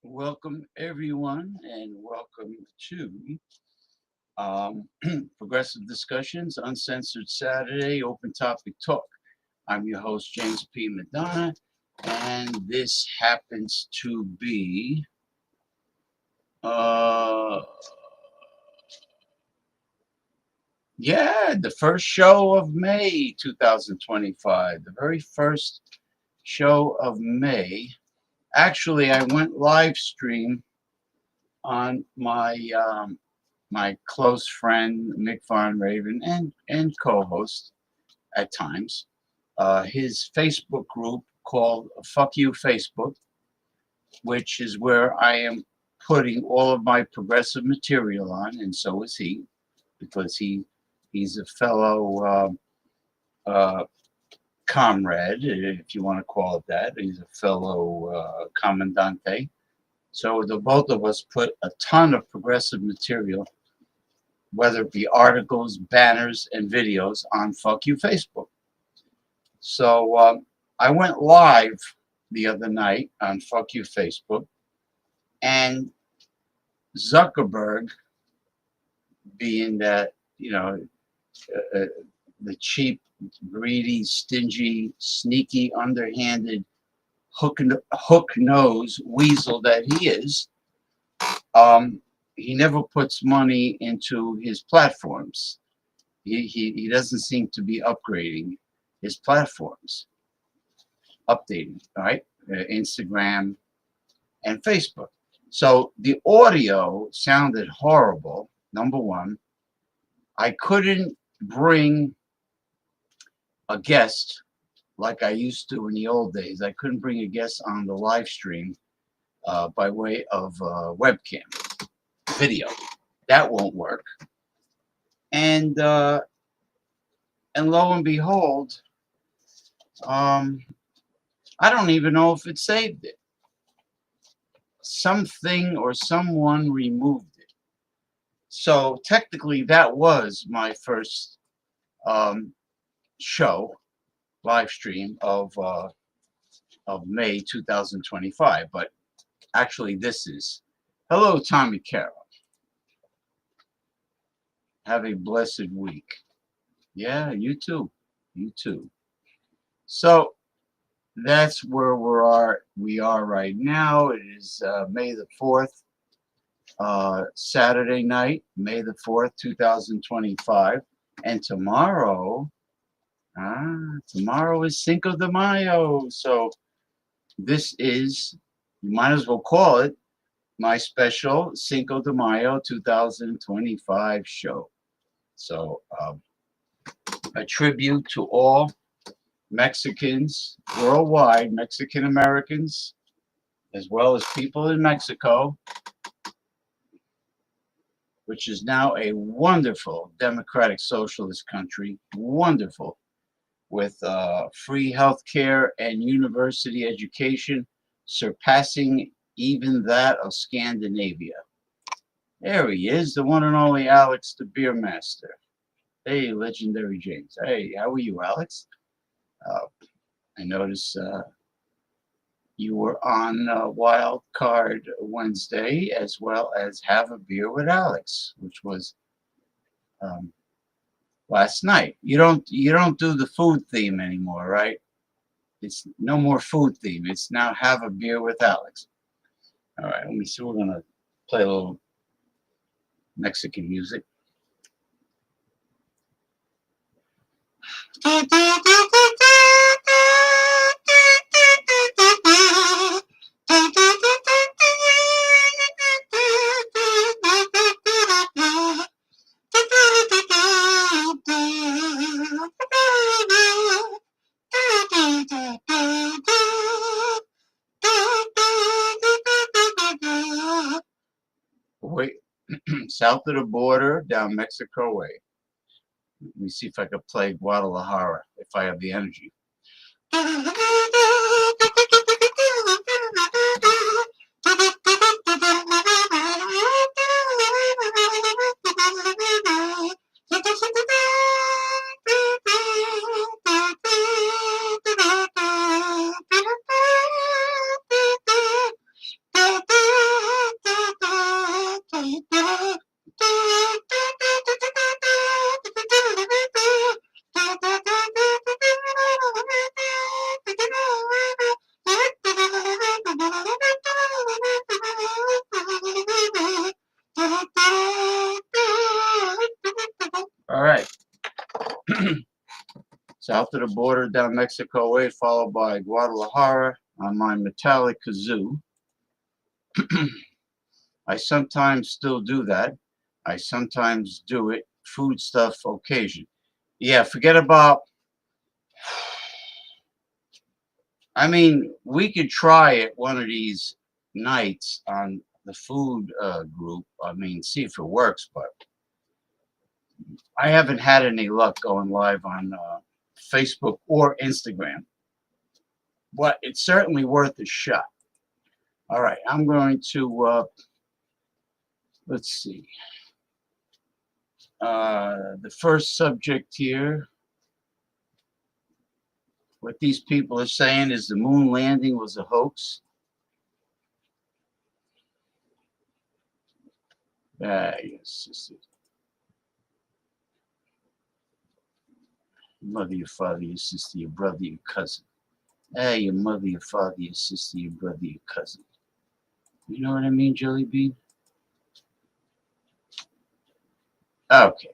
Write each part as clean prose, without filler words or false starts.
Welcome, everyone, and welcome to Progressive Discussions, Uncensored Saturday, Open Topic Talk. I'm your host, James P. Madonna, and this happens to be the first show of May 2025, the very first show of May. Actually, I went live stream on my close friend Mick Von Raven and co-host at times, his Facebook group called Fuck You Facebook, which is where I am putting all of my progressive material on, and so is he, because he's a fellow comrade, if you want to call it that. He's a fellow commandante. So the both of us put a ton of progressive material, whether it be articles, banners, and videos, on Fuck You Facebook. So I went live the other night on Fuck You Facebook, and Zuckerberg, being that, the cheap, greedy, stingy, sneaky, underhanded, hook nose weasel that he is, he never puts money into his platforms. He doesn't seem to be upgrading his platforms, updating, right? Instagram and Facebook. So the audio sounded horrible. Number one, I couldn't bring a guest like I used to in the old days. I couldn't bring a guest on the live stream by way of webcam video. That won't work. And lo and behold, um, I don't even know if it saved it. Something or someone removed it. So technically, that was my first um, show live stream of May 2025. But actually, this is hello, Tommy Carroll. Have a blessed week. Yeah, you too. You too. So that's where we are right now. It is May the 4th, Saturday night, May the 4th, 2025. And tomorrow is Cinco de Mayo. So this is, you might as well call it, my special Cinco de Mayo 2025 show. So a tribute to all Mexicans worldwide, Mexican Americans, as well as people in Mexico, which is now a wonderful democratic socialist country, wonderful, with free health care and university education, surpassing even that of Scandinavia. There he is, the one and only Alex, the beer master. Hey, legendary James. Hey, how are you, Alex? I notice you were on Wild Card Wednesday, as well as Have a Beer with Alex, which was um, last night. You don't do the food theme anymore, right? It's no more food theme. It's now Have a Beer with Alex. All right, let me see. We're gonna play a little Mexican music. Wait, south of the border, down Mexico way. Let me see if I could play Guadalajara if I have the energy. All right. South of the border, down Mexico way, followed by Guadalajara on my metallic kazoo. I sometimes still do that. I sometimes do it food stuff occasion. Yeah, forget about. I mean, we could try it one of these nights on the food group. I mean, see if it works, but I haven't had any luck going live on Facebook or Instagram. But it's certainly worth a shot. All right, I'm going to, let's see. The first subject here, what these people are saying is the moon landing was a hoax. Yes. Your mother, your father, your sister, your brother, your cousin. Hey, your mother, your father, your sister, your brother, your cousin. You know what I mean, Jelly Bean? Okay.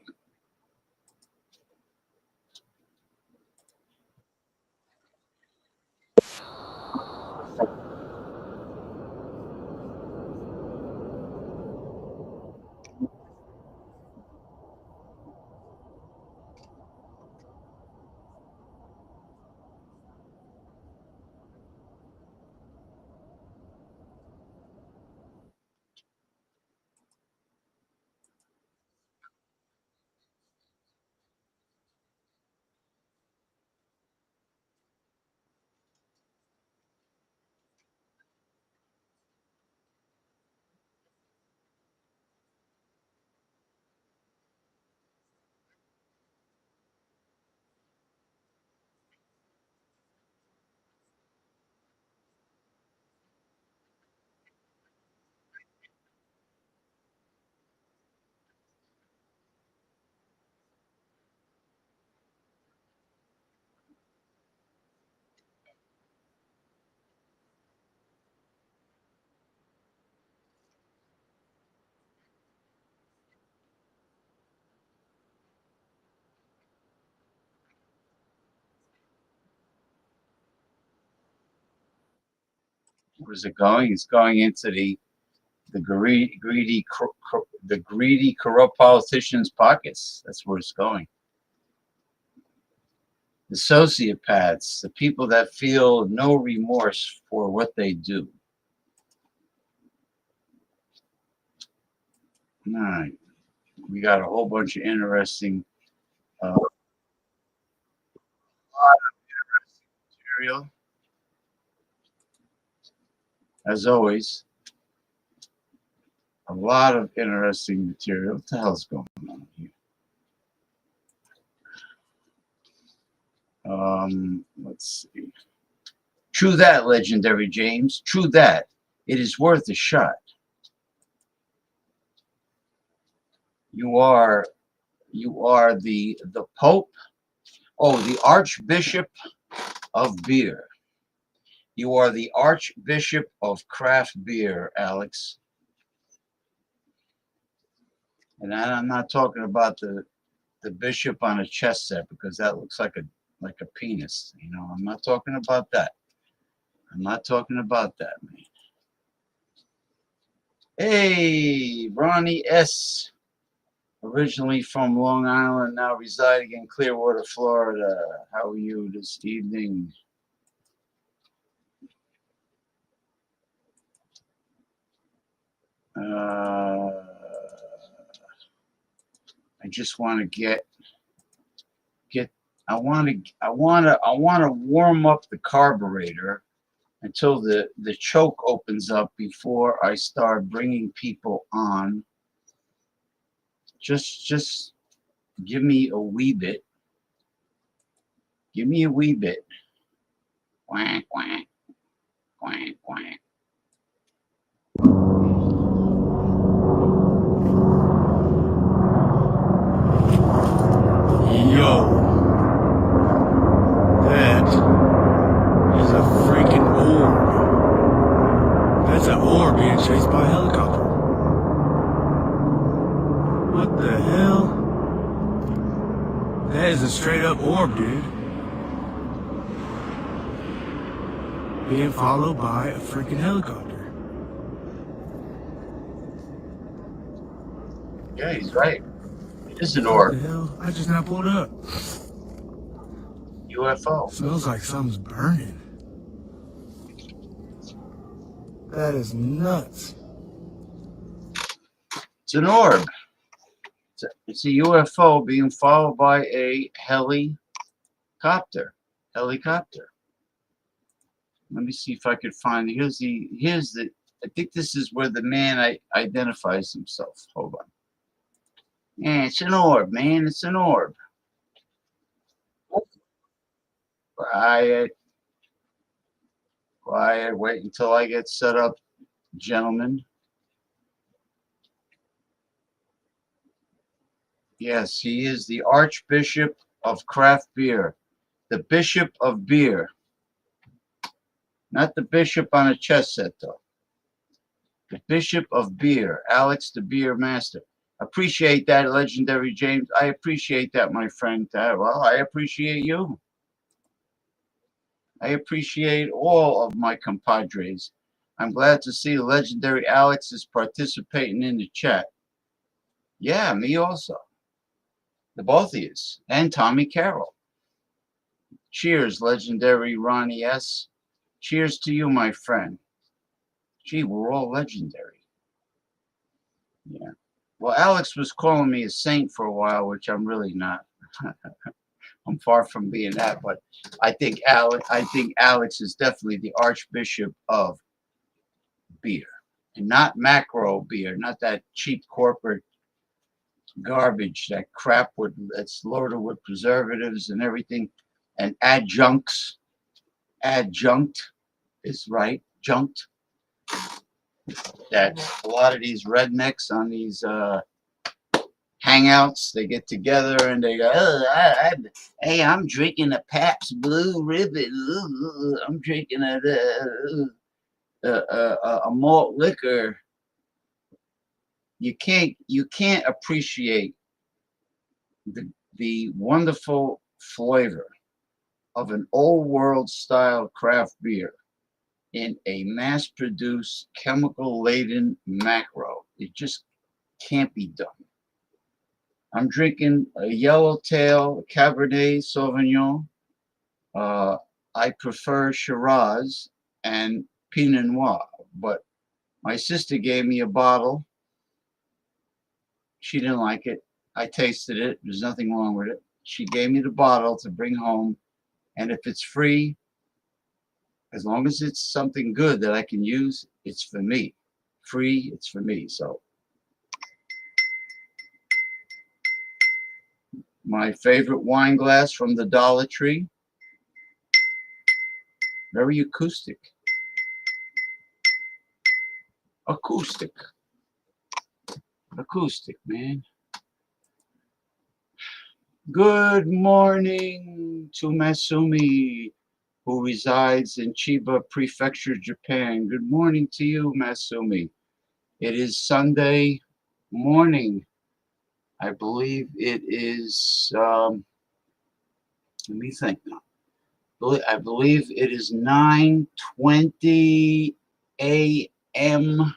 Where's it going? It's going into the greedy, corrupt politicians' pockets. That's where it's going. The sociopaths, the people that feel no remorse for what they do. All right, we got a whole bunch of interesting material, as always. A lot of interesting material. What the hell's going on here? Let's see. True that, legendary James. True that. It is worth a shot. You are the Pope. Oh, the Archbishop of beer. You are the Archbishop of craft beer, Alex. And I'm not talking about the bishop on a chess set because that looks like a penis. You know, I'm not talking about that. I'm not talking about that, man. Hey, Ronnie S. Originally from Long Island, now residing in Clearwater, Florida. How are you this evening? I just want to get. I want to warm up the carburetor until the choke opens up before I start bringing people on. Just give me a wee bit. Give me a wee bit. Quack quack quack quack. Yo, that is a freaking orb. That's an orb being chased by a helicopter. What the hell? That is a straight up orb, dude. Being followed by a freaking helicopter. Yeah, he's right. It is an What orb. the hell? I just now pulled up. UFO. Smells like something's burning. That is nuts. It's an orb. It's a UFO being followed by a helicopter. Helicopter. Let me see if I could find it. Here's the I think this is where the man identifies himself. Hold on. Yeah, it's an orb, man. It's an orb. Quiet. Quiet. Wait until I get set up, gentlemen. Yes, he is the Archbishop of craft beer. The Bishop of beer. Not the bishop on a chess set, though. The Bishop of beer. Alex, the beer master. Appreciate that, legendary James. I appreciate that, my friend. Well, I appreciate you. I appreciate all of my compadres. I'm glad to see legendary Alex is participating in the chat. Yeah, me also. The both of you. And Tommy Carroll. Cheers, legendary Ronnie S. Cheers to you, my friend. Gee, we're all legendary. Yeah. Well, Alex was calling me a saint for a while, which I'm really not. I'm far from being that, but I think Alex is definitely the Archbishop of beer, and not macro beer, not that cheap corporate garbage, that crap that's loaded with preservatives and everything, and adjuncts. Adjunct is right, junct. That a lot of these rednecks on these hangouts, they get together and they go, oh, hey, I'm drinking a Pabst Blue Ribbon. I'm drinking a malt liquor. You can't appreciate the wonderful flavor of an old world style craft beer in a mass-produced, chemical-laden macro. It just can't be done. I'm drinking a Yellowtail Cabernet Sauvignon. Uh, I prefer Shiraz and Pinot Noir, but my sister gave me a bottle. She didn't like it. I tasted it. There's nothing wrong with it. She gave me the bottle to bring home, and if it's free, as long as it's something good that I can use, it's for me. Free, it's for me. So my favorite wine glass from the Dollar Tree, very acoustic. Acoustic. Acoustic, man. Good morning to Masumi, who resides in Chiba Prefecture, Japan. Good morning to you, Masumi. It is Sunday morning. I believe it is, let me think now. I believe it is 9:20 a.m.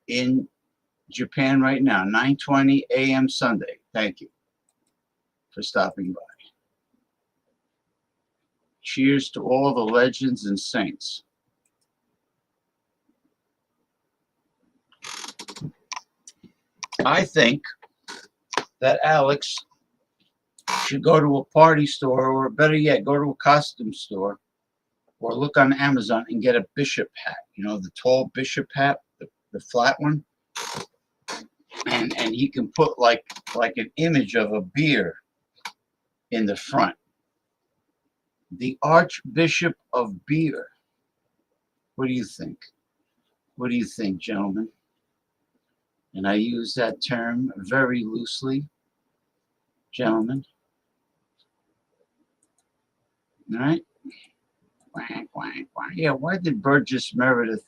In Japan right now, 9:20 a.m. Sunday. Thank you for stopping by. Cheers to all the legends and saints. I think that Alex should go to a party store, or better yet, go to a costume store, or look on Amazon and get a bishop hat. You know, the tall bishop hat, the flat one. And he can put like an image of a beer in the front. The Archbishop of Beer. What do you think? What do you think, gentlemen? And I use that term very loosely, gentlemen. All right? Quack, quack, quack. Yeah, why did Burgess Meredith,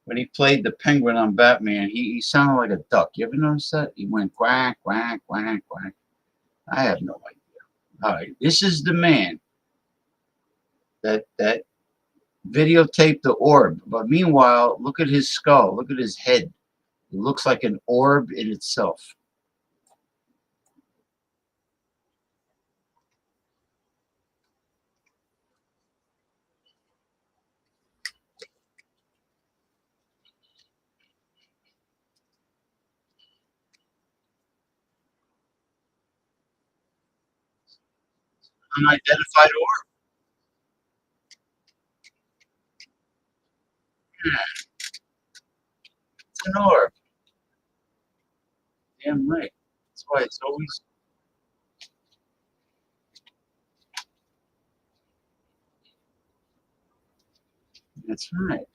when he played the Penguin on Batman, he sounded like a duck? You ever notice that? He went quack, quack, quack, quack. I have no idea. All right, this is the man that videotaped the orb. But meanwhile, look at his skull. Look at his head. It looks like an orb in itself. Unidentified orb. Yeah, it's an orb. Damn right. That's why it's always. That's right.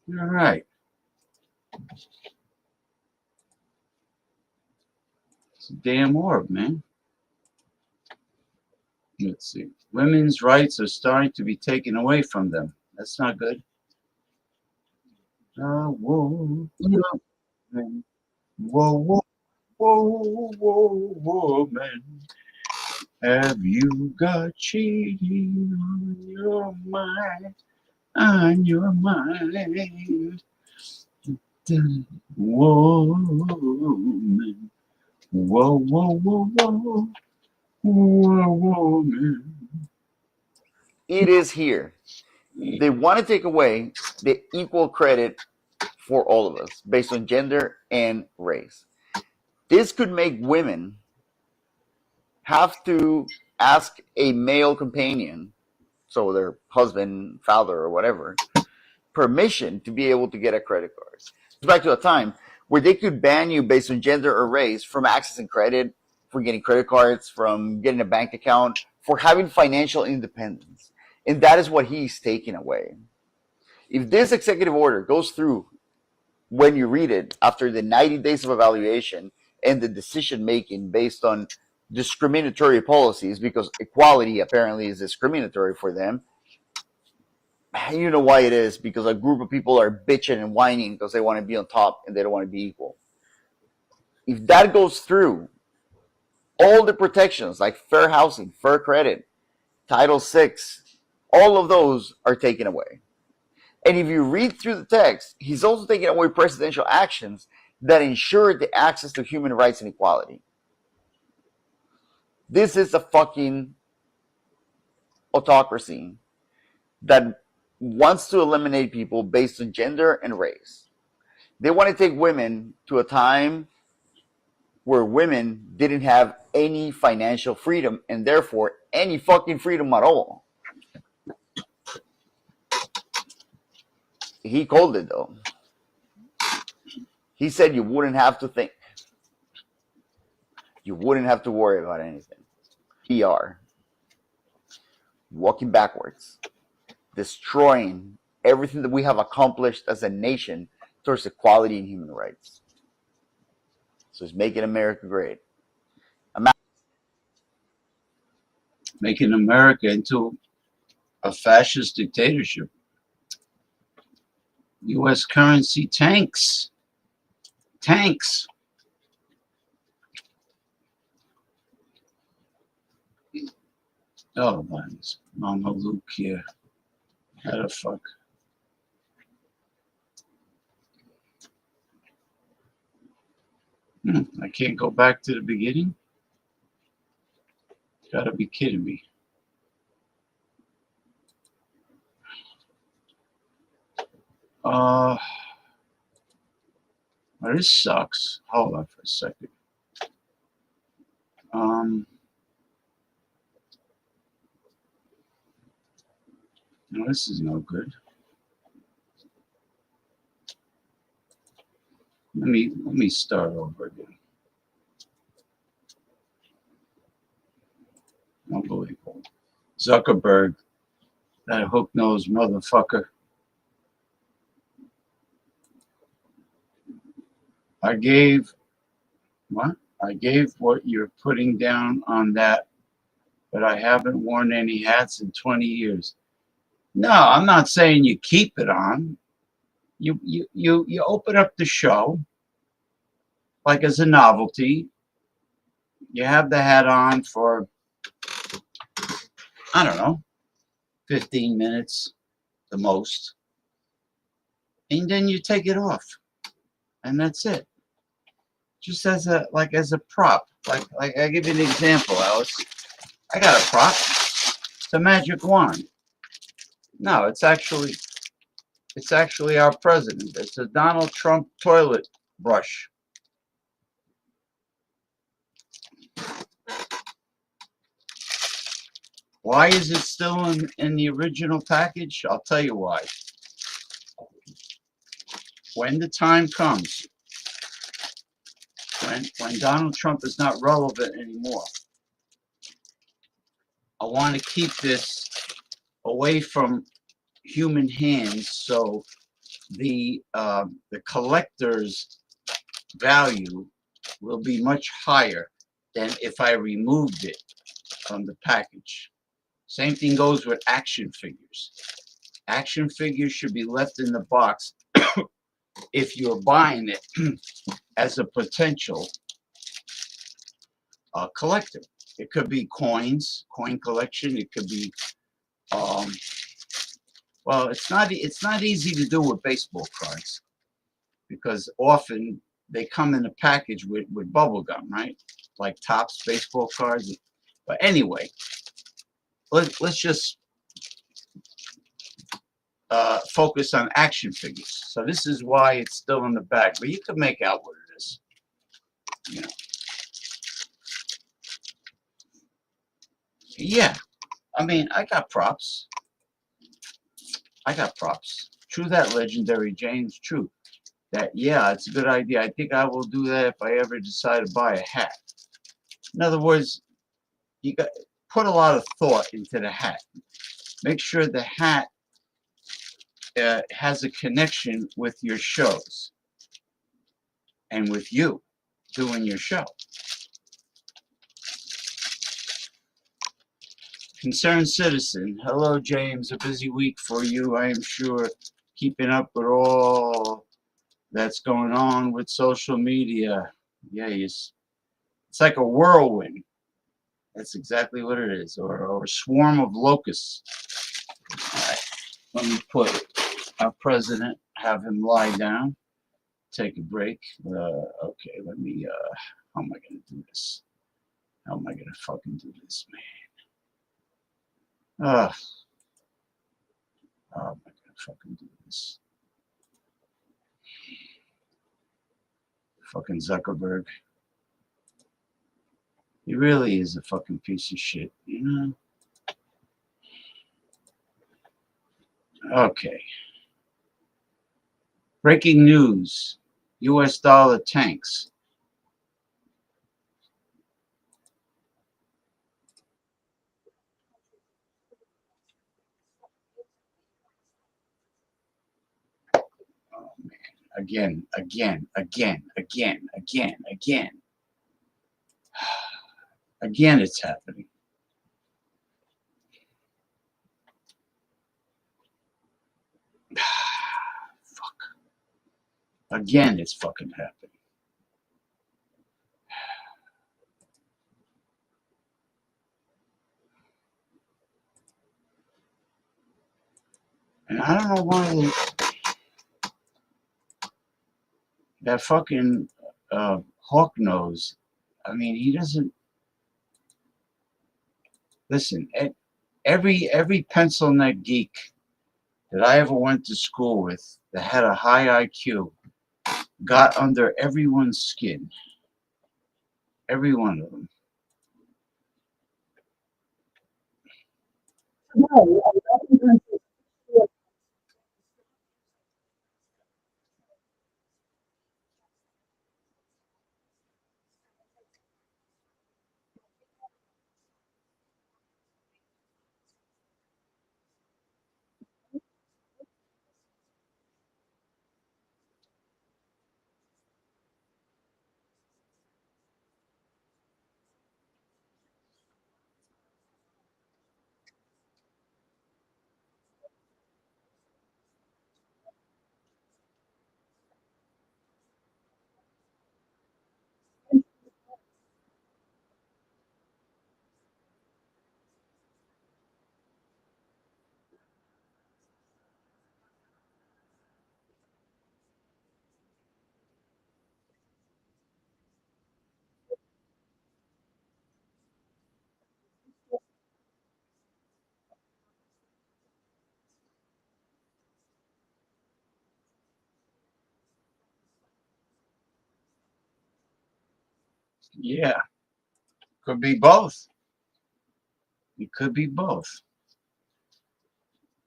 All right. It's a damn orb, man. Let's see. Women's rights are starting to be taken away from them. That's not good. Whoa, man. Whoa, whoa, whoa, whoa, whoa, man. Have you got cheating on your mind? On your mind. Whoa, man. Whoa, whoa, whoa, whoa. Whoa, whoa, man. It is here. They want to take away the equal credit for all of us based on gender and race. This could make women have to ask a male companion, so their husband, father, or whatever, permission to be able to get a credit card. It's back to a time where they could ban you based on gender or race from accessing credit, from getting credit cards, from getting a bank account, for having financial independence. And that is what he's taking away. If this executive order goes through when you read it after the 90 days of evaluation and the decision making based on discriminatory policies, because equality apparently is discriminatory for them. You know why it is? Because a group of people are bitching and whining because they want to be on top and they don't want to be equal. If that goes through, all the protections like fair housing, fair credit, Title VI, all of those are taken away. And if you read through the text, he's also taking away presidential actions that ensure the access to human rights and equality. This is a fucking autocracy that wants to eliminate people based on gender and race. They want to take women to a time where women didn't have any financial freedom and therefore any fucking freedom at all. He called it though. He said you wouldn't have to think. You wouldn't have to worry about anything. We are walking backwards, destroying everything that we have accomplished as a nation towards equality and human rights. So it's making America great. Making America into a fascist dictatorship. U.S. currency tanks. Tanks. Oh, man. Mama Luke here. How the fuck? I can't go back to the beginning? Gotta be kidding me. Well, this sucks. Hold on for a second. No, this is no good. Let me start over again. Unbelievable. Zuckerberg, that hook-nosed motherfucker. I gave what you're putting down on that, but I haven't worn any hats in 20 years. No, I'm not saying you keep it on. You open up the show like as a novelty. You have the hat on for, I don't know, 15 minutes the most. And then you take it off. And that's it. Just as a prop. Like I give you an example, Alice. I got a prop. It's a magic wand. No, it's actually our president. It's a Donald Trump toilet brush. Why is it still in the original package? I'll tell you why. When the time comes, when Donald Trump is not relevant anymore, I want to keep this away from human hands, so the collector's value will be much higher than if I removed it from the package. Same thing goes with action figures. Action figures should be left in the box if you're buying it as a potential collector. It could be coins, coin collection. It could be, well, it's not easy to do with baseball cards because often they come in a package with bubble gum, right? Like Topps baseball cards. But anyway, let's just focus on action figures. So this is why it's still in the bag, but you can make out what it is. You know. Yeah, I mean, I got props. True that, legendary James. True that. Yeah, it's a good idea. I think I will do that if I ever decide to buy a hat. In other words, you got put a lot of thought into the hat. Make sure the hat has a connection with your shows and with you doing your show. Concerned citizen. Hello, James. A busy week for you, I am sure. Keeping up with all that's going on with social media. Yeah, it's like a whirlwind. That's exactly what it is, or a swarm of locusts. All right, let me put our president, have him lie down, take a break. Okay, let me, how am I going to do this? How am I going to fucking do this, man? How am I going to fucking do this? Fucking Zuckerberg. He really is a fucking piece of shit, you know? Okay. Breaking news. US dollar tanks. Oh man. Again. Again it's happening. Again it's fucking happening. And I don't know why that fucking hawk nose. I mean, he doesn't listen. Every pencil neck geek that I ever went to school with that had a high IQ got under everyone's skin. Every one of them. Yeah, could be both. It could be both.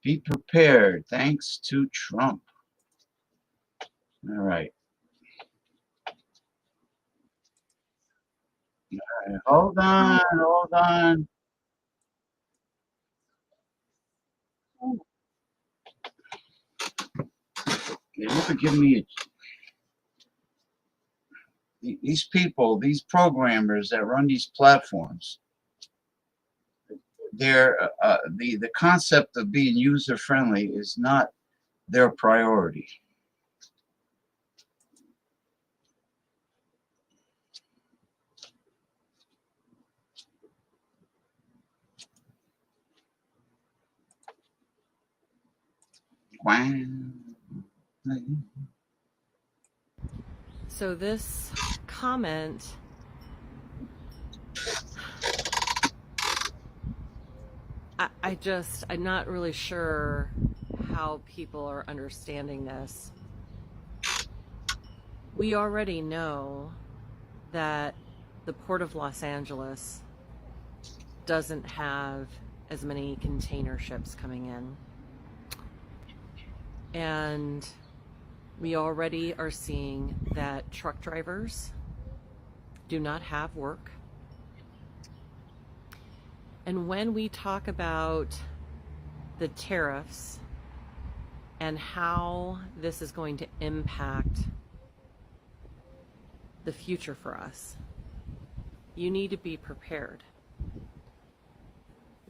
Be prepared. Thanks to Trump. All right. Hold on. Hold on. They never give me these people, these programmers that run these platforms. The concept of being user friendly is not their priority. Wow. So this comment, I'm not really sure how people are understanding this. We already know that the Port of Los Angeles doesn't have as many container ships coming in. And we already are seeing that truck drivers do not have work. And when we talk about the tariffs and how this is going to impact the future for us, you need to be prepared.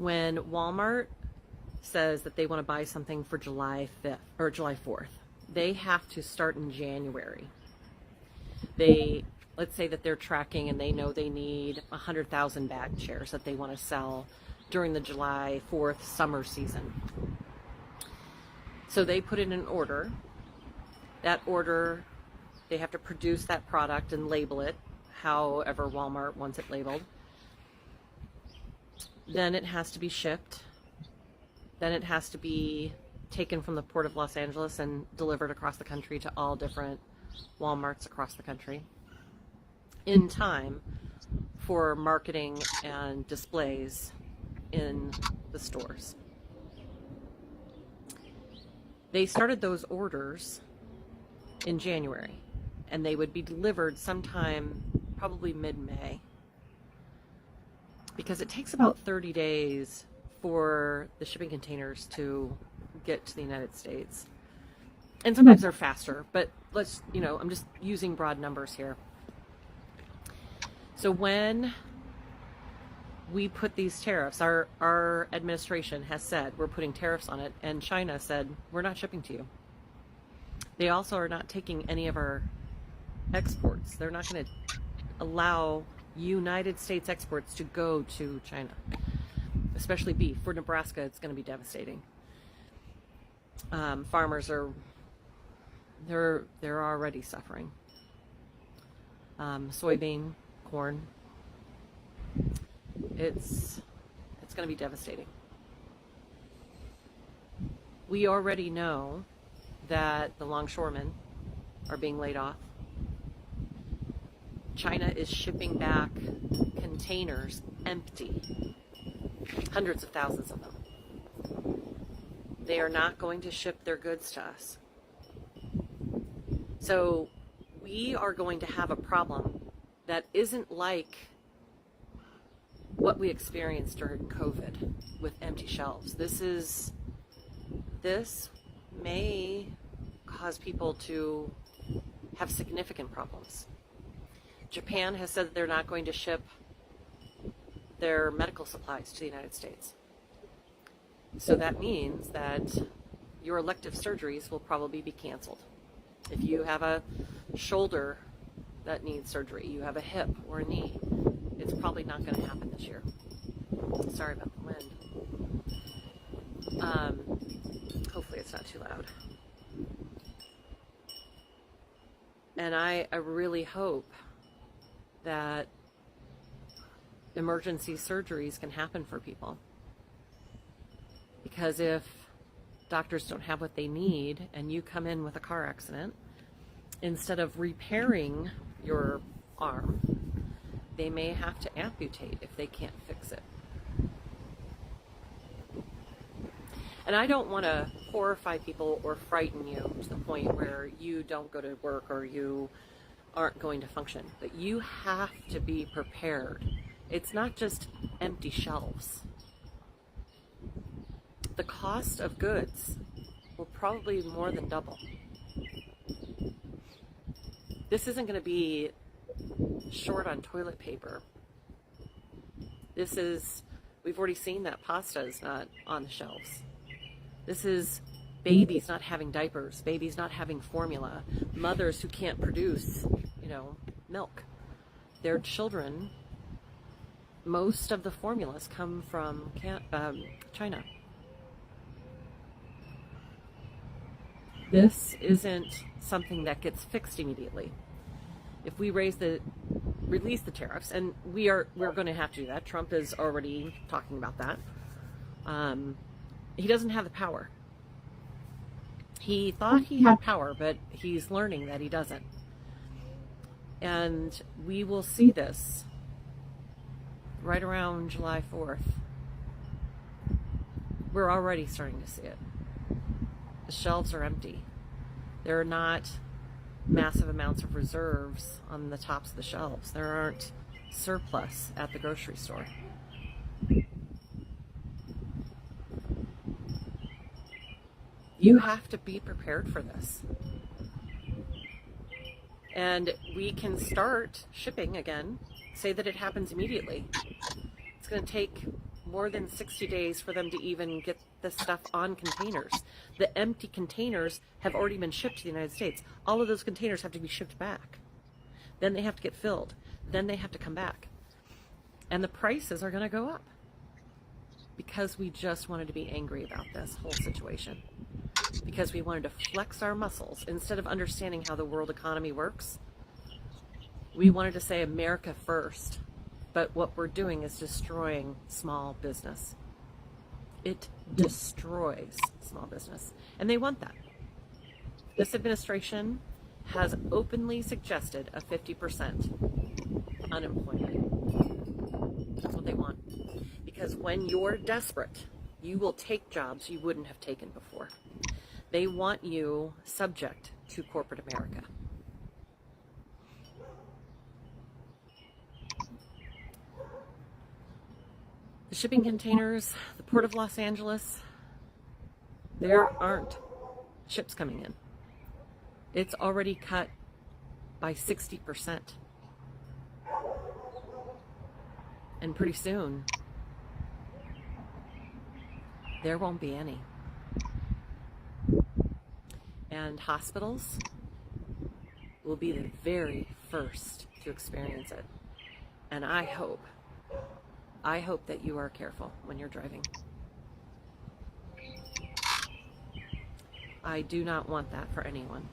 When Walmart says that they want to buy something for July 5th or July 4th, they have to start in January. Let's say that they're tracking and they know they need 100,000 bag chairs that they want to sell during the July 4th summer season. So they put in an order. That order, they have to produce that product and label it however Walmart wants it labeled. Then it has to be shipped. Then it has to be taken from the Port of Los Angeles and delivered across the country to all different Walmarts across the country in time for marketing and displays in the stores. They started those orders in January, and they would be delivered sometime probably mid-May, because it takes about 30 days for the shipping containers to get to the United States. And sometimes they're faster, but I'm just using broad numbers here. So when we put these tariffs, our administration has said we're putting tariffs on it, and China said we're not shipping to you. They also are not taking any of our exports. They're not going to allow United States exports to go to China, especially beef. For Nebraska, it's going to be devastating. Farmers they're already suffering. Soybean, corn, it's going to be devastating. We already know that the longshoremen are being laid off. China is shipping back containers empty, hundreds of thousands of them. They are not going to ship their goods to us. So we are going to have a problem that isn't like what we experienced during COVID with empty shelves. This may cause people to have significant problems. Japan has said that they're not going to ship their medical supplies to the United States. So that means that your elective surgeries will probably be canceled. If you have a shoulder that needs surgery, you have a hip or a knee, it's probably not going to happen this year. Sorry about the wind. Hopefully it's not too loud. And I really hope that emergency surgeries can happen for people. Because if doctors don't have what they need and you come in with a car accident, instead of repairing your arm, they may have to amputate if they can't fix it. And I don't want to horrify people or frighten you to the point where you don't go to work or you aren't going to function, but you have to be prepared. It's not just empty shelves. The cost of goods will probably more than double. This isn't going to be short on toilet paper. We've already seen that pasta is not on the shelves. This is babies not having diapers, babies not having formula, mothers who can't produce, milk. Their children, most of the formulas come from China. This isn't something that gets fixed immediately. If we release the tariffs, and we're going to have to do that. Trump is already talking about that. He doesn't have the power. He thought he had power, but he's learning that he doesn't. And we will see this right around July 4th. We're already starting to see it. The shelves are empty. There are not massive amounts of reserves on the tops of the shelves. There aren't surplus at the grocery store. You have to be prepared for this. And we can start shipping again, say that it happens immediately. It's going to take more than 60 days for them to even get the stuff on containers. The empty containers have already been shipped to the United States. All of those containers have to be shipped back. Then they have to get filled. Then they have to come back. And the prices are going to go up because we just wanted to be angry about this whole situation. Because we wanted to flex our muscles. Instead of understanding how the world economy works, we wanted to say America first. But what we're doing is destroying small business. It destroys small business. And they want that. This administration has openly suggested a 50% unemployment. That's what they want. Because when you're desperate, you will take jobs you wouldn't have taken before. They want you subject to corporate America. The shipping containers, the Port of Los Angeles, there aren't ships coming in. It's already cut by 60%. And pretty soon, there won't be any. And hospitals will be the very first to experience it. And I hope that you are careful when you're driving. I do not want that for anyone.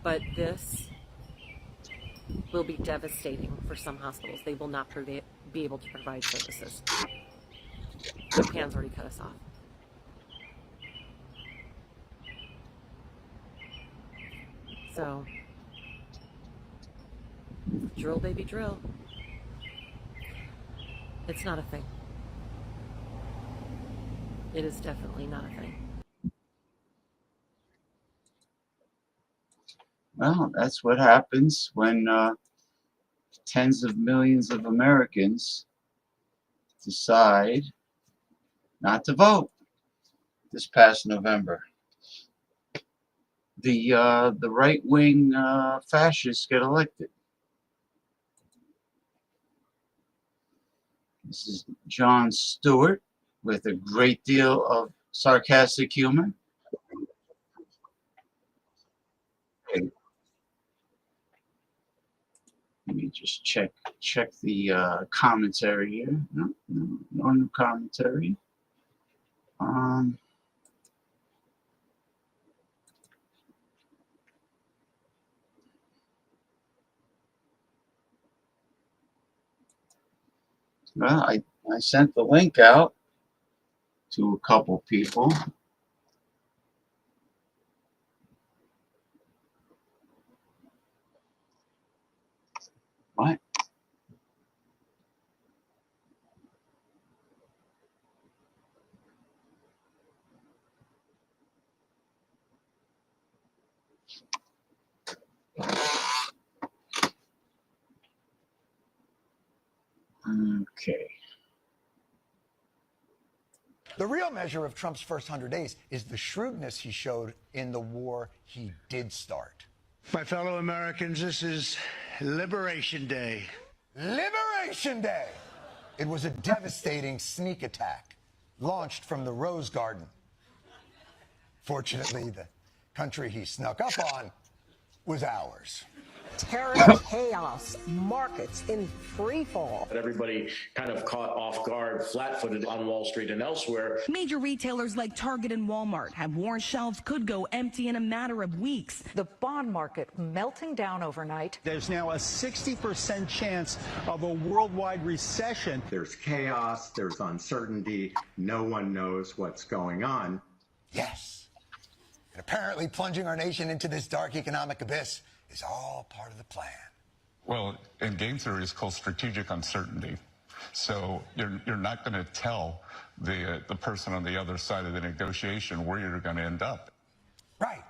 But this will be devastating for some hospitals. They will not be able to provide services. Japan's already cut us off. So, drill, baby, drill. It's not a thing. It is definitely not a thing. Well, that's what happens when tens of millions of Americans decide not to vote this past November. The right-wing fascists get elected. This is Jon Stewart with a great deal of sarcastic humor. Okay. Let me just check the commentary here. No new commentary. Well, I sent the link out to a couple people. What? Okay. The real measure of Trump's first 100 days is the shrewdness he showed in the war he did start. My fellow Americans, this is Liberation Day. Liberation Day! It was a devastating sneak attack launched from the Rose Garden. Fortunately, the country he snuck up on was ours. Terrorist chaos, markets in free fall. Everybody kind of caught off guard, flat-footed on Wall Street and elsewhere. Major retailers like Target and Walmart have warned shelves could go empty in a matter of weeks. The bond market melting down overnight. There's now a 60% chance of a worldwide recession. There's chaos, there's uncertainty, no one knows what's going on. Yes. And apparently plunging our nation into this dark economic abyss is all part of the plan. Well, in game theory, it's called strategic uncertainty. So you're not going to tell the person on the other side of the negotiation where you're going to end up. Right.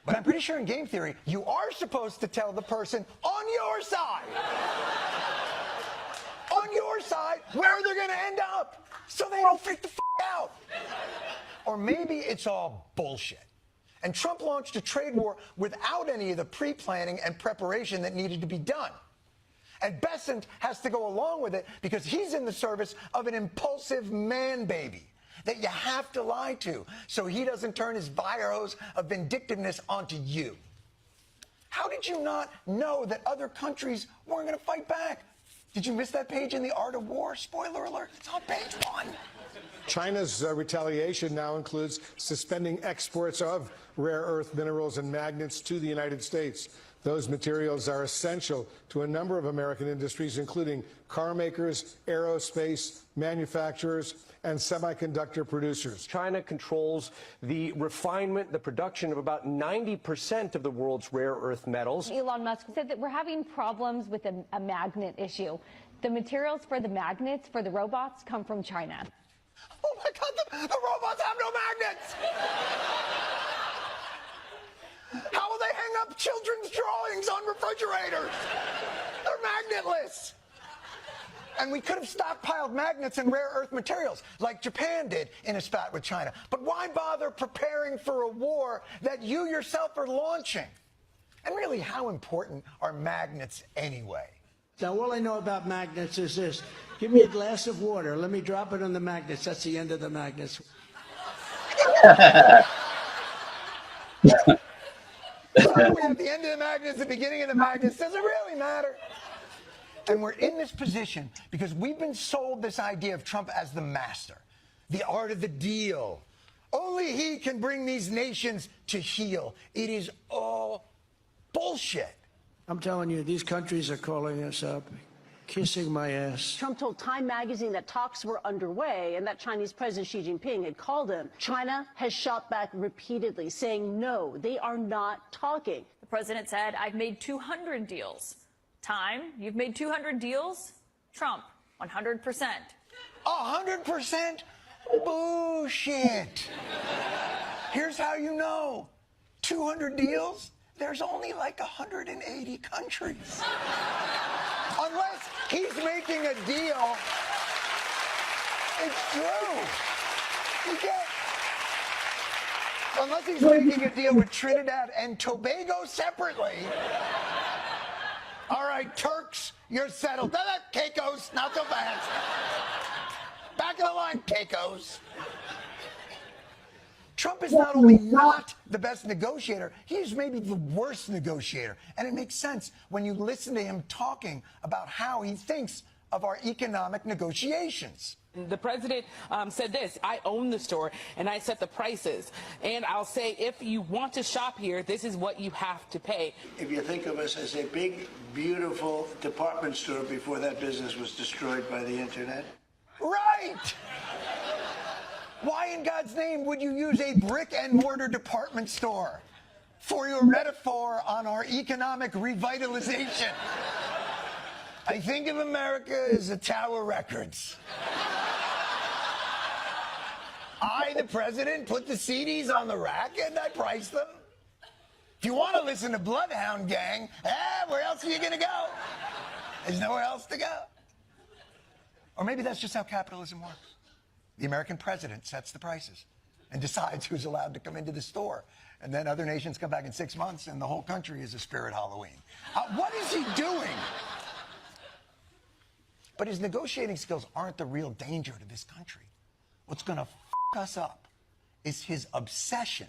But I'm pretty sure in game theory, you are supposed to tell the person on your side. On your side, where they're going to end up, so they don't freak the out. Or maybe it's all bullshit, And Trump launched a trade war without any of the pre-planning and preparation that needed to be done. And Bessent has to go along with it because he's in the service of an impulsive man baby that you have to lie to so he doesn't turn his fire hose of vindictiveness onto you. How did you not know that other countries weren't going to fight back? Did you miss that page in The Art of War? Spoiler alert, it's on page 1. China's retaliation now includes suspending exports of rare earth minerals and magnets to the United States. Those materials are essential to a number of American industries, including car makers, aerospace manufacturers, and semiconductor producers. China controls the refinement, the production of about 90% of the world's rare earth metals. Elon Musk said that we're having problems with a magnet issue. The materials for the magnets for the robots come from China. Oh my God, the robots have no magnets! How will they hang up children's drawings on refrigerators? They're magnetless. And we could have stockpiled magnets and rare earth materials like Japan did in a spat with China. But why bother preparing for a war that you yourself are launching? And really, how important are magnets anyway? Now, all I know about magnets is this. Give me a glass of water. Let me drop it on the magnets. That's the end of the magnets. We have the end of the magnets, the beginning of the magnets. Does it really matter? And we're in this position because we've been sold this idea of Trump as the master, the art of the deal. Only he can bring these nations to heel. It is all bullshit. I'm telling you, these countries are calling us up, kissing my ass. Trump told Time magazine that talks were underway and that Chinese President Xi Jinping had called him. China has shot back repeatedly, saying no, they are not talking. The president said, I've made 200 deals. Time, you've made 200 deals? Trump, 100%. 100%? Bullshit. Here's how you know. 200 deals? There's only like 180 countries. Unless he's making a deal. It's true. You get. Unless he's making a deal with Trinidad and Tobago separately. All right, Turks, you're settled. No, no, Caicos, not so fast. Back of the line, Caicos. Trump is not only not the best negotiator, he's maybe the worst negotiator. And it makes sense when you listen to him talking about how he thinks of our economic negotiations. The president said this, I own the store and I set the prices. And I'll say, if you want to shop here, this is what you have to pay. If you think of us as a big, beautiful department store before that business was destroyed by the internet. Right! Why in God's name would you use a brick and mortar department store for your metaphor on our economic revitalization? I think of America as a Tower Records. I, the president, put the CDs on the rack and I priced them. If you want to listen to Bloodhound Gang, where else are you going to go? There's nowhere else to go. Or maybe that's just how capitalism works. The American president sets the prices and decides who's allowed to come into the store. And then other nations come back in 6 months and the whole country is a spirit Halloween. What is he doing? But his negotiating skills aren't the real danger to this country. What's going to f us up is his obsession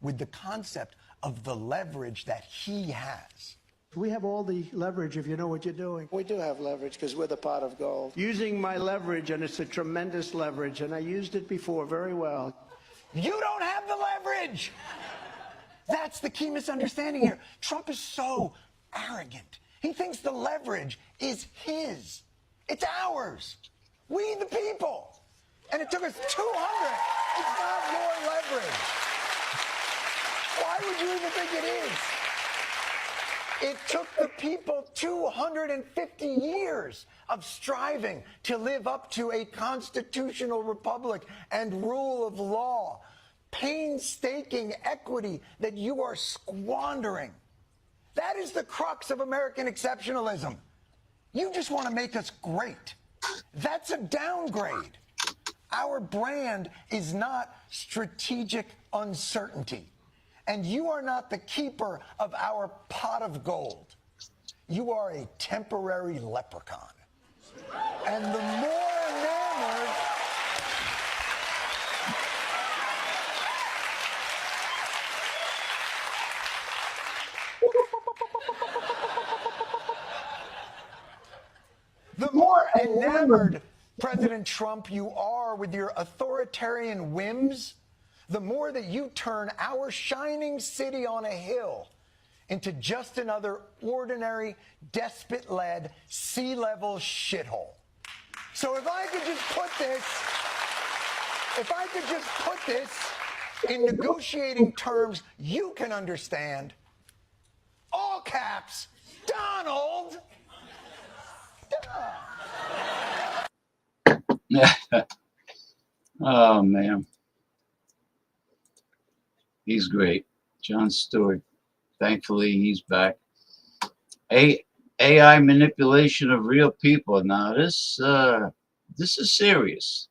with the concept of the leverage that he has. We have all the leverage if you know what you're doing. We do have leverage because we're the pot of gold. Using my leverage, and it's a tremendous leverage, and I used it before very well. You don't have the leverage! That's the key misunderstanding here. Trump is so arrogant. He thinks the leverage is his. It's ours. We the people. And it took us 200. It's not your leverage. Why would you even think it is? It took the people 250 years of striving to live up to a constitutional republic and rule of law. Painstaking equity that you are squandering. That is the crux of American exceptionalism. You just want to make us great. That's a downgrade. Our brand is not strategic uncertainty. And you are not the keeper of our pot of gold. You are a temporary leprechaun. And the more enamored the more enamored, President Trump, you are with your authoritarian whims, the more that you turn our shining city on a hill into just another ordinary, despot-led, sea-level shithole. So if I could just put this in negotiating terms you can understand, all caps, Donald. Oh man, he's great, Jon Stewart. Thankfully, he's back. AI manipulation of real people. Now this is serious.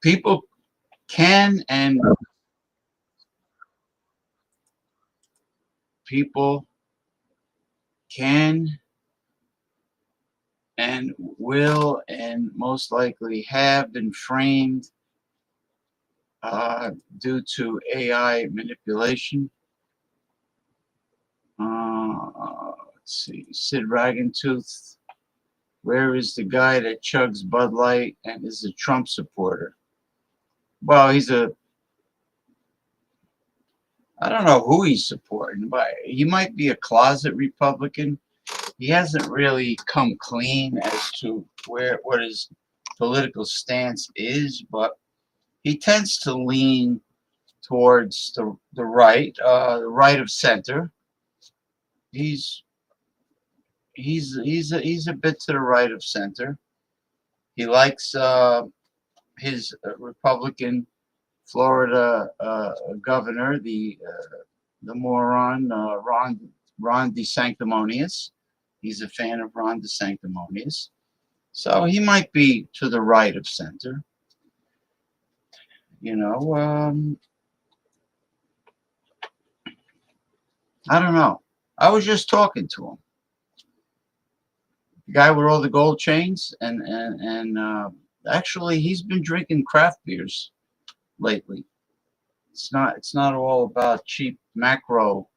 People can and people can and will and most likely have been framed due to AI manipulation. Let's see, Sid Ragentooth. Where is the guy that chugs Bud Light and is a Trump supporter? Well, I don't know who he's supporting, but he might be a closet Republican. He hasn't really come clean as to what his political stance is, but he tends to lean towards the right of center. He's a bit to the right of center. He likes his Republican Florida governor, the moron Ron DeSanctimonious. He's a fan of Ron DeSanctimonious, so he might be to the right of center. You know, I don't know. I was just talking to him. The guy with all the gold chains, and actually he's been drinking craft beers lately. It's not all about cheap macro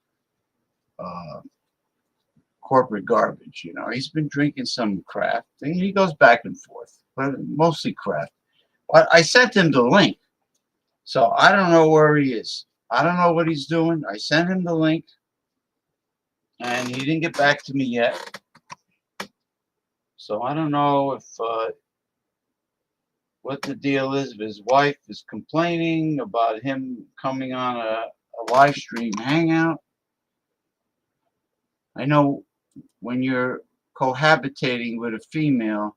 corporate garbage. You know, he's been drinking some craft, and he goes back and forth, but mostly craft. But I sent him the link, so I don't know where he is. I don't know what he's doing. I sent him the link, and he didn't get back to me yet. So I don't know if what the deal is. If his wife is complaining about him coming on a live stream hangout. I know when you're cohabitating with a female,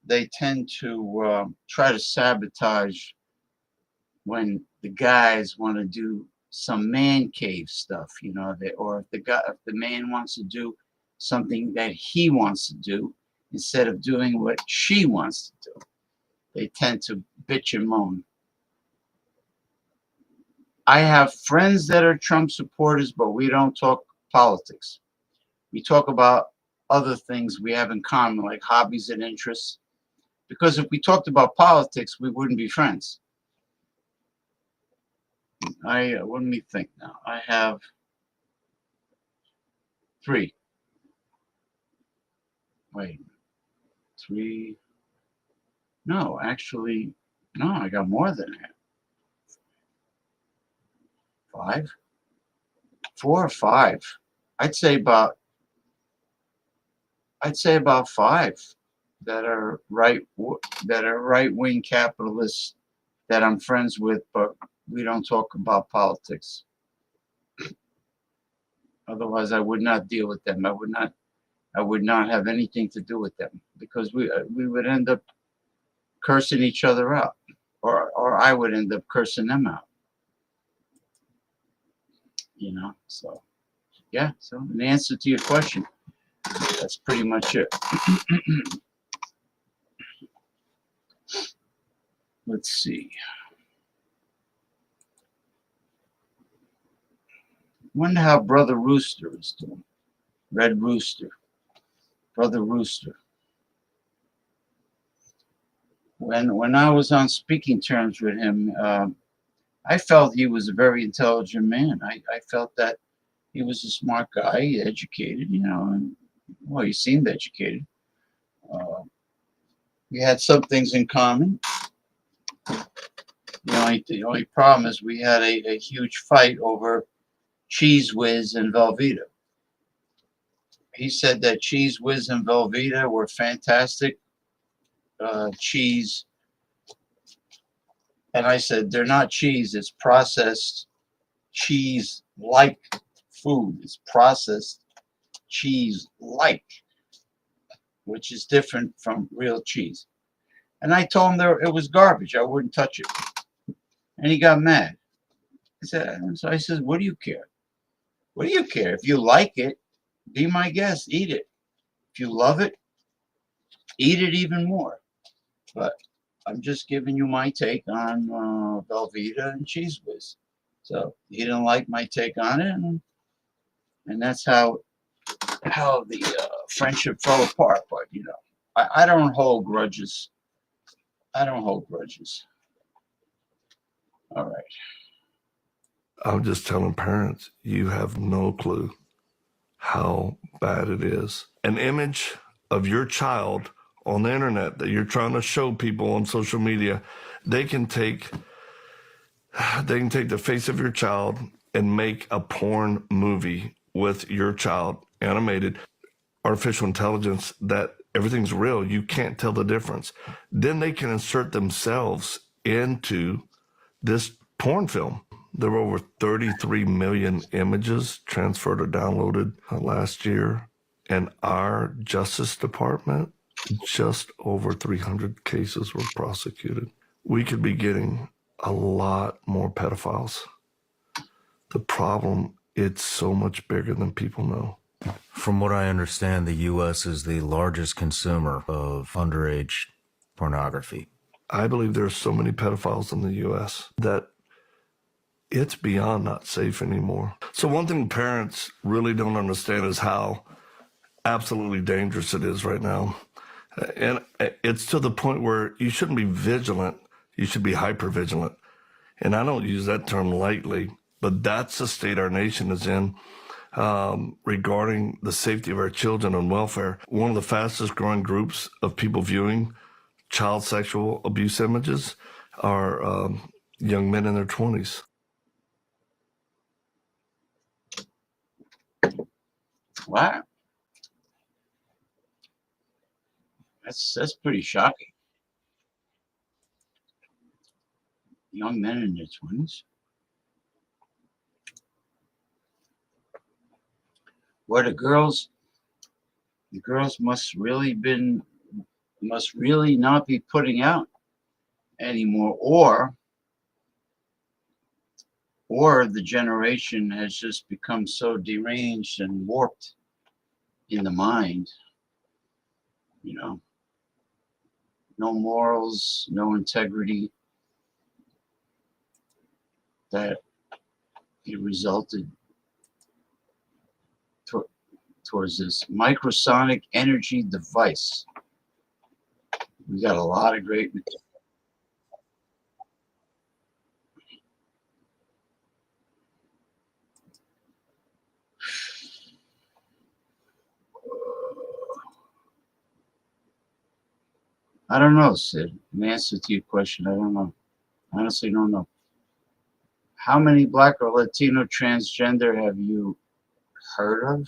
they tend to try to sabotage when the guys want to do some man cave stuff, you know, or if the man wants to do something that he wants to do instead of doing what she wants to do. They tend to bitch and moan. I have friends that are Trump supporters, but we don't talk politics. We talk about other things we have in common, like hobbies and interests. Because if we talked about politics, we wouldn't be friends. Let me think now. I have 3. Wait, 3. No, actually, no, I got more than that. 5, 4 or 5. I'd say about 5 that are right-wing capitalists that I'm friends with, but we don't talk about politics. Otherwise, I would not deal with them. I would not have anything to do with them, because we would end up cursing each other out, or I would end up cursing them out. You know, so yeah. So in answer to your question, that's pretty much it. Let's see. Wonder how Brother Rooster is doing. Red Rooster. Brother Rooster. When I was on speaking terms with him, I felt he was a very intelligent man. I felt that he was a smart guy, educated, and, well, he seemed educated. We had some things in common. The only problem is we had a huge fight over Cheese Whiz and Velveeta. He said that Cheese Whiz and Velveeta were fantastic cheese. And I said, they're not cheese, it's processed cheese-like food. It's processed cheese-like, which is different from real cheese. And I told him it was garbage. I wouldn't touch it. And he got mad. So I said, what do you care? What do you care? If you like it, be my guest, eat it. If you love it, eat it even more. But I'm just giving you my take on Velveeta and Cheese Whiz. So he didn't like my take on it, and that's how the friendship fell apart. But I don't hold grudges. I don't hold grudges. All right. I'm just telling parents, you have no clue how bad it is. An image of your child on the internet that you're trying to show people on social media, they can take the face of your child and make a porn movie with your child, animated, artificial intelligence, that everything's real. You can't tell the difference. Then they can insert themselves into this porn film. There were over 33 million images transferred or downloaded last year. And our Justice Department, just over 300 cases were prosecuted. We could be getting a lot more pedophiles. The problem, it's so much bigger than people know. From what I understand, the U.S. is the largest consumer of underage pornography. I believe there are so many pedophiles in the U.S. that it's beyond not safe anymore. So one thing parents really don't understand is how absolutely dangerous it is right now. And it's to the point where you shouldn't be vigilant. You should be hyper-vigilant. And I don't use that term lightly, but that's the state our nation is in regarding the safety of our children and welfare. One of the fastest growing groups of people viewing child sexual abuse images are young men in their 20s. Wow. That's pretty shocking. Young men in their 20s. Where the girls must really not be putting out anymore, or the generation has just become so deranged and warped in the mind, no morals, no integrity, that it resulted towards this microsonic energy device. We got a lot of great material. I don't know, Sid. In answer to your question, I don't know. Honestly, don't know. How many Black or Latino transgender have you heard of?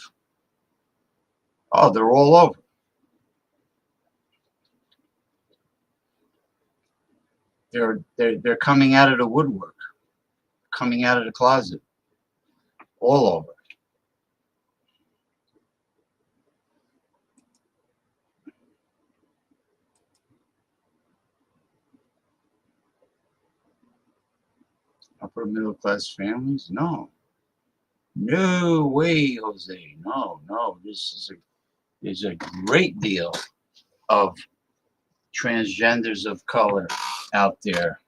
Oh, they're all over. They're coming out of the woodwork, coming out of the closet, all over. Upper middle class families? No. No way, Jose. No. There's a great deal of transgenders of color out there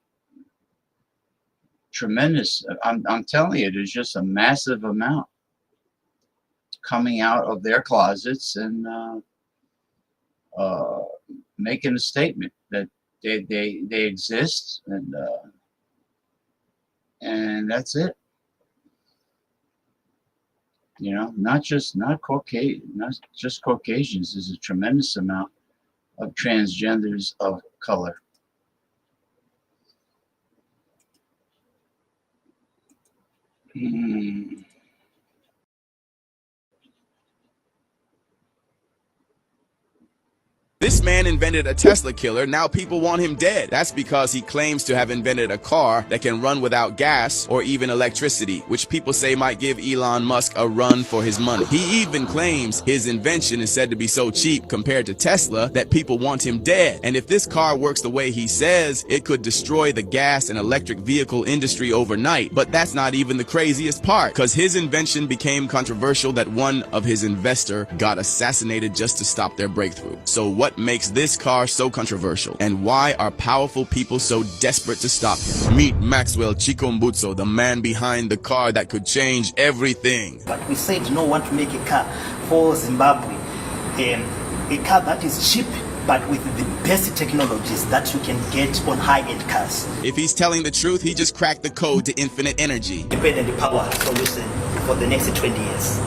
tremendous. I'm telling you, there's just a massive amount coming out of their closets and making a statement that they exist, and that's it. You know, not just Caucasians. There's a tremendous amount of transgenders of color. Hmm. This man invented a Tesla killer. Now people want him dead. That's because he claims to have invented a car that can run without gas or even electricity, which people say might give Elon Musk a run for his money. He even claims his invention is said to be so cheap compared to Tesla that people want him dead. And if this car works the way he says, it could destroy the gas and electric vehicle industry overnight. But that's not even the craziest part, because his invention became controversial that one of his investors got assassinated just to stop their breakthrough. So what makes this car so controversial, and why are powerful people so desperate to stop him? Meet Maxwell Chikumbutso, the man behind the car that could change everything. But we said no one to make a car for Zimbabwe, a car that is cheap but with the best technologies that you can get on high-end cars. If he's telling the truth, he just cracked the code to infinite energy. Independent power solution for the next 20 years.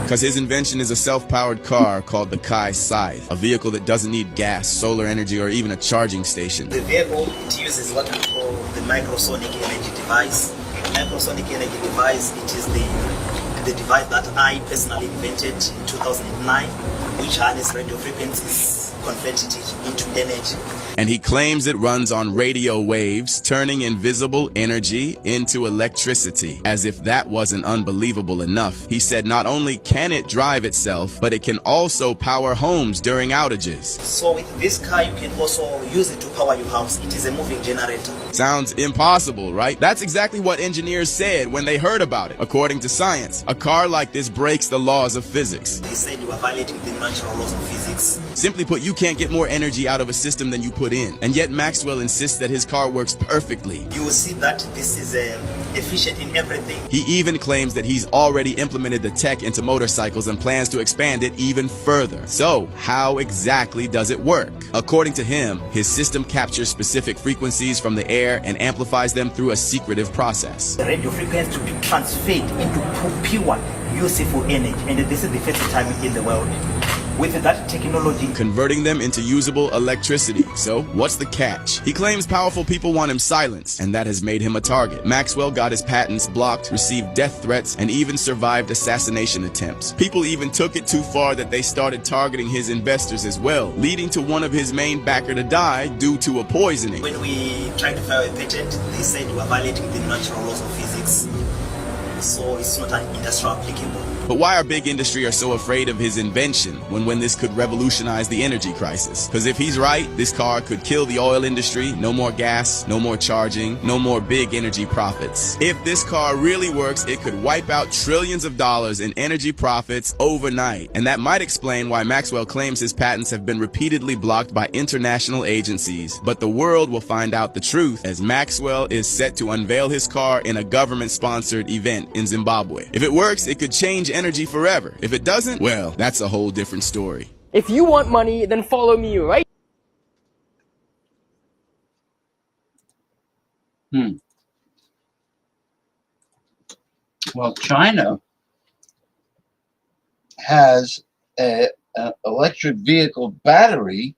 Because his invention is a self-powered car called the Kai Scythe, a vehicle that doesn't need gas, solar energy, or even a charging station. The vehicle, it uses what we call the microsonic energy device. Microsonic energy device, it is the device that I personally invented in 2009, which harnesses radio frequencies, converted it into energy. And he claims it runs on radio waves, turning invisible energy into electricity. As if that wasn't unbelievable enough, he said not only can it drive itself, but it can also power homes during outages. So with this car, you can also use it to power your house. It is a moving generator. Sounds impossible, right? That's exactly what engineers said when they heard about it. According to science, a car like this breaks the laws of physics. They said you are violating the natural laws of physics. Simply put, you can't get more energy out of a system than you put in. And yet Maxwell insists that his car works perfectly. You will see that this is efficient in everything. He even claims that he's already implemented the tech into motorcycles and plans to expand it even further. So, how exactly does it work? According to him, his system captures specific frequencies from the air and amplifies them through a secretive process. The radio frequency to be transferred into pure, useful energy, and this is the first time in the world. With that technology, converting them into usable electricity. So, what's the catch? He claims powerful people want him silenced, and that has made him a target. Maxwell got his patents blocked, received death threats, and even survived assassination attempts. People even took it too far that they started targeting his investors as well, leading to one of his main backer to die due to a poisoning. When we tried to file a patent, they said you are violating the natural laws of physics. So it's not an industrial applicable. But why are big industry are so afraid of his invention when this could revolutionize the energy crisis? Because if he's right, this car could kill the oil industry, no more gas, no more charging, no more big energy profits. If this car really works, it could wipe out trillions of dollars in energy profits overnight. And that might explain why Maxwell claims his patents have been repeatedly blocked by international agencies. But the world will find out the truth as Maxwell is set to unveil his car in a government-sponsored event in Zimbabwe. If it works, it could change energy forever. If it doesn't, well, that's a whole different story. If you want money, then follow me, right? Well, China has an electric vehicle battery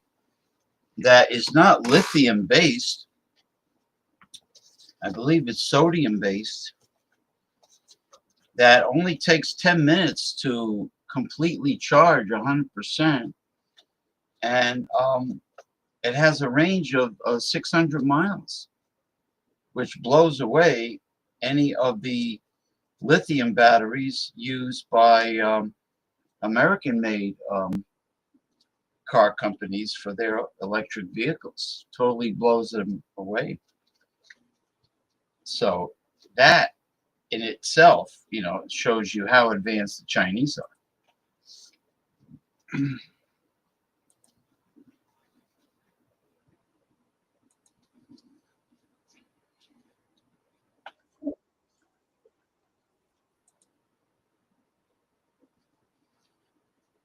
that is not lithium based. I believe it's sodium based. That only takes 10 minutes to completely charge 100%. And it has a range of 600 miles, which blows away any of the lithium batteries used by American-made car companies for their electric vehicles. Totally blows them away. So that in itself, you know, shows you how advanced the Chinese are.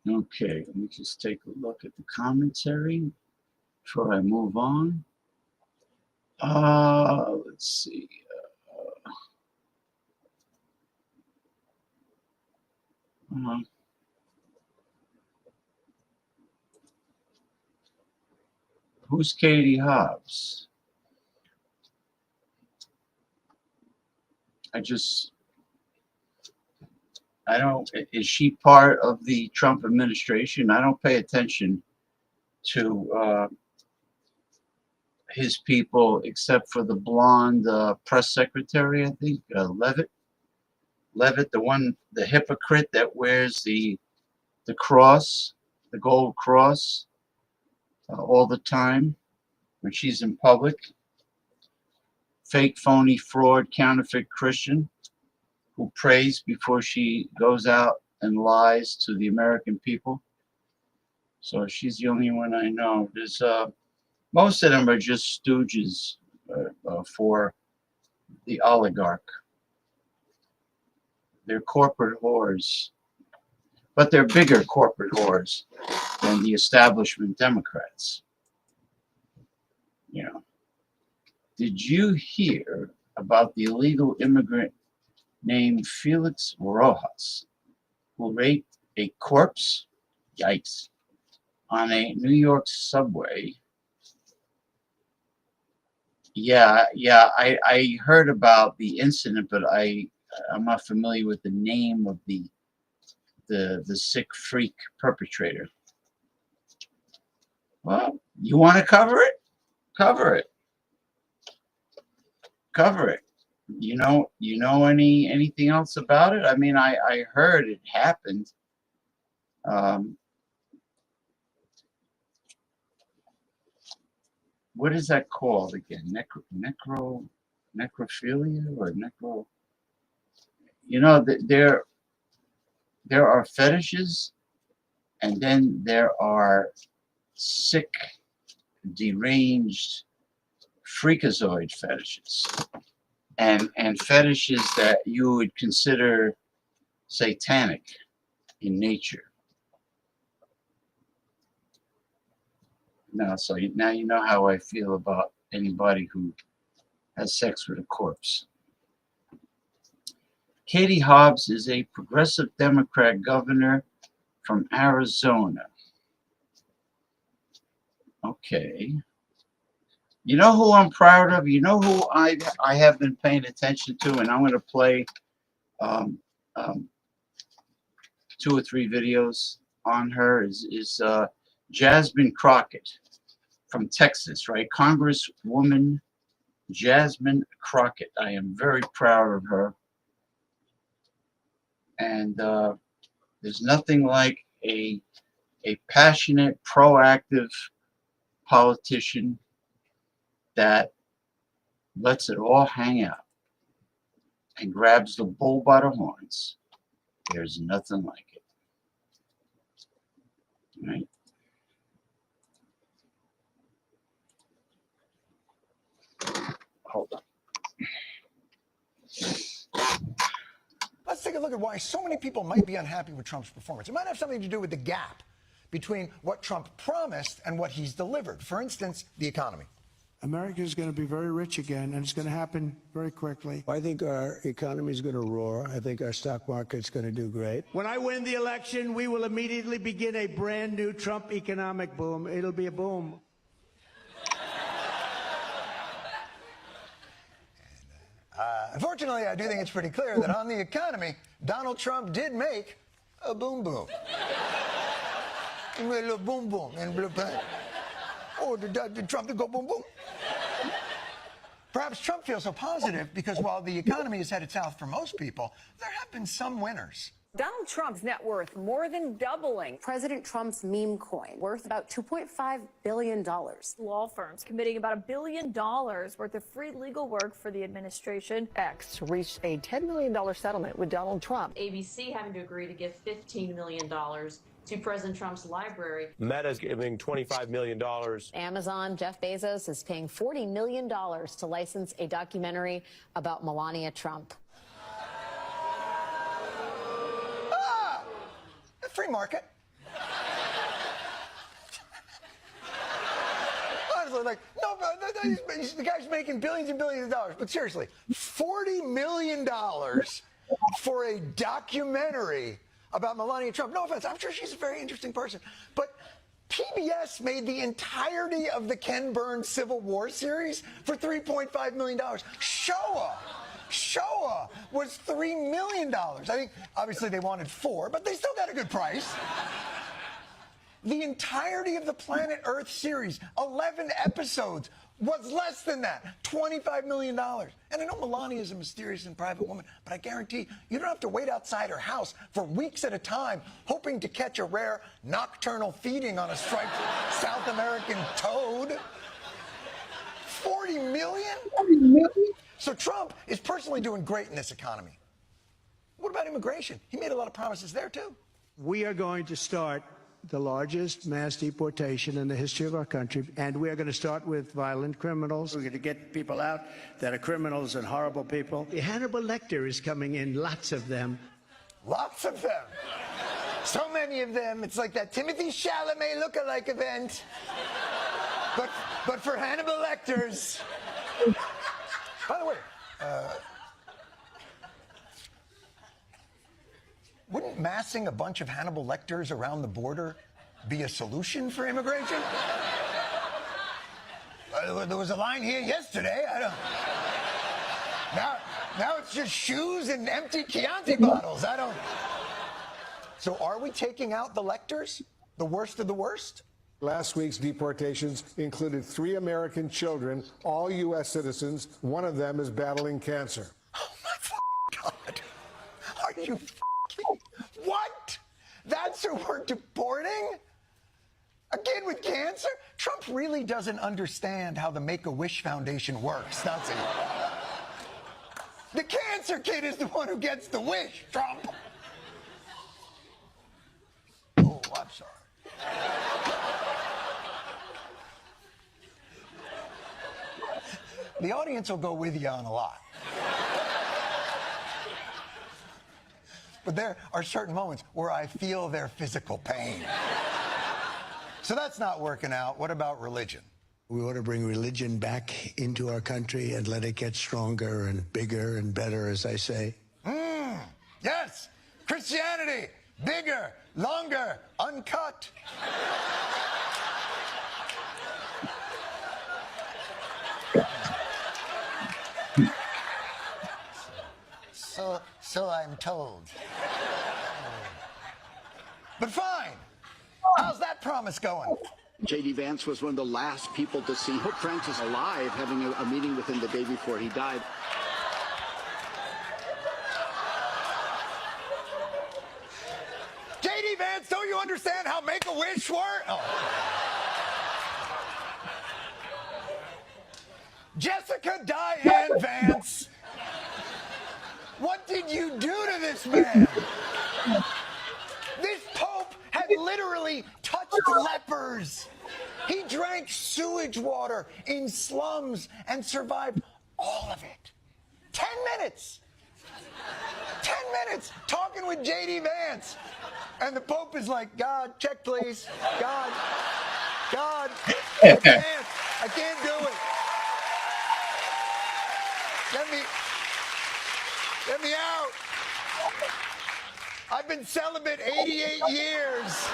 Okay, let me just take a look at the commentary before I move on. Let's see. Who's Katie Hobbs? I don't, is she part of the Trump administration? I don't pay attention to his people except for the blonde press secretary, I think, Levitt. Levitt, the hypocrite that wears the cross, the gold cross, all the time when she's in public. Fake, phony, fraud, counterfeit Christian who prays before she goes out and lies to the American people. So she's the only one I know. There's most of them are just stooges for the oligarch. They're corporate whores, but they're bigger corporate whores than the establishment Democrats. You know, did you hear about the illegal immigrant named Felix Rojas who raped a corpse? Yikes. On a New York subway. Yeah, I heard about the incident, but I'm not familiar with the name of the sick freak perpetrator. Well, you want to cover it? Cover it. Cover it. You know anything else about it? I mean, I heard it happened. What is that called again? Necrophilia or necro? You know, there are fetishes, and then there are sick, deranged, freakazoid fetishes, and fetishes that you would consider satanic in nature. Now, so now you know how I feel about anybody who has sex with a corpse. Katie Hobbs is a progressive Democrat governor from Arizona. Okay. You know who I'm proud of? You know who I have been paying attention to, and I'm going to play 2 or 3 videos on her is Jasmine Crockett from Texas, right? Congresswoman Jasmine Crockett. I am very proud of her. And there's nothing like a passionate, proactive politician that lets it all hang out and grabs the bull by the horns. There's nothing like it. Right? Hold on. Let's take a look at why so many people might be unhappy with Trump's performance. It might have something to do with the gap between what Trump promised and what he's delivered. For instance, the economy. America is going to be very rich again, and it's going to happen very quickly. I think our economy is going to roar. I think our stock market's going to do great. When I win the election, we will immediately begin a brand new Trump economic boom. It'll be a boom. Unfortunately, I do think it's pretty clear that on the economy, Donald Trump did make a boom boom. He made a little boom boom. Oh, did Trump go boom boom? Perhaps Trump feels so positive because while the economy is headed south for most people, there have been some winners. Donald Trump's net worth more than doubling. President Trump's meme coin worth about $2.5 billion. Law firms committing about $1 billion worth of free legal work for the administration. X reached a $10 million settlement with Donald Trump. ABC having to agree to give $15 million to President Trump's library. Meta's giving $25 million. Amazon, Jeff Bezos is paying $40 million to license a documentary about Melania Trump. Free market. like, no, the guy's making billions and billions of dollars. But seriously, $40 million for a documentary about Melania Trump. No offense, I'm sure she's a very interesting person. But PBS made the entirety of the Ken Burns Civil War series for $3.5 million. Showa was $3 million. I think, obviously, they wanted 4, but they still got a good price. The entirety of the Planet Earth series, 11 episodes, was less than that, $25 million. And I know Melania is a mysterious and private woman, but I guarantee you don't have to wait outside her house for weeks at a time hoping to catch a rare nocturnal feeding on a striped South American toad. 40 million? So Trump is personally doing great in this economy. What about immigration? He made a lot of promises there, too. We are going to start the largest mass deportation in the history of our country, and we are going to start with violent criminals. We're going to get people out that are criminals and horrible people. Hannibal Lecter is coming in, lots of them. Lots of them. So many of them. It's like that Timothy Chalamet lookalike event. But for Hannibal Lecters. By the way, wouldn't massing a bunch of Hannibal Lecters around the border be a solution for immigration? There was a line here yesterday. Now it's just shoes and empty Chianti bottles. So are we taking out the Lecters? The worst of the worst? Last week's deportations included 3 American children, all U.S. citizens. One of them is battling cancer. Oh, my God. Are you what? That's who we're deporting? A kid with cancer? Trump really doesn't understand how the Make-A-Wish Foundation works, does he? The cancer kid is the one who gets the wish, Trump. Oh, I'm sorry. The audience will go with you on a lot. But there are certain moments where I feel their physical pain. So that's not working out. What about religion? We ought to bring religion back into our country and let it get stronger and bigger and better, as I say. Yes! Christianity! Bigger, longer, uncut. So I'm told. But fine. How's that promise going? J.D. Vance was one of the last people to see Pope Francis alive, having a meeting with him the day before he died. J.D. Vance, don't you understand how Make-A-Wish works? Oh. Jessica Diane Vance, what did you do to this man? This Pope had literally touched lepers. He drank sewage water in slums and survived all of it. 10 minutes. 10 minutes talking with J.D. Vance. And the Pope is like, God, check please. God, I can't do it. Let me out. I've been celibate 88 years.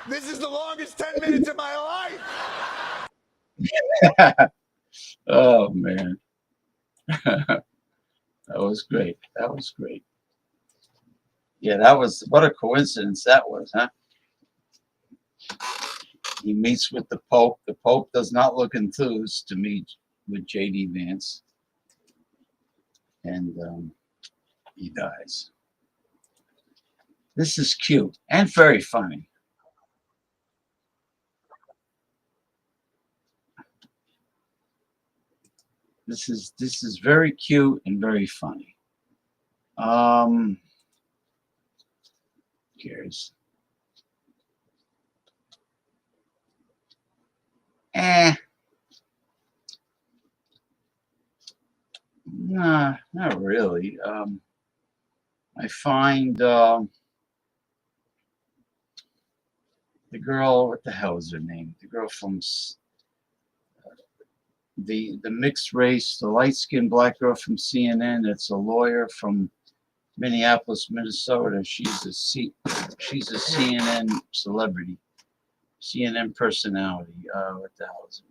This is the longest 10 minutes of my life. Oh, man. That was great. That was great. Yeah, what a coincidence that was, huh? He meets with the Pope. The Pope does not look enthused to meet with J.D. Vance. And he dies. This is cute and very funny. This is very cute and very funny. Cares. Nah, not really. I find the girl, what the hell is her name? The girl from the mixed race, the light-skinned black girl from CNN. That's a lawyer from Minneapolis, Minnesota. She's a CNN celebrity, CNN personality. What the hell is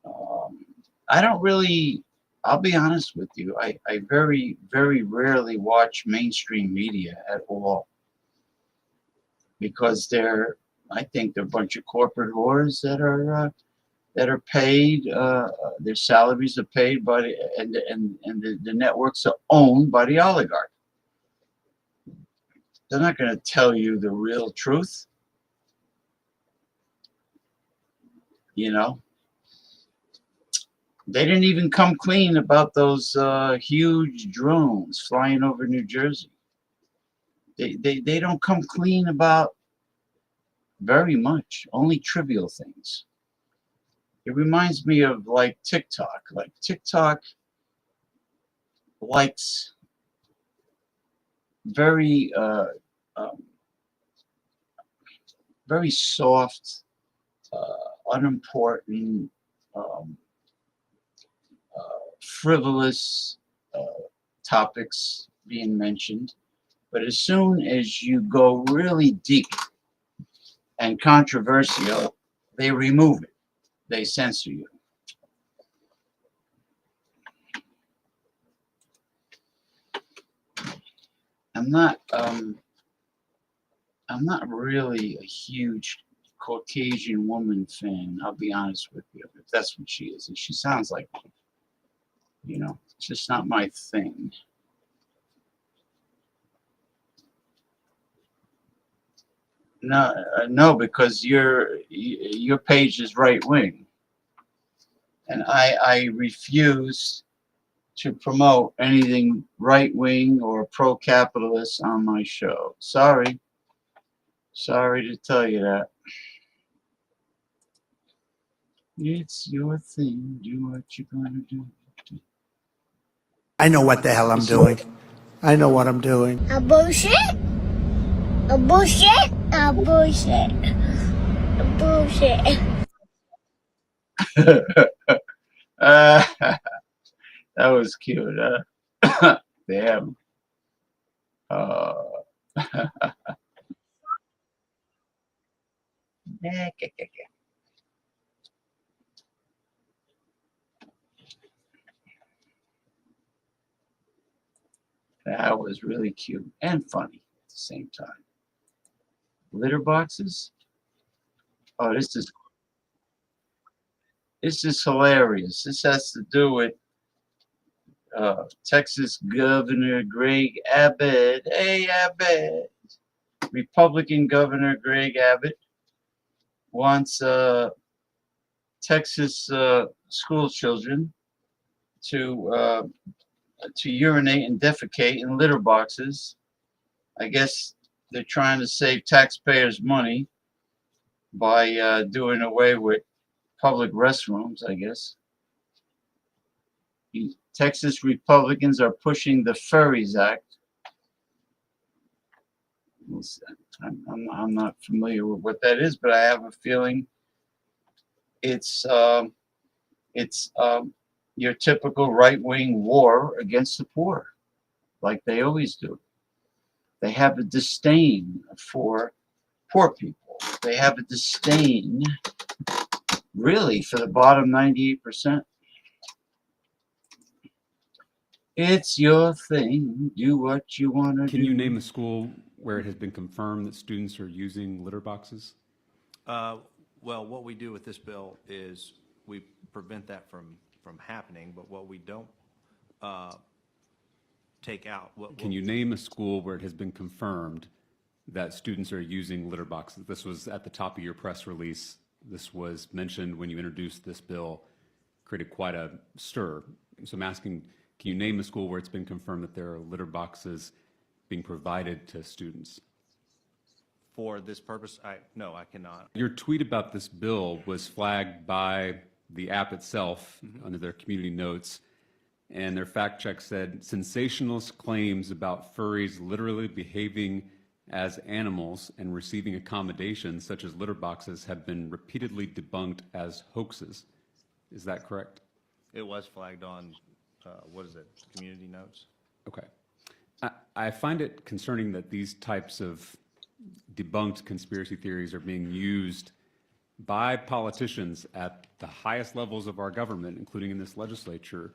her name? I don't really. I'll be honest with you. I very, very rarely watch mainstream media at all because I think they're a bunch of corporate whores that are paid. Their salaries are paid by the networks are owned by the oligarch. They're not going to tell you the real truth. You know, they didn't even come clean about those huge drones flying over New Jersey. They don't come clean about very much, only trivial things. It reminds me of like TikTok. Like TikTok likes very very soft, unimportant, frivolous topics being mentioned. But as soon as you go really deep and controversial, they remove it. They censor you. I'm not really a huge Caucasian woman fan. I'll be honest with you, if that's what she is. And she sounds like one. You know, it's just not my thing. No, because your page is right wing, and I refuse to promote anything right wing or pro capitalist on my show. Sorry to tell you that. It's your thing. Do what you're gonna do. I know what the hell I'm doing. I know what I'm doing. A bullshit? A bullshit? A bullshit. A bullshit. That was cute, huh? Damn. That was really cute and funny at the same time. Litter boxes? Oh, this is hilarious. This has to do with Texas Governor Greg Abbott. Hey, Abbott. Republican Governor Greg Abbott wants Texas school children to urinate and defecate in litter boxes. I guess they're trying to save taxpayers' money by doing away with public restrooms, I guess. Texas Republicans are pushing the Furries Act. I'm not familiar with what that is, but I have a feeling it's your typical right-wing war against the poor, like they always do. They have a disdain for poor people. They have a disdain, really, for the bottom 98%. It's your thing. Do what you want to do. Can you name a school where it has been confirmed that students are using litter boxes? Well, what we do with this bill is we prevent that from happening, but what we don't take out. Can you name a school where it has been confirmed that students are using litter boxes? This was at the top of your press release. This was mentioned when you introduced this bill, created quite a stir. So I'm asking, can you name a school where it's been confirmed that there are litter boxes being provided to students? For this purpose, no, I cannot. Your tweet about this bill was flagged by the app itself under their community notes, and their fact check said sensationalist claims about furries literally behaving as animals and receiving accommodations such as litter boxes have been repeatedly debunked as hoaxes. Is that correct? It was flagged on, what is it, community notes? Okay. I find it concerning that these types of debunked conspiracy theories are being used by politicians at the highest levels of our government, including in this legislature,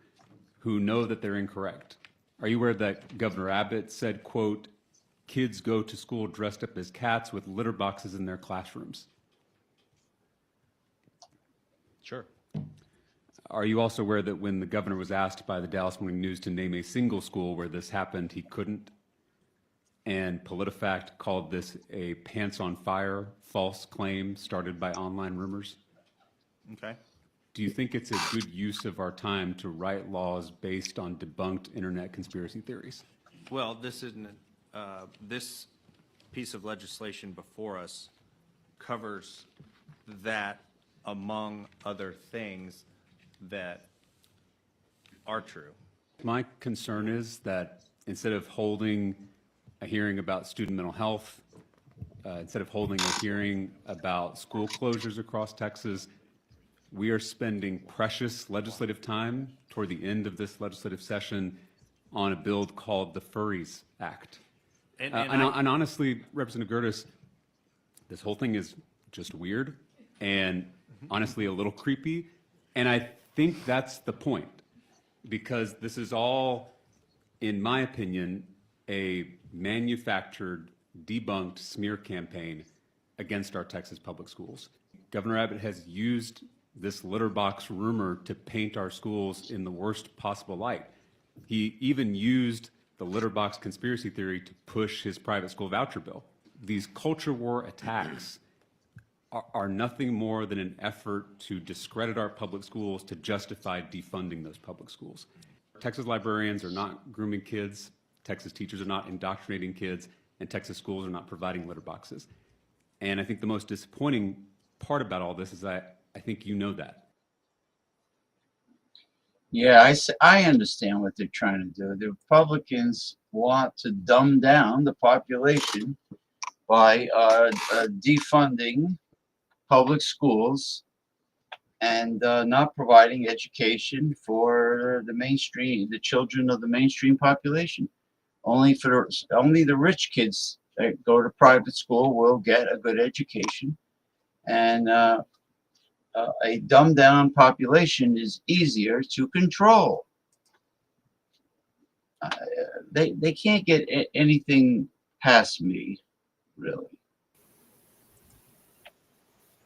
who know that they're incorrect. Are you aware that Governor Abbott said, quote, "Kids go to school dressed up as cats with litter boxes in their classrooms"? Sure. Are you also aware that when the governor was asked by the Dallas Morning News to name a single school where this happened, he couldn't? And PolitiFact called this a pants on fire false claim started by online rumors? Okay. Do you think it's a good use of our time to write laws based on debunked internet conspiracy theories? Well, this isn't, this piece of legislation before us covers that among other things that are true. My concern is that instead of holding a hearing about student mental health, instead of holding a hearing about school closures across Texas, we are spending precious legislative time toward the end of this legislative session on a bill called the Furries Act. And honestly, Representative Gertis, this whole thing is just weird and honestly a little creepy. And I think that's the point, because this is all, in my opinion, a manufactured, debunked smear campaign against our Texas public schools. Governor Abbott has used this litter box rumor to paint our schools in the worst possible light. He even used the litter box conspiracy theory to push his private school voucher bill. These culture war attacks are nothing more than an effort to discredit our public schools to justify defunding those public schools. Texas librarians are not grooming kids, Texas teachers are not indoctrinating kids, and Texas schools are not providing litter boxes. And I think the most disappointing part about all this is that I think you know that. Yeah, I understand what they're trying to do. The Republicans want to dumb down the population by defunding public schools and not providing education for the children of the mainstream population. Only the rich kids that go to private school will get a good education, and a dumbed down population is easier to control. They can't get anything past me, really.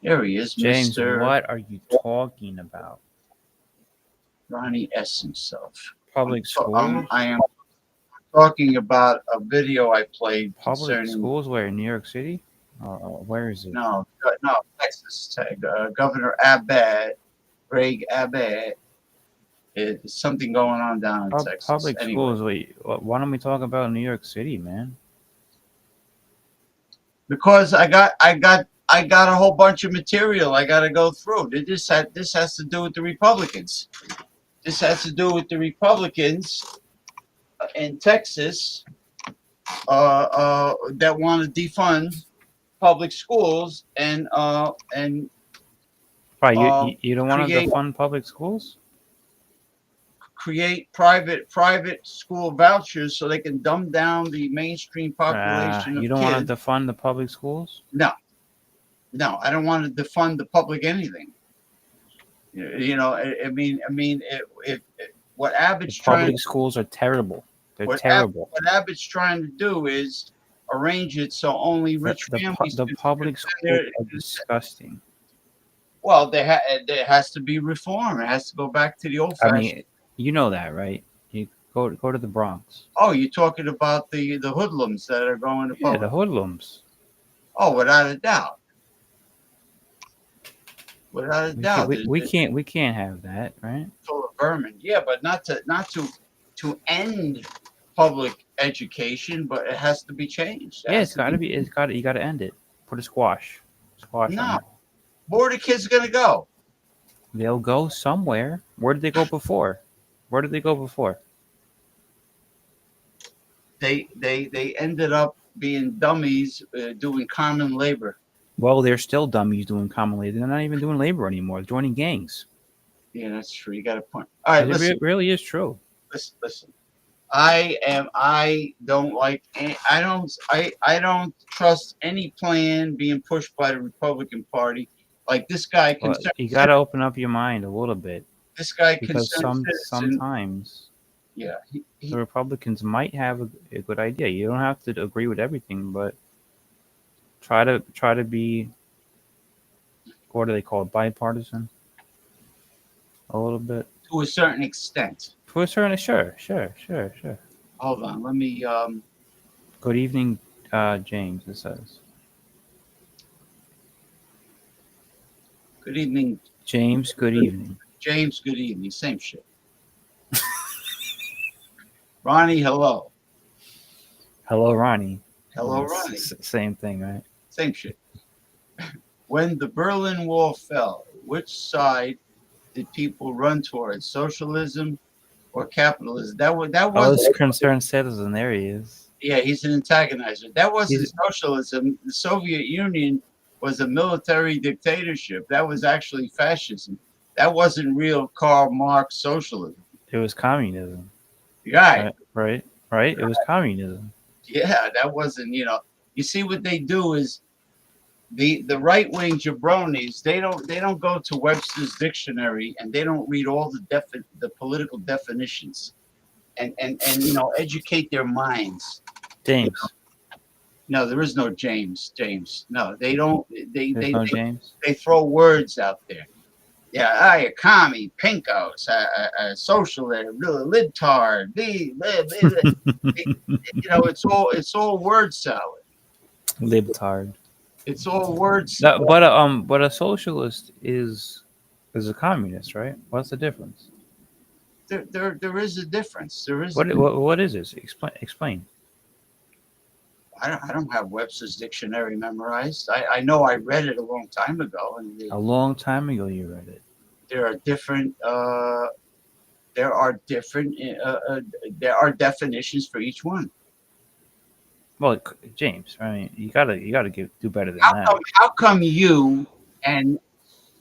There he is, James, Mr. what are you talking about? Ronnie S. himself. Public schools? I am talking about a video I played Public concerning schools where? In New York City? Where is it? no, Texas. Governor Abbott, Greg Abbott. It's something going on down in Texas. Public Anyway. schools. Wait, why don't we talk about New York City, man? Because I got a whole bunch of material I got to go through. This has to do with the Republicans. This has to do with the Republicans in Texas that want to defund public schools and Right, you don't want to defund public schools? Create private school vouchers so they can dumb down the mainstream population. You don't want to defund the public schools? No, I don't want to defund the public anything. You know, I mean, what Abbott's trying. Public schools are terrible. They're terrible. What Abbott's trying to do is arrange it so only rich families. The public schools are disgusting. Well, there has to be reform. It has to go back to the old fashioned. I mean, you know that, right? You go to the Bronx. Oh, you're talking about the hoodlums that are going to public. Yeah, the hoodlums. Oh, without a doubt. Without a doubt. We can't have that, right? Full of vermin. Yeah, but not to end public education, but it has to be changed. Yeah, you got to end it. Put a squash. No. On it. Where are the kids gonna go? They'll go somewhere. Where did they go before? They ended up being dummies doing common labor. Well, they're still dummies doing common labor. They're not even doing labor anymore. They're joining gangs. Yeah, that's true. You got a point. All right, It listen, really is true. listen. I don't like. I don't trust any plan being pushed by the Republican Party. Like this guy, Well, you got to open up your mind a little bit this guy, because concerned citizen. sometimes Yeah, the Republicans might have a good idea. You don't have to agree with everything, but try to be, what do they call it, bipartisan a little bit. to a certain extent. To a certain, sure. Hold on, let me. Good evening, James. It says. Good evening, James. Good evening. James. Good evening. Same shit. Ronnie, hello. Hello, Ronnie. Hello, Ronnie. Same thing, right? Same shit. When the Berlin Wall fell, which side did people run towards? Socialism or capitalism? That Oh, was this concerned citizen. There he is. Yeah, he's an antagonizer. That wasn't socialism. The Soviet Union was a military dictatorship. That was actually fascism. That wasn't real Karl Marx socialism. It was communism. Right. Right. It was communism. Yeah, that wasn't, you see what they do is the right wing jabronis, they don't go to Webster's dictionary and they don't read all the political definitions and educate their minds. James. No, there is no James. No, they don't. James. They throw words out there. Yeah, a commie, pinkos, a socialist, libtard, it's all word salad. Libtard. It's all word salad. But a socialist is a communist, right? What's the difference? There is a difference. There is. What is this? Explain. I don't have Webster's dictionary memorized. I know I read it a long time ago. A long time ago, you read it. There are different. There are definitions for each one. Well, James, I mean, you gotta do better than that. How come you and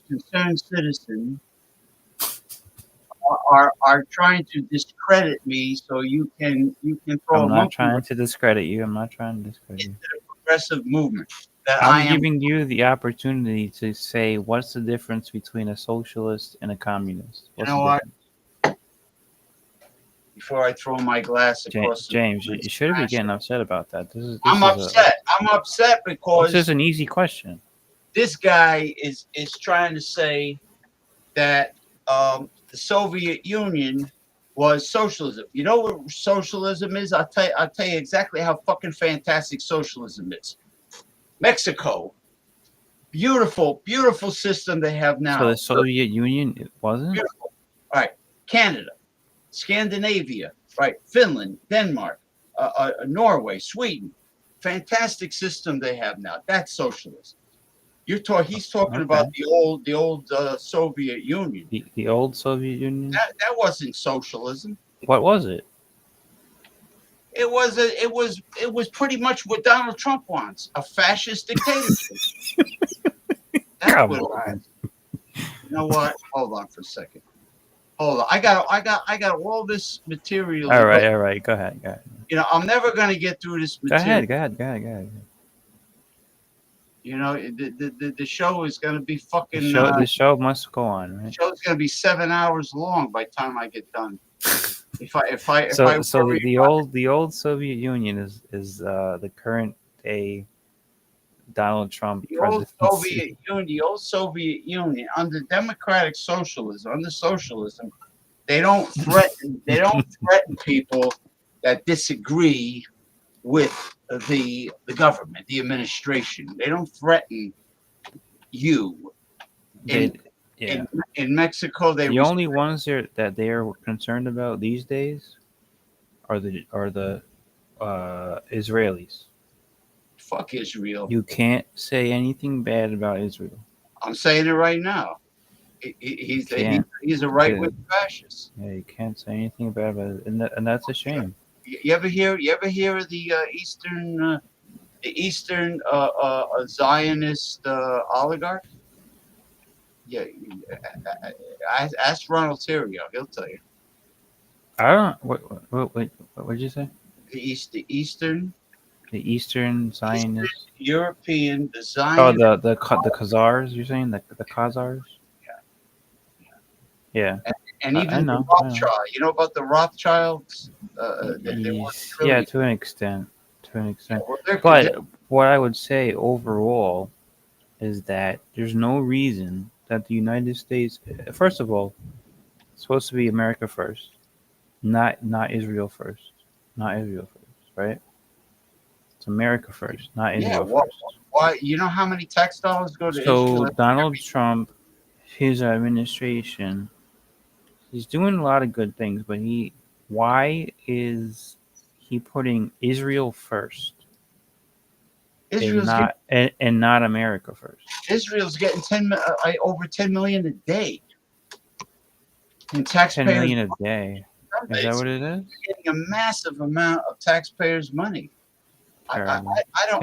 concerned citizen are trying to discredit me so you can throw I'm not trying to discredit you. I'm not trying to discredit you. the progressive movement that I'm giving you the opportunity to say what's the difference between a socialist and a communist. You know what? Before I throw my glass across James, you shouldn't be getting upset about that. I'm upset. I'm upset because this is an easy question. This guy is trying to say that the Soviet Union was socialism. You know what socialism is? I'll tell you exactly how fucking fantastic socialism is. Mexico, beautiful system they have now. So the Soviet Union, it wasn't? Beautiful. All right, Canada, Scandinavia, right? Finland, Denmark, Norway, Sweden. Fantastic system they have now. That's socialism. He's talking about the old Soviet Union. The old Soviet Union? That wasn't socialism. What was it? It was pretty much what Donald Trump wants, a fascist dictatorship. Come on. You know what? Hold on for a second. Hold on. I got all this material. All right. Go ahead. I'm never gonna get through this material. Go ahead. The show is gonna be fucking. The show must go on, right? The show's gonna be 7 hours long by the time I get done. The old Soviet Union is the current day Donald Trump presidency. The old Soviet Union under democratic socialism, under socialism, they don't threaten people that disagree with the government, the administration. They don't threaten you. In Mexico, the only ones that they are concerned about these days are the Israelis. Fuck Israel. You can't say anything bad about Israel. I'm saying it right now. He's a right-wing fascist. Yeah, you can't say anything bad about it, and that's a shame. You ever hear of the Eastern Eastern Zionist oligarch. Yeah, ask Ronald Serio. He'll tell you. I don't. What did you say? The Eastern The Eastern Zionist. European, the Oh, Zion. the Khazars. You're saying the Khazars? Yeah. And I even the know. I know. Rothschild. You know about the Rothschilds? They won Yeah, trillion. to an extent. To an extent. Well, they're But what I would say overall is that there's no reason that the United States, first of all, it's supposed to be America first, not Israel first, not Israel first, right? It's America first, not yeah. Israel first. Why? You know how many tax dollars go to So Israel? Donald Trump, his administration, he's doing a lot of good things, but why is he putting Israel first and Israel's getting not America first? Israel's getting over 10 million a day in 10 taxpayers. million a day. Is that what it is? Getting a massive amount of taxpayers' money. Terrible. I don't.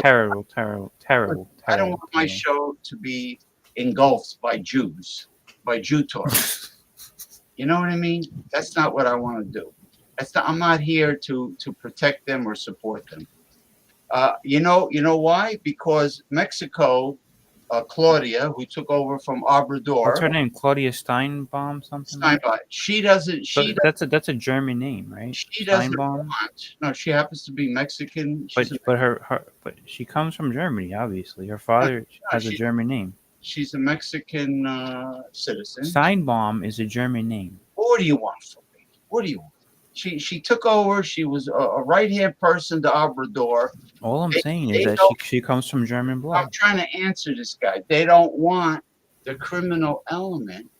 Terrible. I don't want my show to be engulfed by Jews, by Jew talk. You know what I mean? That's not what I want to do. I'm not here to protect them or support them. You know why? Because Mexico, Claudia, who took over from What's Obrador, her name? Claudia Steinbaum something? Steinbein. She doesn't. That's a German name, right? She doesn't Steinbaum. want. No, she happens to be Mexican. But she comes from Germany, obviously. Her father has a German name. She's a Mexican citizen. Steinbaum is a German name. What do you want from me? What do you want? She took over. She was a right-hand person to Obrador. All I'm saying is that she comes from German blood. I'm trying to answer this guy. They don't want the criminal element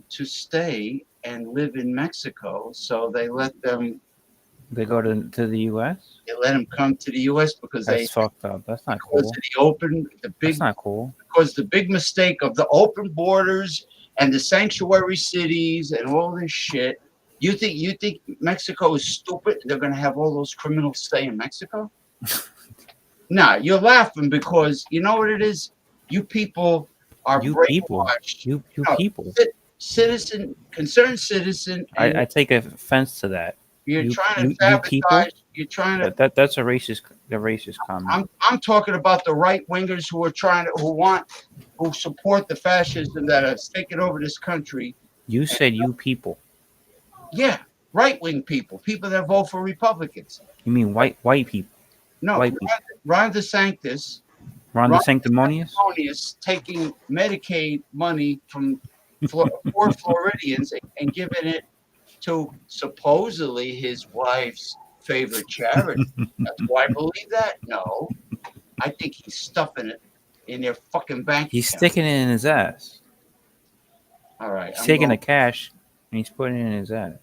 to stay and live in Mexico, so they let them. They go to the U.S. They let them come to the U.S. because That's fucked up. That's not cool. That's not cool. Because the big mistake of the open borders and the sanctuary cities and all this shit. You think Mexico is stupid? They're going to have all those criminals stay in Mexico? Nah, you're laughing because you know what it is. You people are brainwashed. You people. Concerned citizen. And I take offense to that. You're trying to sabotage. You're trying to. That's a racist comment. I'm talking about the right wingers who support the fascism that has taken over this country. You said you people. Yeah, right wing people that vote for Republicans. You mean white people? No, white people. Ron DeSantis. Ron DeSanctimonious taking Medicaid money from poor Floridians and giving it to supposedly his wife's favorite charity. Do I believe that? No. I think he's stuffing it in their fucking bank. He's sticking it in his ass. All right. He's taking the cash and he's putting it in his ass.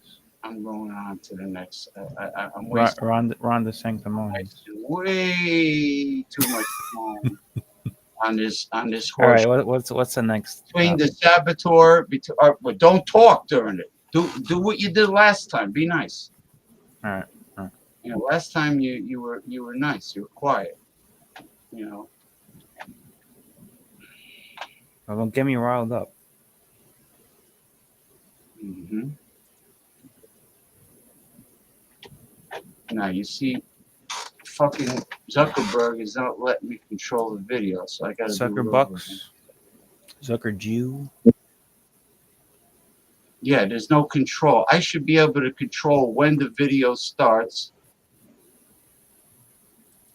I'm going on to the next. I'm wasting. Ron DeSanctimonious. Way too much time on this horse. All right. What's the next? Between the saboteur, but don't talk during it. Do what you did last time. Be nice. All right. You know, last time you were nice. You were quiet. You know. Well, don't get me riled up. Mm-hmm. Now you see, fucking Zuckerberg is not letting me control the video, so I got to Zuckerbucks, Zucker Jew. Yeah, there's no control. I should be able to control when the video starts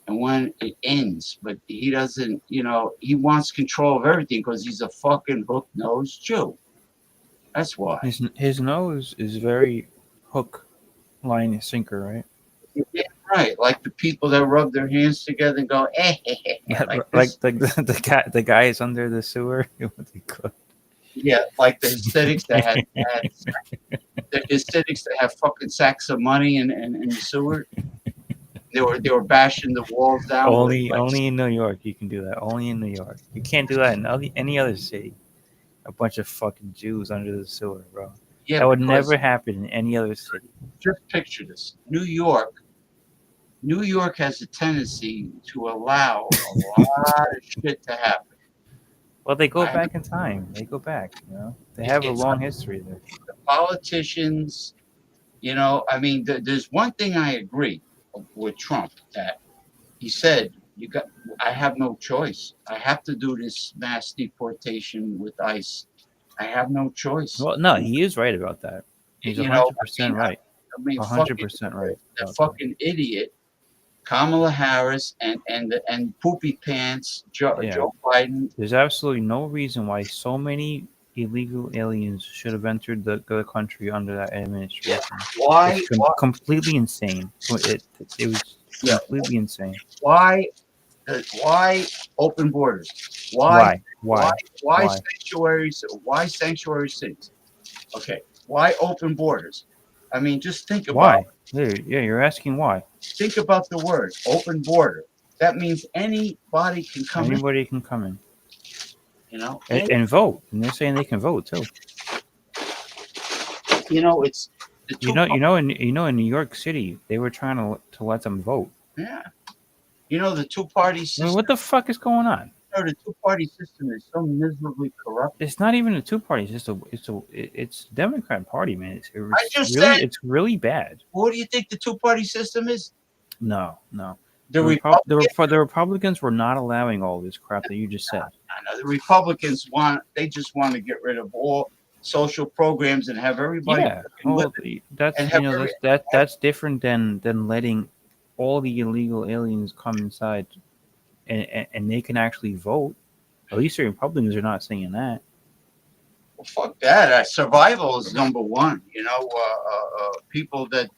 and when it ends, but he doesn't. You know, he wants control of everything because he's a fucking hook-nosed Jew. That's why. His nose is very hook, line, and sinker, right? Yeah, right. Like the people that rub their hands together and go, like the guys under the sewer. Yeah, like the Hasidics that the Hasidics that have fucking sacks of money in the sewer. They were bashing the walls down. Only in New York you can do that. Only in New York. You can't do that in any other city. A bunch of fucking Jews under the sewer, bro. Yeah, that would never happen in any other city. Just picture this: New York New York has a tendency to allow a lot of shit to happen. Well, they go back in time. They go back. You know, they have a It's long history there. the politicians. You know, I mean, there's one thing I agree with Trump that he said, I have no choice. I have to do this mass deportation with ICE. I have no choice. Well, no, he is right about that. He's You know, 100% right. I mean, 100% right. that fucking idiot, Kamala Harris and poopy pants Joe Biden. There's absolutely no reason why so many illegal aliens should have entered the country under that administration. Why? It's completely insane. It was completely insane. Why open borders? Why Why? sanctuaries? Why sanctuary cities? Okay. Why open borders? I mean, just think about. Why? Yeah, you're asking why. Think about the word open border. That means anybody can come in. Anybody can come in. You know, and vote. And they're saying they can vote too. You know, it's in New York City, they were trying to let them vote. Yeah. You know, the two-party system. I mean, what the fuck is going on? You know, the two-party system is so miserably corrupt. It's not even a two-party system. It's Democrat Party, man. It's really bad. What do you think the two-party system is? No. The Republicans were not allowing all this crap that you just said. I know the Republicans just want to get rid of all social programs and have everybody. Yeah, well, that's different than letting all the illegal aliens come inside, and they can actually vote. At least the Republicans are not saying that. Well, fuck that. Survival is number one. You know, people that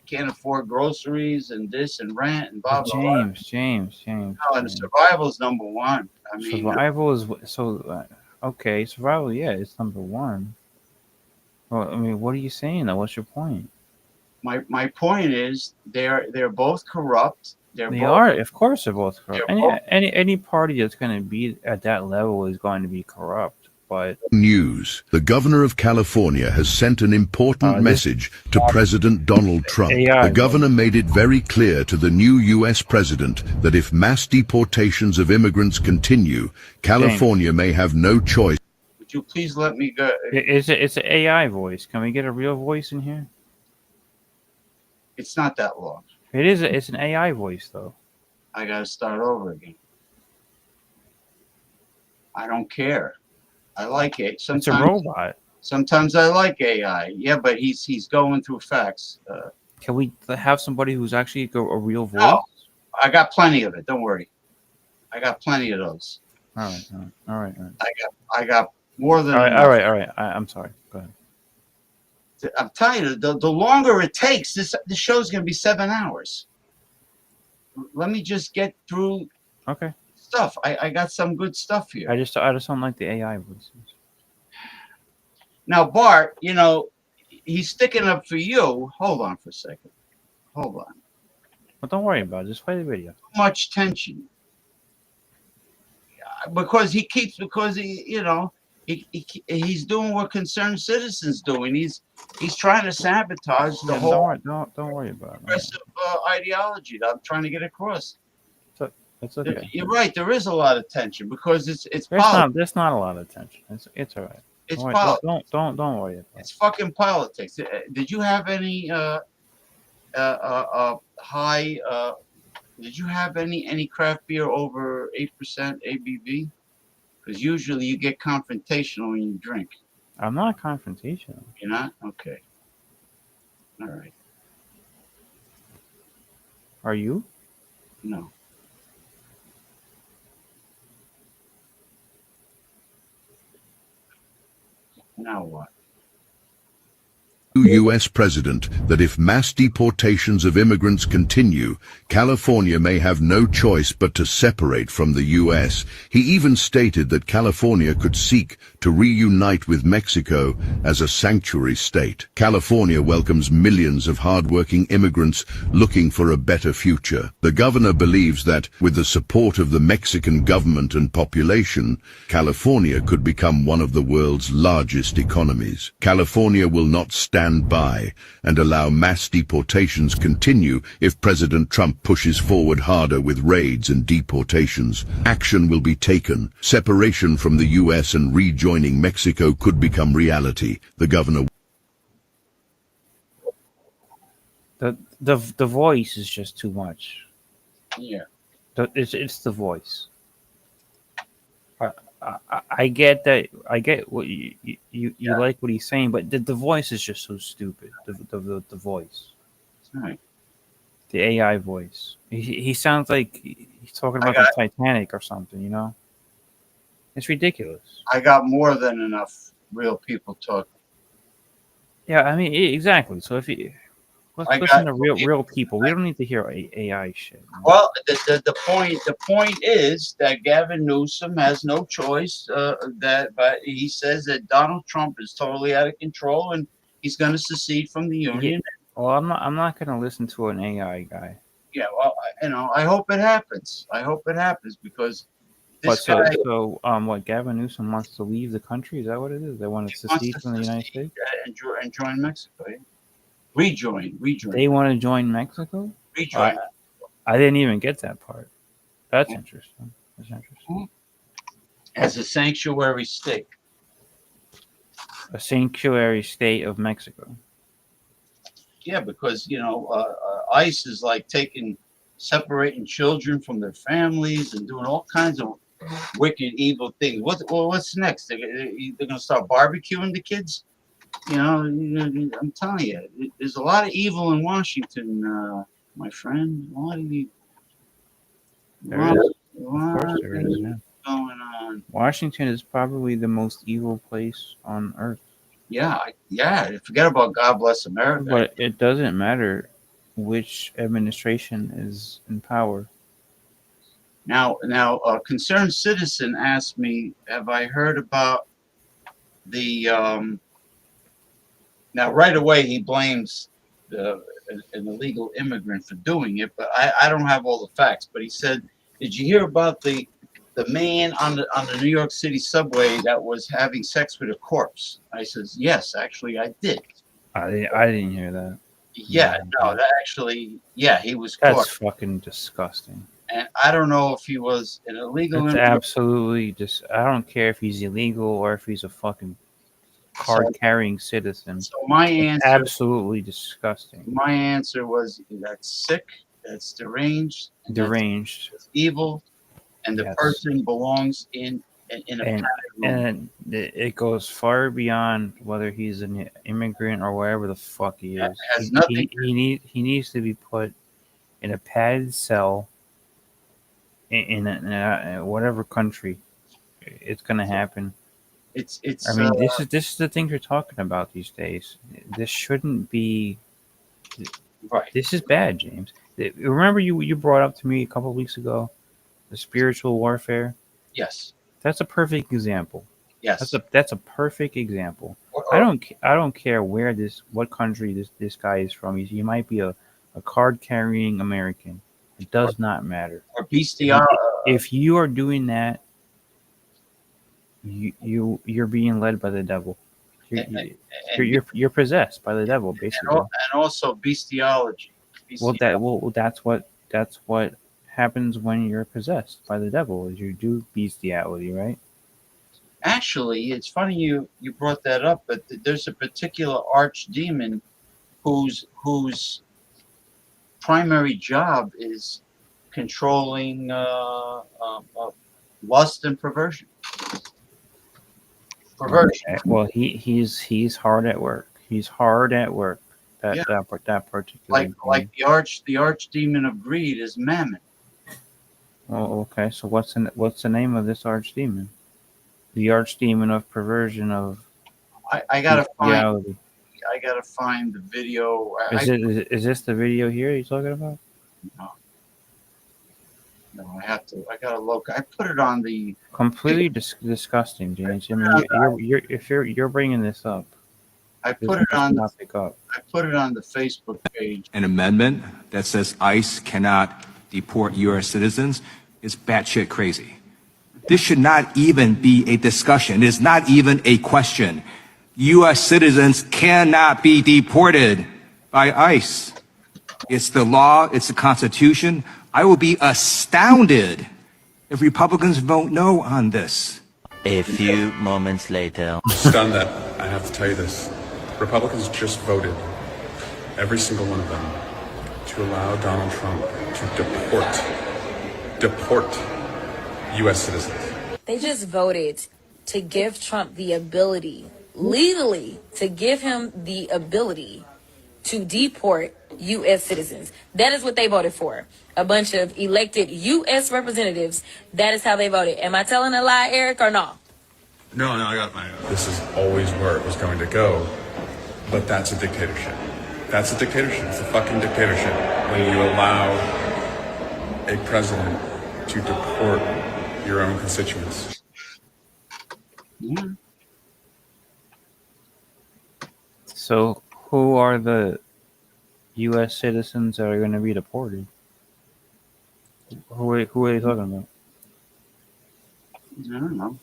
can't afford groceries and this and rent and blah blah blah. James. No, and survival is number one. I mean, survival is so. Okay, survival. Yeah, it's number one. Well, I mean, what are you saying though? What's your point? My point is they're both corrupt. Of course, they're both corrupt. Any party that's going to be at that level is going to be corrupt. But news: the governor of California has sent an important message to President Donald Trump. The governor made it very clear to the new U.S. president that if mass deportations of immigrants continue, California may have no choice. Would you please let me go? It's an AI voice. Can we get a real voice in here? It's not that long. It is. It's an AI voice, though. I got to start over again. I don't care. I like it. Sometimes, it's a robot. Sometimes I like AI. Yeah, but he's going through facts. Can we have somebody who's actually a real voice? No, I got plenty of it. Don't worry. I got plenty of those. All right. I got more than. All right. I'm sorry. Go ahead. I'm telling you, the longer it takes, this show's going to be 7 hours. Let me just get through. Okay. Stuff. I got some good stuff here. I just don't like the AI voices. Now, Bart, you know, he's sticking up for you. Hold on for a second. Hold on. Well, don't worry about it. Just play the video. Too much tension. Because he, you know, he's doing what concerned citizens doing. He's trying to sabotage the whole. Don't worry about it. Progressive ideology that I'm trying to get across. It's okay. You're right. There is a lot of tension because it's there's not a lot of tension. It's all right. It's politics. Don't worry about it. It's fucking politics. Did you have any did you have any craft beer over 8% ABV? Because usually you get confrontational when you drink. I'm not confrontational. You're not? Okay. All right. Are you? No. Now what? U.S. president that if mass deportations of immigrants continue, California may have no choice but to separate from the U.S. He even stated that California could seek to reunite with Mexico as a sanctuary state. California welcomes millions of hardworking immigrants looking for a better future. The governor believes that, with the support of the Mexican government and population, California could become one of the world's largest economies. California will not stand stand by and allow mass deportations continue if President Trump pushes forward harder with raids and deportations. Action will be taken. Separation from the U.S. and rejoining Mexico could become reality, the governor. The voice is just too much. Yeah. It's the voice. I get that. I get what you like what he's saying, but the voice is just so stupid. The voice, Right. the AI voice. He sounds like he's talking about the Titanic or something. You know, it's ridiculous. I got more than enough real people talking. Yeah, I mean exactly. So if you let's listen to real people. We don't need to hear AI shit. Well, the point is that Gavin Newsom has no choice. But he says that Donald Trump is totally out of control and he's going to secede from the union. Yeah. Well, I'm not going to listen to an AI guy. Yeah. Well, I hope it happens. I hope it happens because this guy. What Gavin Newsom wants to leave the country? Is that what it is? They want to secede from the United States and join Mexico. Yeah? Rejoin. They want to join Mexico. Rejoin. I didn't even get that part. That's interesting. That's interesting. As a sanctuary state. A sanctuary state of Mexico. Yeah, because ICE is like separating children from their families and doing all kinds of wicked, evil things. What's next? They're going to start barbecuing the kids? I'm telling you, there's a lot of evil in Washington, my friend. A lot of evil. There is. Of course there is, yeah. Going on. Washington is probably the most evil place on earth. Yeah. Forget about God Bless America. But it doesn't matter which administration is in power. Now, a concerned citizen asked me, have I heard about the... Now, right away, he blames an illegal immigrant for doing it, but I don't have all the facts. But he said, did you hear about the man on the New York City subway that was having sex with a corpse? I says, yes, actually, I did. I didn't hear that. Yeah, no, that actually, yeah, he was That's caught. fucking disgusting. And I don't know if he was an illegal That's immigrant. absolutely just. I don't care if he's illegal or if he's a fucking card-carrying citizen. So my it's answer, absolutely disgusting. My answer was that's sick, that's deranged, Deranged, evil, and the person belongs in a padded room. And it goes far beyond whether he's an immigrant or wherever the fuck he is. Has nothing. He needs to be put in a padded cell in whatever country it's going to happen. It's. I mean, this is the things we're talking about these days. This shouldn't be. Right. This is bad, James. Remember you brought up to me a couple of weeks ago the spiritual warfare. Yes. That's a perfect example. Yes. That's a perfect example. I don't care what country this guy is from. He might be a card carrying American. It does not matter. Or bestiality. If you are doing that, you're being led by the devil. You're possessed by the devil, basically. And also bestiology. Well, that's what happens when you're possessed by the devil. Is you do bestiality, right? Actually, it's funny you brought that up, but there's a particular archdemon whose primary job is controlling lust and perversion. Okay. Well, he's hard at work. He's hard at work. That particular like the archdemon of greed is Mammon. Oh, okay. So what's the name of this archdemon? The archdemon of perversion of. I gotta find the video. Is this the video here you're talking about? No, I gotta look. I put it on the. Completely disgusting, James. I mean, you're bringing this up. I put it on the Facebook page. An amendment that says ICE cannot deport U.S. citizens is batshit crazy. This should not even be a discussion. It is not even a question. U.S. citizens cannot be deported by ICE. It's the law, it's the Constitution. I will be astounded if Republicans vote no on this. A few moments later. Stunned that I have to tell you this. Republicans just voted, every single one of them, to allow Donald Trump to deport U.S. citizens. They just voted to give Trump the ability, legally, to give him the ability to deport U.S. citizens. That is what they voted for. A bunch of elected U.S. representatives. That is how they voted. Am I telling a lie, Eric, or no? No, I got my. This is always where it was going to go, but that's a dictatorship. That's a dictatorship. It's a fucking dictatorship when you allow a president to deport your own constituents. Yeah. So who are the U.S. citizens that are going to be deported? Who are you talking about? I don't know.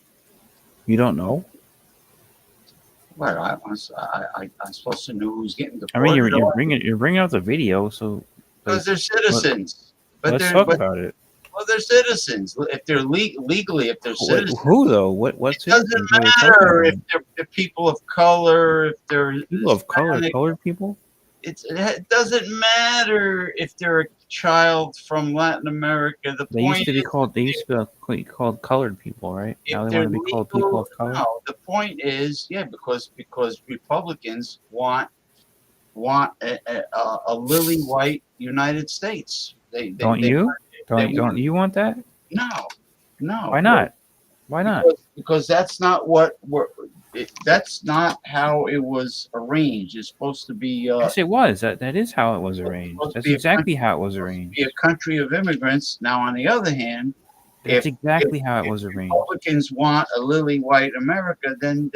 You don't know? Well, I'm supposed to know who's getting deported. I mean, you're bringing out the video, so because they're citizens. Let's talk about it. Well, they're citizens. If they're legally, if they're citizens. Who though? What It doesn't matter if they're people of color, if they're people of color, colored people. It doesn't matter if they're a child from Latin America. They used to be called colored people, right? Now they want to be called people of color. No, the point is, because Republicans want a lily white United States. Don't you want that? No. Why not? Why not? Because that's not that's not how it was arranged. It's supposed to be. Yes, it was. That is how it was arranged. That's exactly how it was arranged. Be a country of immigrants. Now, on the other hand, that's exactly how it was arranged. Republicans want a lily white America, then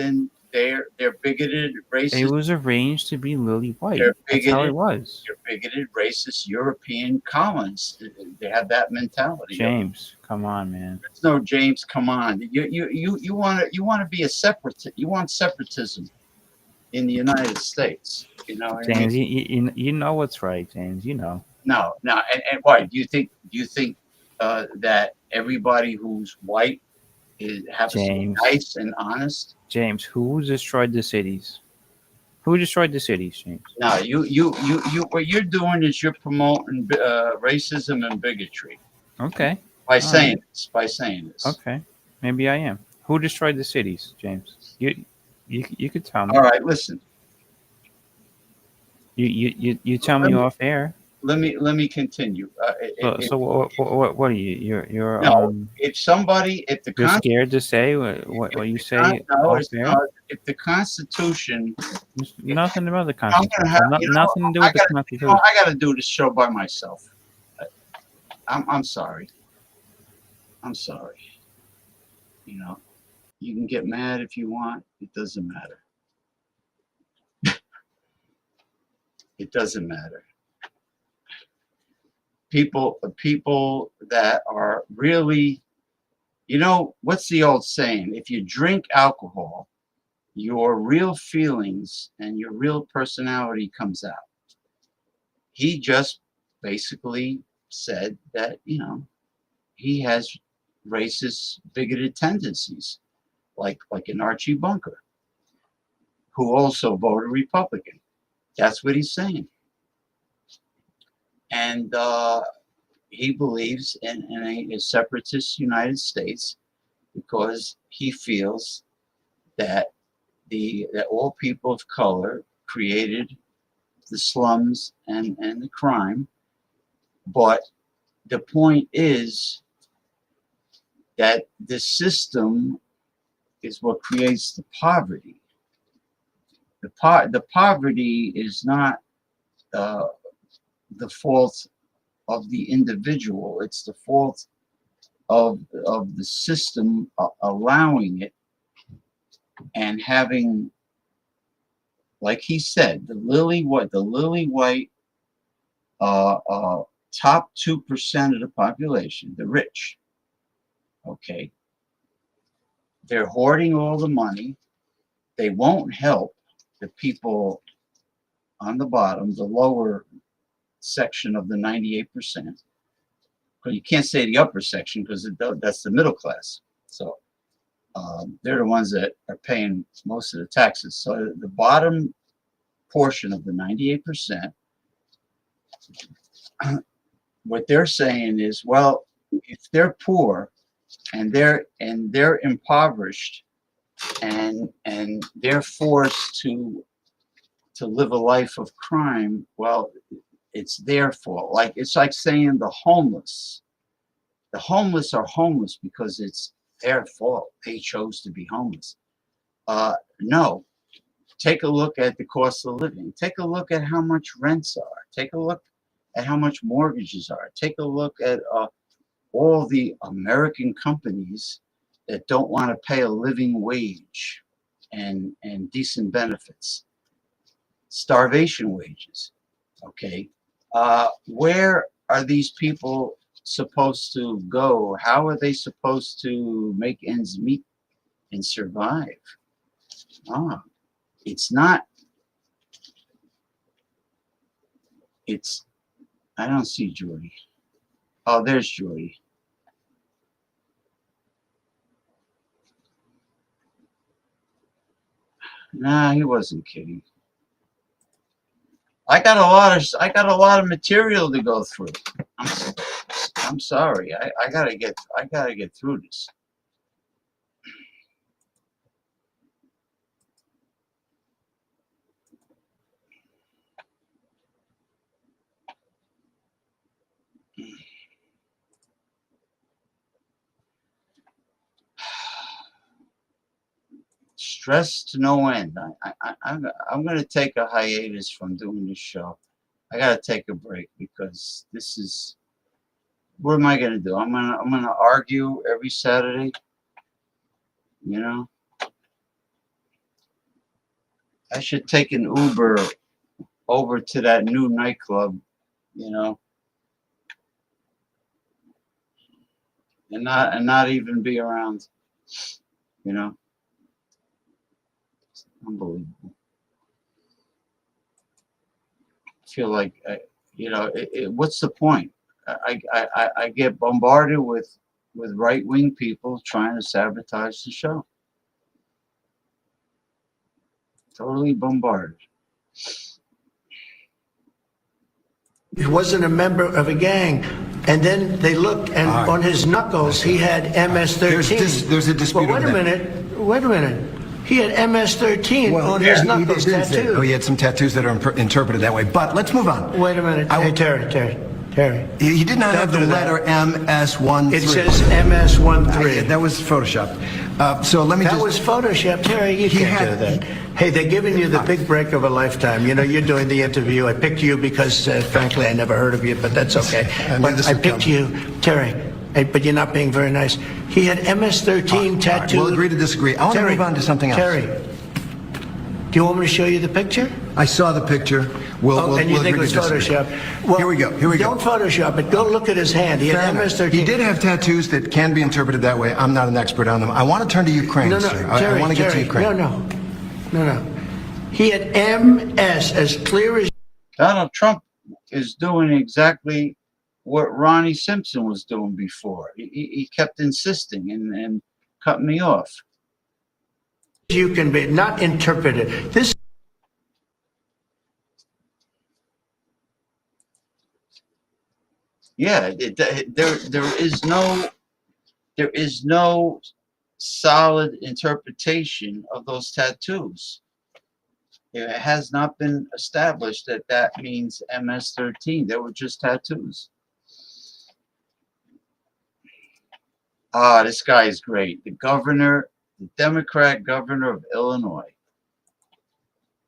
they're bigoted, racist. It was arranged to be lily white. That's how it was. They're bigoted, racist European colonists. They have that mentality. James, come on, man. There's no James. Come on. You want to be a separatist. You want separatism in the United States. You know, James. You know what's right, James. You know. No. And why do you think that everybody who's white have to be nice and honest? James, who destroyed the cities? Who destroyed the cities, James? No, you. What you're doing is you're promoting racism and bigotry. Okay. By saying this. Okay. Maybe I am. Who destroyed the cities, James? You could tell me. All right, listen. You tell me off air. Let me continue. So what are you? You're if the you're scared to say what you say off air? If the Constitution, nothing about the Constitution, nothing to do with the Constitution. I got to do this show by myself. I'm sorry. I'm sorry. You know, you can get mad if you want. It doesn't matter. It doesn't matter. People that are really, what's the old saying? If you drink alcohol, your real feelings and your real personality comes out. He just basically said that, he has racist, bigoted tendencies, like an Archie Bunker, who also voted Republican. That's what he's saying. And he believes in a separatist United States because he feels that that all people of color created the slums and the crime. But the point is that the system is what creates the poverty. The poverty is not the fault of the individual. It's the fault of the system allowing it and having, like he said, the lily white top 2% of the population, the rich. Okay, they're hoarding all the money. they won't help the people on the bottom, the lower section of the 98%. But you can't say the upper section because that's the middle class. So they're the ones that are paying most of the taxes. So the bottom portion of the 98%, what they're saying is, well, if they're poor and they're impoverished and they're forced to live a life of crime, well, it's their fault. Like it's like saying the homeless are homeless because it's their fault. They chose to be homeless. No. Take a look at the cost of living. Take a look at how much rents are. Take a look at how much mortgages are. Take a look at all the American companies that don't want to pay a living wage and decent benefits. Starvation wages. Okay. Where are these people supposed to go? How are they supposed to make ends meet and survive? It's not. I don't see Jordy. Oh, there's Jordy. Nah, he wasn't kidding. I got a lot of material to go through. I'm sorry. I gotta get through this. Stress to no end. I'm gonna take a hiatus from doing this show. I gotta take a break because this is. What am I gonna do? I'm gonna argue every Saturday. You know, I should take an Uber over to that new nightclub. You know, and not even be around. You know, unbelievable. I feel like what's the point? I get bombarded with right wing people trying to sabotage the show. Totally bombarded. He wasn't a member of a gang. And then they looked, and on his knuckles, he had MS-13. There's a dispute. Well, wait a minute. He had MS-13 on his knuckles tattooed. Oh, he had some tattoos that are interpreted that way. But let's move on. Wait a minute. Hey, Terry. He did not have the letter MS-13. It says MS-13. That was photoshopped. So let me That was photoshopped. Terry, you can't do that. Hey, they're giving you the big break of a lifetime. You know, you're doing the interview. I picked you because, frankly, I never heard of you, but that's okay. I picked you, Terry. Hey, but you're not being very nice. He had MS-13 tattooed. We'll agree to disagree. I want to move on to something else. Terry, do you want me to show you the picture? I saw the picture. And you think it was Photoshop? Well, here we go. Don't Photoshop it. Go look at his hand. He had MS-13. He did have tattoos that can be interpreted that way. I'm not an expert on them. I want to turn to Ukraine, sir. Terry, I want to get to Ukraine. No. He had MS as clear as... Donald Trump is doing exactly what Ronnie Simpson was doing before. He kept insisting and cut me off. You can be not interpreted. This. Yeah, there is no solid interpretation of those tattoos. It has not been established that means MS-13. They were just tattoos. This guy is great. The Democrat governor of Illinois.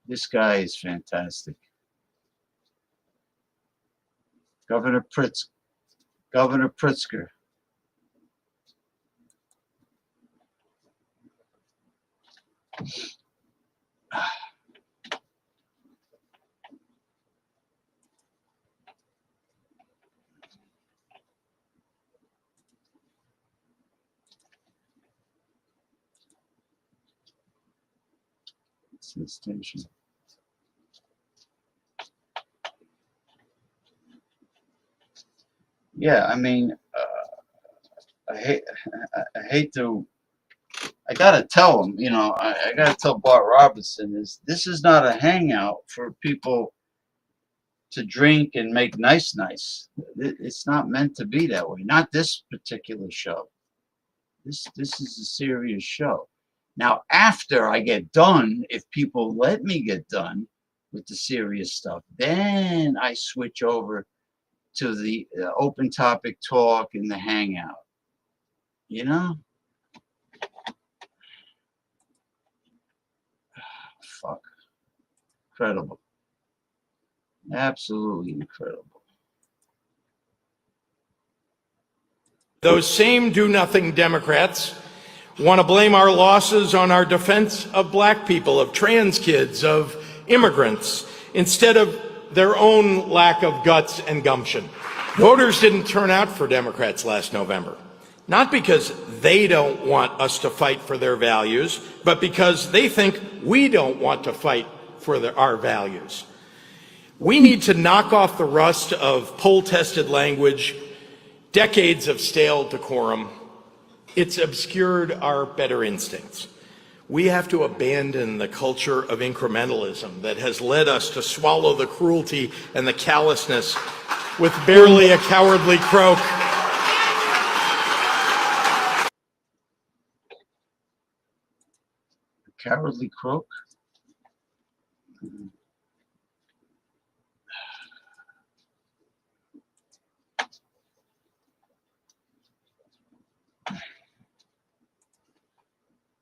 This guy is fantastic. Governor Pritzker. Station. Yeah, I mean, I hate to. I gotta tell him, you know, I gotta tell Bart Robinson this is not a hangout for people to drink and make nice. It's not meant to be that way. Not this particular show. This is a serious show. Now, after I get done, if people let me get done with the serious stuff, then I switch over to the open topic talk and the hangout. You know? Fuck. Incredible. Absolutely incredible. Those same do-nothing Democrats want to blame our losses on our defense of black people, of trans kids, of immigrants, instead of their own lack of guts and gumption. Voters didn't turn out for Democrats last November, not because they don't want us to fight for their values, but because they think we don't want to fight for our values. We need to knock off the rust of poll-tested language, decades of stale decorum. It's obscured our better instincts. We have to abandon the culture of incrementalism that has led us to swallow the cruelty and the callousness with barely a cowardly croak. Cowardly croak?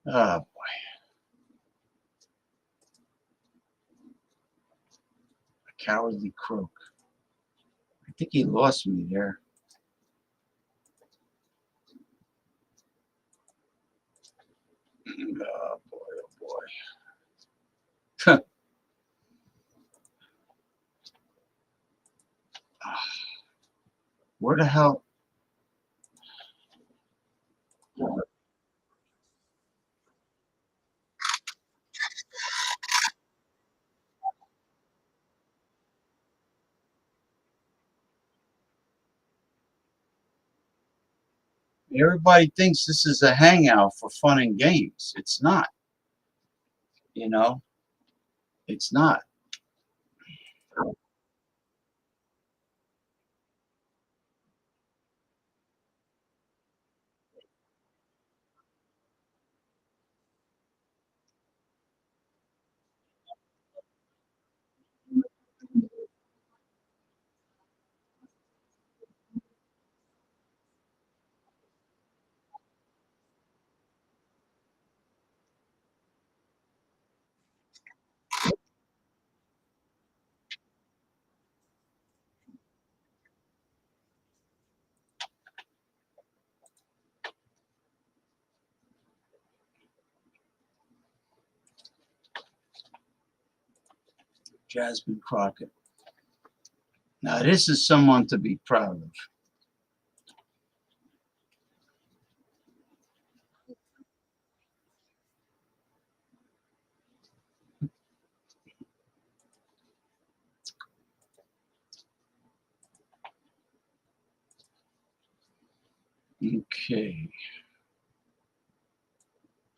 Oh boy. A cowardly croak. I think he lost me there. Oh boy, oh boy. Where the hell? Everybody thinks this is a hangout for fun and games. It's not. You know, it's not. Jasmine Crockett. Now, this is someone to be proud of. Okay.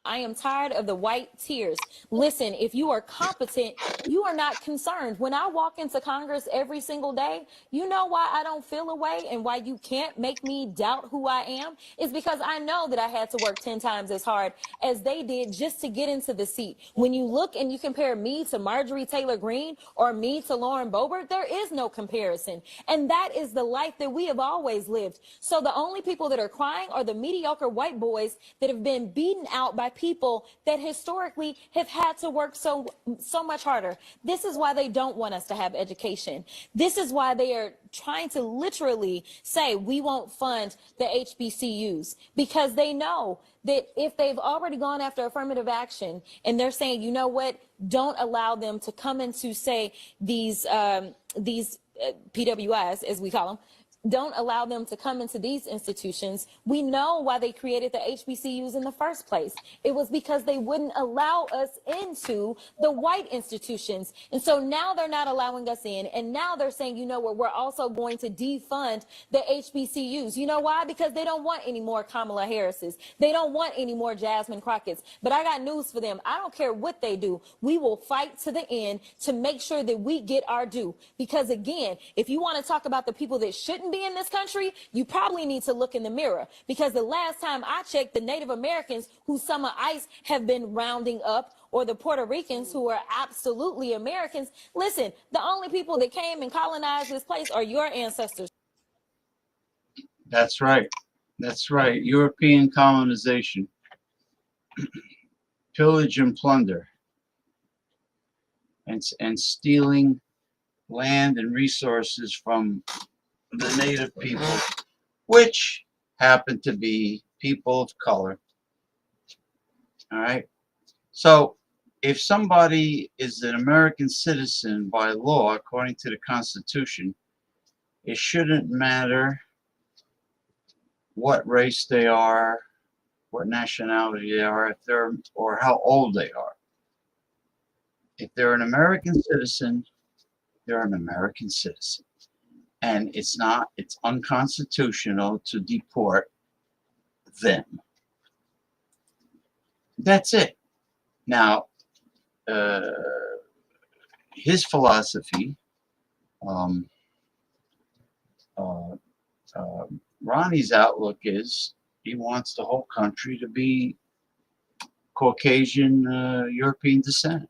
I am tired of the white tears. Listen, if you are competent, you are not concerned. When I walk into Congress every single day, you know why I don't feel a way and why you can't make me doubt who I am? Is because I know that I had to work 10 times as hard as they did just to get into the seat. When you look and you compare me to Marjorie Taylor Greene or me to Lauren Boebert, there is no comparison. And that is the life that we have always lived. So the only people that are crying are the mediocre white boys that have been beaten out by people that historically have had to work so much harder. This is why they don't want us to have education. This is why they are trying to literally say we won't fund the HBCUs, because they know that if they've already gone after affirmative action and they're saying, you know what, don't allow them to come into, say, these PWIs, as we call them, don't allow them to come into these institutions, we know why they created the HBCUs in the first place. It was because they wouldn't allow us into the white institutions. And so now they're not allowing us in. And now they're saying, you know what, we're also going to defund the HBCUs. You know why? Because they don't want any more Kamala Harrises. They don't want any more Jasmine Crockett's. But I got news for them. I don't care what they do. We will fight to the end to make sure that we get our due. Because again, if you want to talk about the people that shouldn't be in this country, you probably need to look in the mirror. Because the last time I checked, the Native Americans who some of ICE have been rounding up, or the Puerto Ricans who are absolutely Americans, listen, the only people that came and colonized this place are your ancestors. That's right. That's right. European colonization. Pillage and plunder. And stealing land and resources from the native people, which happen to be people of color. All right. So if somebody is an American citizen by law, according to the Constitution, it shouldn't matter what race they are, what nationality they are, if they're, or how old they are. If they're an American citizen, they're an American citizen. And it's unconstitutional to deport them. That's it. Now, his philosophy, Ronnie's outlook is he wants the whole country to be Caucasian European descent.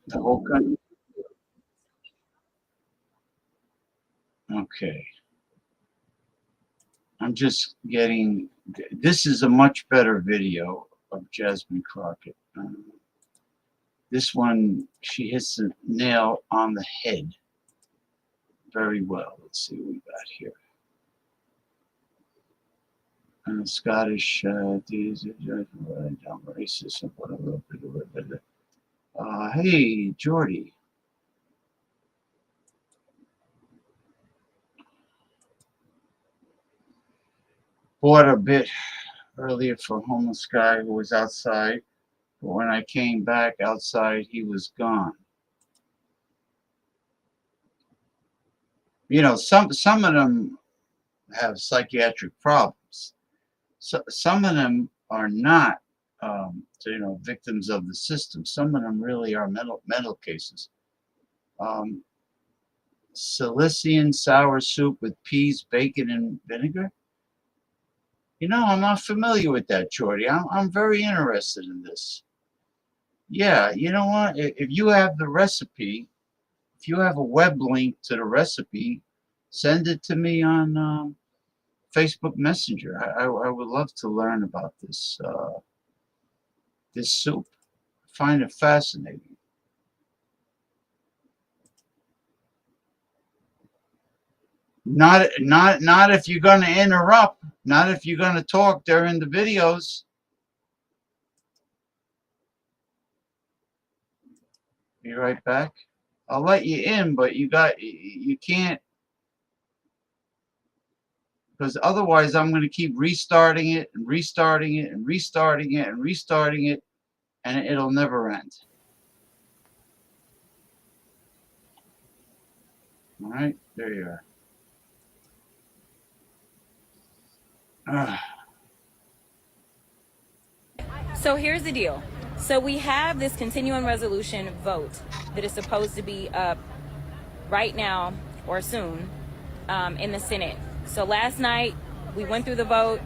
The whole country. Okay. I'm just getting, this is a much better video of Jasmine Crockett. This one, she hits the nail on the head very well. Let's see what we got here. Scottish, racist, hey, Jordy. Bought a bit earlier for a homeless guy who was outside, but when I came back outside, he was gone. You know, some of them have psychiatric problems. So some of them are not, you know, victims of the system. Some of them really are mental cases. Cilician sour soup with peas, bacon, and vinegar. You know, I'm not familiar with that, Jordy. I'm very interested in this. Yeah, you know what? If you have the recipe, if you have a web link to the recipe, send it to me on Facebook Messenger. I would love to learn about this this soup. I find it fascinating. Not if you're going to interrupt. Not if you're going to talk during the videos. Be right back. I'll let you in, but you can't, because otherwise I'm going to keep restarting it and restarting it and restarting it and restarting it, and it'll never end. All right, there you are. So here's the deal. So we have this continuing resolution vote that is supposed to be up right now or soon in the Senate. So last night we went through the vote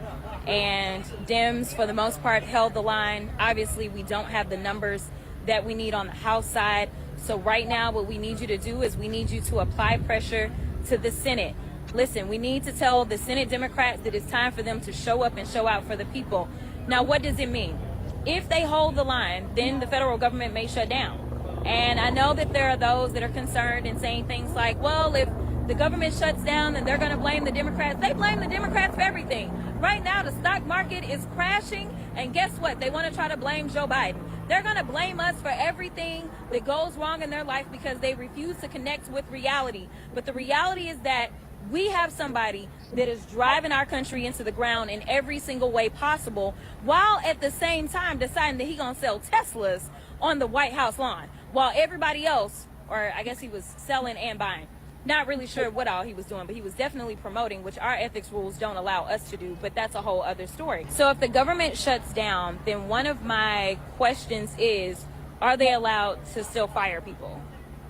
and Dems for the most part held the line. Obviously we don't have the numbers that we need on the House side. So right now what we need you to do is we need you to apply pressure to the Senate. Listen, we need to tell the Senate Democrats that it's time for them to show up and show out for the people. Now, what does it mean? If they hold the line, then the federal government may shut down. And I know that there are those that are concerned and saying things like, well, if the government shuts down, then they're going to blame the Democrats. They blame the Democrats for everything. Right now, the stock market is crashing. And guess what? They want to try to blame Joe Biden. They're going to blame us for everything that goes wrong in their life because they refuse to connect with reality. But the reality is that we have somebody that is driving our country into the ground in every single way possible, while at the same time deciding that he's going to sell Teslas on the White House lawn, while everybody else, or I guess he was selling and buying. Not really sure what all he was doing, but he was definitely promoting, which our ethics rules don't allow us to do, but that's a whole other story. So if the government shuts down, then one of my questions is, are they allowed to still fire people?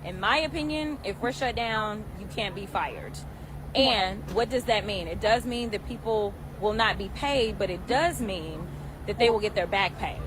In my opinion, if we're shut down, you can't be fired. And what does that mean? It does mean that people will not be paid, but it does mean that they will get their back pay.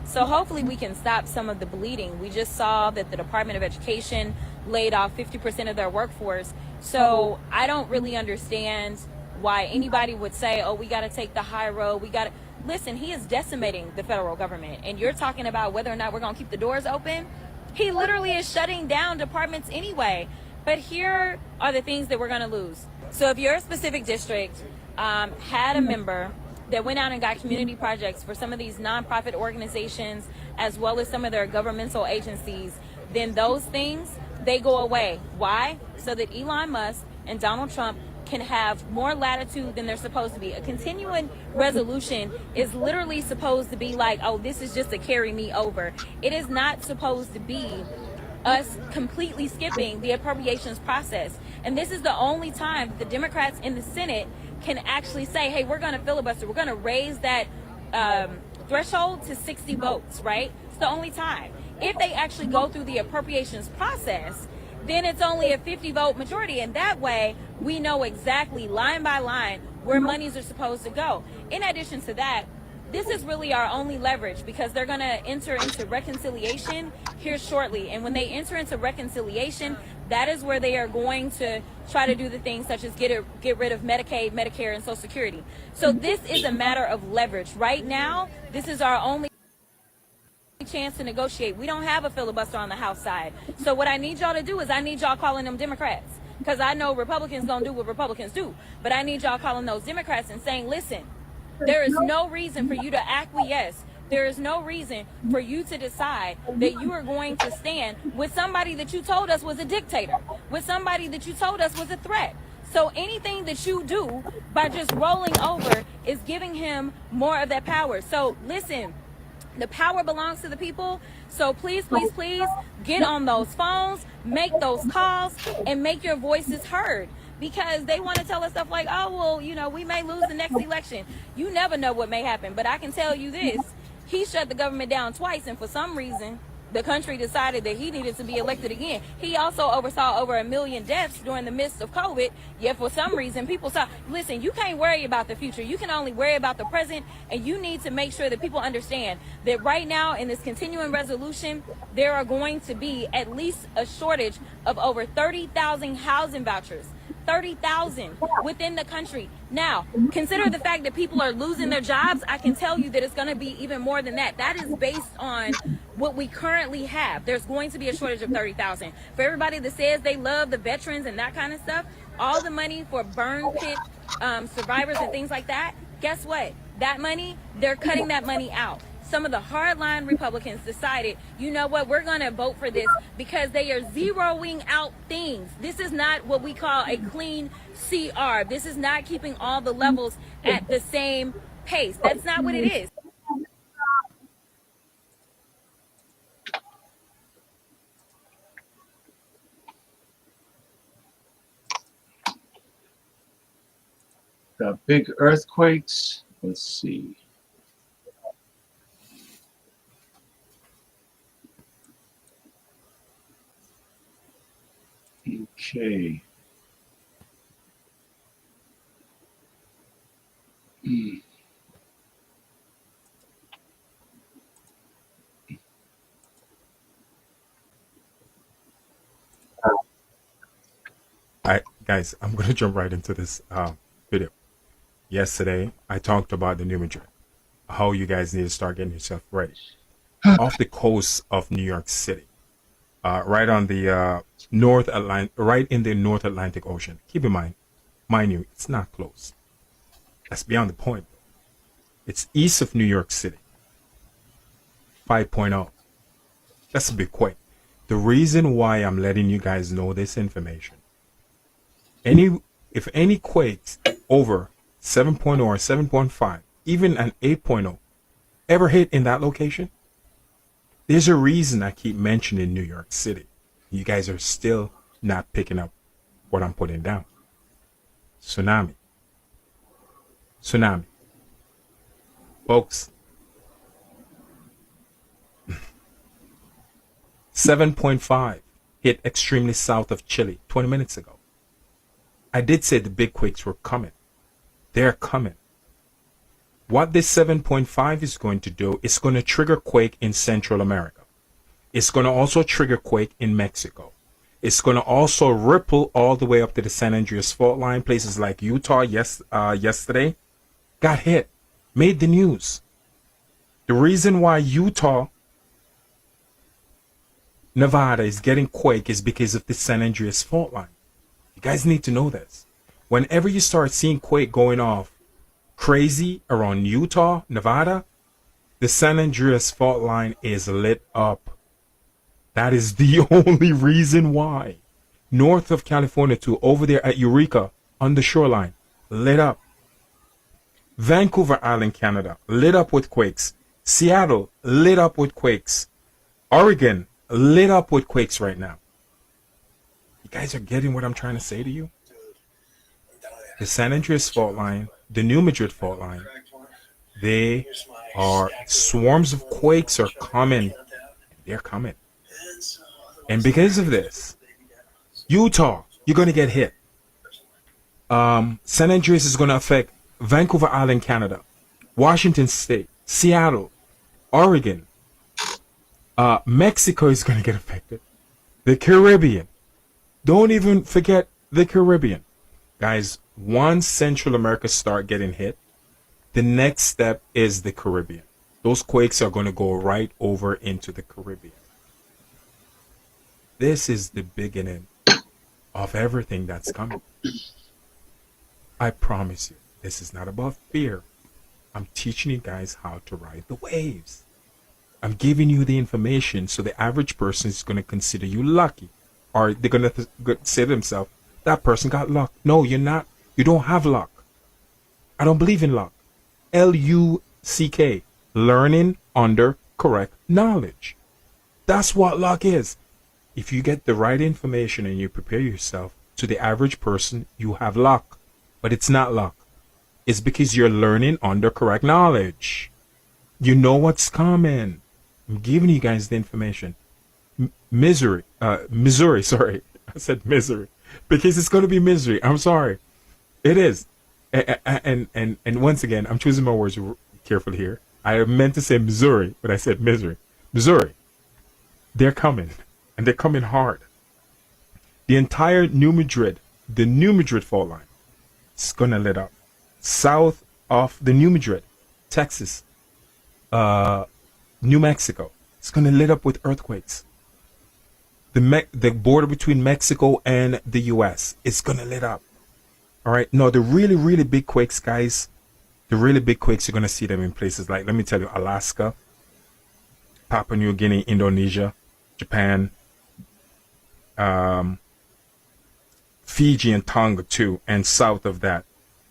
So hopefully we can stop some of the bleeding. We just saw that the Department of Education laid off 50% of their workforce. So I don't really understand why anybody would say, oh, we got to take the high road. We got to listen. He is decimating the federal government. And you're talking about whether or not we're going to keep the doors open. He literally is shutting down departments anyway. But here are the things that we're going to lose. So if your specific district had a member that went out and got community projects for some of these nonprofit organizations, as well as some of their governmental agencies, then those things, they go away. Why? So that Elon Musk and Donald Trump can have more latitude than they're supposed to be. A continuing resolution is literally supposed to be like, oh, this is just to carry me over. It is not supposed to be us completely skipping the appropriations process. And this is the only time the Democrats in the Senate can actually say, hey, we're going to filibuster. We're going to raise that threshold to 60 votes, right? It's the only time. If they actually go through the appropriations process, then it's only a 50-vote majority. And that way, we know exactly line by line where monies are supposed to go. In addition to that, this is really our only leverage because they're going to enter into reconciliation here shortly. And when they enter into reconciliation, that is where they are going to try to do the things such as get rid of Medicaid, Medicare, and Social Security. So this is a matter of leverage. Right now, this is our only chance to negotiate. We don't have a filibuster on the House side. So what I need y'all to do is I need y'all calling them Democrats. Because I know Republicans don't do what Republicans do. But I need y'all calling those Democrats and saying, listen, there is no reason for you to acquiesce. There is no reason for you to decide that you are going to stand with somebody that you told us was a dictator, with somebody that you told us was a threat. So anything that you do by just rolling over is giving him more of that power. So listen, the power belongs to the people. So please, please, please get on those phones, make those calls, and make your voices heard. Because they want to tell us stuff like, oh, well, you know, we may lose the next election. You never know what may happen. But I can tell you this, he shut the government down twice. And for some reason, the country decided that he needed to be elected again. He also oversaw over 1 million deaths during the midst of COVID. Yet for some reason, people saw, listen, you can't worry about the future. You can only worry about the present. And you need to make sure that people understand that right now in this continuing resolution, there are going to be at least a shortage of over 30,000 housing vouchers. 30,000 within the country. Now, consider the fact that people are losing their jobs. I can tell you that it's going to be even more than that. That is based on what we currently have. There's going to be a shortage of 30,000. For everybody that says they love the veterans and that kind of stuff, all the money for burn pit survivors and things like that, guess what? That money, they're cutting that money out. Some of the hardline Republicans decided, you know what, we're going to vote for this because they are zeroing out things. This is not what we call a clean CR. This is not keeping all the levels at the same pace. That's not what it is. The big earthquakes. Let's see. Okay. All right, guys, I'm going to jump right into this video. Yesterday, I talked about the New Madrid, how you guys need to start getting yourself ready. Off the coast of New York City, right on the North Atlantic, right in the North Atlantic Ocean. Keep in mind you, it's not close. That's beyond the point. It's east of New York City, 5.0. That's a big quake. The reason why I'm letting you guys know this information, if any quakes over 7.0 or 7.5, even an 8.0 ever hit in that location, there's a reason I keep mentioning New York City. You guys are still not picking up what I'm putting down. Tsunami. Tsunami. Folks, 7.5 hit extremely south of Chile 20 minutes ago. I did say the big quakes were coming. They're coming. What this 7.5 is going to do, it's going to trigger quake in Central America. It's going to also trigger quake in Mexico. It's going to also ripple all the way up to the San Andreas fault line. Places like Utah yesterday got hit, made the news. The reason why Utah, Nevada is getting quake is because of the San Andreas fault line. You guys need to know this. Whenever you start seeing quake going off crazy around Utah, Nevada, the San Andreas fault line is lit up. That is the only reason why. North of California too, over there at Eureka, on the shoreline, lit up. Vancouver Island, Canada, lit up with quakes. Seattle, lit up with quakes. Oregon, lit up with quakes right now. You guys are getting what I'm trying to say to you? The San Andreas fault line, the New Madrid fault line, they are, swarms of quakes are coming. They're coming. And because of this, Utah, you're going to get hit. San Andreas is going to affect Vancouver Island, Canada, Washington State, Seattle, Oregon. Mexico is going to get affected. The Caribbean. Don't even forget the Caribbean. Guys, once Central America start getting hit, the next step is the Caribbean. Those quakes are going to go right over into the Caribbean. This is the beginning of everything that's coming. I promise you, this is not about fear. I'm teaching you guys how to ride the waves. I'm giving you the information so the average person is going to consider you lucky. Or they're going to say to themselves, that person got luck. No, you're not. You don't have luck. I don't believe in luck. Luck. Learning under correct knowledge. That's what luck is. If you get the right information and you prepare yourself, to the average person, you have luck. But it's not luck. It's because you're learning under correct knowledge. You know what's coming. I'm giving you guys the information. Missouri, sorry. I said misery. Because it's going to be misery. I'm sorry. It is. And once again, I'm choosing my words carefully here. I meant to say Missouri, but I said misery. Missouri. They're coming. And they're coming hard. The entire New Madrid, the New Madrid fault line, it's going to lit up. South of the New Madrid, Texas, New Mexico, it's going to lit up with earthquakes. The border between Mexico and the U.S. is going to lit up. All right. No, the really, really big quakes, guys, the really big quakes, you're going to see them in places like, let me tell you, Alaska, Papua New Guinea, Indonesia, Japan, Fiji and Tonga too, and south of that.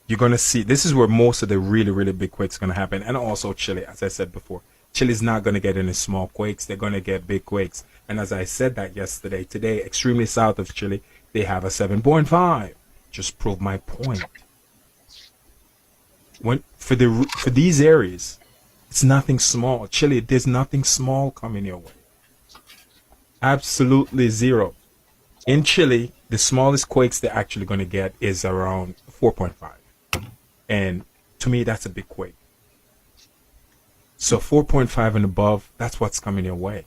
You're going to see, this is where most of the really, really big quakes are going to happen. And also Chile, as I said before. Chile's not going to get any small quakes. They're going to get big quakes. And as I said that yesterday, today, extremely south of Chile, they have a 7.5. Just prove my point. For these areas, it's nothing small. Chile, there's nothing small coming your way. Absolutely zero. In Chile, the smallest quakes they're actually going to get is around 4.5. And to me, that's a big quake. So 4.5 and above, that's what's coming your way.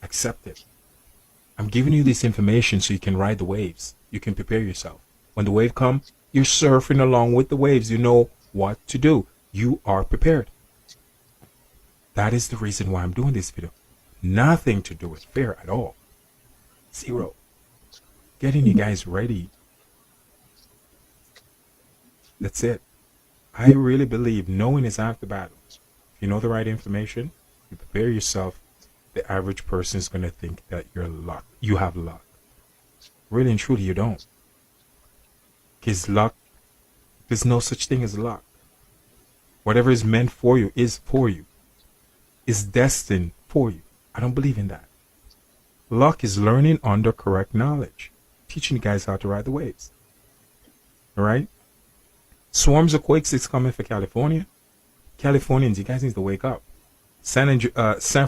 Accept it. I'm giving you this information so you can ride the waves. You can prepare yourself. When the wave comes, you're surfing along with the waves. You know what to do. You are prepared. That is the reason why I'm doing this video. Nothing to do with fear at all. Zero. Getting you guys ready. That's it. I really believe knowing is half the battle. If you know the right information, you prepare yourself, the average person is going to think that you have luck. Really and truly, you don't. Because luck, there's no such thing as luck. Whatever is meant for you is for you, is destined for you. I don't believe in that. Luck is learning under correct knowledge, teaching you guys how to ride the waves. All right? Swarms of quakes is coming for California. Californians, you guys need to wake up. San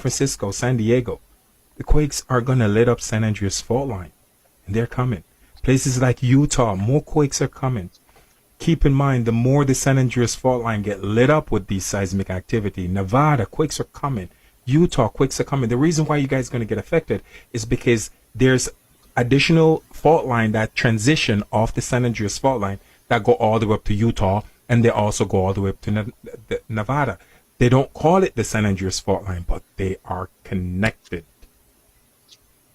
Francisco, San Diego, the quakes are going to lit up San Andreas fault line, and they're coming. Places like Utah, more quakes are coming. Keep in mind, the more the San Andreas fault line get lit up with these seismic activity, Nevada, quakes are coming. Utah, quakes are coming. The reason why you guys are going to get affected is because there's additional fault line that transition off the San Andreas fault line that go all the way up to Utah, and they also go all the way up to Nevada. They don't call it the San Andreas fault line, but they are connected.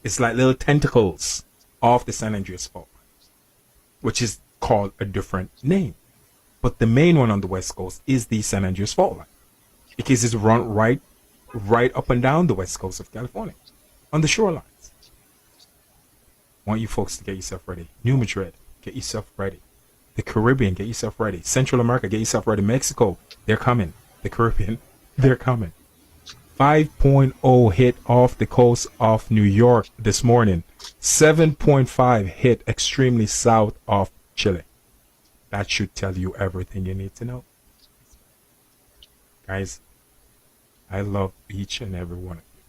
It's like little tentacles off the San Andreas fault line, which is called a different name. But the main one on the West Coast is the San Andreas fault line, because it's run right up and down the West Coast of California on the shorelines. I want you folks to get yourself ready. New Madrid, get yourself ready. The Caribbean, get yourself ready. Central America, get yourself ready. Mexico, they're coming. The Caribbean, they're coming. 5.0 hit off the coast of New York this morning. 7.5 hit extremely south of Chile. That should tell you everything you need to know. Guys, I love each and every one of you.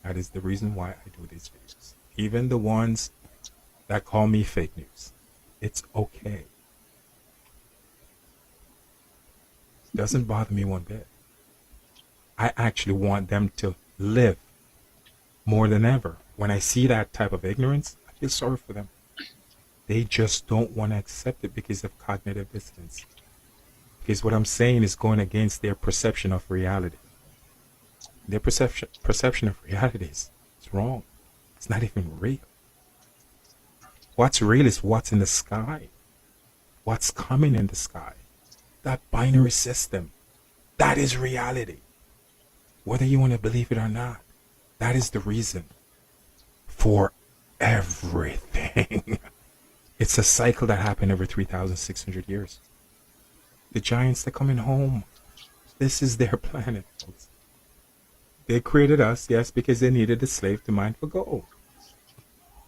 That is the reason why I do these videos. Even the ones that call me fake news. It's okay. It doesn't bother me one bit. I actually want them to live more than ever. When I see that type of ignorance, I feel sorry for them. They just don't want to accept it because of cognitive dissonance. Because what I'm saying is going against their perception of reality. Their perception of reality is wrong. It's not even real. What's real is what's in the sky. What's coming in the sky. That binary system. That is reality. Whether you want to believe it or not, that is the reason for everything. It's a cycle that happened every 3,600 years. The giants, they're coming home. This is their planet, folks. They created us, yes, because they needed a slave to mine for gold.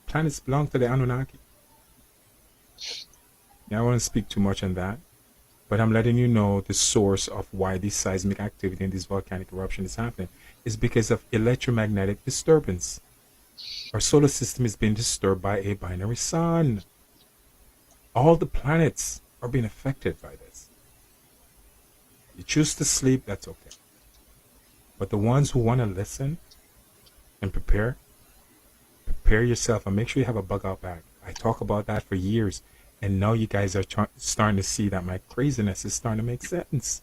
Planets belong to the Anunnaki. Now, I don't want to speak too much on that, but I'm letting you know the source of why this seismic activity and this volcanic eruption is happening is because of electromagnetic disturbance. Our solar system is being disturbed by a binary sun. All the planets are being affected by this. You choose to sleep, that's okay. But the ones who want to listen and prepare yourself and make sure you have a bug out bag. I talk about that for years, and now you guys are starting to see that my craziness is starting to make sense.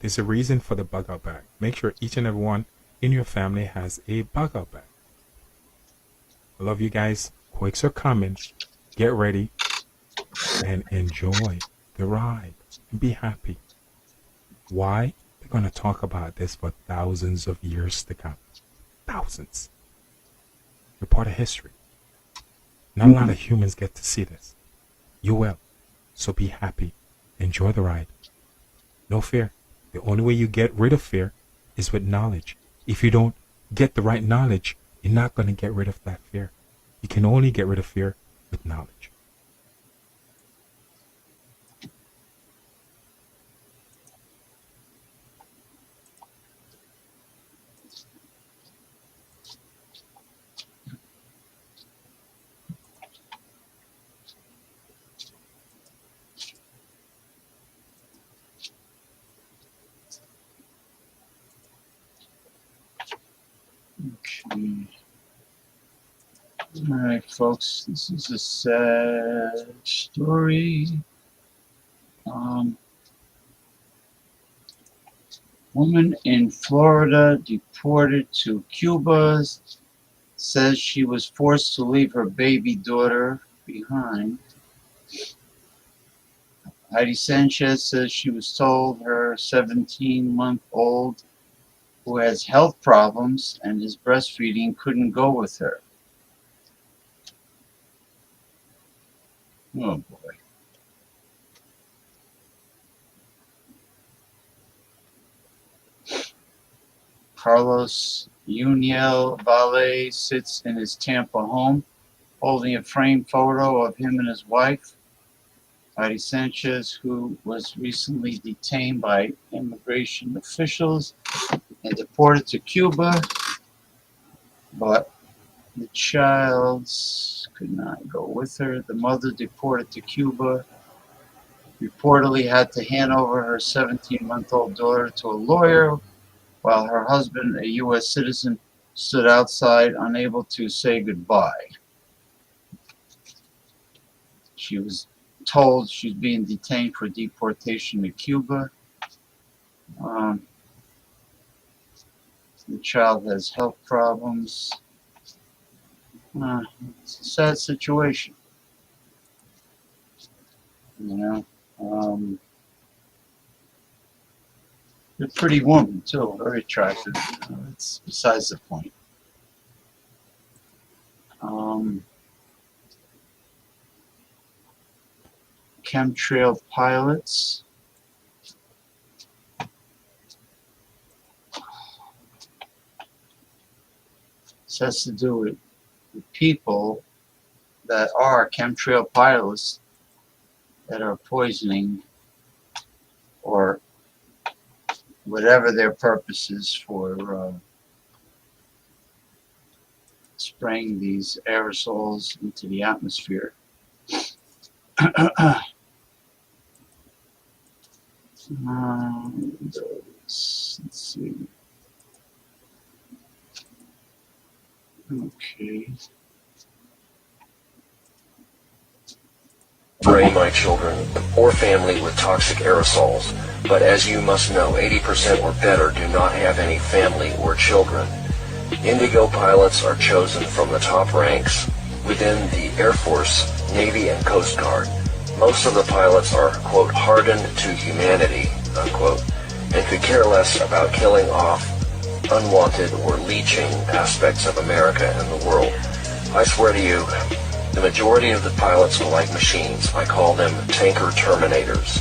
There's a reason for the bug out bag. Make sure each and every one in your family has a bug out bag. I love you guys. Quakes are coming. Get ready and enjoy the ride and be happy. Why? They're going to talk about this for thousands of years to come. Thousands. You're part of history. Not a lot of humans get to see this. You will. So be happy. Enjoy the ride. No fear. The only way you get rid of fear is with knowledge. If you don't get the right knowledge, you're not going to get rid of that fear. You can only get rid of fear with knowledge. Okay. All right, folks, this is a sad story. Woman in Florida deported to Cuba says she was forced to leave her baby daughter behind. Heidi Sanchez says she was told her 17-month-old who has health problems and his breastfeeding couldn't go with her. Oh boy. Carlos Uniel Valle sits in his Tampa home holding a framed photo of him and his wife, Heidi Sanchez, who was recently detained by immigration officials and deported to Cuba, but the child could not go with her. The mother, deported to Cuba, reportedly had to hand over her 17-month-old daughter to a lawyer while her husband, a U.S. citizen, stood outside unable to say goodbye. She was told she's being detained for deportation to Cuba. The child has health problems. It's a sad situation, you know. A pretty woman too, very attractive. It's besides the point. Chemtrail pilots. This has to do with the people that are chemtrail pilots that are poisoning or whatever their purpose is for spraying these aerosols into the atmosphere. Let's see. Okay. Spray my children or family with toxic aerosols, but as you must know, 80% or better do not have any family or children. Indigo pilots are chosen from the top ranks within the Air Force, Navy, and Coast Guard. Most of the pilots are, quote, hardened to humanity, unquote, and could care less about killing off unwanted or leeching aspects of America and the world. I swear to you, the majority of the pilots are like machines. I call them tanker terminators.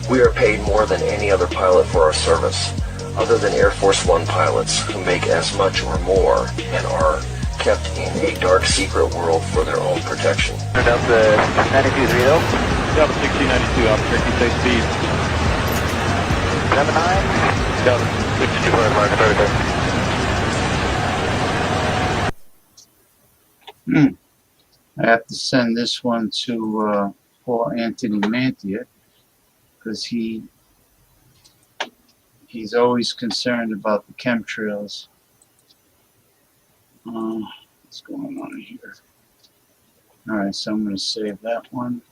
We are paid more than any other pilot for our service, other than Air Force One pilots who make as much or more and are kept in a dark secret world for their own protection. Turn up the 9230. Delta 1692, operating safe speed. 79. Delta 62 mark, I have to send this one to Paul Anthony Mantia because he's always concerned about the chemtrails. What's going on here? All right, so I'm going to save that one.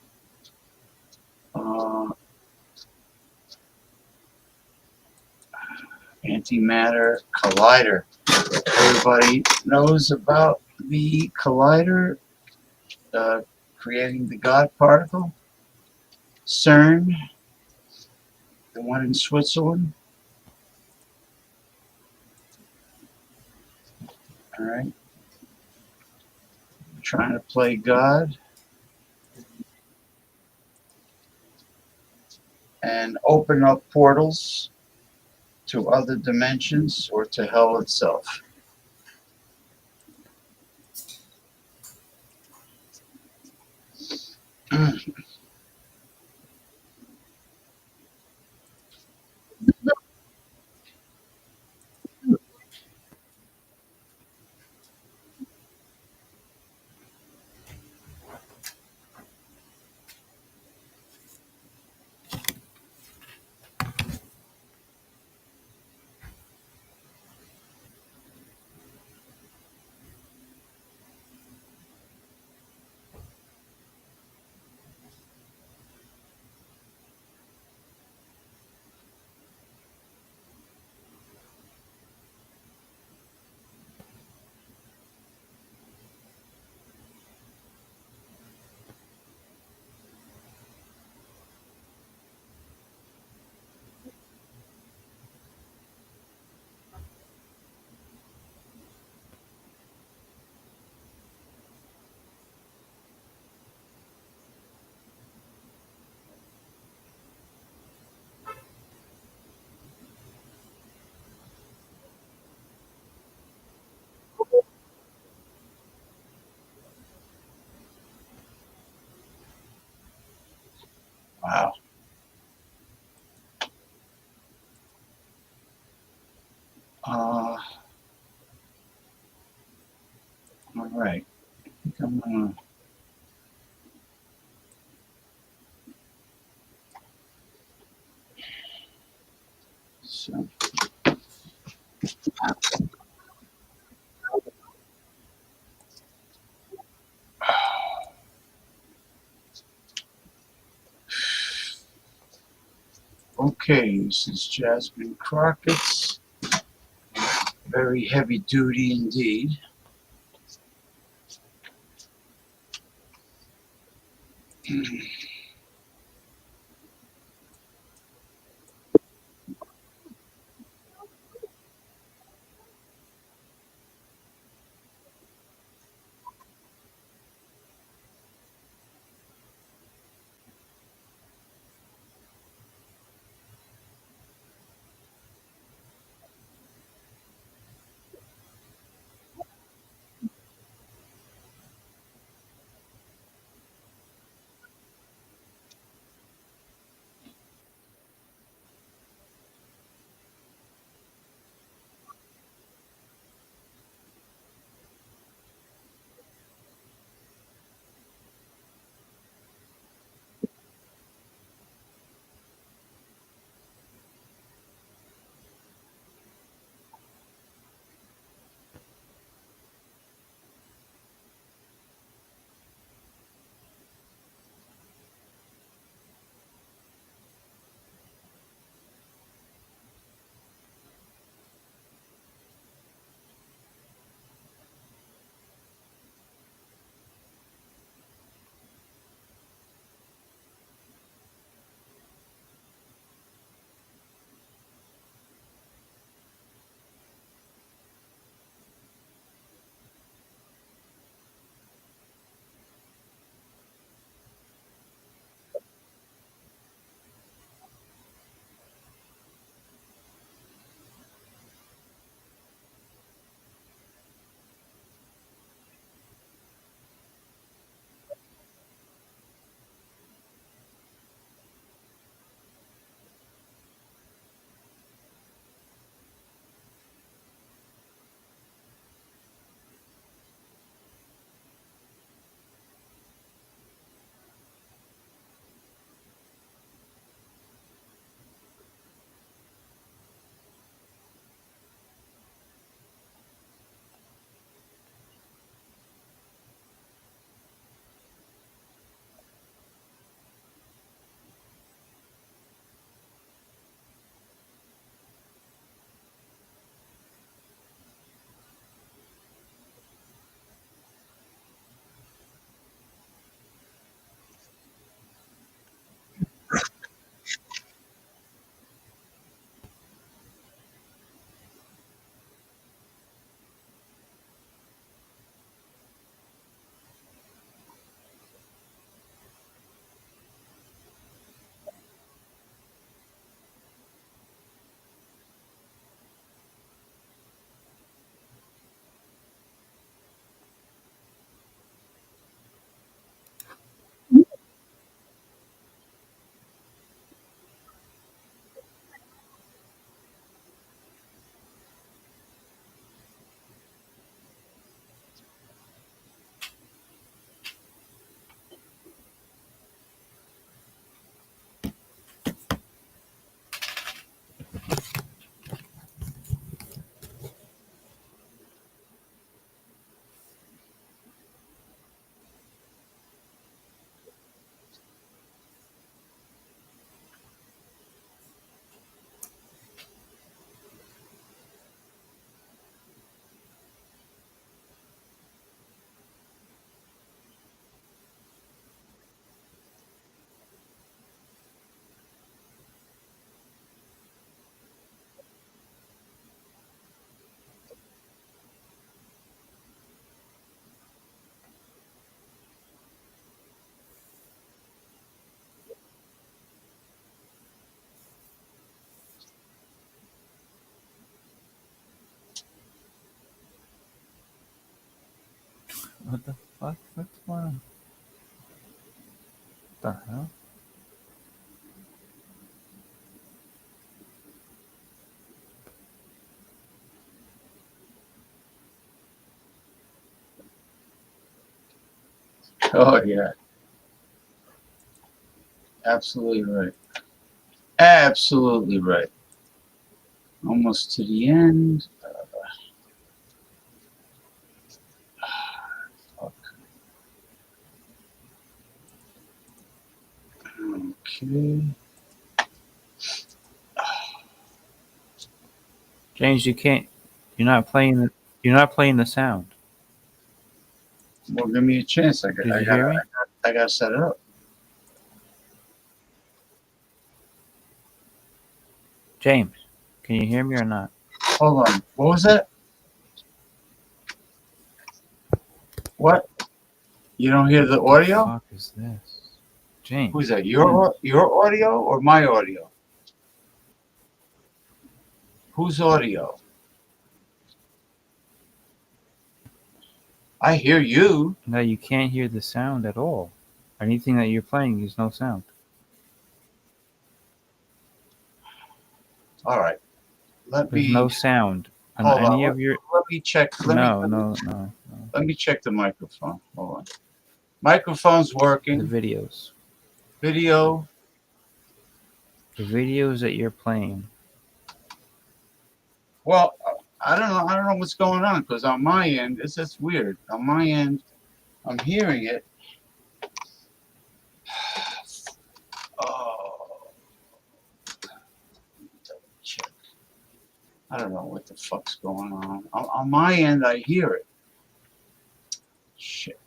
Antimatter collider. Everybody knows about the collider creating the God particle. CERN, the one in Switzerland. All right. Trying to play God and open up portals to other dimensions or to hell itself. Wow. All right. I think I'm gonna. So. Okay, this is Jasmine Crockett's. Very heavy duty indeed. What the fuck? What's going on? What the hell? Oh yeah, absolutely right. Absolutely right. Almost to the end. Fuck. Okay. James, you can't. You're not playing. You're not playing the sound. Well, give me a chance. I got. Did I you got. hear me, I got to set it up. James? Can you hear me or not? Hold on. What was that? What? You don't hear the What the audio? fuck is this, James? Who's that? Your audio or my audio? Whose audio? I hear you. No, you can't hear the sound at all. Anything that you're playing is no sound. All right. Let There's me no sound on hold on. any of your. Let me check. No. Let me check the microphone. Hold on. Microphone's The working. videos. Video. The videos that you're playing. Well, I don't know. I don't know what's going on because on my end, it's just weird. On my end, I'm hearing it. Oh, check. I don't know what the fuck's going on. On my end, I hear it. Shit.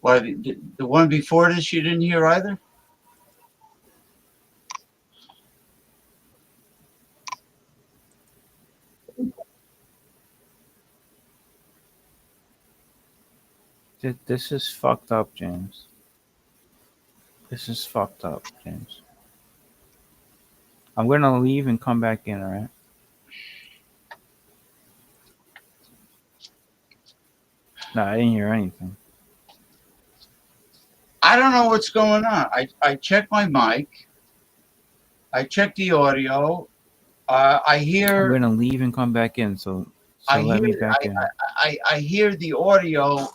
Why the one before this you didn't hear either? This is fucked up, James. This is fucked up, James. I'm gonna leave and come back in, alright? No, I didn't hear anything. I don't know what's going on. I checked my mic. I checked the audio. I I'm hear. gonna leave and come back in, so I let me hear. back in. I hear the audio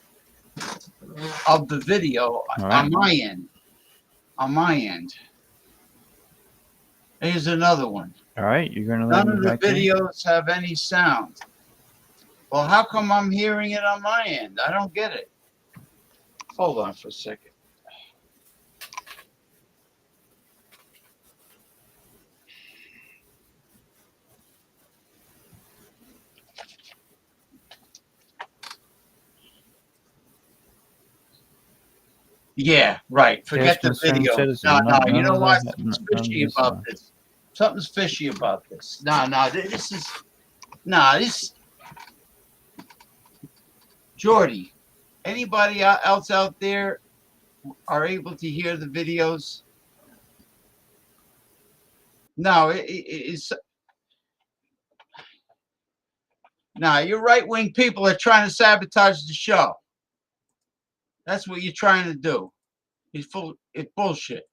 of the video Alright? on my end. On my end. Here's another one. Alright, you're gonna let None me of the back in? videos have any sound. Well, how come I'm hearing it on my end? I don't get it. Hold on for a second. Yeah, right. There's Forget the concerned video. No, citizen. no. You None know of what? that. Something's None of fishy this. about this. Something's fishy about this. No. This is. Nah, this. Jordy. Anybody else out there are able to hear the videos? No, it's. Nah, your right wing people are trying to sabotage the show. That's what you're trying to do. It's bullshit.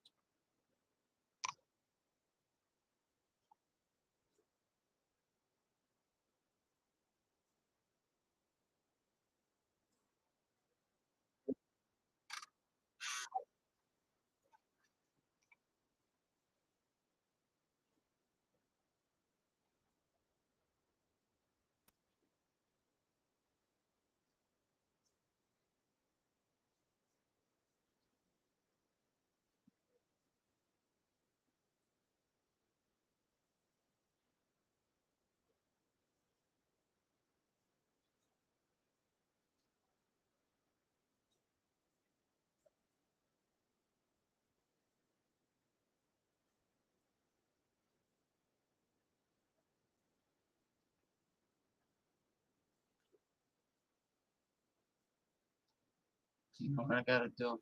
You know what I gotta do?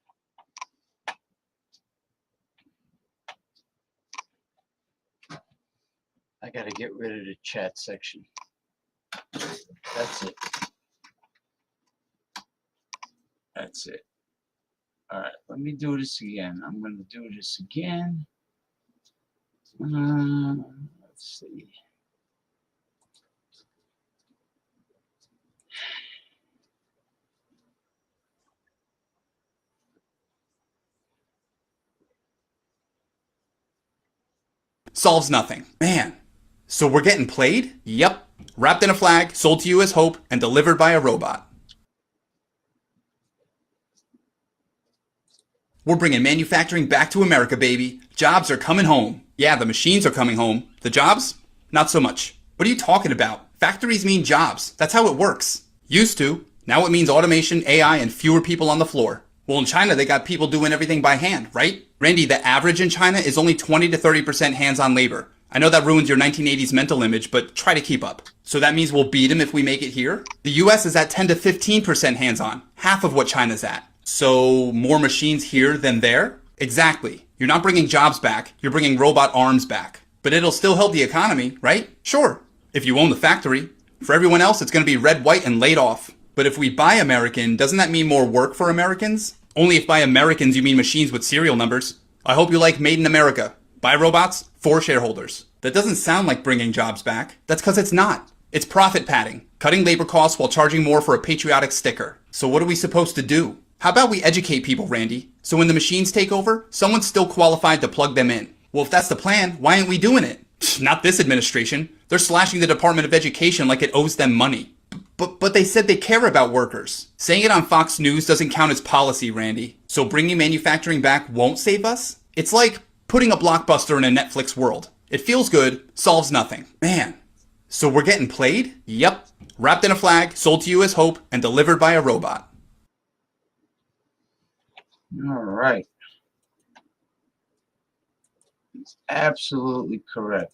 I gotta get rid of the chat section. That's it. That's it. All right, let me do this again. I'm gonna do this again. Let's see. solves nothing. Man, so we're getting played? Yep. Wrapped in a flag, sold to you as hope, and delivered by a robot. We're bringing manufacturing back to America, baby. Jobs are coming home. Yeah, the machines are coming home. The jobs? Not so much. What are you talking about? Factories mean jobs. That's how it works. Used to. Now it means automation, AI, and fewer people on the floor. Well, in China, they got people doing everything by hand, right? Randy, the average in China is only 20 to 30% hands-on labor. I know that ruins your 1980s mental image, but try to keep up. So that means we'll beat them if we make it here? The US is at 10 to 15% hands-on, half of what China's at. So more machines here than there? Exactly. You're not bringing jobs back, you're bringing robot arms back. But it'll still help the economy, right? Sure. If you own the factory. For everyone else, it's going to be red, white, and laid off. But if we buy American, doesn't that mean more work for Americans? Only if by Americans you mean machines with serial numbers. I hope you like Made in America. Buy robots for shareholders. That doesn't sound like bringing jobs back. That's because it's not. It's profit padding, cutting labor costs while charging more for a patriotic sticker. So what are we supposed to do? How about we educate people, Randy? So when the machines take over, someone's still qualified to plug them in. Well, if that's the plan, why aren't we doing it? Not this administration. They're slashing the Department of Education like it owes them money. But they said they care about workers. Saying it on Fox News doesn't count as policy, Randy. So bringing manufacturing back won't save us? It's like putting a blockbuster in a Netflix world. It feels good, solves nothing. Man, so we're getting played? Yep. Wrapped in a flag, sold to you as hope, and delivered by a robot. All right. It's absolutely correct.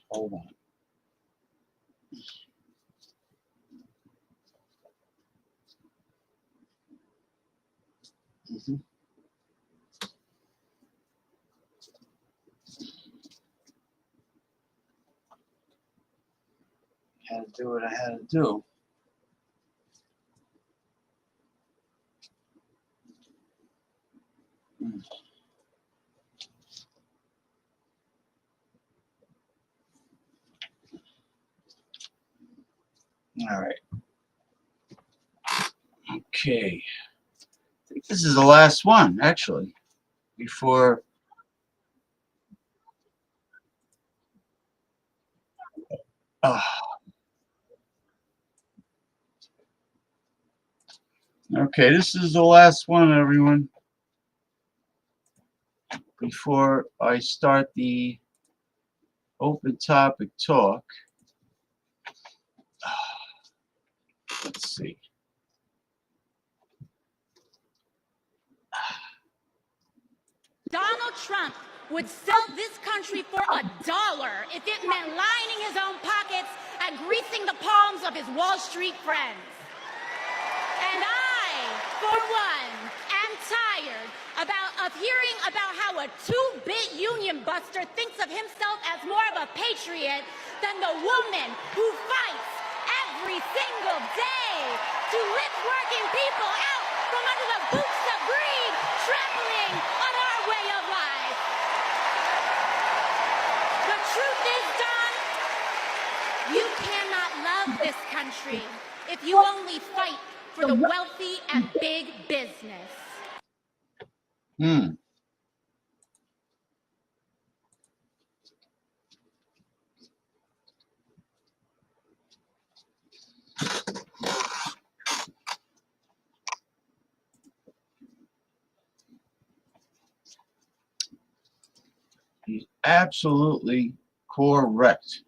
Hold on. Had to do what I had to do. All right. Okay. I think this is the last one, actually, before. Okay, this is the last one, everyone. Before I start the open topic talk. Let's see. Donald Trump would sell this country for $1 if it meant lining his own pockets and greasing the palms of his Wall Street friends. And I, for one, am tired of hearing about how a two-bit union buster thinks of himself as more of a patriot than the woman who fights every single day to lift working people out from under the boots of greed, trampling on our way of life. The truth is, Don, you cannot love this country if you only fight for the wealthy and big business. He's absolutely correct.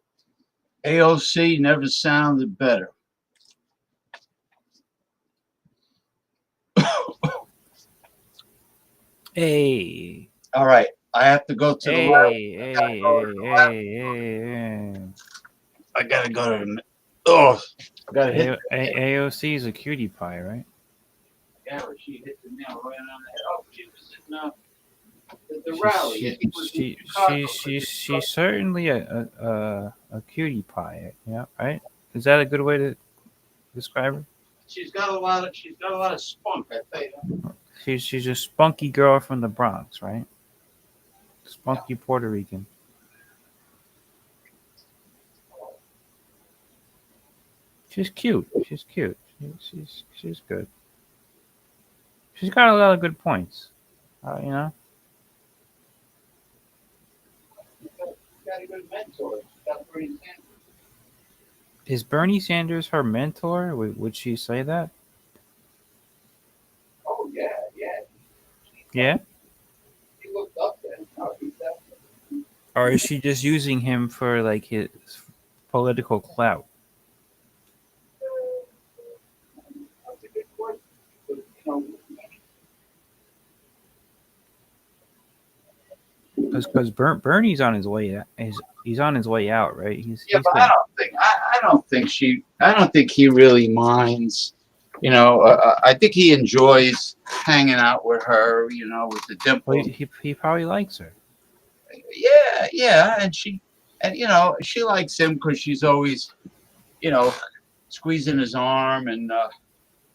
AOC never sounded better. Hey. All right. I have to go to the lab. I gotta go to the. Oh, I gotta hit. AOC is a cutie pie, right? Yeah, she hit the nail right on the head. Oh, she was in the rally. She's certainly a cutie pie. Yeah, right. Is that a good way to describe her? She's got a lot of spunk, I tell you. She's a spunky girl from the Bronx, right? Spunky Puerto Rican. She's cute. She's cute. She's good. She's got a lot of good points. You know. Got a good mentor. Got Bernie Sanders. Is Bernie Sanders her mentor? Would she say that? Oh yeah, yeah. Yeah. He looked up to him. Oh, he's definitely. Or is she just using him for like his political clout? That's a good question. But, you know, Because Bernie's on his way. He's on his way out, right? yeah, He's but good. I don't think he really minds. You know, I think he enjoys hanging out with her. You know, with the Well, dimple. he probably likes her. Yeah, yeah, and you know, she likes him because she's always, you know, squeezing his arm and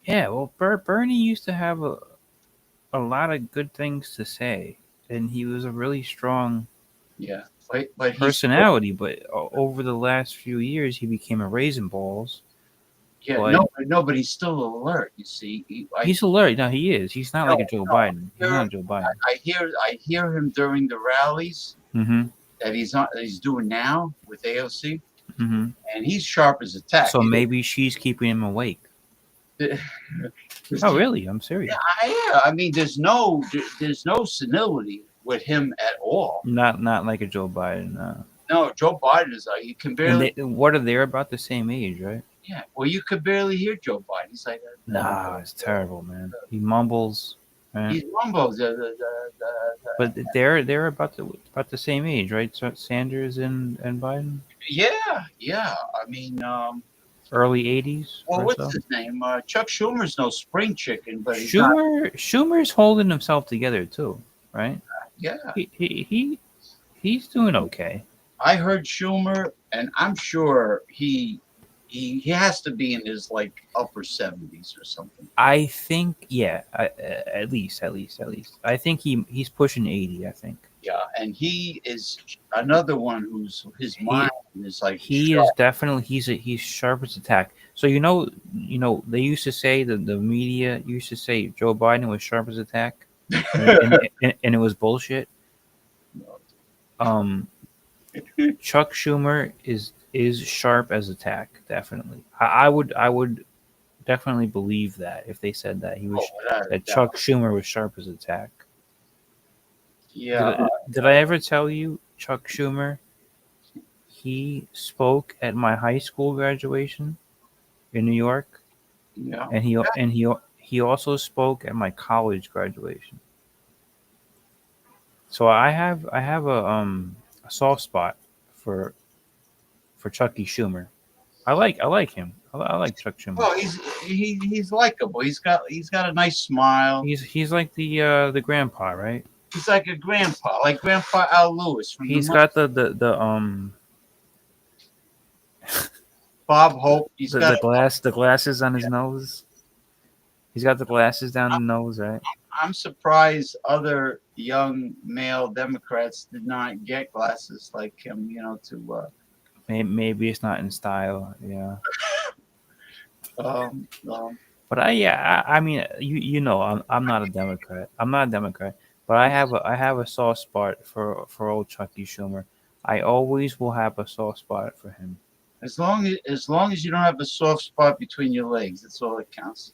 Yeah. Well, Bernie used to have a lot of good things to say, and he was a really strong yeah, but he's personality. But over the last few years, he became a raisin balls. yeah, But no, but he's still alert. You see, he's alert. No, he is. He's not no, like a Joe Biden. He's hear not him- a Joe Biden. I hear him during the rallies Mm-hmm. that he's doing now with AOC, Mm-hmm. and he's sharp as a tack. So maybe she's keeping him awake. Yeah, Oh, really? I'm serious. I mean, there's no senility with him at all. Not like a Joe Biden. No, Joe Biden is like you can And barely. what are they about the same age, right? Yeah, well, you could barely hear Joe Biden. He's like, Nah, it's terrible, man. He mumbles. Right? he's mumbles. But they're about the same age, right? So Sanders and Biden, Yeah. I mean, early '80s well, or what's so. his name? Chuck Schumer's no spring chicken, but he's not. Schumer's holding himself together too, right? Yeah, He's doing okay. I heard Schumer, and I'm sure he has to be in his like upper 70s or something. I think, yeah, at least. I think he's pushing 80. I think Yeah, and he is another one whose his mind is like he sharp. is definitely he's sharp as a tack. So they used to say that the media used to say Joe Biden was sharp as a tack, and it was bullshit. Chuck Schumer is sharp as a tack, definitely. I would definitely believe that if they said that he was without a that doubt. Chuck Schumer was sharp as a tack. Yeah, Did I ever tell you Chuck Schumer? He spoke at my high school graduation in New York, yeah. and he also spoke at my college graduation. So I have a soft spot for Chucky Schumer. I like him. I like Chuck Schumer. Well, he's likable. He's got a nice smile. He's like the grandpa, right? He's like a grandpa, like Grandpa Al Lewis from He's the got the Bob Hope. He's the, got. the glasses on his nose. He's got the glasses down the nose, right? I'm surprised other young male Democrats did not get glasses like him. You know, to Maybe it's not in style, yeah. um, But I mean, you know, I'm not a Democrat. I'm not a Democrat, but I have a soft spot for old Chucky Schumer. I always will have a soft spot for him. as long as you don't have a soft spot between your legs, that's all that counts.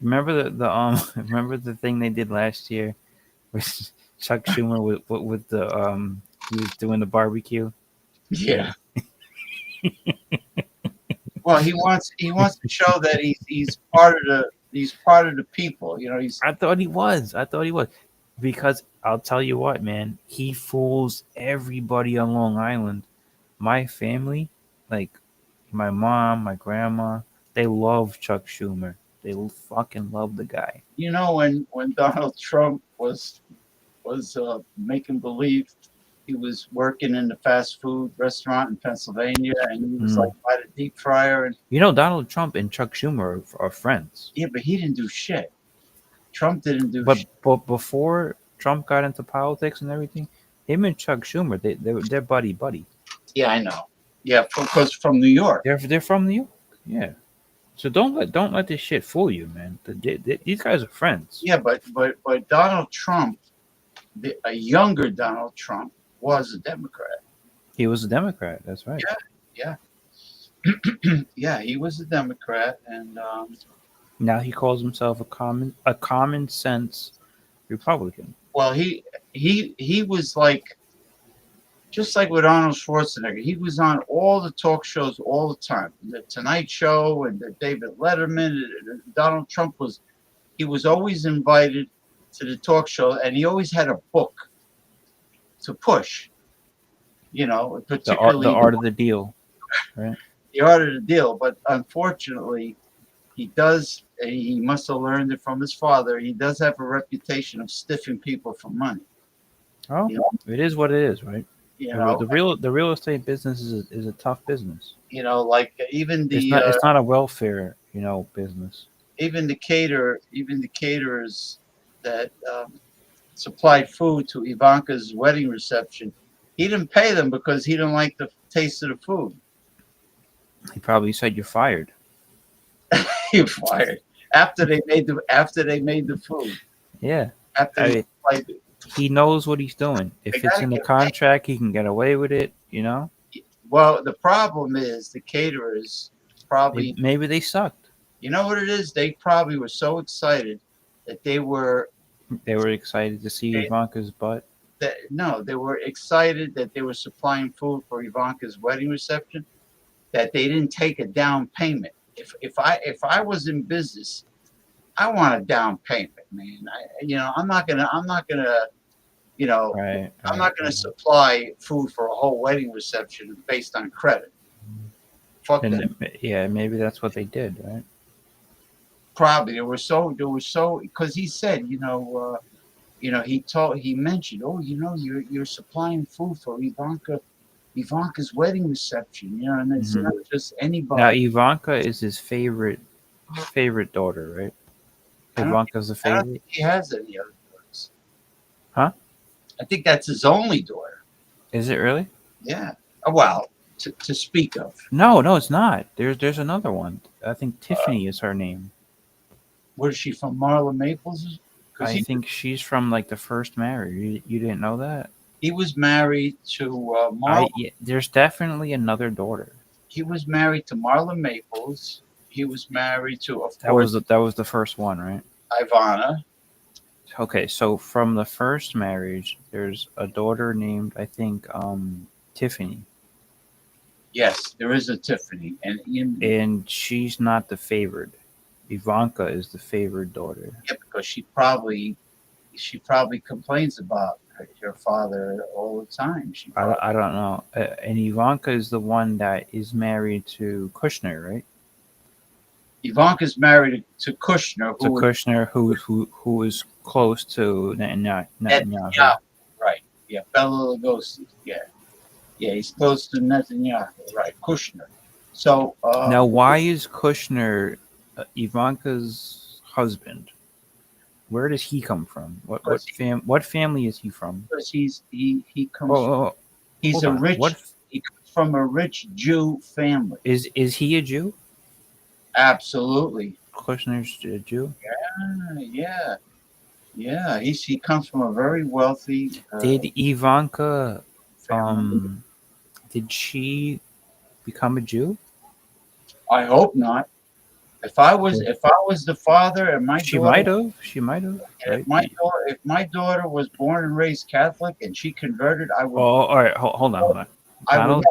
Remember the remember the thing they did last year with Chuck Schumer with the he was doing the barbecue. Yeah. Well, he wants to show that he's part of the people. You know, I thought he was. Because I'll tell you what, man, he fools everybody on Long Island. My family, like my mom, my grandma, they love Chuck Schumer. They fucking love the guy. you know when Donald Trump was making believe he was working in the fast food restaurant in Pennsylvania, and he was like by the deep fryer, and You know, Donald Trump and Chuck Schumer are friends. yeah, but he didn't do shit. Trump didn't do But shit. before Trump got into politics and everything, him and Chuck Schumer, they're buddy. Yeah, I know. Yeah, because from New York. They're from New York. Yeah. So don't let this shit fool you, man. These guys are friends. Yeah, but Donald Trump, a younger Donald Trump, was a Democrat. He was a Democrat. That's right. Yeah, yeah, he was a Democrat, and Now he calls himself a common sense Republican. well, he was like, just like with Arnold Schwarzenegger, he was on all the talk shows all the time. The Tonight Show and the David Letterman. Donald Trump he was always invited to the talk show, and he always had a book to push. Particularly The art of the deal, right? the art of the deal. But unfortunately, he must have learned it from his father. He does have a reputation of stiffing people for money. Oh, You know, it is what it is, right? you know, The real estate business is a tough business. like even It's not a welfare business. even the caterers that supplied food to Ivanka's wedding reception, he didn't pay them because he didn't like the taste of the food. He probably said you're fired. He fired after they made the food. Yeah. After they supplied it. He knows what he's doing. If it's in the contract, he can get away with it. Well, the problem is the caterers probably Maybe they sucked. You know what it is? They probably were so excited that they were excited to see Ivanka's butt. they were excited that they were supplying food for Ivanka's wedding reception, that they didn't take a down payment. If I was in business, I want a down payment, man. I'm not gonna I'm not gonna supply food for a whole wedding reception based on credit. Fuck that. Yeah, maybe that's what they did, right? Probably there were so because he said, he mentioned, you're supplying food for Ivanka's wedding reception, and it's not just anybody. Now Ivanka is his favorite daughter, right? Ivanka's the I don't favorite. think he has any other daughters. Huh? I think that's his only daughter. Is it really? Yeah. Well, to speak of. No, it's not. There's another one. I think Tiffany is her name. Where is she from? Marla Maples? I think she's from like the first marriage. You didn't know that? He was married to Marla. There's definitely another daughter. He was married to Marla Maples. He was married to, That was the first one, right? Ivana. Okay, so from the first marriage, there's a daughter named, I think, Tiffany. Yes, there is a Tiffany, and she's not the favored. Ivanka is the favored daughter. Yeah, because she probably complains about her father all the time. I don't know. And Ivanka is the one that is married to Kushner, right? Ivanka's married to Kushner. Who is close to Netanyahu. Right. Yeah, Bela Lugosi. Yeah. Yeah, he's close to Netanyahu. Right. Kushner. So now, why is Kushner Ivanka's husband? Where does he come from? What family is he from? Because he comes. He comes from a rich Jew family. Is he a Jew? Absolutely. Kushner's a Jew. Yeah. He comes from a very wealthy. Did Ivanka? Did she become a Jew? I hope not. If I was the father and my she daughter, she might have. If my daughter was born and raised Catholic and she converted, I would. Oh, all right. Hold on. Donald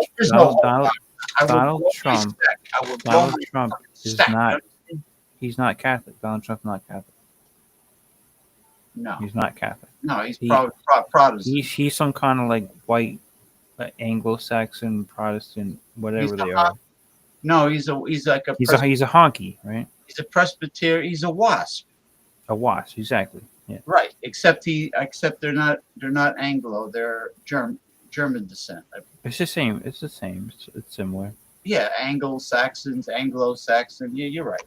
Trump is not. He's not Catholic. Donald Trump's not Catholic. No, he's not Catholic. No, he's Protestant. He's some kind of like white Anglo-Saxon Protestant, whatever they are. No, he's like a. He's a honky, right? He's a Presbyterian. He's a WASP. A WASP, exactly. Yeah. Right. Except they're not Anglo. They're German descent. It's the same. It's similar. Yeah, Anglo-Saxon. Yeah, you're right.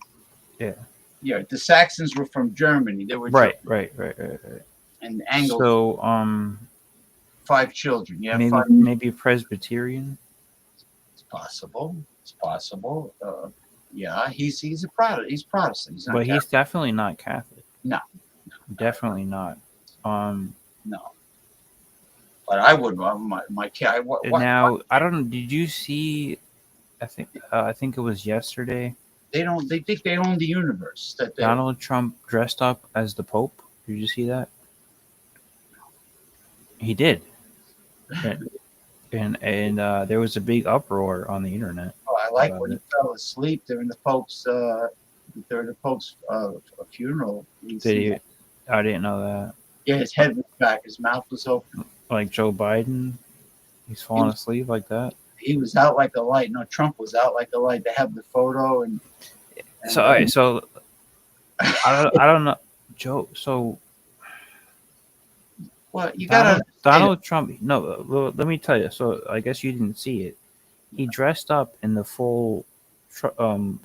Yeah. Yeah, the Saxons were from Germany. They were right. And Anglo. So 5 children. Yeah, maybe Presbyterian. It's possible. Yeah, he's a Protestant. He's Protestant. He's not but he's Catholic. definitely not Catholic. No, Definitely not. no. But I would my kid. Now I don't know. Did you see? I think it was yesterday. They don't. They think they own the universe. That they. Donald Trump dressed up as the Pope. Did you see that? He did, and there was a big uproar on the internet. Oh, I like about when he it. fell asleep during the Pope's funeral. Did he? I didn't know that. Yeah, his head was back, his mouth was open. Like Joe Biden, he's falling asleep like that. He was out like a light. No, Trump was out like a light. They have the photo and So, all right, so I don't know, Joe. So, well, you gotta Donald Trump. No, well, let me tell you. So, I guess you didn't see it. He dressed up in the full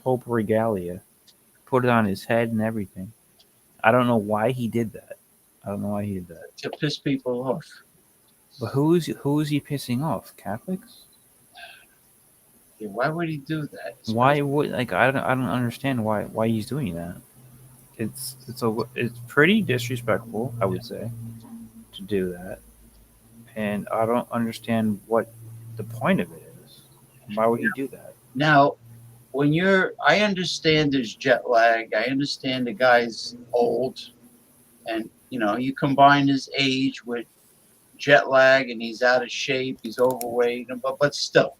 Pope regalia, put it on his head and everything. I don't know why he did that. to piss people off. But who is he pissing off? Catholics? Yeah, why would he do that? Why would I don't understand why he's doing that. It's pretty disrespectful, I would say, to do that, and I don't understand what the point of it is. Why would he do that? Now, I understand there's jet lag. I understand the guy's old, and you combine his age with jet lag, and he's out of shape. He's overweight, but still,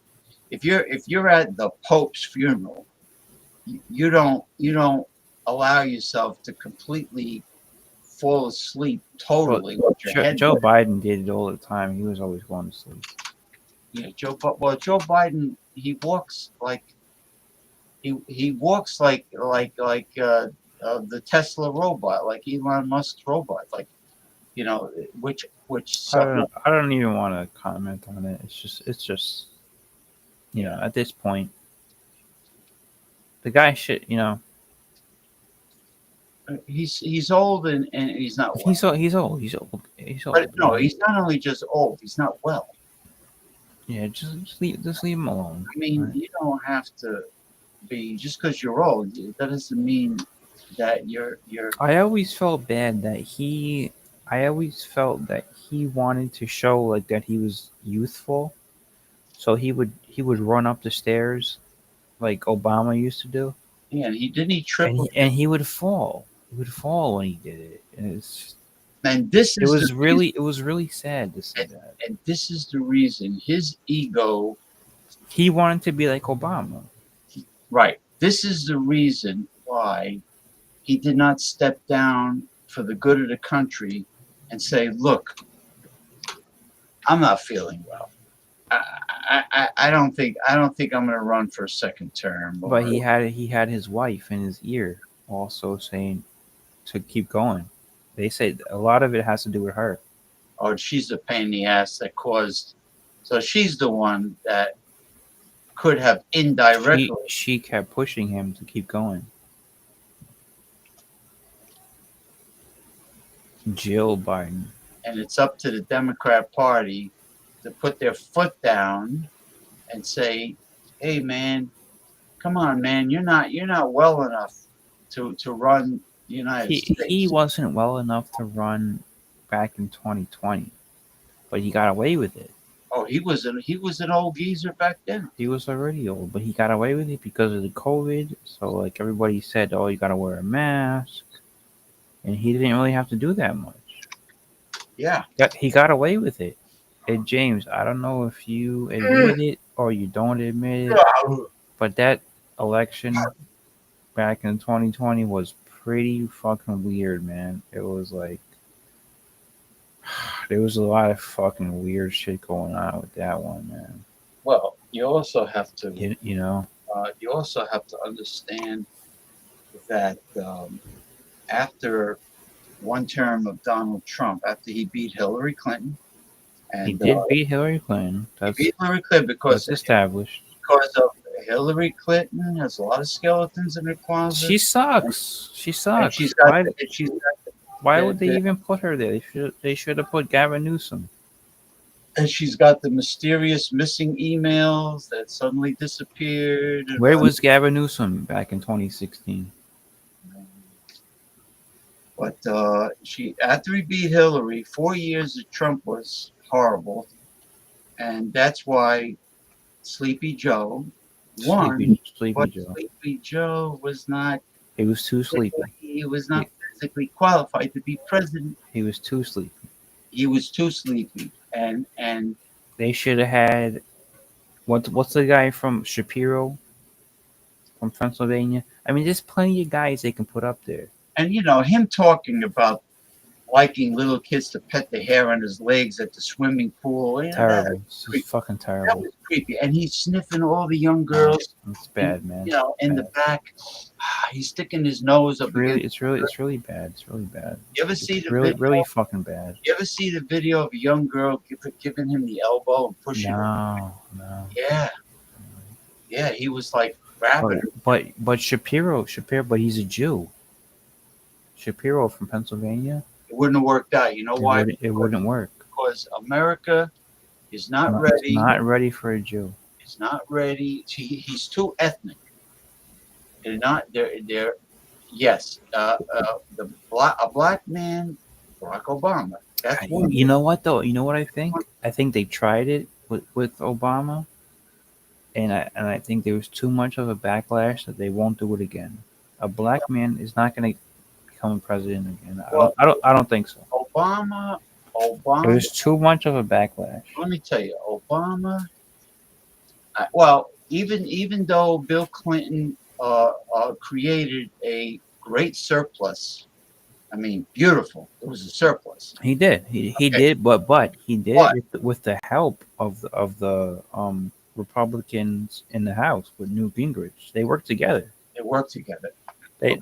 if you're at the Pope's funeral, you don't allow yourself to completely fall asleep totally with your head. Joe Biden did it all the time. He was always going to sleep. Yeah, Joe Biden, he walks like he walks like the Tesla robot, like Elon Musk's robot, like which I don't even want to comment on it. It's just at this point, the guy should he's old and he's not well. He's old. But no, he's not only just old, he's not well. Yeah, just leave him alone. I mean, you don't have to be just because you're old. That doesn't mean that you're. I always felt bad that I always felt that he wanted to show like that he was youthful, so he would run up the stairs, like Obama used to do. Yeah, and he tripled, and he would fall. He would fall when he did it, and it was really sad to see that. And this is the reason his ego. He wanted to be like Obama. Right. This is the reason why he did not step down for the good of the country and say, "Look, I'm not feeling well. I don't think I'm going to run for a second term." But he had his wife in his ear also saying to keep going. They say a lot of it has to do with her. Oh, she's the pain in the ass that caused. So she's the one that could have indirectly. She kept pushing him to keep going. Jill Biden. And it's up to the Democrat Party to put their foot down and say, "Hey, man, come on, man, you're not well enough to run the United States." He wasn't well enough to run back in 2020, but he got away with it. Oh, he was an old geezer back then. He was already old, but he got away with it because of the COVID. So like everybody said, "Oh, you got to wear a mask," and he didn't really have to do that much. Yeah, he got away with it. And James, I don't know if you admit it or you don't admit it, but that election back in 2020 was pretty fucking weird, man. It was like there was a lot of fucking weird shit going on with that one, man. Well, you also have to, you also have to understand that after one term of Donald Trump, after he beat Hillary Clinton, and he did beat Hillary Clinton. He beat Hillary Clinton because that's established. Because of Hillary Clinton has a lot of skeletons in her closet. She sucks. She sucks. Why would they even put her there? They should have put Gavin Newsom. And she's got the mysterious missing emails that suddenly disappeared. Where was Gavin Newsom back in 2016? But she, after he beat Hillary, 4 years of Trump was horrible, and that's why Sleepy Joe won. Sleepy But Joe. Sleepy Joe was not. He was too sleepy. He was not physically qualified to be president. He was too sleepy. He was too sleepy, and They should have had what's the guy from Shapiro from Pennsylvania? I mean, there's plenty of guys they can put up there. and you know him talking about liking little kids to pet the hair on his legs at the swimming pool. You know, Terrible. It's just fucking that terrible. was creepy. And he's sniffing all the young girls. It's bad, man. You know, in the back, he's sticking his nose up. It's really bad. It's really bad. You ever see the really, video? really fucking bad. You ever see the video of a young girl giving him the elbow and pushing him? No. Yeah, he was like grabbing her. But Shapiro, but he's a Jew. Shapiro from Pennsylvania. It wouldn't have worked out. You know why? It wouldn't work. Because America is not It's ready. not ready for a Jew. It's not ready. He's too ethnic. They're not. They're. Yes. A black man, Barack Obama. That's one. You know what though? You know what I think? I think they tried it with Obama, and I think there was too much of a backlash that they won't do it again. A black man is not going to become president again. I don't think so. Obama. There was too much of a backlash. Let me tell you, Obama. Well, even though Bill Clinton created a great surplus, I mean, beautiful. It was a surplus. He did. He did, but he did it with the help of the Republicans in the House with Newt Gingrich. They worked together. They worked together.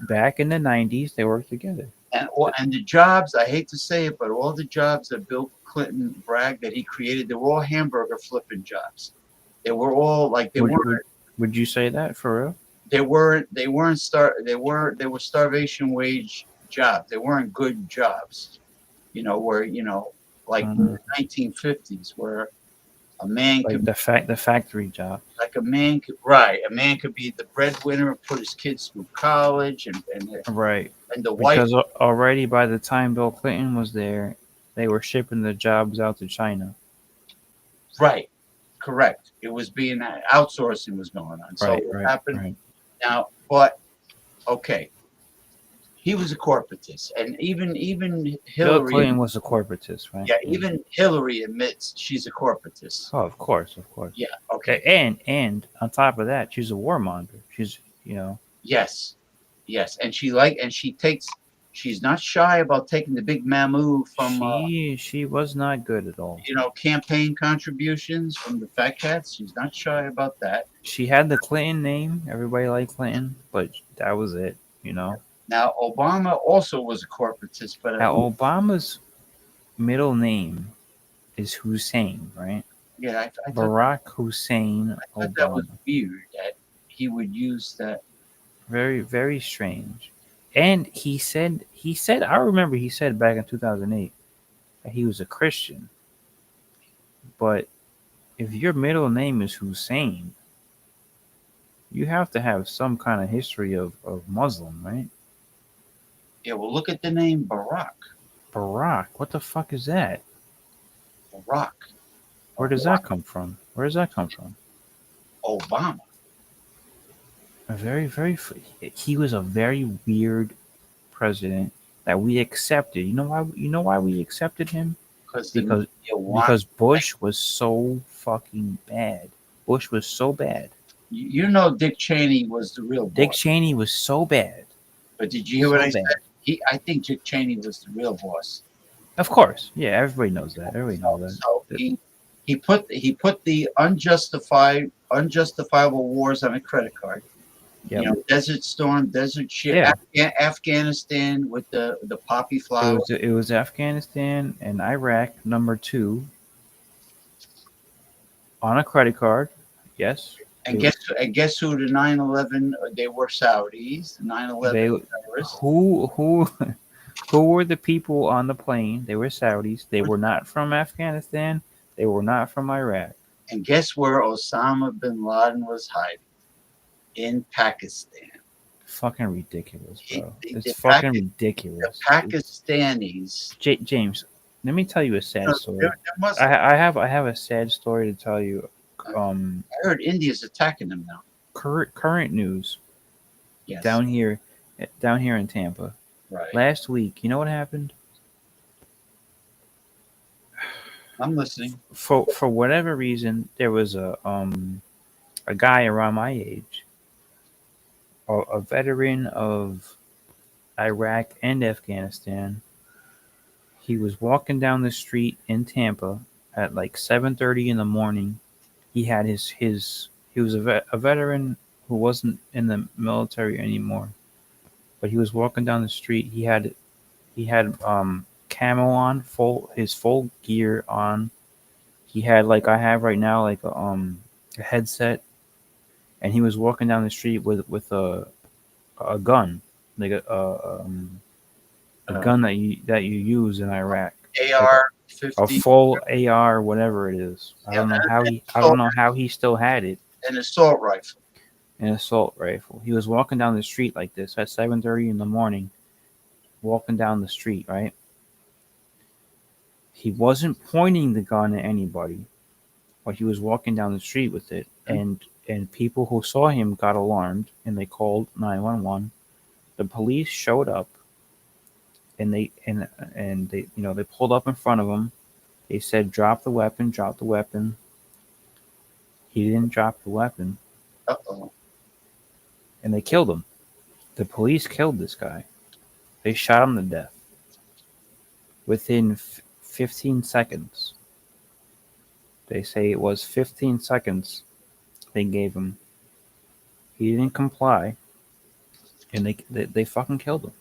Back in the 90s, they worked together. And the jobs, I hate to say it, but all the jobs that Bill Clinton bragged that he created, they were all hamburger flipping jobs. They were all like Would you say that for real? They were starvation wage jobs. They weren't good jobs. You know, where like in the 1950s, where a man like could the factory job. like a man could be the breadwinner and put his kids through college and Right. and the wife. Because already by the time Bill Clinton was there, they were shipping the jobs out to China. Right. Correct. It was being outsourcing was going on. So what happened now? But okay, he was a corporatist, and even Hillary. Bill Clinton was a corporatist, right? Yeah, even Hillary admits she's a corporatist. Oh, of course. Yeah. Okay. And on top of that, she's a warmonger. She's Yes, and she's not shy about taking the big mamu from. She was not good at all. Campaign contributions from the Fat Cats. She's not shy about that. She had the Clinton name. Everybody liked Clinton, but that was it. Now Obama also was a corporatist, but now Obama's middle name is Hussein, right? Yeah, I Barack Hussein thought Obama. that was weird that he would use that. Very, very strange. And he said, I remember he said back in 2008 that he was a Christian. But if your middle name is Hussein, you have to have some kind of history of Muslim, right? Yeah, well, look at the name Barack. Barack, what the fuck is that? Barack. Where does that come from? Obama. He was a very weird president that we accepted. You know why we accepted him? Because Bush was so fucking bad. Bush was so bad. Dick Cheney was the real boss. Dick Cheney was so bad. But did you hear what I said? I think Dick Cheney was the real boss. Of course. Yeah, everybody knows that. So he put the unjustifiable wars on a credit card. Yep. Desert Storm, Desert Ship, Afghanistan with the poppy flower. It was Afghanistan and Iraq #2 on a credit card. Yes. And guess who the 9/11 they were Saudis. The 9/11 terrorists. Who were the people on the plane? They were Saudis. They were not from Afghanistan. They were not from Iraq. And guess where Osama bin Laden was hiding? In Pakistan. Fucking ridiculous, bro. It's The fucking the ridiculous. Pakistanis. James, let me tell you a sad story. They're Muslim. I have a sad story to tell you. I heard India's attacking them now. Current news. Yes. Down here in Tampa. Right. Last week, you know what happened? I'm listening. For whatever reason, there was a guy around my age, a veteran of Iraq and Afghanistan. He was walking down the street in Tampa at like 7:30 in the morning. He had he was a veteran who wasn't in the military anymore, but he was walking down the street. He had camo on, his full gear on. He had like I have right now, like a headset, and he was walking down the street with a gun, like a gun that you use in Iraq, AR-15. a full AR, whatever it is. I don't know how he still had it. An assault rifle. An assault rifle. He was walking down the street like this at 7:30 in the morning, walking down the street, right? He wasn't pointing the gun at anybody, but he was walking down the street with it, and people who saw him got alarmed and they called 911. The police showed up, and they they pulled up in front of him. They said, "Drop the weapon, drop the weapon." He didn't drop the weapon. Uh-oh. And they killed him. The police killed this guy. They shot him to death within 15 seconds. They say it was 15 seconds they gave him. He didn't comply, and they fucking killed him.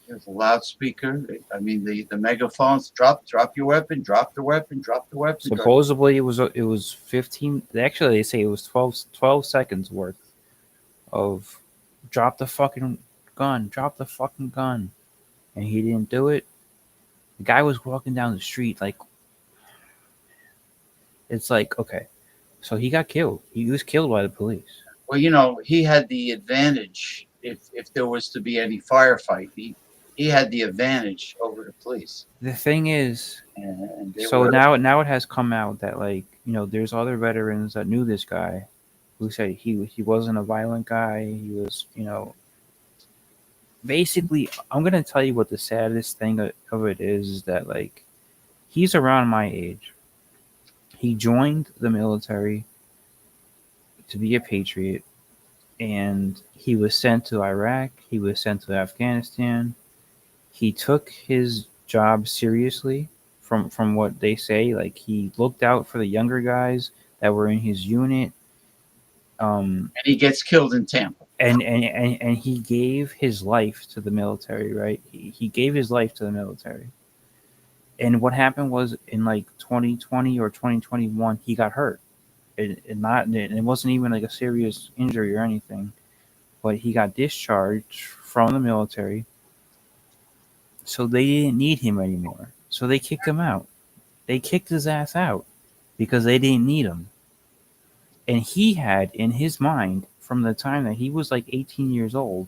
There's a loudspeaker. I mean, the megaphones. Drop your weapon. Drop the weapon. Drop the weapon. Supposedly it was 15. Actually, they say it was 12 seconds worth of drop the fucking gun. Drop the fucking gun, and he didn't do it. The guy was walking down the street like. It's like, okay, so he got killed. He was killed by the police. Well, he had the advantage if there was to be any firefight. He had the advantage over the police. The thing is, and now it has come out that there's other veterans that knew this guy, who said he wasn't a violent guy. He was basically. I'm gonna tell you what the saddest thing of it is that he's around my age. He joined the military to be a patriot, and he was sent to Iraq. He was sent to Afghanistan. He took his job seriously, from what they say. Like, he looked out for the younger guys that were in his unit. And he gets killed in Tampa. And he gave his life to the military, right? He gave his life to the military. And what happened was in 2020 or 2021, he got hurt. It wasn't even like a serious injury or anything, but he got discharged from the military. So they didn't need him anymore. So they kicked him out. They kicked his ass out because they didn't need him. And he had in his mind, from the time that he was 18 years old,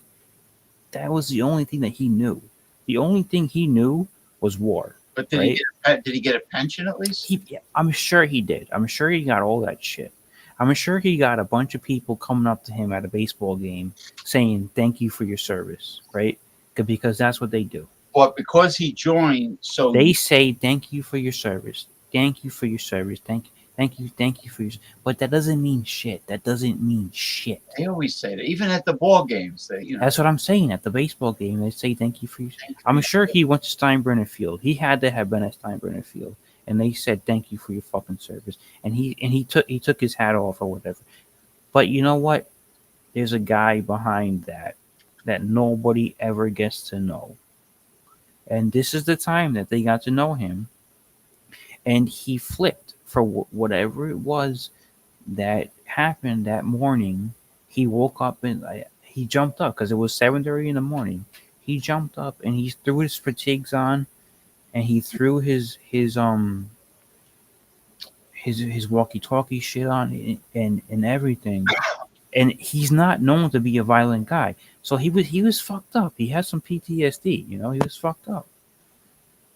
that was the only thing that he knew. The only thing he knew was war. But did he get a pension at least? I'm sure he did. I'm sure he got all that shit. I'm sure he got a bunch of people coming up to him at a baseball game saying, "Thank you for your service," right? Because that's what they do. But because he joined, so they say, "Thank you for your service. Thank you for your service. Thank you for your." But that doesn't mean shit. That doesn't mean shit. They always say that, even at the ball games. That's what I'm saying. At the baseball game, they say, "Thank you for your." I'm sure he went to Steinbrenner Field. He had to have been at Steinbrenner Field, and they said, "Thank you for your fucking service." And he took his hat off or whatever. But you know what? There's a guy behind that nobody ever gets to know. And this is the time that they got to know him. And he flipped for whatever it was that happened that morning. He woke up and he jumped up because it was 7:30 in the morning. He jumped up and he threw his fatigues on, and he threw his his walkie-talkie shit on and everything. And he's not known to be a violent guy. So he was fucked up. He had some PTSD, he was fucked up.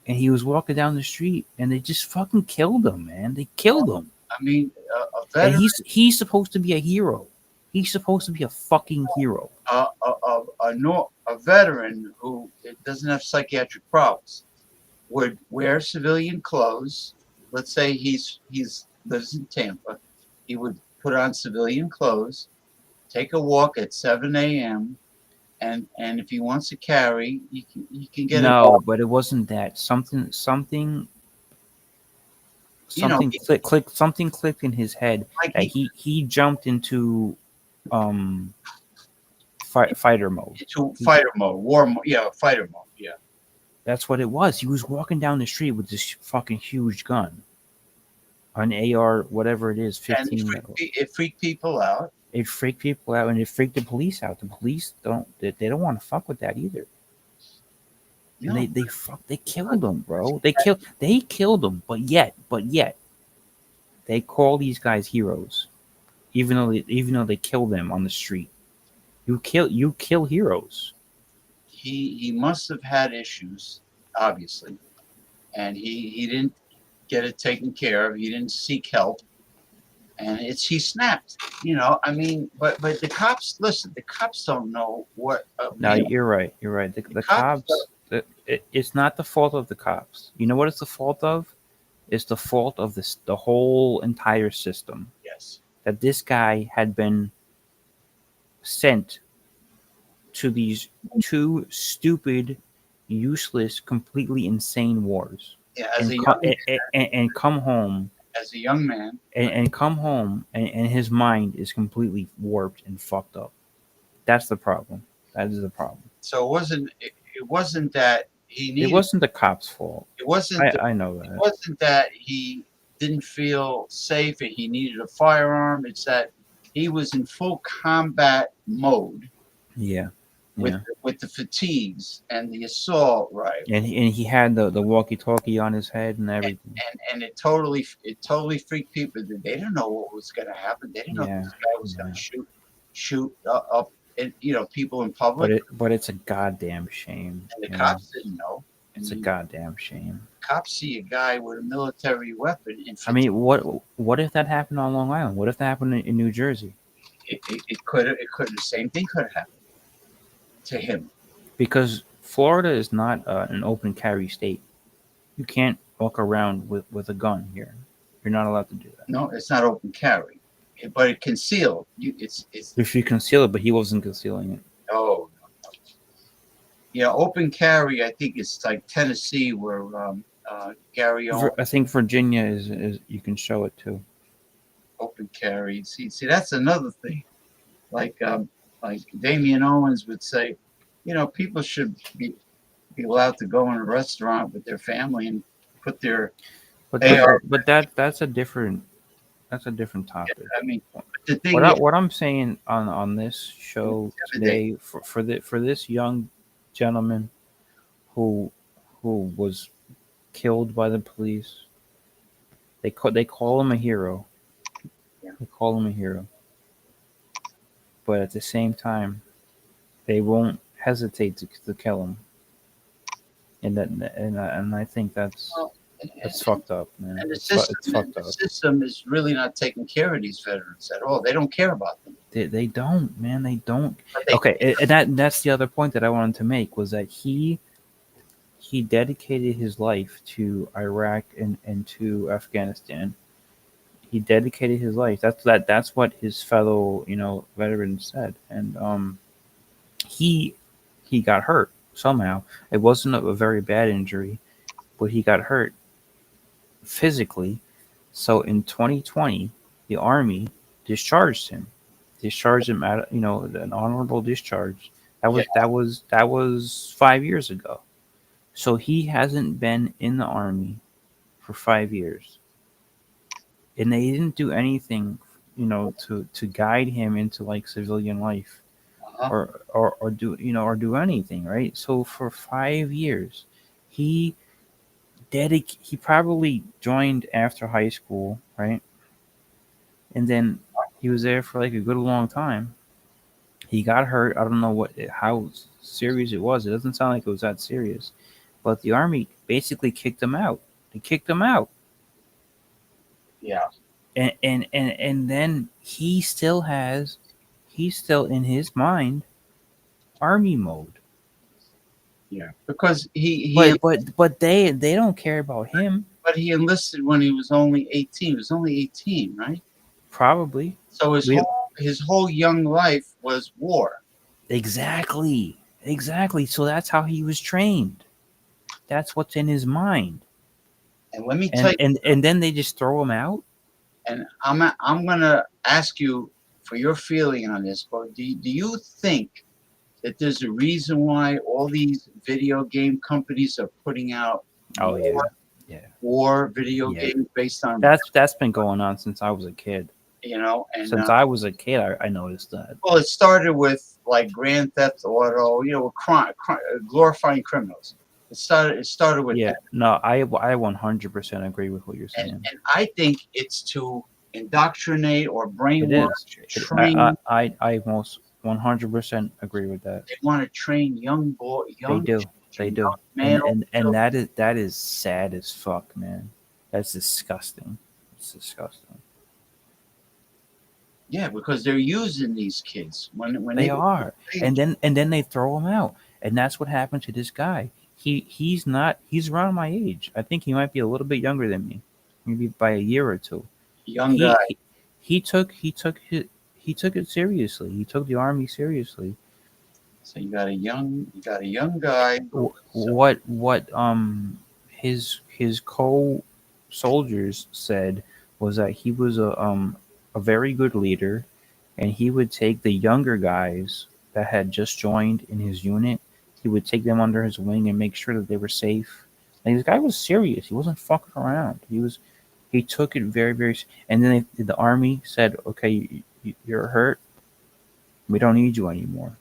And he was walking down the street and they just fucking killed him, man. They killed him. I mean, a And veteran, he's supposed to be a hero. He's supposed to be a fucking hero. a veteran who doesn't have psychiatric problems would wear civilian clothes. Let's say he's lives in Tampa. He would put on civilian clothes, take a walk at 7 a.m. And if he wants to carry, you can get it. No, but it wasn't that. You know, Something clicked in his head like that he jumped into fighter mode. into fighter mode, war mode. Yeah, fighter mode. Yeah. That's what it was. He was walking down the street with this fucking huge gun, an AR, whatever it is, And 15. it freaked people out. It freaked people out, and it freaked the police out. The police they don't want to fuck with that either. No. And they killed him, bro. They killed him, but yet they call these guys heroes, even though they kill them on the street. You kill heroes. He must have had issues, obviously, and he didn't get it taken care of. He didn't seek help, and he snapped. I mean, but the cops, listen. The cops don't know what. No, you're right. You're right. The cops. It's not the fault of the cops. You know what it's the fault of? It's the fault of the whole entire system. Yes. That this guy had been sent to these two stupid, useless, completely insane wars. Yeah, and come home. As a young man. And come home, and his mind is completely warped and fucked up. That's the problem. That is the problem. So it wasn't that he needed. It wasn't the cops' fault. It wasn't. I know that. It wasn't that he didn't feel safe and he needed a firearm. It's that he was in full combat mode. Yeah. With the fatigues and the assault rifle. And he had the walkie-talkie on his head and everything. And it totally freaked people. They didn't know what was going to happen. They didn't know if this guy was going to shoot up people in public. But it's a goddamn shame. And the cops didn't know. It's a goddamn shame. Cops see a guy with a military weapon. I mean, what if that happened on Long Island? What if that happened in New Jersey? It could have. The same thing could have happened to him. Because Florida is not an open carry state. You can't walk around with a gun here. You're not allowed to do that. No, it's not open carry, but it concealed. It's if you conceal it, but he wasn't concealing it. Oh, no. Yeah, open carry. I think it's like Tennessee, where Gary Owens. I think Virginia is you can show it too. Open carry. See, that's another thing. Like Damian Owens would say, people should be allowed to go in a restaurant with their family and put their AR. But that's a different topic. Yeah, I mean, the thing what I'm saying on this show today for this young gentleman who was killed by the police, they call him a hero. Yeah. They call him a hero. But at the same time, they won't hesitate to kill him, and I think that's fucked up, man. And It's fucked up. The system is really not taking care of these veterans at all. They don't care about them. They don't, man. They don't. Okay, and that's the other point that I wanted to make was that he dedicated his life to Iraq and to Afghanistan. He dedicated his life. That's what his fellow veterans said, and he got hurt somehow. It wasn't a very bad injury, but he got hurt physically. So in 2020, the Army discharged him at an honorable discharge. That was 5 years ago. So he hasn't been in the Army for 5 years. And they didn't do anything, to guide him into like civilian life, or do anything, right? So for 5 years, he probably joined after high school, right? And then he was there for like a good long time. He got hurt. I don't know how serious it was. It doesn't sound like it was that serious, but the army basically kicked him out. They kicked him out, Yeah. and then he's still in his mind army mode. Yeah. Because But they don't care about him. but he enlisted when he was only 18. He was only 18, right? Probably. So We- his whole young life was war. Exactly. So that's how he was trained. That's what's in his mind. And let me tell you, And then they just throw him out. and I'm gonna ask you for your feeling on this. But do you think that there's a reason why all these video game companies are putting out Oh yeah. war video Yeah. games based on That's been going on since I was a kid. and Since I was a kid, I noticed that. well, it started with like Grand Theft Auto, glorifying criminals. It started with Yeah. that, No, I 100% agree with what you're saying. and I think it's to indoctrinate or It brainwash, is. train. I most 100% agree with that. They want to train young They do. They do. male. And that is sad as fuck, man. That's disgusting. It's disgusting. Yeah, because they're using these kids when They are. And then they throw him out. And that's what happened to this guy. He's around my age. I think he might be a little bit younger than me. Maybe by a year or two. Young guy. He took it seriously. He took the army seriously. So you got a young guy. What his co soldiers said was that he was a very good leader, and he would take the younger guys that had just joined in his unit. He would take them under his wing and make sure that they were safe. Like, this guy was serious. He wasn't fucking around. He took it very, very. And then the army said, "Okay, you're hurt. We don't need you anymore."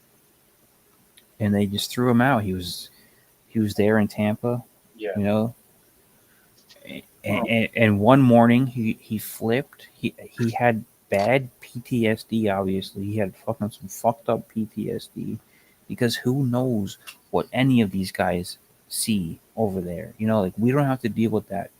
And they just threw him out. He was there in Tampa, Yeah. you know. And one morning he flipped. He had bad PTSD. Obviously, he had fucking some fucked up PTSD, because who knows what any of these guys see over there? You know, like, we don't have to deal with that.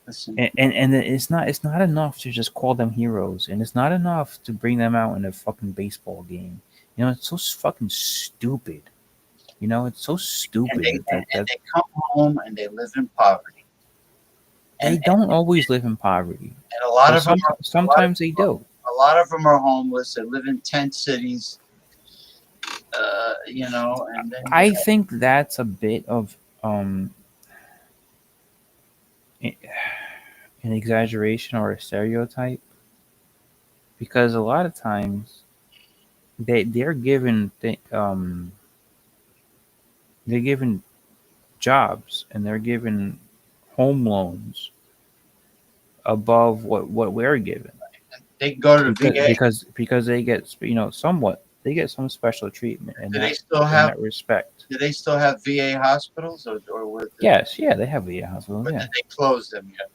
Listen, And it's not enough to just call them heroes, and it's not enough to bring them out in a fucking baseball game. You know, it's so fucking stupid. You know, it's so stupid and they come home and they live in poverty. they don't always live in poverty. And a lot But of them, sometimes they do. a lot of them are homeless. They live in tent cities. And then I think that's a bit of an exaggeration or a stereotype, because a lot of times they're given they're given jobs, and they're given home loans above what we're given, they go to the VA. because they get, somewhat, they get some special treatment in Do that, they still in have? that respect. Do they still have VA hospitals, or with? Yes, yeah, they have VA hospitals. But Yeah, did they close them yet?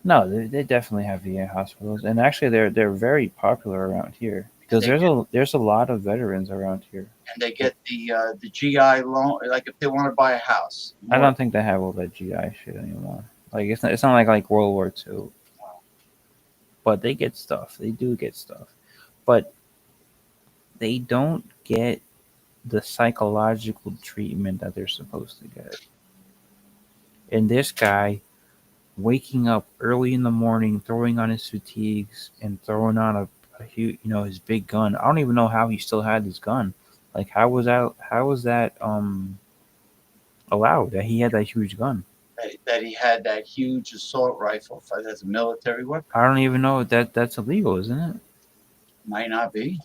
no, they definitely have VA hospitals, and actually they're very popular around here, because there's a lot of veterans around here. And they get the GI loan, like if they want to buy a house. I don't think they have all that GI shit anymore. Like, it's not like World War II, but they get stuff. They do get stuff, but they don't get the psychological treatment that they're supposed to get. And this guy, waking up early in the morning, throwing on his fatigues, and throwing on a huge, his big gun. I don't even know how he still had his gun. Like, how was that allowed, that he had that huge gun? that he had that huge assault rifle as a military weapon. I don't even know if that's illegal, isn't it? Might not be.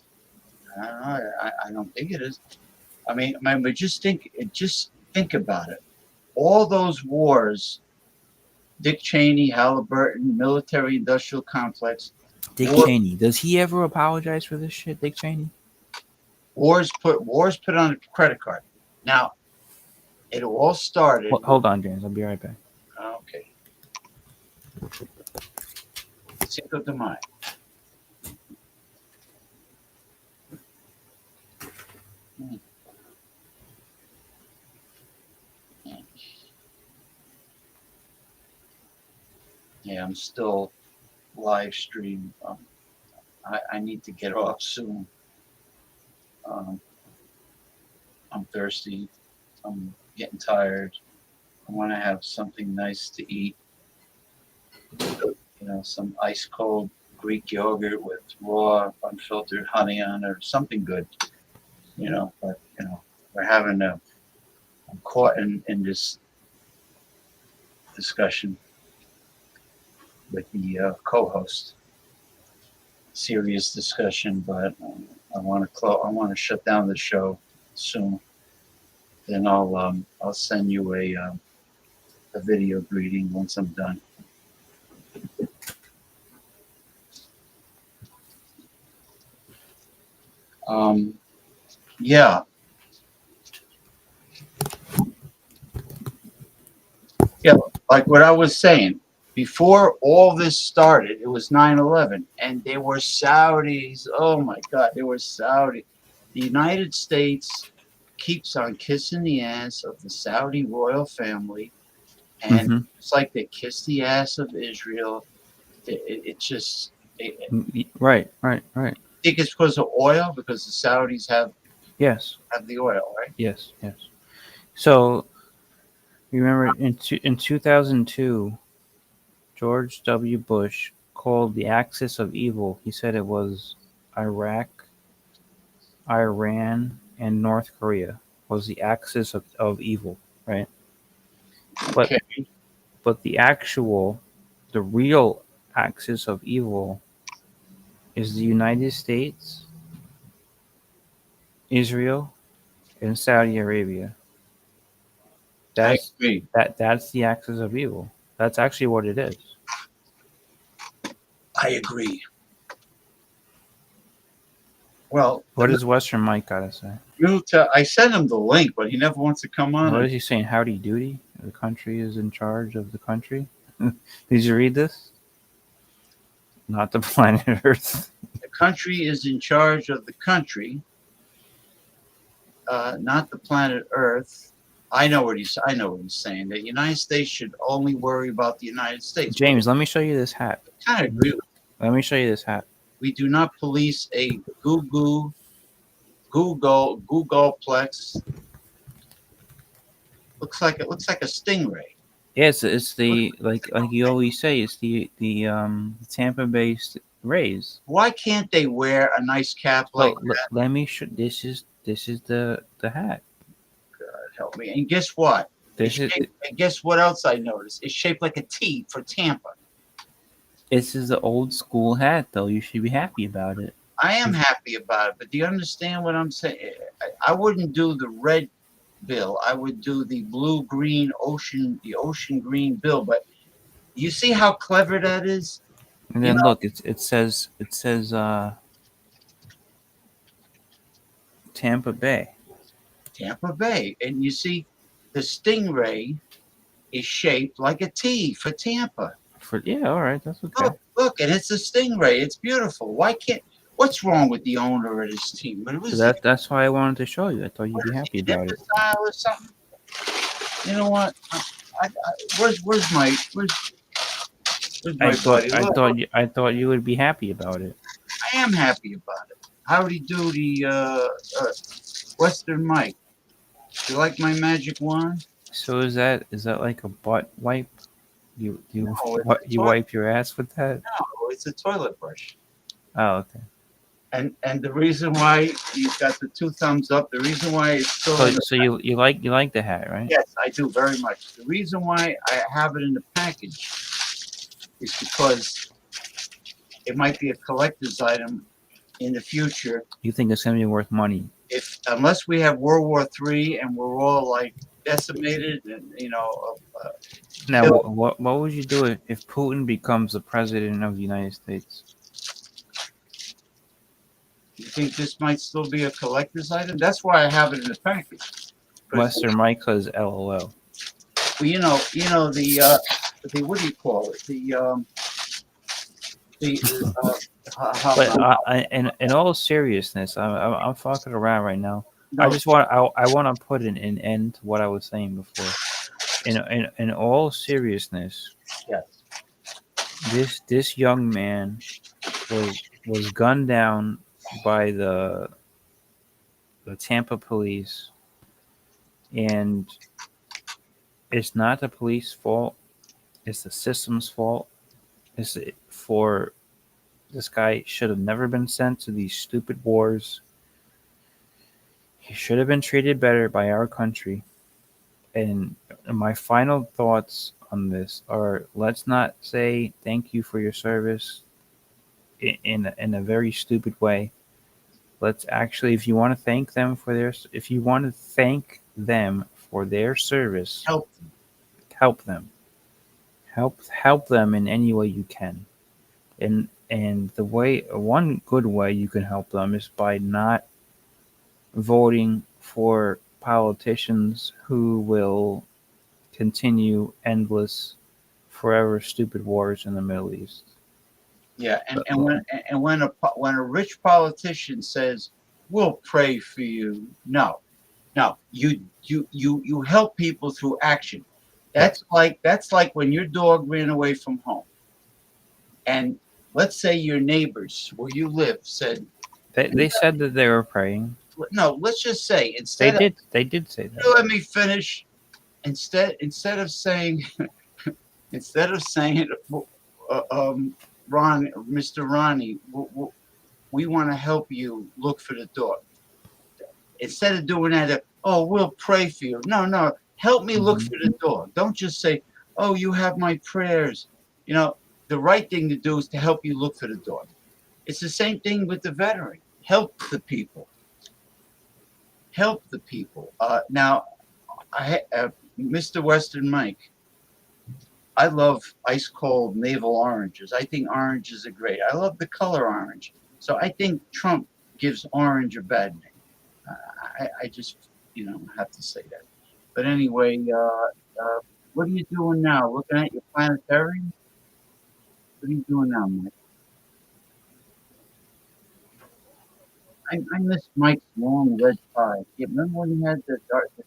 I don't know. I don't think it is. I mean, but just think about it. All those wars, Dick Cheney, Halliburton, military-industrial complex. Dick Cheney, does he ever apologize for this shit? Dick Cheney? Wars put on a credit card. Now, it all started. Hold on, James. I'll be right back. Okay. Cinco de Mayo. Yeah, I'm still live stream. I need to get off soon. I'm thirsty. I'm getting tired. I want to have something nice to eat. Some ice cold Greek yogurt with raw, unfiltered honey on it, or something good. But we're having I'm caught in this discussion with the co-host. Serious discussion, but I want to close. I want to shut down the show soon. Then I'll send you a video greeting once I'm done. Yeah. Yeah, like what I was saying, before all this started, it was 9/11, and they were Saudis. Oh my God, they were Saudi. The United States keeps on kissing the ass of the Saudi royal family, and it's like they kiss the ass of Israel. It just. Right. Think it's because of oil? Because the Saudis have Yes. the oil, right? Yes. So remember in 2002, George W. Bush called the axis of evil. He said it was Iraq, Iran, and North Korea was the axis of evil, right? But the real axis of evil is the United States, Israel, and Saudi Arabia. I agree. That's the axis of evil. That's actually what it is. I agree. Well, What does Western Mike gotta say? I sent him the link, but he never wants to come on. What is he saying? Howdy doody? The country is in charge of the country. Did you read this? Not the planet Earth. The country is in charge of the country, not the planet Earth. I know what he's saying. The United States should only worry about the United States. James, let me show you this hat. I kind of agree with you. Let me show you this hat. We do not police a Googleplex. Looks like a stingray. Yes, it's the like you always say. It's the Tampa Bay Rays. Why can't they wear a nice cap like that? Let me show. This is the hat. God help me! And guess what? And guess what else I noticed? It's shaped like a T for Tampa. This is the old school hat, though. You should be happy about it. I am happy about it, but do you understand what I'm saying? I wouldn't do the red bill. I would do the blue-green ocean green bill. But you see how clever that is? And then look, it says Tampa Bay. Tampa Bay, and you see the stingray is shaped like a T for Tampa. All right, that's okay. Look, and it's a stingray. It's beautiful. What's wrong with the owner of this team? That's why I wanted to show you. I thought you'd be happy about it. Or something. You know what? Where's my buddy? I thought you would be happy about it. I am happy about it. Howdy doody, Western Mike. You like my magic wand? So is that like a butt wipe? You wipe your ass with that? No, it's a toilet brush. Oh, okay. And the reason why you've got the two thumbs up, the reason why it's still so you like the hat, right? Yes, I do very much. The reason why I have it in the package is because it might be a collector's item in the future. You think it's gonna be worth money? Unless we have World War III and we're all like decimated, and Now, what would you do if Putin becomes the president of the United States? You think this might still be a collector's item? That's why I have it in the package. Western Mike says LOL. Well, the what do you call it? See, how But about in all seriousness, I'm fucking around right now. no, I want to put an end to what I was saying before. In all seriousness, yes. this young man was gunned down by the Tampa police, and it's not the police fault. It's the system's fault. It's for this guy should have never been sent to these stupid wars. He should have been treated better by our country. And my final thoughts on this are: let's not say thank you for your service in a very stupid way. Let's actually, if you want to thank them for if you want to thank them for their service, Help them. help them, help them in any way you can. And the way, one good way you can help them is by not voting for politicians who will continue endless, forever stupid wars in the Middle East. Yeah, and when a rich politician says, "We'll pray for you," no, no, you help people through action. That's like when your dog ran away from home, and let's say your neighbors where you live said, They said that they were praying. no, let's just say They instead of did. They did say that. let me finish. Instead of saying instead of saying Ron, Mr. Ronnie, we want to help you look for the dog. Instead of doing that, oh, we'll pray for you. No, no, help me look for the dog. Don't just say, oh, you have my prayers. You know, the right thing to do is to help you look for the dog. It's the same thing with the veteran. Help the people. Help the people. Now, Mr. Western Mike, I love ice cold navel oranges. I think oranges are great. I love the color orange. So I think Trump gives orange a bad name. I just, have to say that. But anyway, what are you doing now? Looking at your planetarium? What are you doing now, Mike? I miss Mike's long red tie. You remember when he had the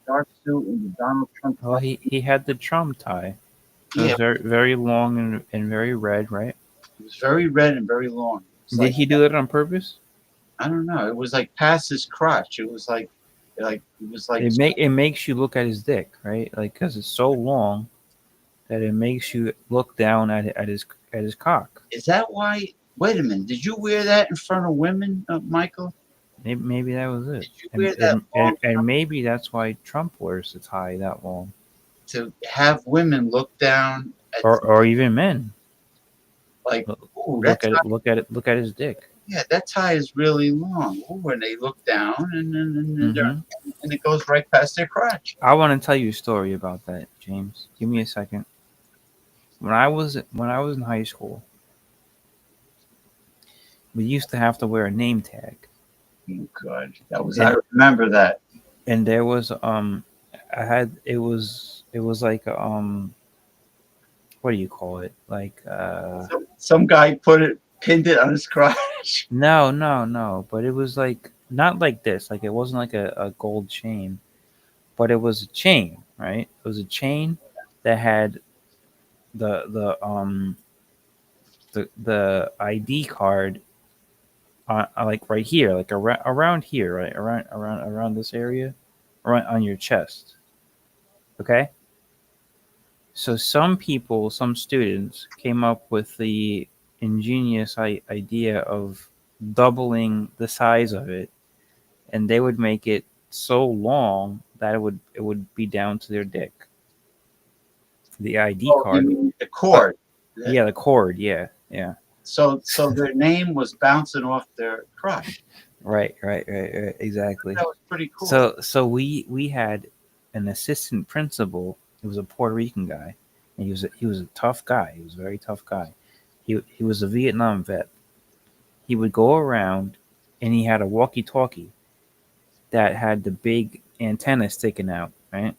dark suit and the Donald Trump Well, tie? he had the Trump tie. It was Yeah, very long and very red, right? it was very red and very long. It's Did like, he do it on purpose? I don't know. It was like past his crotch. It was like it was like It makes you look at his dick, right? Like, because it's so long that it makes you look down at his cock. Is that why? Wait a minute. Did you wear that in front of women, Michael? Maybe that was it. Did you wear that long And maybe that's why Trump wears the tie that long, to have women look down at or even men like, ooh, look at it, look at his dick. yeah, that tie is really long. Ooh, when they look down and it goes right past their crotch. I want to tell you a story about that, James. Give me a second. When I was in high school, we used to have to wear a name tag. Oh, God, I remember that. And there was I had it was like what do you call it? Like Some guy pinned it on his crotch. no, but it was like not like this. Like it wasn't like a gold chain, but it was a chain, right? It was a chain that had the the ID card like right here, like around here, right? Around this area, right on your chest. Okay? So some students came up with the ingenious idea of doubling the size of it, and they would make it so long that it would be down to their dick. The ID Oh, you card. mean the cord. Yeah, the cord. Yeah, yeah. So their name was bouncing off their crotch. Right. Exactly. That was pretty cool. So we had an assistant principal. He was a Puerto Rican guy, and he was a tough guy. He was a very tough guy. He was a Vietnam vet. He would go around, and he had a walkie-talkie that had the big antenna sticking out, right?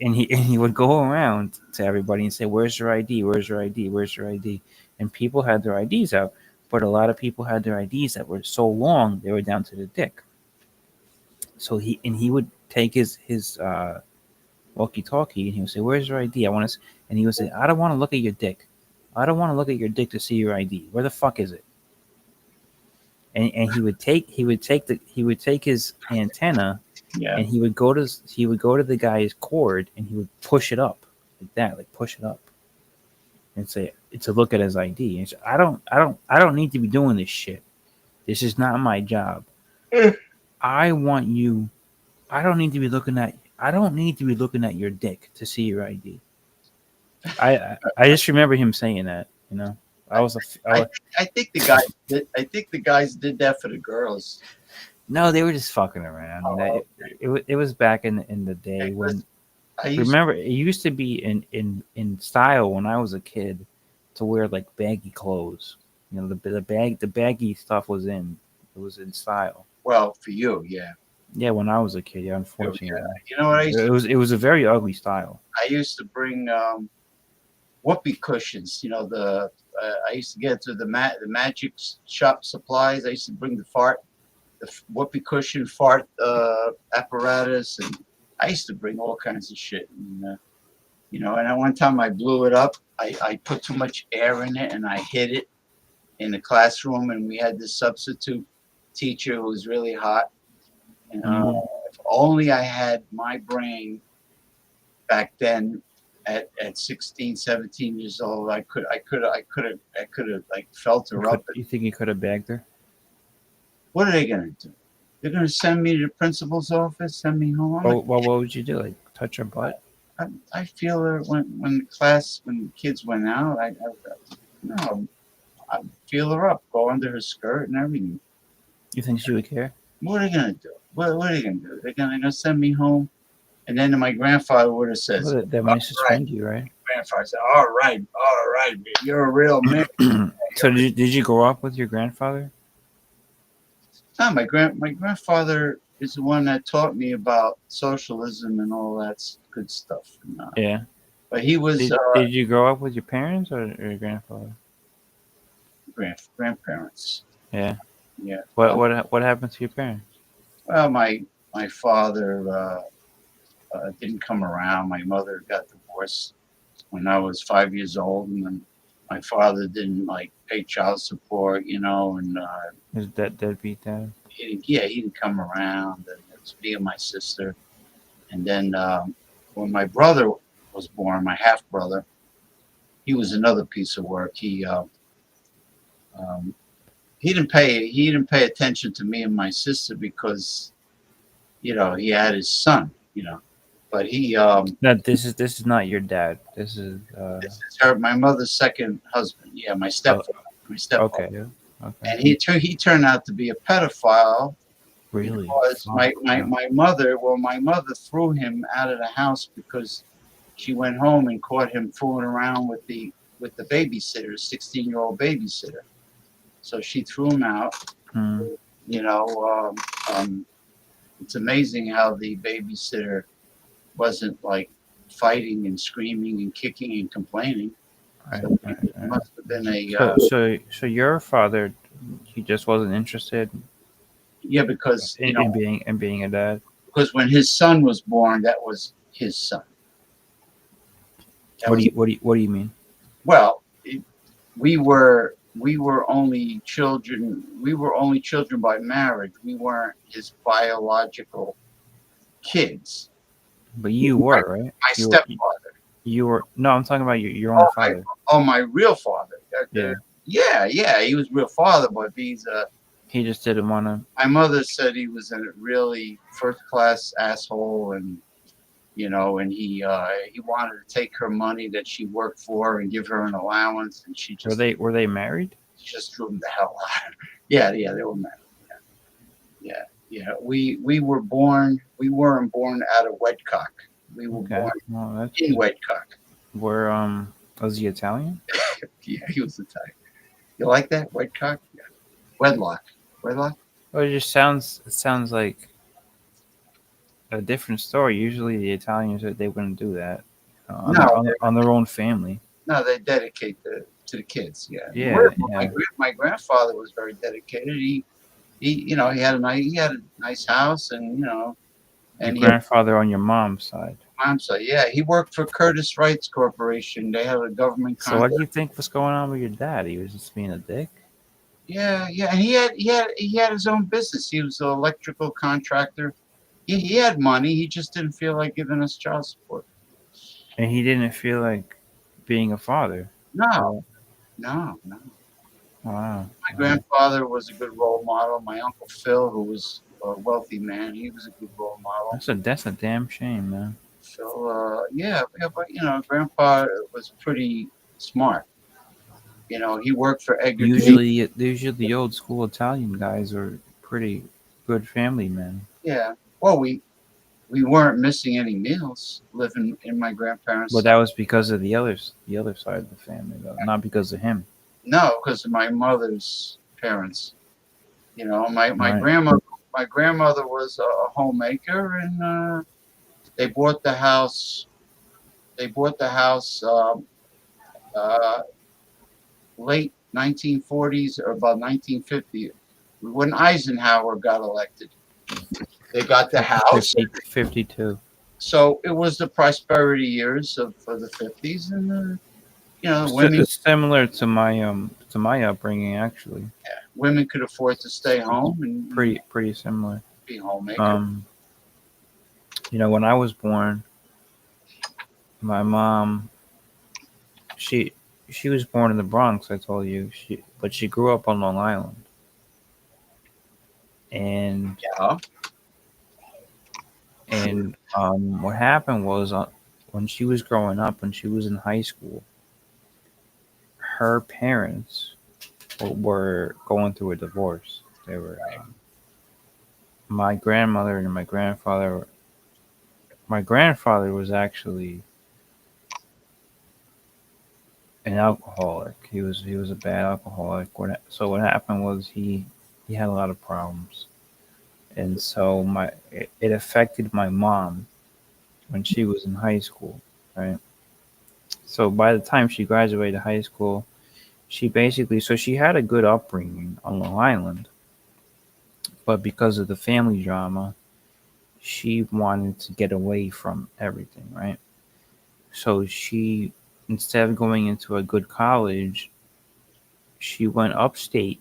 And he would go around to everybody and say, "Where's your ID? Where's your ID? Where's your ID?" and people had their IDs out, but a lot of people had their IDs that were so long they were down to the dick. So he would take his walkie-talkie and he would say, "Where's your ID? I want to." And he would say, "I don't want to look at your dick. I don't want to look at your dick to see your ID. Where the fuck is it?" And he would take his antenna, Yeah. and he would go to the guy's cord and he would push it up like that, like push it up, and say to look at his ID. And say, I don't need to be doing this shit. This is not my job. I want you. I don't need to be looking at. I don't need to be looking at your dick to see your ID. I just remember him saying that. You know, I was I think the guys did that for the girls. no, they were just fucking around. Oh, It was back in the day when. I used Remember, it used to be in style when I was a kid to wear like baggy clothes. You know, the baggy stuff was in. It was in style. well for you, yeah. Yeah, when I was a kid, yeah, unfortunately. You know what I used to, It was a very ugly style. I used to bring whoopee cushions. You know I used to get to the magic shop supplies. I used to bring the whoopee cushion fart apparatus, and I used to bring all kinds of shit. And, and at one time I blew it up. I put too much air in it and I hid it in the classroom. And we had this substitute teacher who was really hot. And if only I had my brain back then at 16, 17 years old, I could have like felt her up. You think you could have bagged her? What are they gonna do? They're gonna send me to the principal's office, send me home. Well, what would you do? Like touch her butt? I feel her when the kids went out. I feel her up, go under her skirt and everything. You think she would care? What are they gonna do? What are they gonna do? They're gonna send me home, and then my grandfather would have said, Well, they might suspend you, right? Grandfather said, all right, you're a real man. So did you grow up with your grandfather? No, my grandfather is the one that taught me about socialism and all that good stuff. Yeah. But he was Did you grow up with your parents or your grandfather? Grandparents. Yeah. Yeah. What happened to your parents? Well, my father didn't come around. My mother got divorced when I was 5 years old, and then my father didn't like pay child support, and Is that deadbeat dad? he didn't come around. And it was me and my sister. And then when my brother was born, my half brother, he was another piece of work. He didn't pay attention to me and my sister because he had his son, but he No, this is not your dad. This is my mother's second husband. Yeah, my stepfather. Okay. Yeah. Okay. And he turned out to be a pedophile. Really? Because my mother threw him out of the house because she went home and caught him fooling around with the babysitter, 16-year-old babysitter. So she threw him out. It's amazing how the babysitter wasn't like fighting and screaming and kicking and complaining. So it must have been a. So your father, he just wasn't interested. Yeah, because in being a dad. Because when his son was born, that was his son. What do you mean? Well, we were only children. We were only children by marriage. We weren't his biological kids. But you were, right? My stepfather. You were. No, I'm talking about your own father. My real father. Yeah. He was real father, but he just didn't want to. My mother said he was a really first-class asshole, and and he wanted to take her money that she worked for and give her an allowance, and she just were they married? She just threw him the hell out. Yeah, they were married. Yeah. We weren't born out of wedcock. We were born in wedcock. Was he Italian? Yeah, he was Italian. You like that wedcock? Yeah. Wedlock. Well, it just sounds like a different story. Usually, the Italians they wouldn't do that on their own family. No, they dedicate the to the kids. Yeah. Yeah, My grandfather was very dedicated. He he had a nice house, and your and he had grandfather on your mom's side. mom's side. Yeah, he worked for Curtis Wright's Corporation. They had a government So what contract. do you think was going on with your dad? He was just being a dick. Yeah, yeah, and he had his own business. He was an electrical contractor. He had money. He just didn't feel like giving us child support. And he didn't feel like being a father. No, So, no. wow. My grandfather was a good role model. My uncle Phil, who was a wealthy man, he was a good role model. That's a damn shame, man. So yeah, but Grandpa was pretty smart. He worked for Edgar Day. Usually the old school Italian guys are pretty good family men. Yeah. Well, we weren't missing any meals living in my But grandparents' that was because of the other side of the family, though, not because of him. No, because of my mother's parents. Right. My grandmother was a homemaker, and they bought the house. They bought the house uh, late 1940s or about 1950 when Eisenhower got elected. They got the house, 52. so it was the prosperity years for the 50s, and women Similar to my upbringing, actually. women could afford to stay home and Pretty similar. be homemakers. When I was born, my mom, she she was born in the Bronx. I told you, but she grew up on Long Island, and Yeah. what happened was, when she was growing up, when she was in high school, her parents were going through a divorce. They were my grandmother and my grandfather. My grandfather was actually an alcoholic. He was a bad alcoholic. So what happened was he had a lot of problems, and so it affected my mom when she was in high school, right? So by the time she graduated high school, she had a good upbringing on Long Island, but because of the family drama, she wanted to get away from everything, right? So instead of going into a good college, she went upstate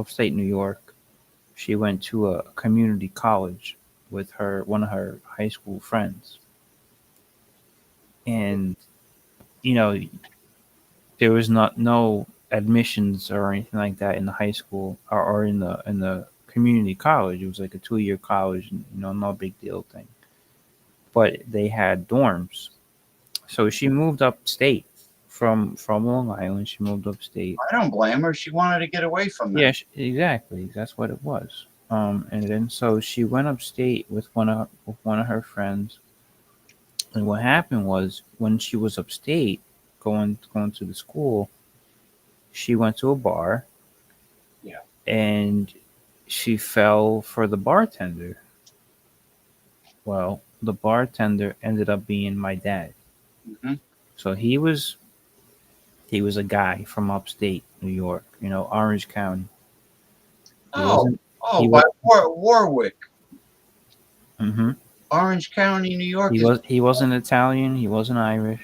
New York. She went to a community college with one of her high school friends. And, you know, there was no admissions or anything like that in the high school, or in the community college. It was like a 2-year college, no big deal thing. But they had dorms. So she moved upstate from Long Island. She moved upstate. I don't blame her. She wanted to get away from that. Yeah, exactly. That's what it was. And then so she went upstate with one of her friends. And what happened was, when she was upstate, going to the school, she went to a bar. Yeah. And she fell for the bartender. Well, the bartender ended up being my dad. Mm-hmm. So he was a guy from upstate New York, Orange County. By Warwick, Mm-hmm. Orange County, New York. He wasn't Italian. He wasn't Irish.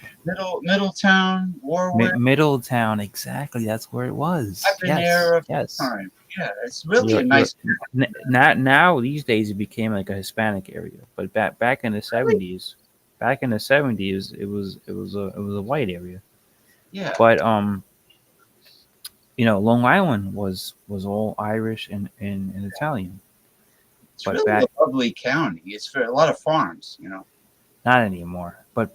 Middletown, Warwick. Middletown, exactly. That's where it was. I've been there a few times. Yeah, it's really a nice. Now these days it became like a Hispanic area, but back in the '70s, it was a white area. Yeah. But Long Island was all Irish and Italian. It's really a lovely county. It's for a lot of farms, Not anymore, but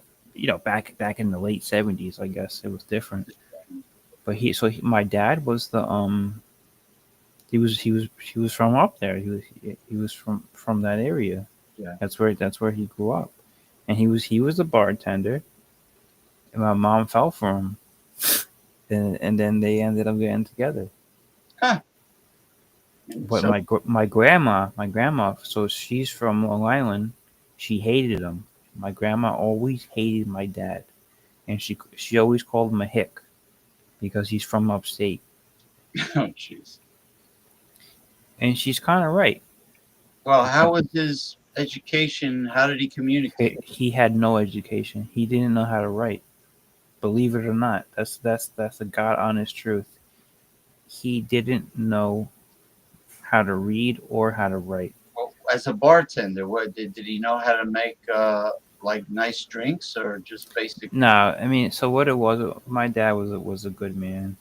back in the late '70s, I guess it was different. But my dad was he was from up there. He was from that area. Yeah. That's where he grew up, and he was a bartender. And my mom fell for him, and then they ended up getting together. Huh. But my grandma, so she's from Long Island. She hated him. My grandma always hated my dad, and she always called him a hick. because he's from upstate. Oh, jeez. And she's kind of right. Well, how was his education? How did he communicate? He had no education. He didn't know how to write. Believe it or not, that's the God honest truth. He didn't know how to read or how to write. Well, as a bartender, what did he know how to make like nice drinks or just basic? Nah, I mean, so what it was, my dad was a good man.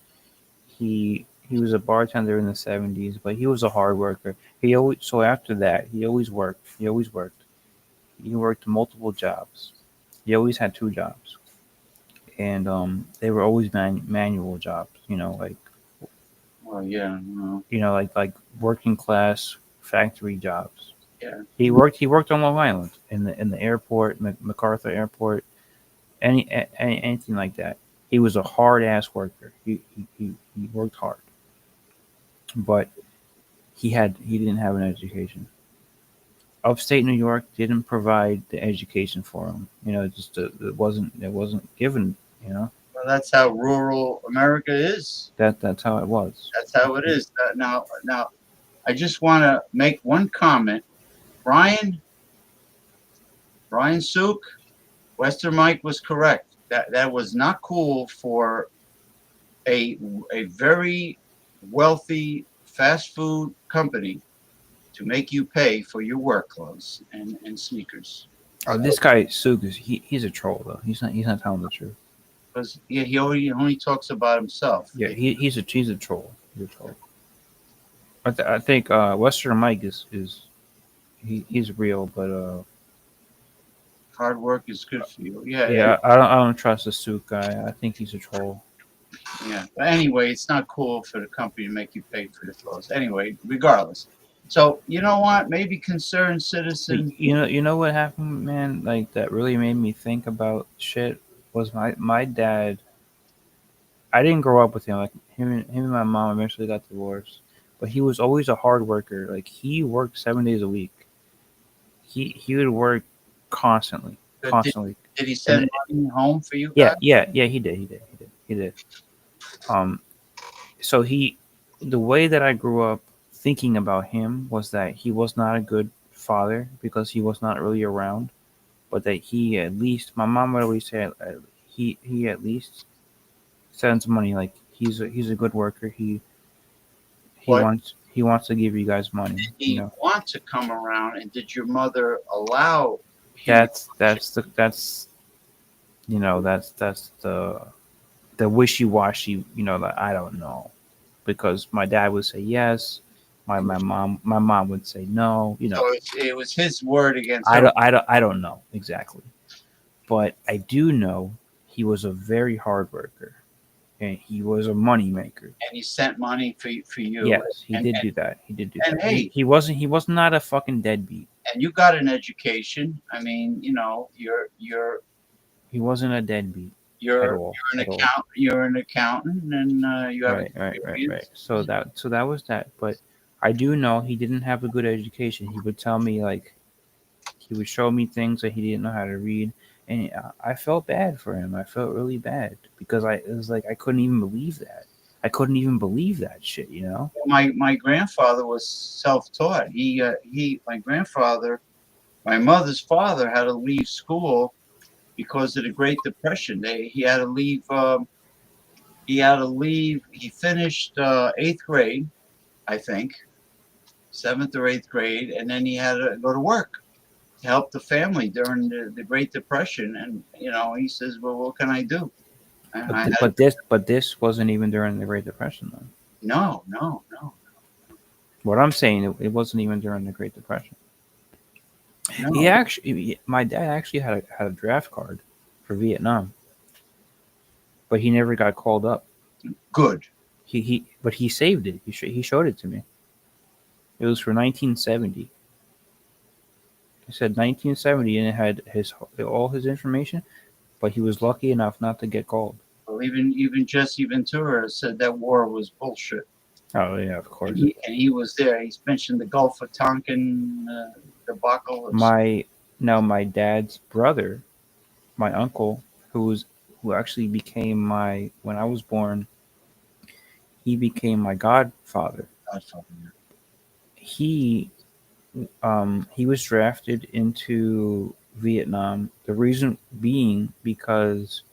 He was a bartender in the 70s, but he was a hard worker. He always so after that, he always worked. He always worked. He worked multiple jobs. He always had two jobs. And they were always manual jobs, Well, yeah, no, like working class factory jobs. yeah. He worked on Long Island in the airport, MacArthur Airport, anything like that. He was a hard ass worker. He worked hard, but he didn't have an education. Upstate New York didn't provide the education for him. Just it wasn't given. Well, that's how rural America is. That's how it was. That's how it is. Now, I just want to make one comment. Brian Suk, Western Mike was correct. That was not cool for a very wealthy fast food company to make you pay for your work clothes and sneakers. Oh, this guy Sugas, he's a troll though. He's not telling the truth. Because yeah, he only talks about himself. Yeah, he's a troll. He's a troll. I think Western Mike he's real, but Hard work is good for you. Yeah. yeah, I don't trust the suit guy. I think he's a troll. Yeah. But anyway, it's not cool for the company to make you pay for the clothes. Anyway, regardless. So you know what? Maybe concerned citizen. You know what happened, man? Like that really made me think about shit. Was my dad? I didn't grow up with him. Like him and my mom eventually got divorced, but he was always a hard worker. Like he worked 7 days a week. He would work constantly, Did, constantly. did he send money home for you Yeah, guys? yeah, he did. Um, so the way that I grew up thinking about him was that he was not a good father because he was not really around, but that he at least, my mom would always say, he at least sends money. Like he's a good worker. He What? wants to give you guys money. Did he want to come around, and did your mother allow him? That's that's the wishy washy. That I don't know, because my dad would say yes, my mom would say no. So it was his word against I her. don't know exactly, but I do know he was a very hard worker, and he was a money maker. And he sent money for you. Yes, he and, did and, do that. He did do and that. hey, He was not a fucking deadbeat. and you got an education. I mean, He wasn't a deadbeat at you're all. an At all. account. You're an accountant, and you have Right. experience. So that was that. But I do know he didn't have a good education. He would tell me he would show me things that he didn't know how to read, and I felt bad for him. I felt really bad because it was like I couldn't even believe that. I couldn't even believe that shit. My grandfather was self-taught. My grandfather, my mother's father, had to leave school because of the Great Depression. He had to leave. He had to leave. He finished eighth grade, I think, seventh or eighth grade, and then he had to go to work to help the family during the Great Depression. And he says, "Well, what can I do?" And I had, But this wasn't even during the Great Depression, though. no. What I'm saying, it wasn't even during the Great Depression. No. My dad actually had a draft card for Vietnam, but he never got called up. Good. But he saved it. He showed it to me. It was for 1970. He said 1970, and it had all his information, but he was lucky enough not to get called. Well, even Jesse Ventura said that war was bullshit. Oh yeah, of course. And he was there. He's mentioned the Gulf of Tonkin debacle. My dad's brother, my uncle, who actually became when I was born, he became my godfather. Godfather. He he was drafted into Vietnam. The reason being because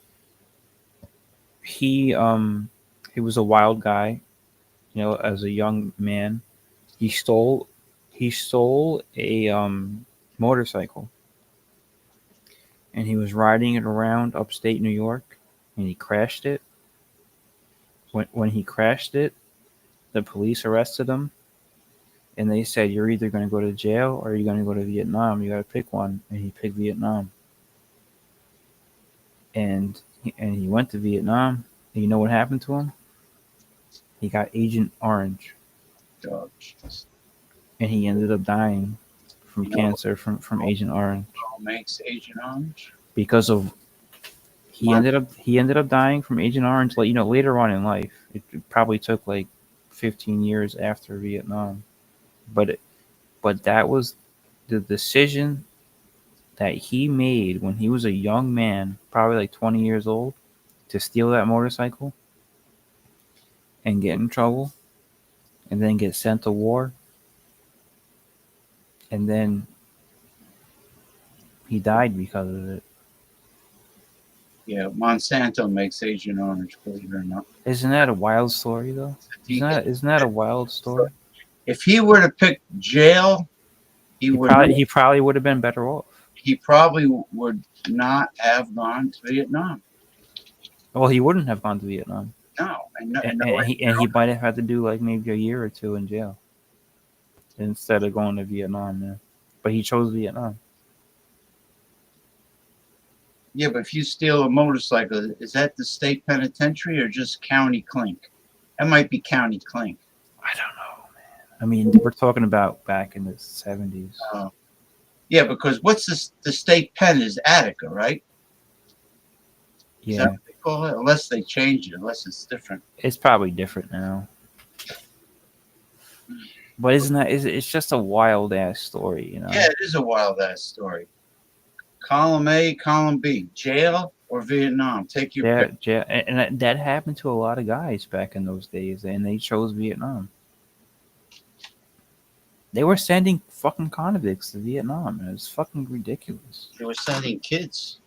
he was a wild guy, as a young man. He stole a motorcycle, and he was riding it around upstate New York, and he crashed it. When he crashed it, the police arrested him, and they said, "You're either going to go to jail or you're going to go to Vietnam. You got to pick one." And he picked Vietnam, and he went to Vietnam. And you know what happened to him? He got Agent Orange, Oh, jeez. and he ended up dying from cancer from Agent Orange What makes Agent Orange? because of he ended up dying from Agent Orange. Like, later on in life, it probably took like 15 years after Vietnam, but that was the decision that he made when he was a young man, probably like 20 years old, to steal that motorcycle and get in trouble and then get sent to war, and then he died because of it. Yeah, Monsanto makes Agent Orange, believe it or not. Isn't that a wild story though? Isn't that a wild story? If he were to pick jail, he probably would have been better off. He probably would not have gone to Vietnam. Well, he wouldn't have gone to Vietnam. No, And he might have had to do like maybe a year or two in jail instead of going to Vietnam. Yeah. But he chose Vietnam. Yeah, but if you steal a motorcycle, is that the state penitentiary or just county clink? That might be county clink. I don't know, man. I mean, we're talking about back in the 70s. Yeah, because what's the state pen is Attica, right? Is Yeah. that what they call it? Unless they change it, unless it's different. It's probably different now. But it's just a wild ass story, Yeah, it is a wild ass story. Column A, column B, jail or Vietnam. Take your pick. Yeah, and that happened to a lot of guys back in those days, and they chose Vietnam. They were sending fucking convicts to Vietnam, and it was fucking ridiculous. They were sending kids,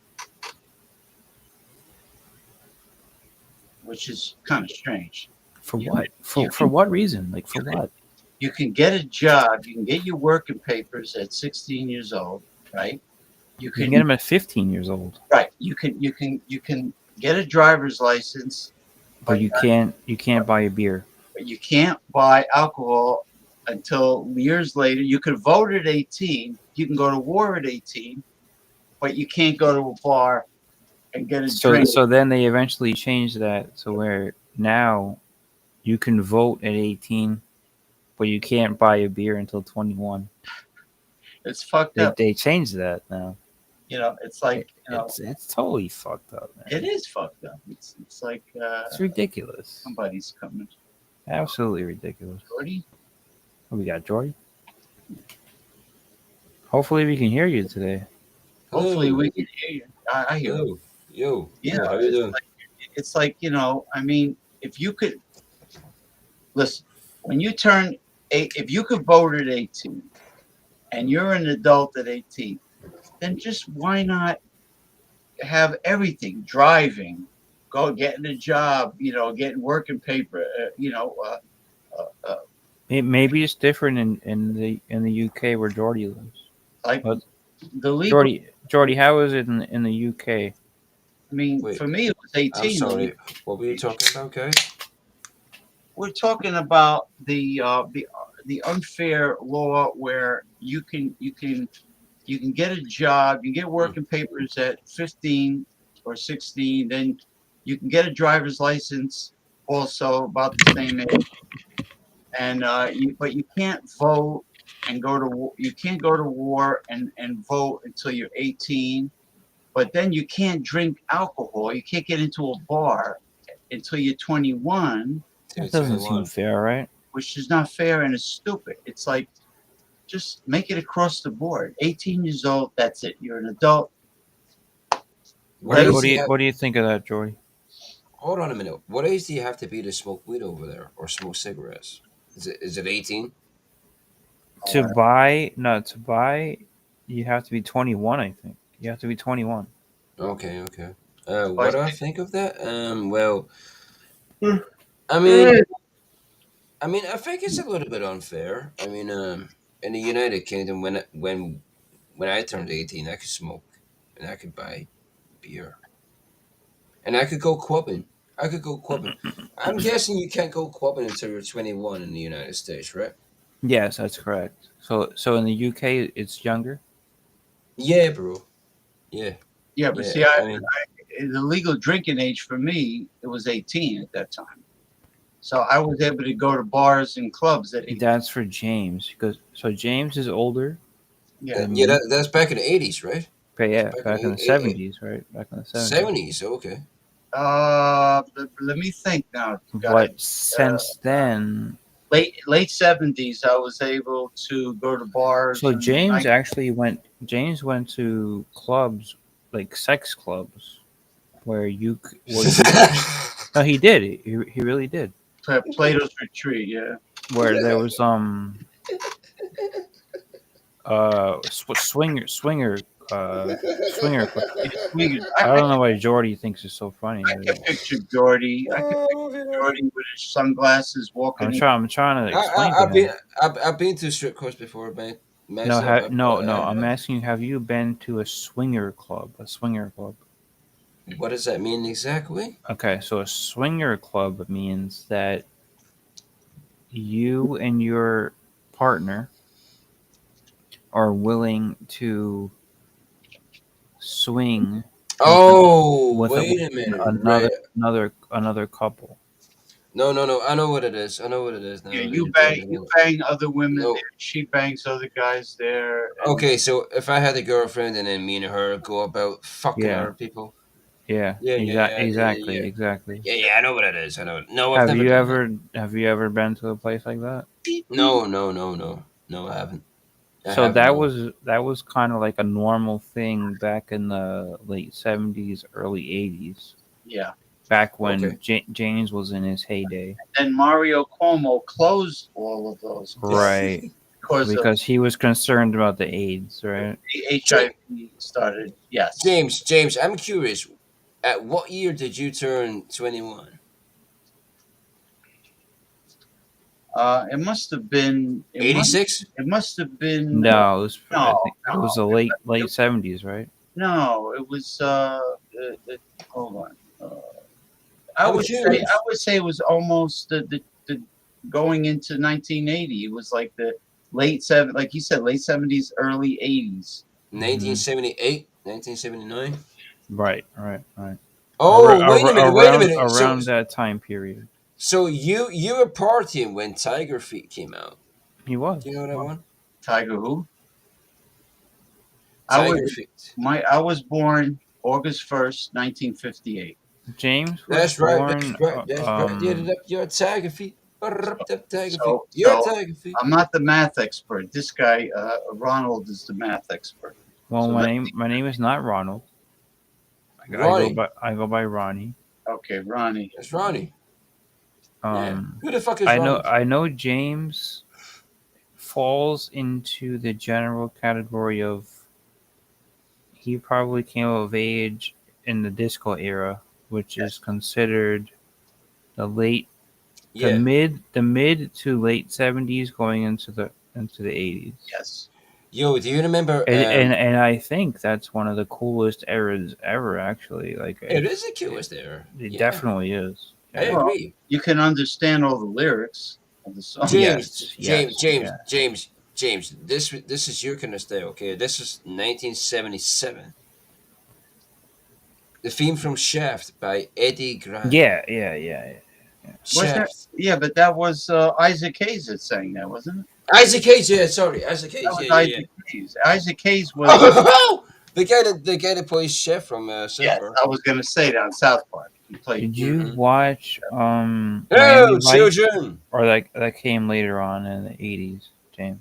which is kind of strange. For what? For what reason? Like, for what? You can get a job. You can get your working papers at 16 years old, right? You can get them at 15 years old. Right. You can get a driver's license, but you can't buy a beer. But you can't buy alcohol until years later. You could vote at 18. You can go to war at 18, but you can't go to a bar and get a drink. So then they eventually changed that to where now you can vote at 18, but you can't buy a beer until 21. It's fucked up. They changed that now. It's like it's totally fucked up, man. It is fucked up. It's like it's ridiculous. Somebody's coming. Absolutely ridiculous. Jordy? Oh, we got Jordy. Hopefully we can hear you today. Hopefully we can hear you. I hear you. Yo. Yeah, How you doing? It's like, I mean, if you could listen, when you turn if you could vote at 18 and you're an adult at 18, then just why not have everything? Driving, go getting a job, getting working paper, Maybe it's different in the UK where Jordy lives. Like but the legal. Jordy, how is it in the UK? I mean, for me, it was 18. I'm sorry. What were you talking about, okay? We're talking about the unfair law where you can get a job, you get working papers at 15 or 16, then you can get a driver's license also about the same age, and but you can't vote and go to war. You can't go to war and vote until you're 18, but then you can't drink alcohol. You can't get into a bar until you're 21. That doesn't seem fair, right? Which is not fair and it's stupid. It's like, just make it across the board. 18 years old, that's it. You're an adult. What do you think of that, Jordy? Hold on a minute. What age do you have to be to smoke weed over there or smoke cigarettes? Is it 18? To buy, no, to buy, you have to be 21. I think you have to be 21. Okay, okay. But What do I think of that? Well, I mean, I think it's a little bit unfair. In the United Kingdom, when I turned 18, I could smoke and I could buy beer and I could go clubbing. I could go clubbing. I'm guessing you can't go clubbing until you're 21 in the United States, right? Yes, that's correct. So in the UK, it's younger. Yeah, bro. Yeah, yeah, but yeah. see, I mean, the legal drinking age for me, it was 18 at that time. So I was able to go to bars and clubs at 18. That's for James because so James is older Yeah. than yeah. me. That's back in the 80s, right? But yeah, Back in back in the the 70s, right? Back in the 70s. 70s. Okay. Let me think now, guys. But since then, Late 70s, I was able to go to bars so and James actually went. James went to clubs like sex clubs where no, he did. He really did. Plato's Retreat. Yeah. Where there was swinger swinger club. Yeah, swingers. I don't know why Jordy thinks it's so funny. I can picture Jordy. I can picture Jordy with his sunglasses walking. I'm trying to explain to I've been him. I've been to strip clubs before, man. No, Myself. no. I'm asking you: have you been to a swinger club? A swinger club. What does that mean exactly? Okay, so a swinger club means that you and your partner are willing to swing Oh, with wait a minute. another Right. another couple. No, no, no. I know what it is. I know what it is now. Yeah, that you you're bang, talking you about. bang other women No. there. She bangs other guys there. And Okay, so if I had a girlfriend and then me and her go about fucking Yeah, other people. yeah, Yeah, yeah, yeah, yeah, yeah, yeah. exactly. Yeah, yeah, I know what it is. I know. No, I've never done that. Have you ever been to a place like that? No, no, no, no. No, I haven't. I So haven't, no. that was kind of like a normal thing back in the late 70s, early 80s. yeah. Back when Okay. James was in his heyday. And Mario Cuomo closed all of those Right. because of Because he was concerned about the AIDS, right? the HIV started. Yes. James, I'm curious. At what year did you turn 21? It must have been. 86? It must have been. No, it was I No, think it was the late 70s, right? no. It was. Hold on. I'm curious. I would say it was almost the going into 1980. It was like the like you said, late 70s, early 80s. 1978? 1979? Right. Oh, wait a minute. Around that time period. So you were partying when Tiger Feet came out. He was. Do you know that one? Tiger who? Tiger Feet. I was born August 1st, 1958. James was That's right. born. That's right. That's right. You're a Tiger Feet. Tiger Feet. You're a Tiger Feet. I'm not the math expert. This guy, Ronald, is the math expert. Well, So my name is not Ronald. Ronnie. I go by Ronnie. Okay, Ronnie. That's Ronnie. Yeah. Who the fuck is I Ronnie? know James falls into the general category of he probably came of age in the disco era, which is considered the mid to late 70s going into the 80s. Yes. Yo, do you remember? And I think that's one of the coolest eras ever. Actually, like it is the coolest era. It definitely is. I agree. You can understand all the lyrics of the song. James. This is your kind of style. Okay, this is 1977. The theme from Shaft by Eddie Grant. Yeah. Shaft. Yeah, but that was Isaac Hayes that sang that, wasn't it? Isaac Hayes, yeah, sorry, Isaac Hayes, That was yeah. Isaac Hayes. Isaac Hayes was the guy that plays Chef from South yes. Park. I was going to say that on South Park. He played. Did you watch Oh, Miami Vice? children! Or that came later on in the 80s, James?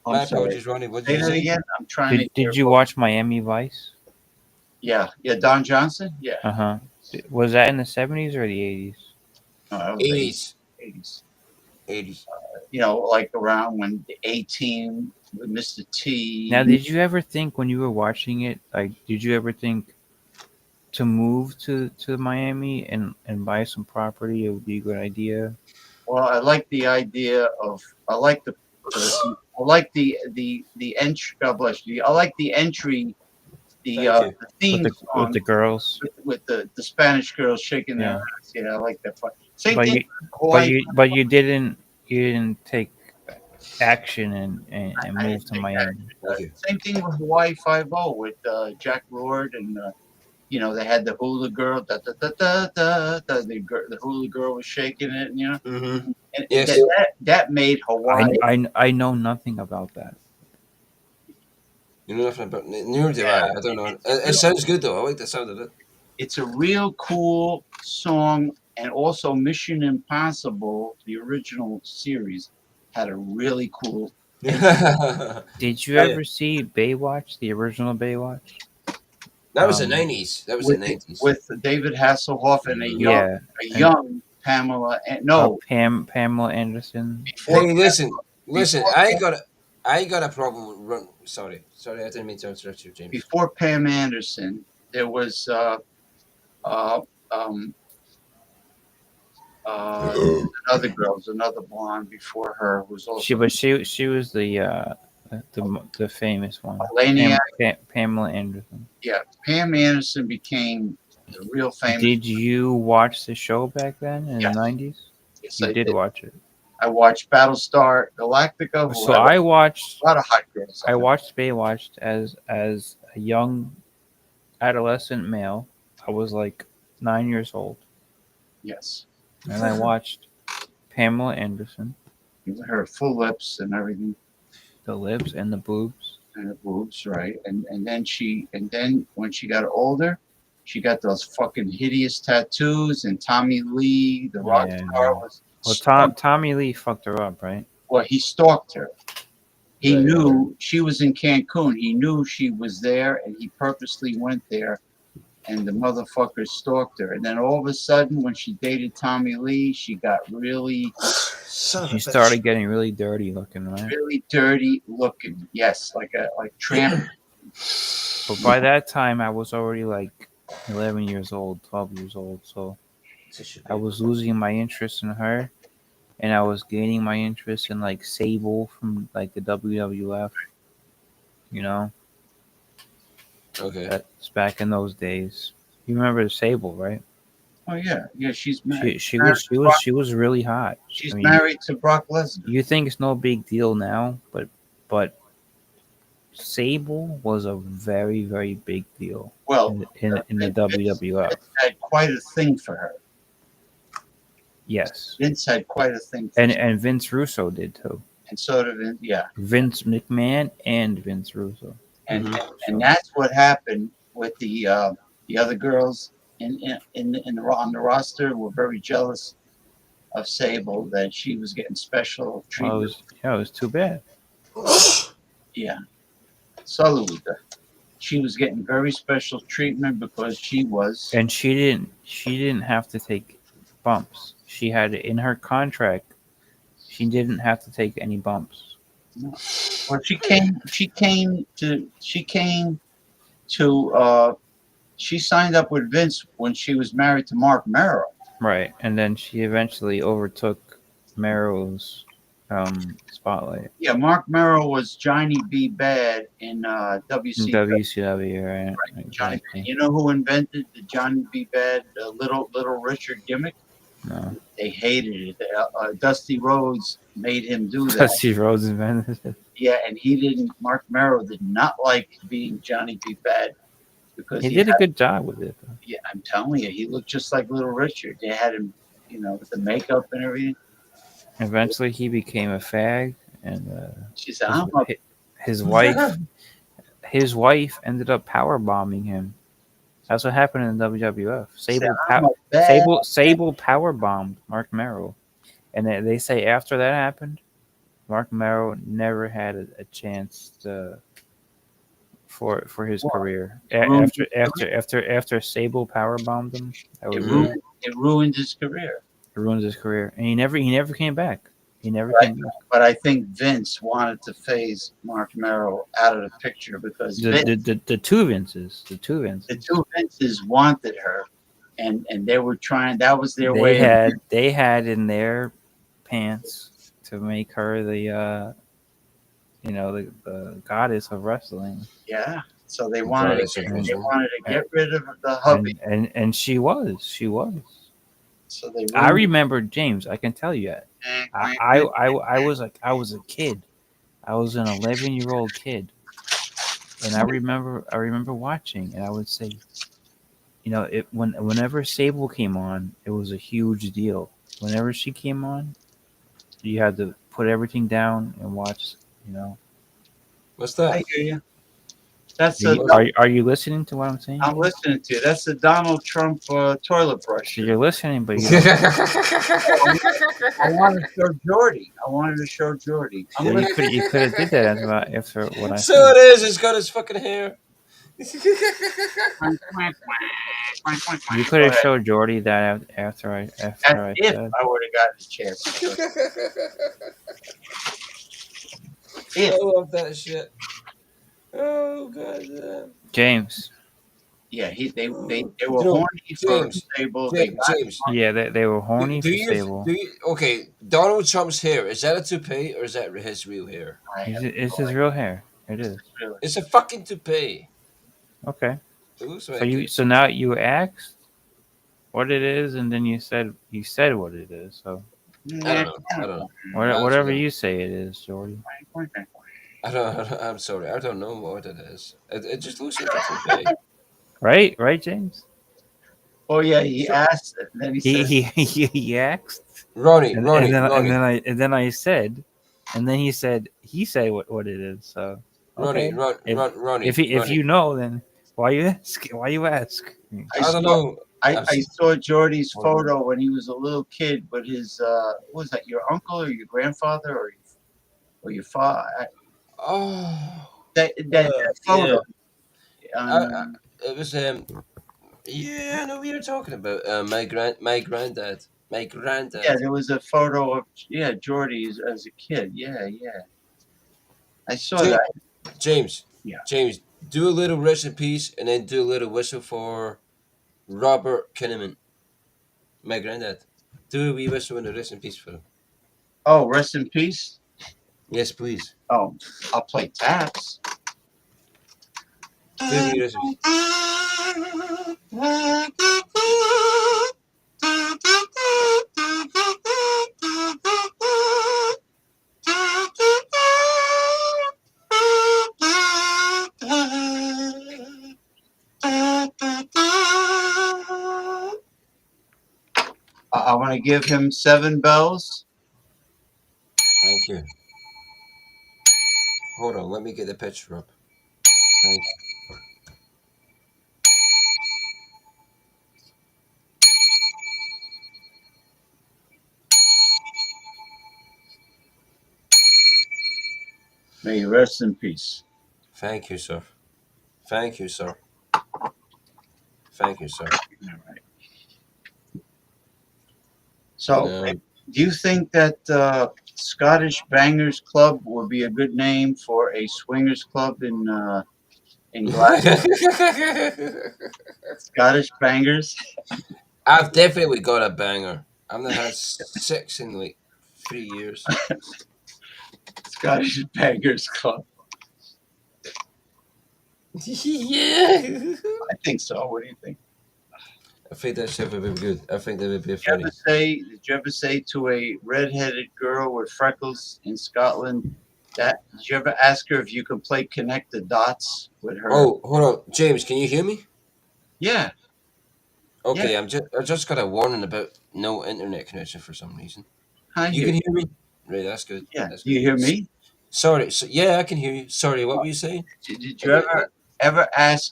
My apologies, Ronnie. What did Say you that say? again. I'm trying to. Did you watch Miami Vice? Yeah, Don Johnson. Yeah. Uh huh. Was that in the 70s or the 80s? No, that was 80s. 80s. 80s. You know, like around when the A Team with Mr. Now, T. did you ever think when you were watching it, like, did you ever think to move to Miami and buy some property? It would be a good idea. Well, I like the idea of. I like I like the entry. God bless you. I like the entry. Thank you. The theme With song the girls. with the Spanish girls shaking their Yeah. ass. Yeah, I like that. Same But thing. you with Hawaii. but you didn't take action and I move didn't to think Miami. Thank you. Same thing with Hawaii Five O with Jack Lord and you know they had the hula girl. Da, da, da, da, da, da, the hula girl was shaking it. You know, Mm-hmm. and Yes. that made Hawaii. I know nothing about that. You know nothing about neither do I. I don't know. It sounds good though. I like the sound of it. It's a real cool song, and also Mission Impossible, the original series, had a really cool. Did you Yeah. ever see Baywatch, the original Baywatch? That was the 90s. That was the With 90s. with David Hasselhoff and Yeah, a and young Pamela. No, Pamela Anderson. before Hey, listen, listen. before I got a problem with run. Sorry, sorry. I didn't mean to interrupt you, James. before Pam Anderson, there was uh, um, another girl, was another blonde before her who was also She was the famous one. Laniak. Pamela Anderson. Yeah, Pam Anderson became the real famous. Did you watch the show back then in Yes, the 90s? yes, You I did did. watch it. I watched Battlestar Galactica. So I watched a lot of hot girls I on it. watched Baywatch as a young adolescent male. I was like 9 years old, Yes, and I watched Pamela Anderson, her full lips and everything, the lips and the boobs. and the boobs, right? And then when she got older, she got those fucking hideous tattoos. And Tommy Lee, the rock Yeah. star, was Well, stalked. Tommy Lee fucked her up, right? Well, he stalked her. He Right. knew she was in Cancun. He knew she was there, and he purposely went there. And the motherfucker stalked her. And then all of a sudden, when she dated Tommy Lee, she got really, She started getting really dirty looking, right? really dirty looking. Yes, like tramp. But by that time, I was already like 11 years old, 12 years old. So I was losing my interest in her, and I was gaining my interest in like Sable from like the WWF. You know, Okay. that's back in those days. You remember Sable, right? Oh yeah, yeah. She's married. She was really hot. She's I mean, married to Brock Lesnar. you think it's no big deal now, but Sable was a very very big deal. Well, in the WWF. Vince had quite a thing for her. Yes, Vince had quite a thing for her. and Vince Russo did too. And so did yeah. Vince McMahon and Vince Russo. And that's what happened with the other girls on the roster were very jealous of Sable that she was getting special treatment. It was too bad. Yeah, Salud. She was getting very special treatment because she was. And she didn't have to take bumps. She had it in her contract. She didn't have to take any bumps. No. Well, she came to she signed up with Vince when she was married to Mark Merrow. Right, and then she eventually overtook Merrow's spotlight. Yeah, Mark Merrow was Johnny B. Bad in WCW. WCW, right? Johnny, Exactly. you know who invented the Johnny B. Bad little Richard gimmick? No. They hated it. Dusty Rhodes made him do that. Dusty Rhodes invented it. Yeah, and he didn't. Mark Merrow did not like being Johnny B. Bad because He did a good job with it. Though. Yeah, I'm telling you, he looked just like Little Richard. They had him, with the makeup and everything. Eventually, he became a fag, and She said, his wife ended up power bombing him. That's what happened in the WWF. Sable power bombed Mark Merrow, and they say after that happened, Mark Merrow never had a chance to for his What? career. Ruined After Sable power bombed him, that It was Mm-hmm. it. it ruined his career. It ruins his career, and he never came back. He never But I, came back. but I think Vince wanted to phase Mark Merrill out of the picture because The two Vinces, the two Vinces wanted her, and they were trying. That was their they way of had in their pants to make her the the goddess of wrestling. yeah. So they wanted Goddess to of get, they wrestling. wanted to get rid of the hubby. And she was. So they I ruined. remember James. I can tell you that. I was like I was a kid. I was an 11-year-old kid, and I remember watching, and I would say, whenever Sable came on, it was a huge deal. Whenever she came on, you had to put everything down and watch. You know, What's that? I hear you. That's are a. you, are, are you listening to what I'm saying? I'm listening to you. That's the Donald Trump toilet brush. So you're listening, but you don't. I wanted to show Jordy. I wanted to show Jordy. I'm Well, listening. you could have did that after what I So said. it is. It's got his fucking hair. You could Go have ahead. showed Jordy that after I As said. if I would have gotten a chance. To show I if love that shit. Oh god damn. James. yeah, they were You know, horny for James. Sable. They got James. Yeah, they were horny Do for you Sable. okay? Donald Trump's hair, is that a toupee or is that his real hair? It's his real hair. It is. It's a fucking toupee. Okay. It looks So like it. so now you asked what it is, and then you said what it is. So I don't know. whatever you say it is, Jordy. I'm sorry. I don't know what it is. It just looks like a toupee. Right, James. Oh yeah, he asked, and then he said, He asked, Ronnie, and Ronnie, then Ronnie, then I said, and then he said what it is. So Ronnie, okay, Ronnie, if Ronnie. you know, then why you ask? Why you ask? I don't know. I saw Jordy's photo when he was a little kid, but his what was that, your uncle or your grandfather or your father? Oh, That photo. yeah. It was yeah, I know what you're talking about. My granddad. Yeah, there was a photo of Jordy as a kid. Yeah. I saw James, that. James, Yeah. James, do a little rest in peace, and then do a little whistle for Robert Kinnaman, my granddad. Do a wee whistle and a rest in peace for him. Oh, rest in peace. Yes, please. Oh, I'll play taps. Do a wee rest in peace. I want to give him 7 bells. Thank you. Hold on, let me get the picture up. Thank you. May you rest in peace. Thank you, sir. Thank you, sir. Thank you, sir. All right. So, No. do you think that Scottish Bangers Club would be a good name for a swingers club in Glasgow? Scottish Bangers. I've definitely got a banger. I've not had 6 in like 3 years. Scottish Bangers Club. Yeah. I think so. What do you think? I think that shit would be good. I think that would be Did you funny. ever say to a redheaded girl with freckles in Scotland that? Did you ever ask her if you could play connect the dots with her? Oh, hold on, James. Can you hear me? Yeah. Okay, Yeah. I just got a warning about no internet connection for some reason. I You hear can you. hear me? Right, that's good. Yeah. That's Do you good. hear me? Sorry. So, yeah, I can hear you. Sorry, what were you saying? Did you ever ask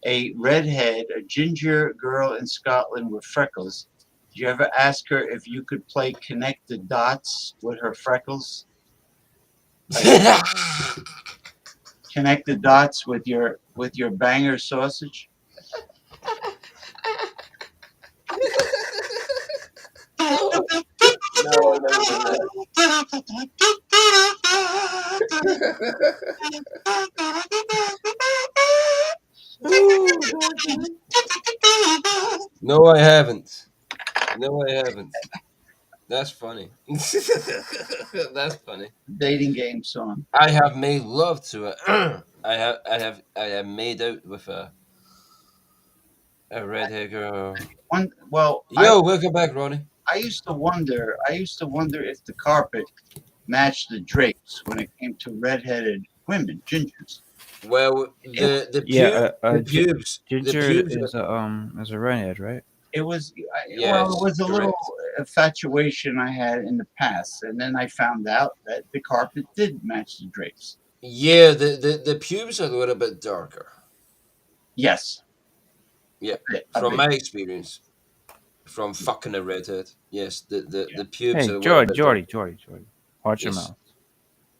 a redhead, a ginger girl in Scotland with freckles? Did you ever ask her if you could play connect the dots with her freckles? connect the dots with your banger sausage? No, I've never done that. No, I haven't. No, I haven't. That's funny. That's funny. Dating game song. I have made love to it. I have made out with a redhead girl. Well, Yo, welcome back, Ronnie. I used to wonder. I used to wonder if the carpet matched the drapes when it came to redheaded women, gingers. Well, Yeah, the Ginger pubes. is a redhead, right? It was well, it Yes, was a little correct. infatuation I had in the past, and then I found out that the carpet did match the drapes. Yeah, the pubes are a little bit darker. Yes, Yeah, a from bit. my experience, from fucking a redhead. Yes, the pubes Hey, are a little bit darker. Jordy, watch your Yes. mouth.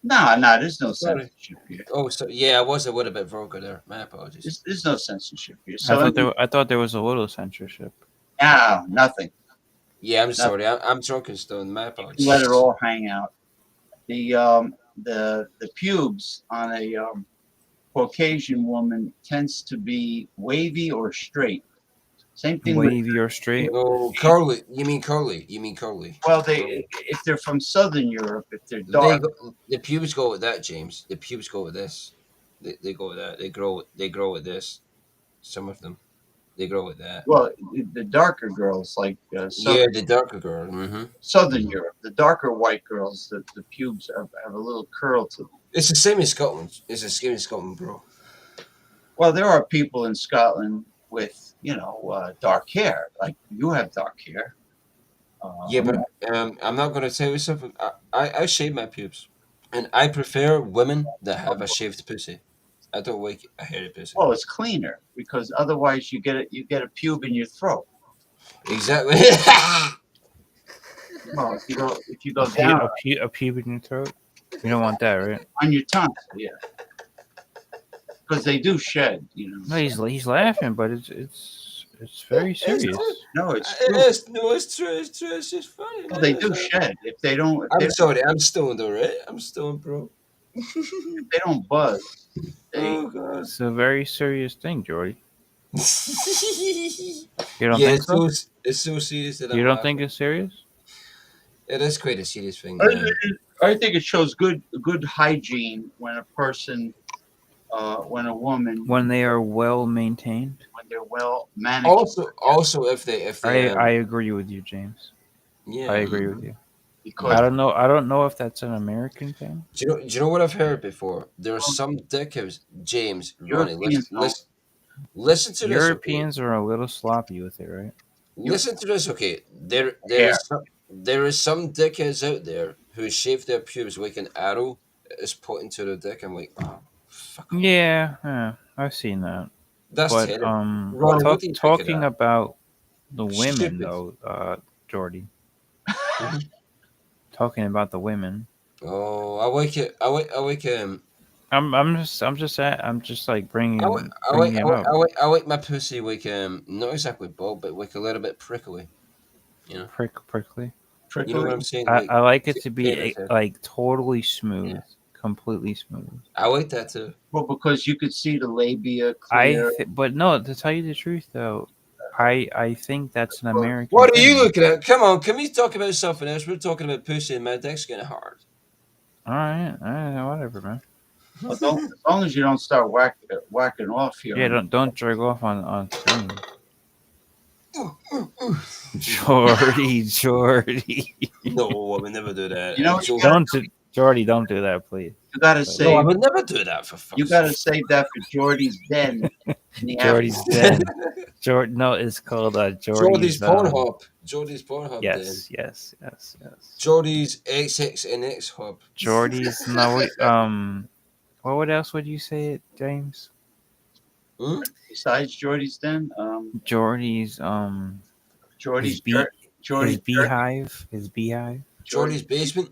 No, there's no Sorry. censorship here. Oh, so yeah, I was a little bit vulgar there. My apologies. There's no censorship here. I So thought I thought there was a little censorship. no, nothing. Yeah, I'm Nothing. sorry. I'm drunk and stoned. My apologies. Let it all hang out. The pubes on a Caucasian woman tends to be wavy or straight. Same thing with Wavy or straight? Oh, curly. You mean curly? You mean curly? well, Curly. if they're from Southern Europe, if they're They dark, go, the pubes go with that, James. The pubes go with this. They go with that. They grow with this. Some of them they grow with that. well, the darker girls like Yeah, the darker girl. Southern Europe, the darker white girls, the pubes have a little curl to them. It's the same in Scotland. It's the same in Scotland, bro. Well, there are people in Scotland with dark hair, like you have dark hair. Yeah, but I'm not gonna tell you something. I shave my pubes, and I prefer women that have a shaved pussy. I don't like a hairy pussy. Well, it's cleaner because otherwise you get a pube in your throat. Exactly. Well, if you go down A pube in your throat. You don't want that, right? on your tongue, yeah, because they do shed. No, he's laughing, but it's very serious. No, it's It true. is. No, it's true. It's true. It's just funny. Well, Man. they do shed if they don't. If I'm sorry. I'm stoned, all right. I'm stoned, bro. they don't buzz. Oh god. It's a very serious thing, Jordy. You don't Yeah, think so? it's so serious that You I'm don't laughing. think it's serious? It is quite a serious thing. I think it shows good hygiene when a person, when a woman, When they are well maintained. when they're well manicured. Also, if they I agree with you, James. yeah, I agree with you. Because I don't know if that's an American thing. Do you know what I've heard before? There are some dickheads, James, Ronnie. Listen to this, okay? Europeans are a little sloppy with it, right? Listen to this, okay? Hair. There is some dickheads out there who shave their pubes like an arrow is put into their dick. I'm like, oh, fuck off. Yeah, I've seen that. That's But terrible. Ronnie, what do you think of talking that? about the women Stupid. though, Jordy. Mhm. Talking about the women. Oh, I like it. I like I'm just like bringing him up. I like my pussy like not exactly bald, but like a little bit prickly. You know, Prickly. you know what I'm saying? I like it to be penis head. like totally smooth, Yeah. completely smooth. I like that too. Well, because you could see the labia clear. But no, to tell you the truth though, I think that's an American. What are you thing. looking at? Come on, can we talk about something else? We're talking about pussy and my dick's getting hard. All right, whatever, man. Well, as long as you don't start whacking off here. Yeah, don't jerk off on screen. Jordy. No, I would never do that. You know, Jordy, don't do that, please. You gotta No, save. I would never do that for fuck's You gotta save that for Jordy's den. In the Jordy's afternoon. den. No, it's called Jordy's Pornhub. Jordy's Pornhub. Yes. Jordy's XXNX hub. Jordy's what else would you say it, James? Hmm? Besides Jordy's den, Jordy's Jordy's his Jordy's beehive. His beehive. Jordy's basement.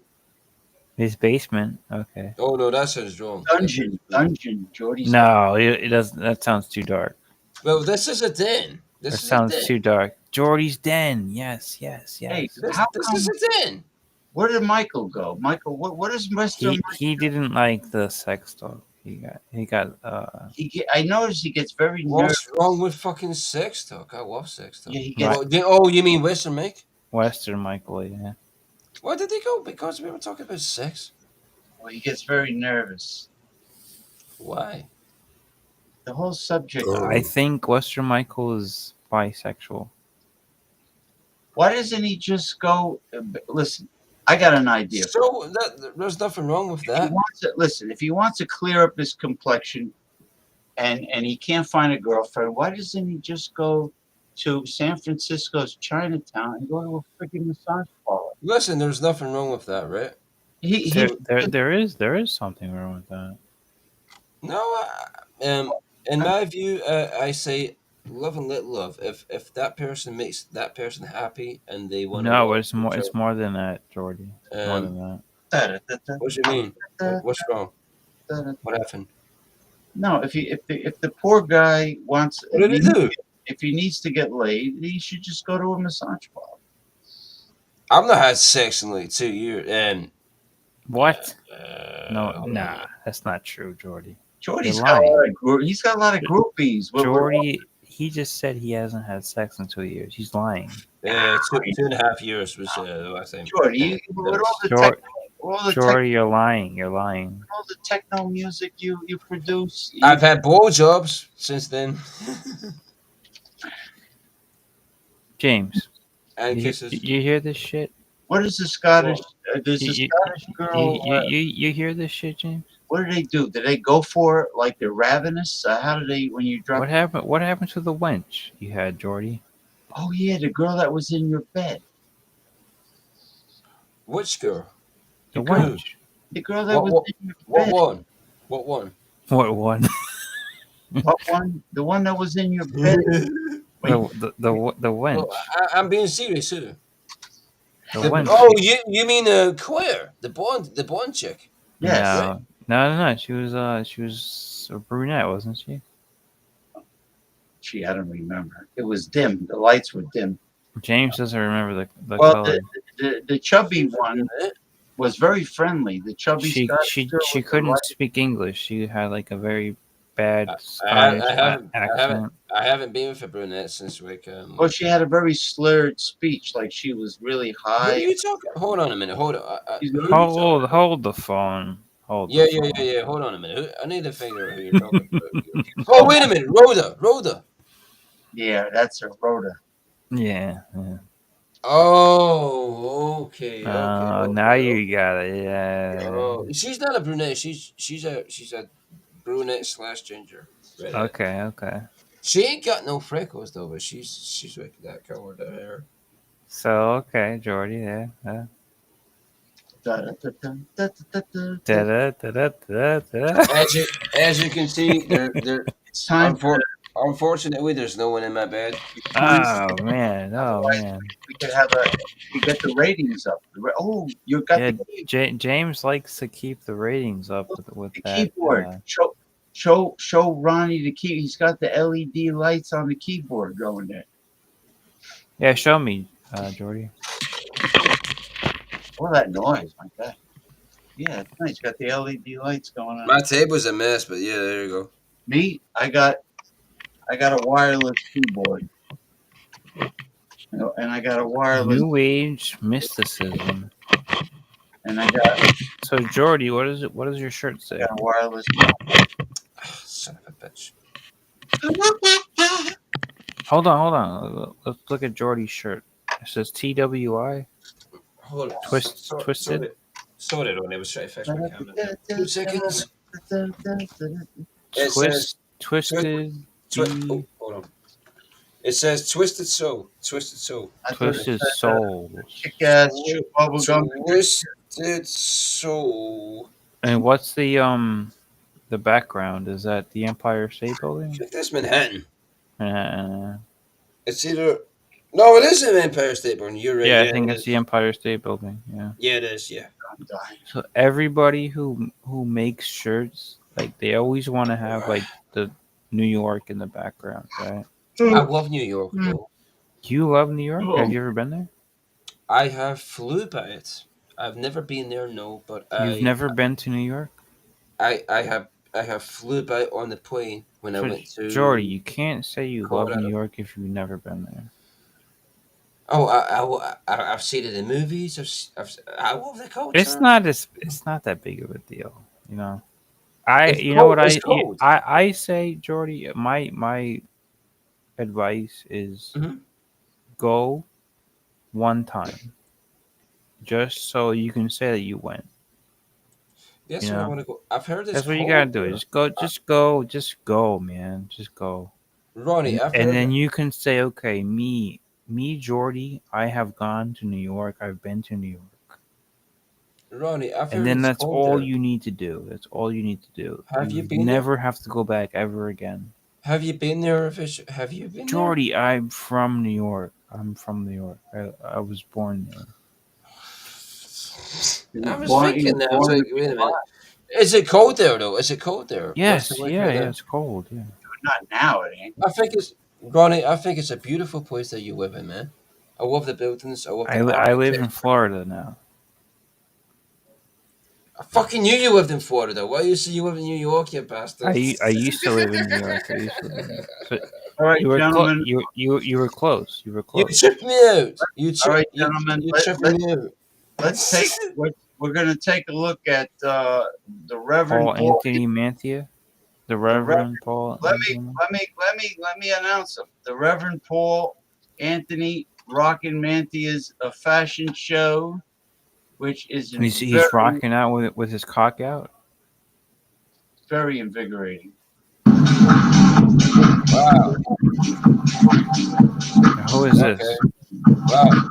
His basement. Okay. Oh no, that sounds wrong. Dungeon. Jordy's No, it doesn't. That sounds too dark. Well, this is a den. That This is a sounds den. too dark. Jordy's den. Yes, yes, Hey, yes. how This come? is a den. Where did Michael go? Michael, what is Mister? He didn't like the sex talk. He got. I noticed he gets very nervous. What's wrong with fucking sex talk? I love sex talk. Yeah, he gets. Oh, you mean Western Mike? Western Michael. Yeah. Why did they go? Because we were talking about sex. Well, he gets very nervous. Why? The whole subject. I think Western Michael is bisexual. Why doesn't he just go? Listen, I got an idea. So there's nothing wrong with that. Listen, if he wants to clear up his complexion, and he can't find a girlfriend, why doesn't he just go to San Francisco's Chinatown and go to a freaking massage parlor? Listen, there's nothing wrong with that, right? There is something wrong with that. No, in my view, I say love and let love. If that person makes that person happy and they want to No, walk, it's more than that, Jordy. It's more than that. What do you mean? What's wrong? What happened? No, if the poor guy wants, What did he do? if he needs to get laid, he should just go to a massage parlor. I've not had sex in like 2 years, and What? Nah, that's not true, Jordy. Jordy's You're got lying. he's got a lot of groupies. Jordy, he just said he hasn't had sex in 2 years. He's lying. 2.5 years was the last time. Jordy, with all the Jordy, you're lying. You're lying. all the techno music you produce. I've had blowjobs since then. James, And you, kisses. you hear this shit? What is the Scottish? There's a You- Scottish girl. You hear this shit, James? What do they do? Do they go for it like they're ravenous? How do they when you drop? What happened? What happened to the wench you had, Jordy? Oh yeah, the girl that was in your bed. Which girl? The wench. The girl that was in your What bed. one? What one? What one? What one? The one that was in your bed. The wench. Well, I'm being serious too. The wench. Oh, you mean queer? The blonde chick? No, no. She was a brunette, wasn't she? Gee, I don't remember. It was dim. The lights were dim. James doesn't remember the Well, color. the chubby one was very friendly. The chubby Scottish girl She with the couldn't light- speak English. She had like a very bad I Spanish haven't accent. I haven't been with a brunette since like. Well, she had a very slurred speech, like she was really What high. are you talking? Hold on a minute. Hold on. Hold the phone. Hold. Yeah, the yeah, phone. yeah, yeah. Hold on a minute. I need to figure out who you're talking about. Oh, wait a minute. Rhoda. Yeah, that's her Rhoda. Yeah. Oh, okay. Now you got it. Yeah. Oh, she's not a brunette. She's a brunette / ginger. Right? Okay. She ain't got no freckles though, but she's like that color of hair. So okay, Jordy. Yeah. As you can see, there. It's time. Unfortunately, there's no one in my bed. Oh man. We could have we get the ratings up. Oh, you got Yeah, the James likes to keep the ratings up with that. keyboard. Show Ronnie the key. He's got the LED lights on the keyboard going there. Yeah, show me, Jordy. All that noise, my God. Yeah, it's nice. Got the LED lights going on. My table's a mess, but yeah, there you go. Me, I got a wireless keyboard. And I got a wireless. New Age mysticism. And I got. So Jordy, what is it? What does your shirt say? I got a wireless. Son of a bitch. Hold on. Let's look at Jordy's shirt. It says TWI. Hold on. Twisted. Sorry, Ron. I was trying to fix my camera. 2 seconds. It says Twisted. hold on. It says Twisted Soul. Twisted Soul. Twisted Soul. Kick-ass bubblegum. Twisted Soul. And what's the background? Is that the Empire State Building? I think that's Manhattan. It's either No, it is an Empire State Building. You're right. Yeah, I Yeah, think it it's the is. Empire State Building. Yeah. Yeah, it is. Yeah. I'm dying. So everybody who makes shirts, like they always want to have like the New York in the background, right? I love New York, though. You love New York? Have you ever been there? I have flew by it. I've never been there, no, but You've never been to New York? I have flew by on the plane when I So, went Jordy, to you can't say you love New Colorado. York if you've never been there. Oh, I've seen it in movies. I love the culture. It's not that big of a deal, you know. I It's you know cold. what It's cold. I say, Jordy, my advice is Hmm. go one time just so you can say that you went, you That's where I know. want to go. I've heard it's That's what you got to cold do. there. Just go, man. Just go. Ronnie, I've And heard then it. you can say, okay, Jordy, I have gone to New York. I've been to New York. Ronnie, I've And heard then it's that's cold all there. you need to do. That's all you need to do. Have you You been there? never have to go back ever again. Have you been there? Have you been there? Jordy, I'm from New York. I'm from New York. I was born there. I was You thinking were that. I was born to like, be wait a minute. black. Is it cold there though? Is it cold there? What's the Yes, weather yeah, there? it's cold. Yeah. Not now, it ain't. I think it's Ronnie. I think it's a beautiful place that you live in, man. I love the buildings. I love the I live in architecture. Florida now. I fucking knew you lived in Florida. Why you say you live in New York, you bastard? I used to live in New York. I used to live in New York. So All right, you were close. gentlemen. You were close. You were You close. tripped me out. All right, gentlemen. You tripped me out. Let's take. We're going to take a look at the Reverend Paul Paul. Anthony Mantia, the The Reverend. Reverend Paul Let me Anthony. let me announce him. The Reverend Paul Anthony Rockin' Mantia's a fashion show, which is He's rocking out with his cock out. very invigorating. Wow. Who is Okay. this? Wow.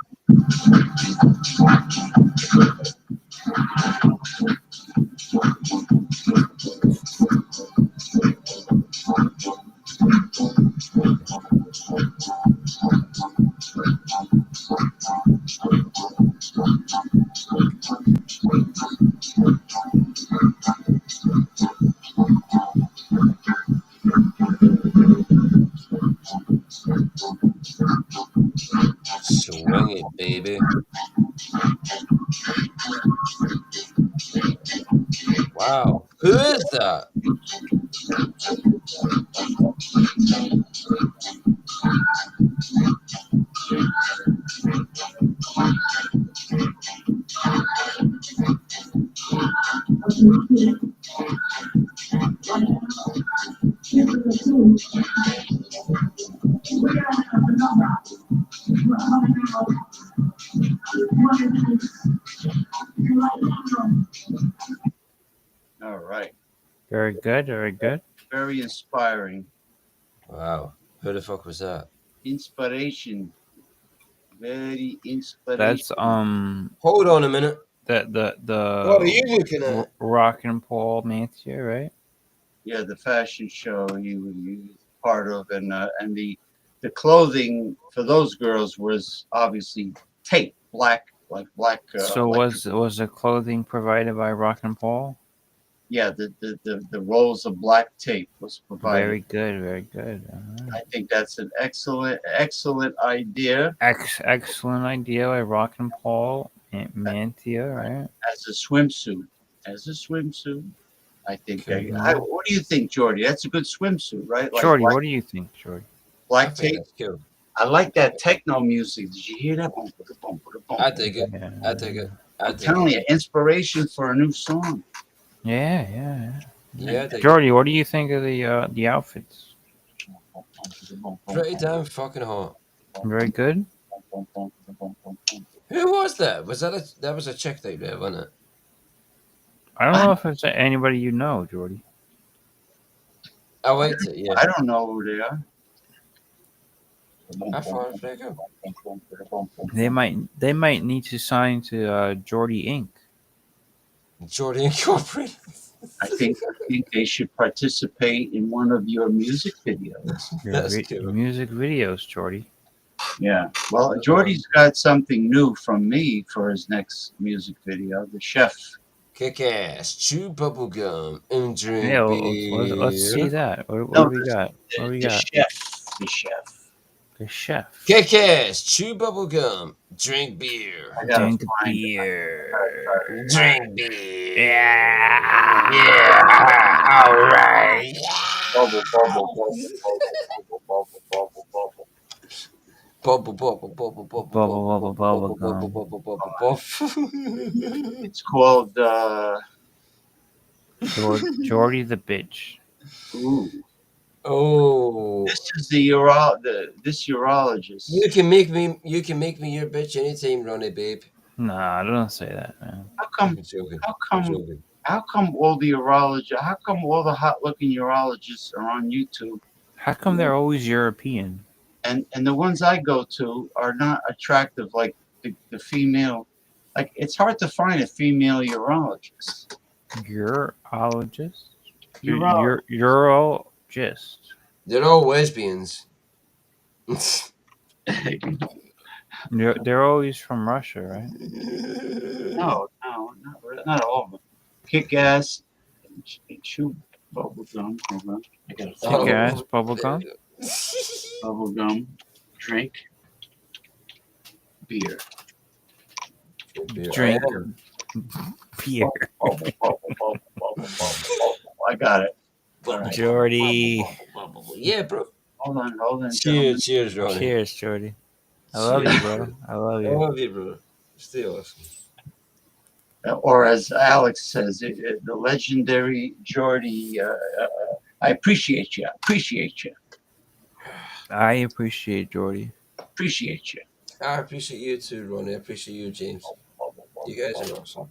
Swing it, baby. Wow. Who is that? All right. Very good. Very good. Very inspiring. Wow. Who the fuck was that? Inspiration. Very inspiration. That's Hold on a minute. The What are you looking at? Rock and Paul Mantia, right? Yeah, the fashion show he was part of, and the clothing for those girls was obviously tape, black, like black. So was the clothing provided by Rock and Paul? Yeah, the rolls of black tape was provided. Very good. Very good. I think that's an excellent idea. Excellent idea by Rock and Paul Mantia, right? As a swimsuit. I think. Okay. What do you think, Jordy? That's a good swimsuit, right? Like Jordy, black, what do you think, Jordy? black I think tape. that's cool. I like that techno music. Did you hear that? I dig it. I dig it. I I'm dig telling it. you, inspiration for a new song. Yeah. Yeah, I dig it. Jordy, what do you think of the outfits? Pretty damn fucking hot. Very good. Who was that? That was a chick that you did, wasn't it? I don't know if it's anybody you know, Jordy. I liked it, yeah. I don't know who they are. I thought it was pretty good. They might need to sign to Jordy Inc. Jordy Incorporated. I think they should participate in one of your music videos. Your music videos, Jordy. Yeah. Well, Jordy's got something new from me for his next music video. The chef. Kick ass, chew bubble gum, and Yeah, drink let's see beer. that. What No, do we got? What do we the got? chef. The chef. The chef. Kick ass, chew bubble gum, drink beer. I gotta Drink find it. Beer. Drink beer. Yeah. Yeah. All right. Bubble, bubble, bubble, bubble, bubble, bubble, bubble, Bubble, bubble, bubble, bubble, Bubble, bubble, bubble, bubble, bubble bubble, gum. bubble, bubble, bubble. It's called Jordy the bitch. ooh. Oh, This is this urologist. you can make me your bitch anytime, Ronnie, babe. Nah, don't say that, man. How come I'm joking. how I'm come joking. how come all the hot looking urologists are on YouTube How come they're always European? and the ones I go to are not attractive like the female, like it's hard to find a female urologist. Urologist? Urologist. Urologist. They're all lesbians. They're always from Russia, right? No, not all of them. Kick ass, chew bubble gum. Hold on, I gotta Kick find ass, bubble gum. bubble gum, drink beer. Drink beer. Bubble, bubble, bubble, bubble, bubble. I got it. All right. Jordy. Yeah, bro. Hold on, Cheers, cheers, Ronnie. Cheers, Jordy. I love you, bro. I love I you. love you, bro. Stay awesome. Or as Alex says, the legendary Jordy. I appreciate you. Appreciate you. I appreciate Jordy. Appreciate you. I appreciate you too, Ronnie. I appreciate you, James. You guys are awesome.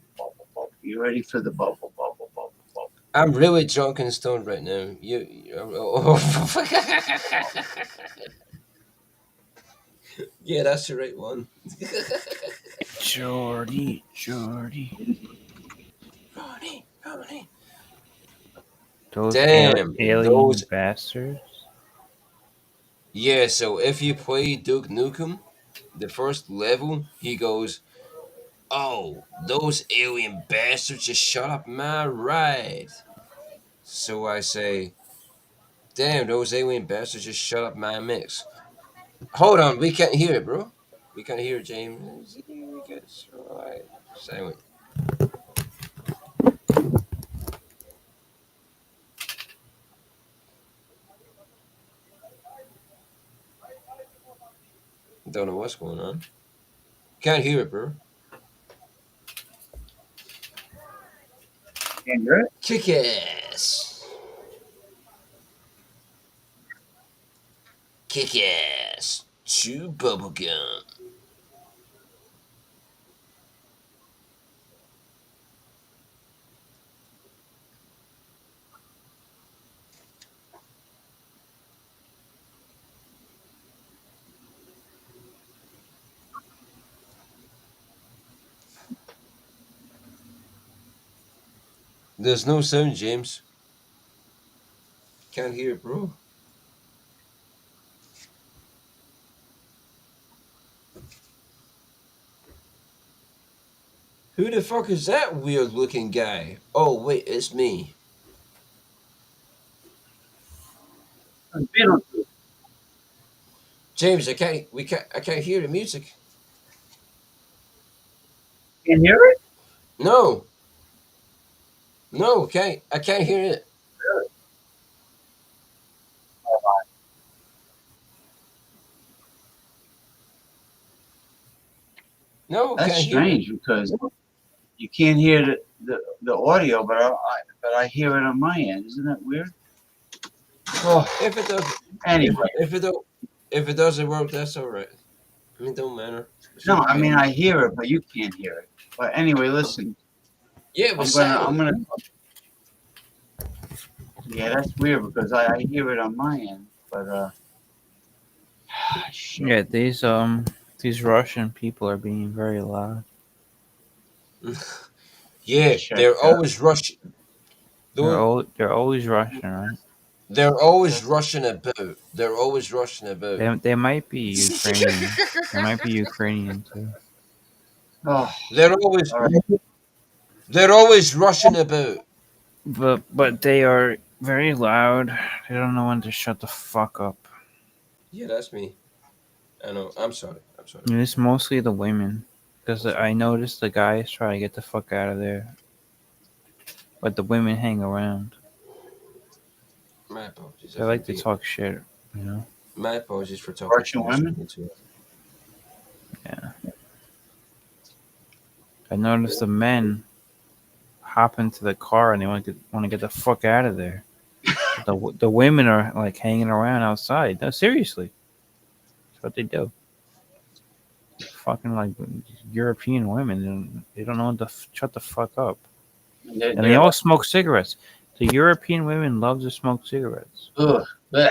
You ready for the bubble, bubble, bubble, bubble? I'm really drunk and stoned right now. Yeah, that's the right one. Jordy. Ronnie. Those Damn, alien those. bastards. Yeah, so if you play Duke Nukem, the first level, he goes, "Oh, those alien bastards just shut up my ride." So I say, "Damn, those alien bastards just shut up my mix." Hold on, we can't hear it, bro. We can't hear it, James. We get silent. Don't know what's going on. Can't hear it, bro. Can't hear it? Kick ass. Kick ass. Chew bubblegum. There's no sound, James. Can't hear it, bro. Who the fuck is that weird looking guy? Oh, wait, it's me. James, I can't hear the music. Can't hear it? No. No, I can't hear it. Really? No, That's can't hear it. strange because you can't hear the audio, but I hear it on my end. Isn't that weird? Oh, If it does, anyway. if it doesn't work, that's all right. I mean, don't matter. No, I mean I hear it, but you can't hear it. But anyway, listen. Yeah, it was sound. I'm gonna. Yeah, that's weird because I hear it on my end, but shit. Yeah, these Russian people are being very loud. Yeah, they're always Russian. They're always Russian, right? They're always rushing about. They're always rushing about. They might be Ukrainian. They might be Ukrainian too. Oh, They're always all right. they're always rushing about. But they are very loud. They don't know when to shut the fuck up. Yeah, that's me. I know. I'm sorry. I'm sorry. And it's mostly the women, because I noticed the guys try to get the fuck out of there, but the women hang around. My apologies. They like to talk shit, you know. My apologies for talking too Russian much women? into it. Yeah. I noticed the men hop into the car and they want to get the fuck out of there. The women are like hanging around outside. No, seriously, that's what they do. Fucking like European women, and they don't know when to shut the fuck up. And And they all smoke cigarettes. The European women love to smoke cigarettes. ugh, bleh.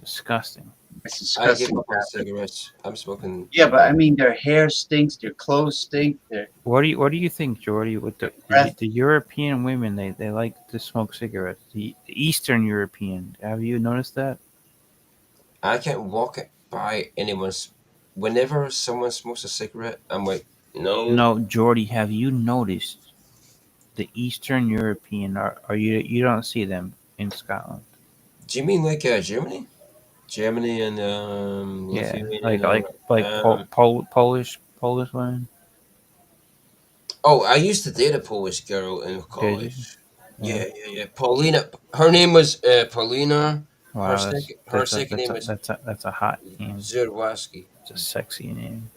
Disgusting. It's I give disgusting. up on cigarettes. I'm smoking. Yeah, but I mean, their hair stinks, their clothes stink. Their What do you think, Jordy? With the European women, they like to smoke cigarettes. The Eastern European, have you noticed that? I can't walk by anyone's. Whenever someone smokes a cigarette, I'm like, no. No, Jordy, have you noticed the Eastern European? Are you don't see them in Scotland? Do you mean like Germany? Germany and Yeah, Lithuania like and all like that. like Polish women. Oh, I used to date a Polish girl in Did you? college. Yeah. Yeah. Paulina. Her name was Paulina. Her Wow, second, her second name was that's a hot name. Zerwaski. It's a sexy name.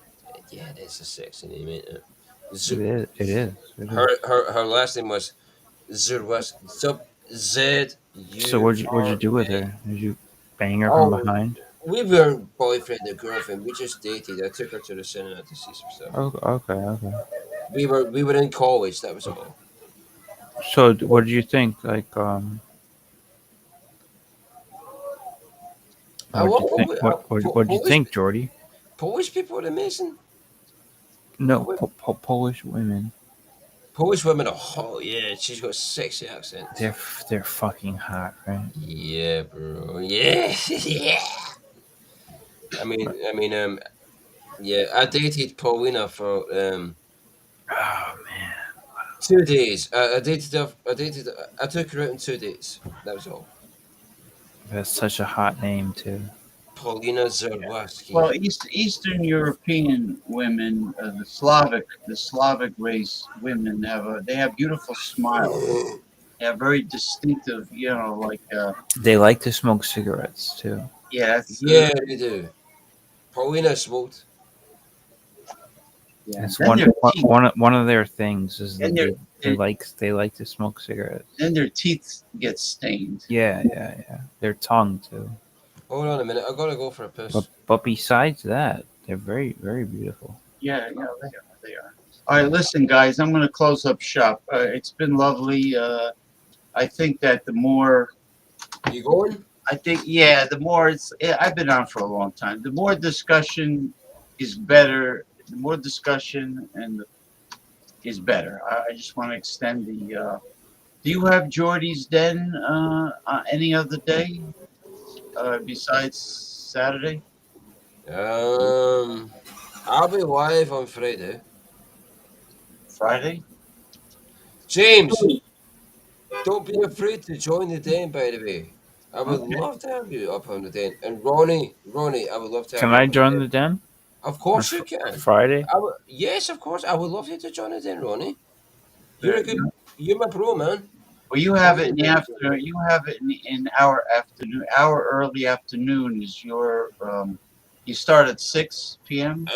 Yeah, that's a sexy name, ain't it? It is. It is. It is. Her last name was Zerwaski. So Z So U what'd you R do with A. her? Did you bang her from Oh, behind? we weren't boyfriend and girlfriend. We just dated. I took her to the cinema to see some stuff. Oh, okay, okay. We were in college. That was all. So what did you think? Like, what did you think? What did you think, Jordy? Polish people are amazing. No, Polish women. Polish women are hot. Yeah, she's got sexy accents. They're fucking hot, right? Yeah, bro. Yeah, yeah. I mean, yeah. I dated Paulina for Oh man, 2 days. I dated her. I took her out in 2 days. That was all. that's such a hot name too. Paulina Zerwaski. well, Eastern European women, the Slavic race women they have beautiful smiles. They have very distinctive, like They like to smoke cigarettes too. yeah, that's Yeah, they do. Paulina smoked. yeah. It's Then their teeth, one of their things is then that their they like to smoke cigarettes. then their teeth get stained. Yeah. Their tongue too. Hold on a minute. I gotta go for a piss. But besides that, they're very beautiful. Yeah, they are. All right, listen, guys, I'm going to close up shop. It's been lovely. I think that the more You going? I think, yeah, the more I've been on for a long time. The more discussion is better. The more discussion is better. I just want to extend the. Do you have Geordie's Den any other day besides Saturday? I'll be live on Friday. Friday? James, don't be afraid to join the den. By the way, I would Okay. love to have you up on the den. And Ronnie, I would love to have Can you I up on the join den. the den Of on course you can. Friday? Yes, of course. I would love you to join the den, Ronnie. There you go. You're my bro, man. Well, you have it in the afternoon. You have it in our afternoon. Our early afternoon is your. You start at 6 p.m.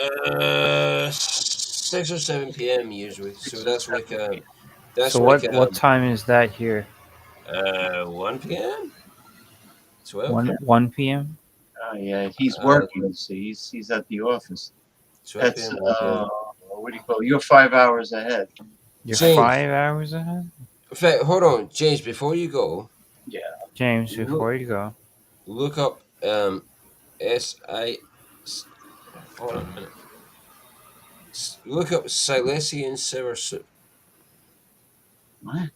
6 or 7 p.m. usually. So that's like So that's like what time is that here? 1 p.m. 12 1 p.m. Oh yeah, he's uh, working. You see, he's at the office. 12 That's p.m. 1 p.m. what do you call it? You're 5 hours ahead. You're James, 5 hours ahead. in fact, hold on, James. Before you go, Yeah. James, look, before you go, look up S I. Hold on a minute. Look up Silesian sour soup. What?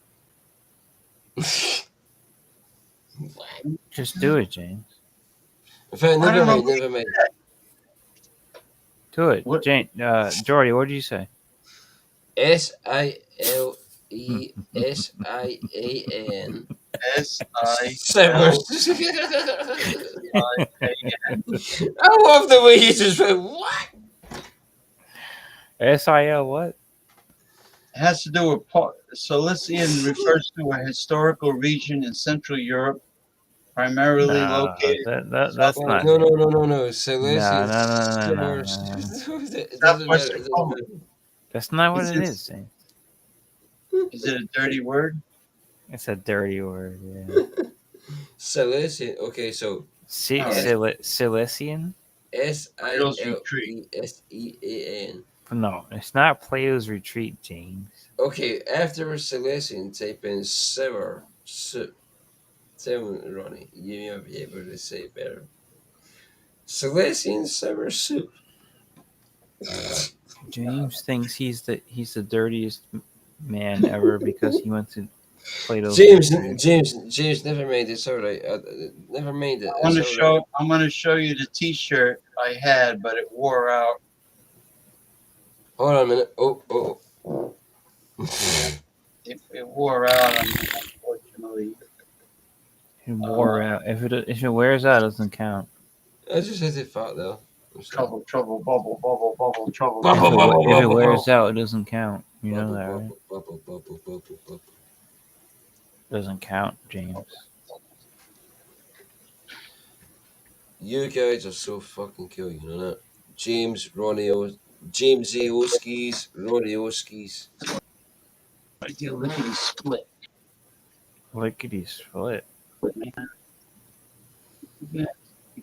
Just do it, James. In fact, I never don't know. mind, never mind. Do it, What? James. Jordy, what did you say? SILESIAN. Sever. SILESIAN. I love the way you just went, what? SIL what? It has to do with Cilician refers to a historical region in Central Europe, primarily located in That's southern not No, no, it. no, no, no. No, Celestia. no. It doesn't matter. southwestern It doesn't Poland. matter. That's not what Is it it, is, James. is it a dirty word? It's a dirty word. Yeah. Celestia. Okay, so All right. Cilician? Plato's Retreat. SILESEAN. No, it's not Plato's Retreat, James. Okay, after Celestian, type in sever. Tell me, Ronnie, you might be able to say it better. Celestian sever soup. James thinks he's the dirtiest man ever because he went to Plato's James, Retreat. James, never mind. It's all right. Never mind it. I want It's to all show. right. I'm going to show you the T-shirt I had, but it wore out. Hold on a minute. Oh. It wore out, unfortunately. It wore out. If it wears out, it doesn't count. I just had to thought though. Trouble, trouble, bubble, bubble, bubble, trouble, If trouble. it wears out, it doesn't count. You know that, right? Bubble. Doesn't count, James. You guys are so fucking cool, you know that? James Oskies, Ronnie Oskies. I do lickety split. Lickety split. You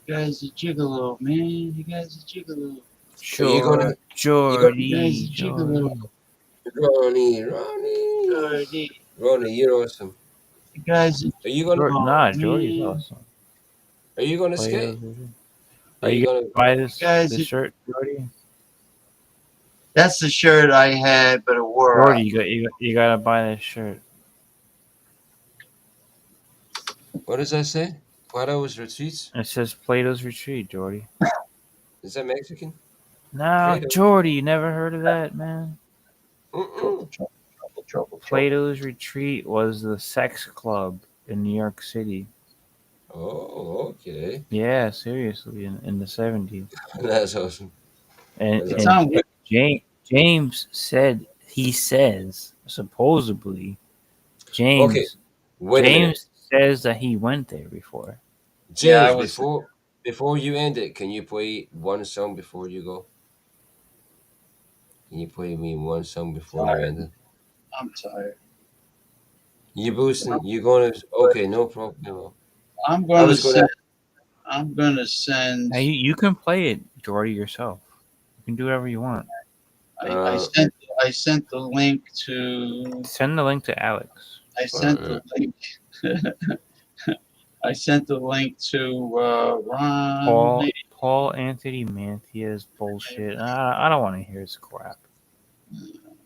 guys are gigolo, man. You guys are gigolo. Sure, Jordy. You guys are gigolo. Ronnie, you're awesome. You guys Are you gonna? Jordy's awesome. Are you gonna skate? Are you gonna buy this shirt, Jordy? That's the shirt I had, but it wore Jordy, out. you gotta buy this shirt. What does that say? Plato's Retreats? It says Plato's Retreat, Jordy. Is that Mexican? No, Plato. Jordy, you never heard of that, man? Trouble. Plato's Retreat was the sex club in New York City. Oh, okay. Yeah, seriously, in the 70s. That's awesome. And sounds James says supposedly James Okay, wait a minute. James says that he went there before. James, before you end it, can you play one song before you go? Can you play me one song before you end it? I'm tired. You boosting? You gonna? Okay, no problem. I'm going to send. Now you can play it, Jordy, yourself. You can do whatever you want. I sent the link to. Send the link to Alex. I sent the link. I sent the link to Ron. Paul Anthony Mantia's bullshit. I don't want to hear his crap.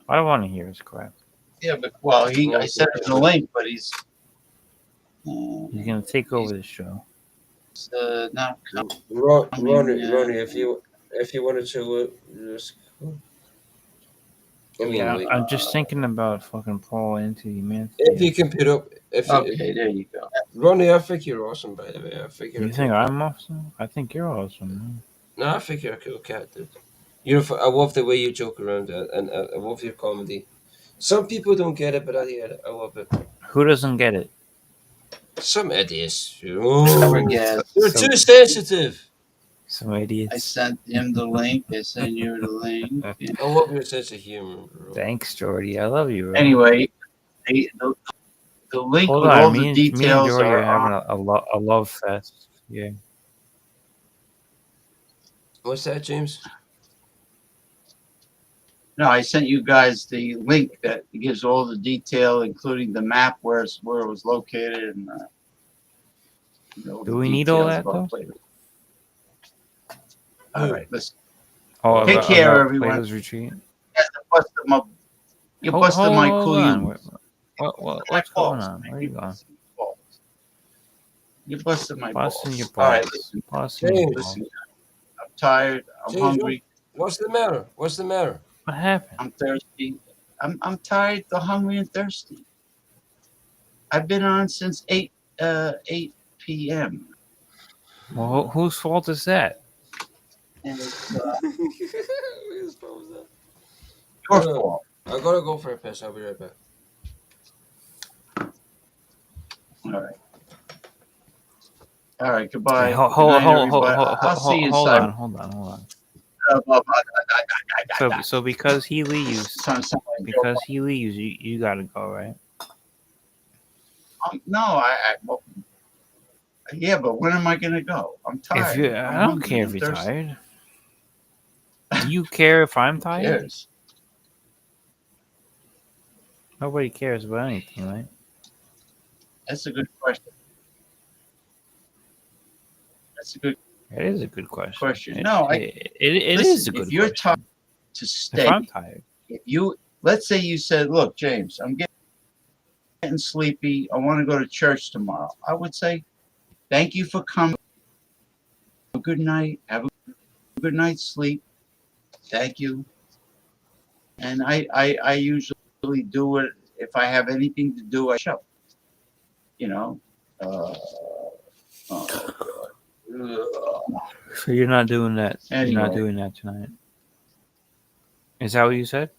I don't want to hear his crap. Yeah, but I sent him the link, but he's gonna take over the show. Not Ronnie, if you wanted to, just. I mean, I'm just thinking about fucking Paul Anthony Mantia. If you can put up, okay, there you go. Ronnie, I think you're awesome. By the way, I think you think I'm awesome? I think you're awesome. Man. No, I think you're a cool cat, dude. I love the way you joke around, and I love your comedy. Some people don't get it, but I get it. I love it. Who doesn't get it? Some idiots. They're Some- too sensitive. Some idiots. I sent him the link. I sent you the link. I love your sense of humor, bro. Thanks, Jordy. I love you. Bro. Anyway, the link Hold with on. all Me the and details Jordy are are having a love fest. Yeah. What's that, James? No, I sent you guys the link that gives all the detail, including the map where it was located, and Do we need all that though? All right, listen. Oh, Take care, about everyone. Plato's Retreat. You busted my cool. What's going on? Where are you going? You're busting my Busting balls. your All right, balls. listen. Busting your James, balls. Listen, I'm tired. I'm James, hungry. what's the matter? What's the matter? What happened? I'm thirsty. I'm tired, hungry, and thirsty. I've been on since 8 p.m. Well, whose fault is that? and it's Whose fault was that? your Hold on. fault. I gotta go for a piss. I'll be right back. All right. All right. Goodbye. Hey, Good night, everybody. I'll see you hold inside. on, hold on, hold on. So because he leaves, because he leaves, you gotta go, right? No, well, yeah, but when am I gonna go? I'm tired. If you, I'm I don't hungry. care I'm if you're thirsty. tired. Do you care if I'm Who tired? cares? Nobody cares about anything, right? That's a good question. That's a good It is a good question. question. It No, is listen. a good If you're question. tired to If stay, I'm tired, if you let's say you said, "Look, James, I'm getting sleepy. I want to go to church tomorrow." I would say, "Thank you for coming. Have a good night. Have a good night's sleep. Thank you." And I usually do it if I have anything to do. I show. You know. Oh God. Ugh. so you're not doing that. You're not Anyway, doing that tonight. Is that what you said?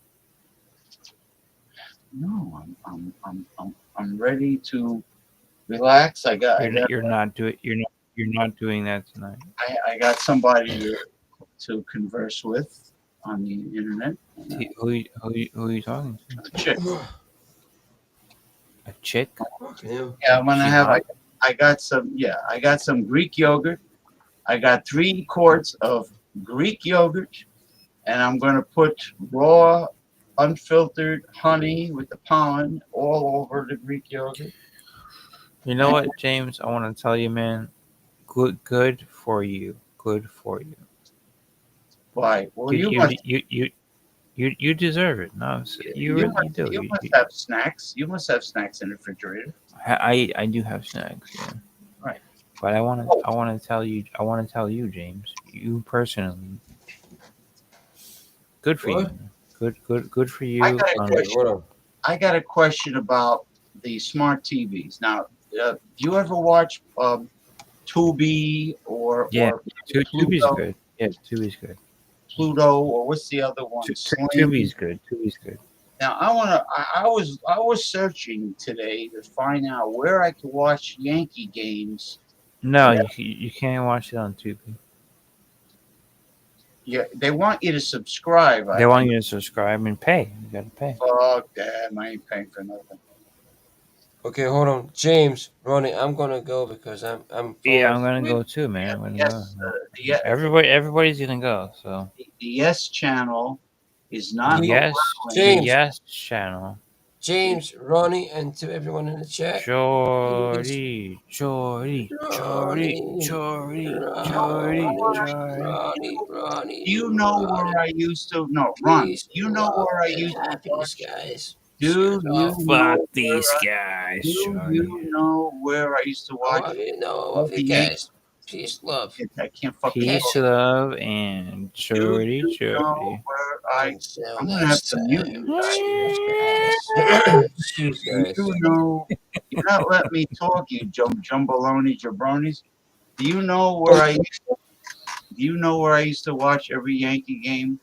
no, I'm ready to relax. I got You're not doing that tonight. I got somebody to converse with on the internet. Who are you talking to? A chick. A chick? Fucking hell. Yeah, I'm gonna She have. hot? I got some. Yeah, I got some Greek yogurt. I got 3 quarts of Greek yogurt, and I'm gonna put raw, unfiltered honey with the pollen all over the Greek yogurt. You know what, James? I want to tell you, man. Good for you. Good for you. Why? Well, You deserve it. No, you really do. You must have snacks. You must have snacks in the refrigerator. I do have snacks, yeah. Right. But I want to tell you, James. You personally, good for you. What? Man. Good for you. I got a question. Hold on. I got a question about the smart TVs. Now, do you ever watch Tubi or Yeah, Tubi's Pluto, good. Yeah, Tubi's good. Pluto, or what's the other one? Sling. Tubi's good. Tubi's good. Now, I was searching today to find out where I could watch Yankee games. No, Yeah. you can't watch it on Tubi. Yeah, they want you to subscribe. They want you to subscribe and pay. You gotta pay. Fuck that! I ain't paying for nothing. Okay, hold on. James, Ronnie, I'm gonna go because I'm Yeah, I'm falling gonna go too, man. I'm gonna Yes, go. Everybody's gonna go. So the Yes channel is not the allowing. James. Yes channel. James, Ronnie, and to everyone in the chat. Jordy. Ronnie, Ronnie, Ronnie. Do you know where I used to? No, Ron. Peace, Do you know love, where I and used to happiness, watch? guys. Do you know Fuck these guys, Do Jordy. you know where I used to watch? I love all you the guys. Peace, love. I can't fucking. Peace, love, and Jordy, Do you know Jordy. where Until I'm gonna have next to mute time. you guys. Cheers, Do guys. you know? You're not letting me talk, you jumbaloni jabronis. Do you know where I? Do you know where I used to watch every Yankee game?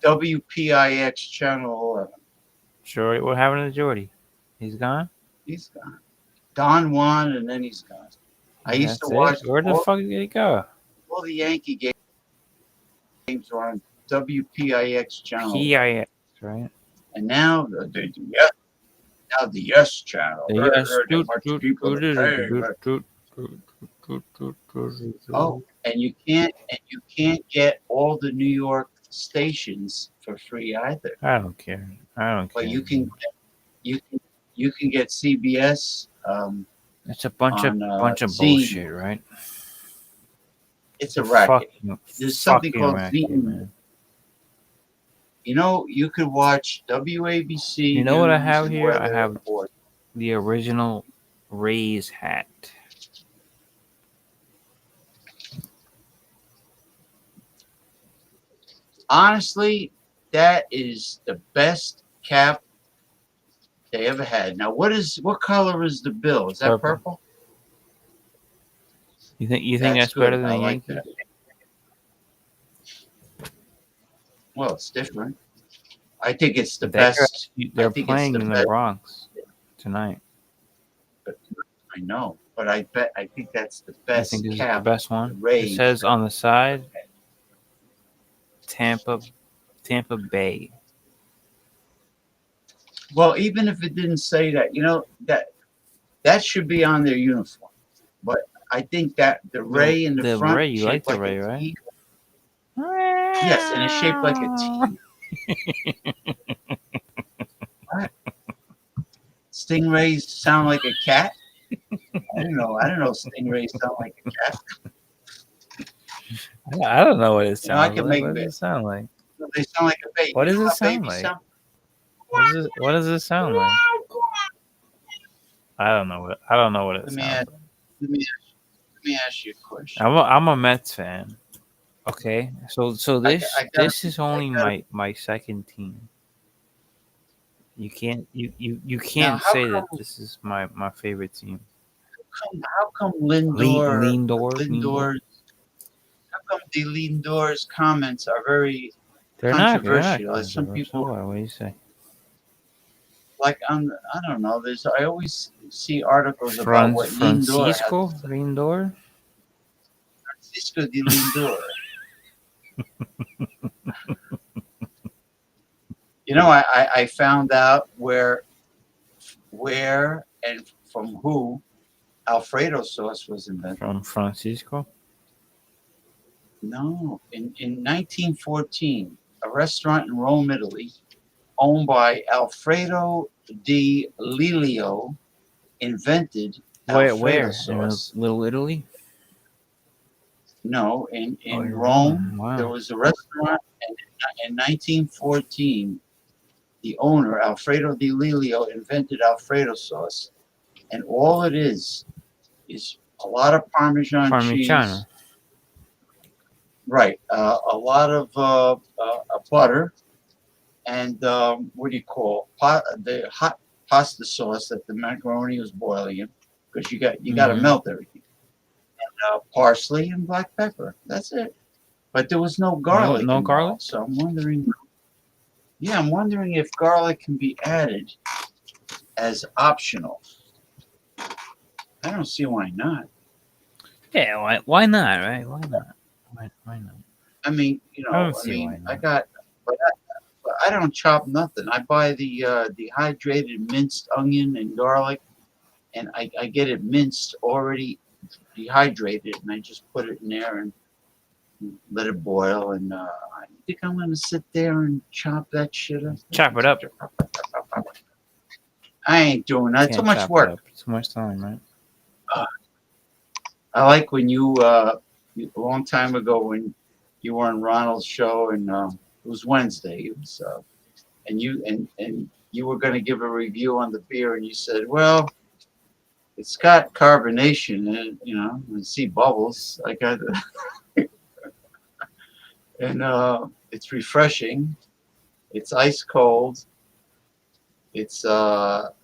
WPIX channel 11. Jordy, what happened to Jordy? He's gone? He's gone. Don Juan, and then he's gone. I used to That's watch. it? Where the fuck did he go? All the Yankee games were on WPIX channel. PIX, right? And now the Yes channel. The Yes. There are much people that pay. Oh, and you can't get all the New York stations for free either. I don't care. But you can get CBS. It's a bunch on, of Z. bullshit, right? It's a racket. Fucking, There's something fucking called racket, Z. man. You know, you could watch WABC. You know what I news have and here? I weather have reports. the original Rays hat. Honestly, that is the best cap they ever had. Now, what color is the bill? Is that Purple. purple? You think That's that's better good. than I the like Yankees? that. Well, it's different. I think it's the They're best. I they're think it's playing the in the best. Bronx tonight. I know, but I think that's the I think best this is the cap best the one. It Rays. says on the side, Tampa Bay. Well, even if it didn't say that, that should be on their uniform. But I think that the ray in the The front Ray, you like shaped the like Ray, a right? T. Yes, and it's shaped like a T. What? Stingrays sound like a cat? I don't know. I don't know. Stingrays sound like a cat. I don't know what it You know, I sounds can like. make What does it. it sound like? They sound like a baby. What You does know it how sound babies like? sound? What does it sound like? I don't know what it Let me sounds ask. like. Let me ask you a question. I'm a Mets fan. Okay, so I got. this is only my second team. You Now, can't say that this is my favorite team. how come Lindor, Lindor. how come the Lindor's comments are very They're not controversial? As some controversial. people, What do you say? like I don't know. I always see articles about what Lindor has Francisco to say. Lindor. Francisco de Lindor. I found out where and from who Alfredo sauce was invented. From Francisco. No, in 1914, a restaurant in Rome, Italy, owned by Alfredo di Lilio, invented Alfredo Where? In sauce. Little Italy? No, in In Rome, Rome. Wow. there was a restaurant, and in 1914, the owner, Alfredo di Lilio, invented Alfredo sauce. And all it is a lot of Parmesan cheese. Parmigiano. Right. A lot of butter. And what do you call the hot pasta sauce that the macaroni was boiling in, because you got to melt everything. And parsley and black pepper. That's it. But there was no garlic. No involved, garlic? So I'm wondering. Yeah, I'm wondering if garlic can be added as optional. I don't see why not. Yeah, why not, right? Why not? Why not? I mean, I don't see why not. but I don't chop nothing. I buy the dehydrated minced onion and garlic, and I get it minced already dehydrated, and I just put it in there and let it boil. And I think I'm gonna sit there and chop that shit up. Chop it up. I ain't doing that. Too Can't much chop it work. up. Too much time, right? I like when a long time ago when you were on Ronald's show, and it was Wednesday. It was and you were going to give a review on the beer, and you said, "Well, it's got carbonation in it, and see bubbles. I got, and it's refreshing. It's ice cold. It's not.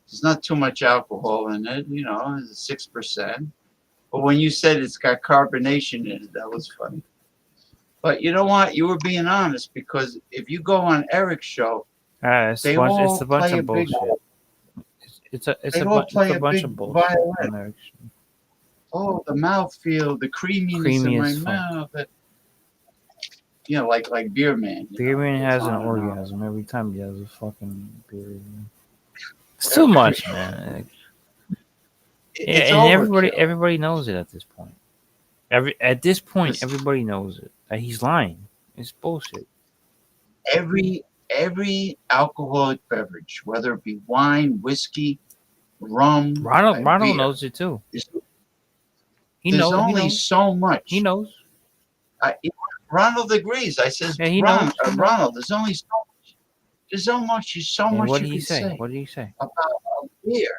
There's not too much alcohol in it. It's 6%. But when you said it's got carbonation in it, that was funny. But you know what? You were being honest, because if you go on Eric's show, It's they a bunch, all it's a bunch play of bullshit. It's they all play a a bunch big of bullshit. violin. Oh, the mouthfeel, the creaminess Creamy in my as fuck. mouth. Like Beer Man. Beer Man has an on and on. orgasm every time he has a fucking beer. It's too much, man. It's and overkill. everybody knows it at this point. At this point, everybody knows it. That he's lying. It's bullshit. Every alcoholic beverage, whether it be wine, whiskey, rum, Ronald beer, knows it too. There's only so much. He knows. Ronald agrees. I says, Yeah, he knows. Ronald, there's only so much. There's so much And what you did he can say? say What did he say? about beer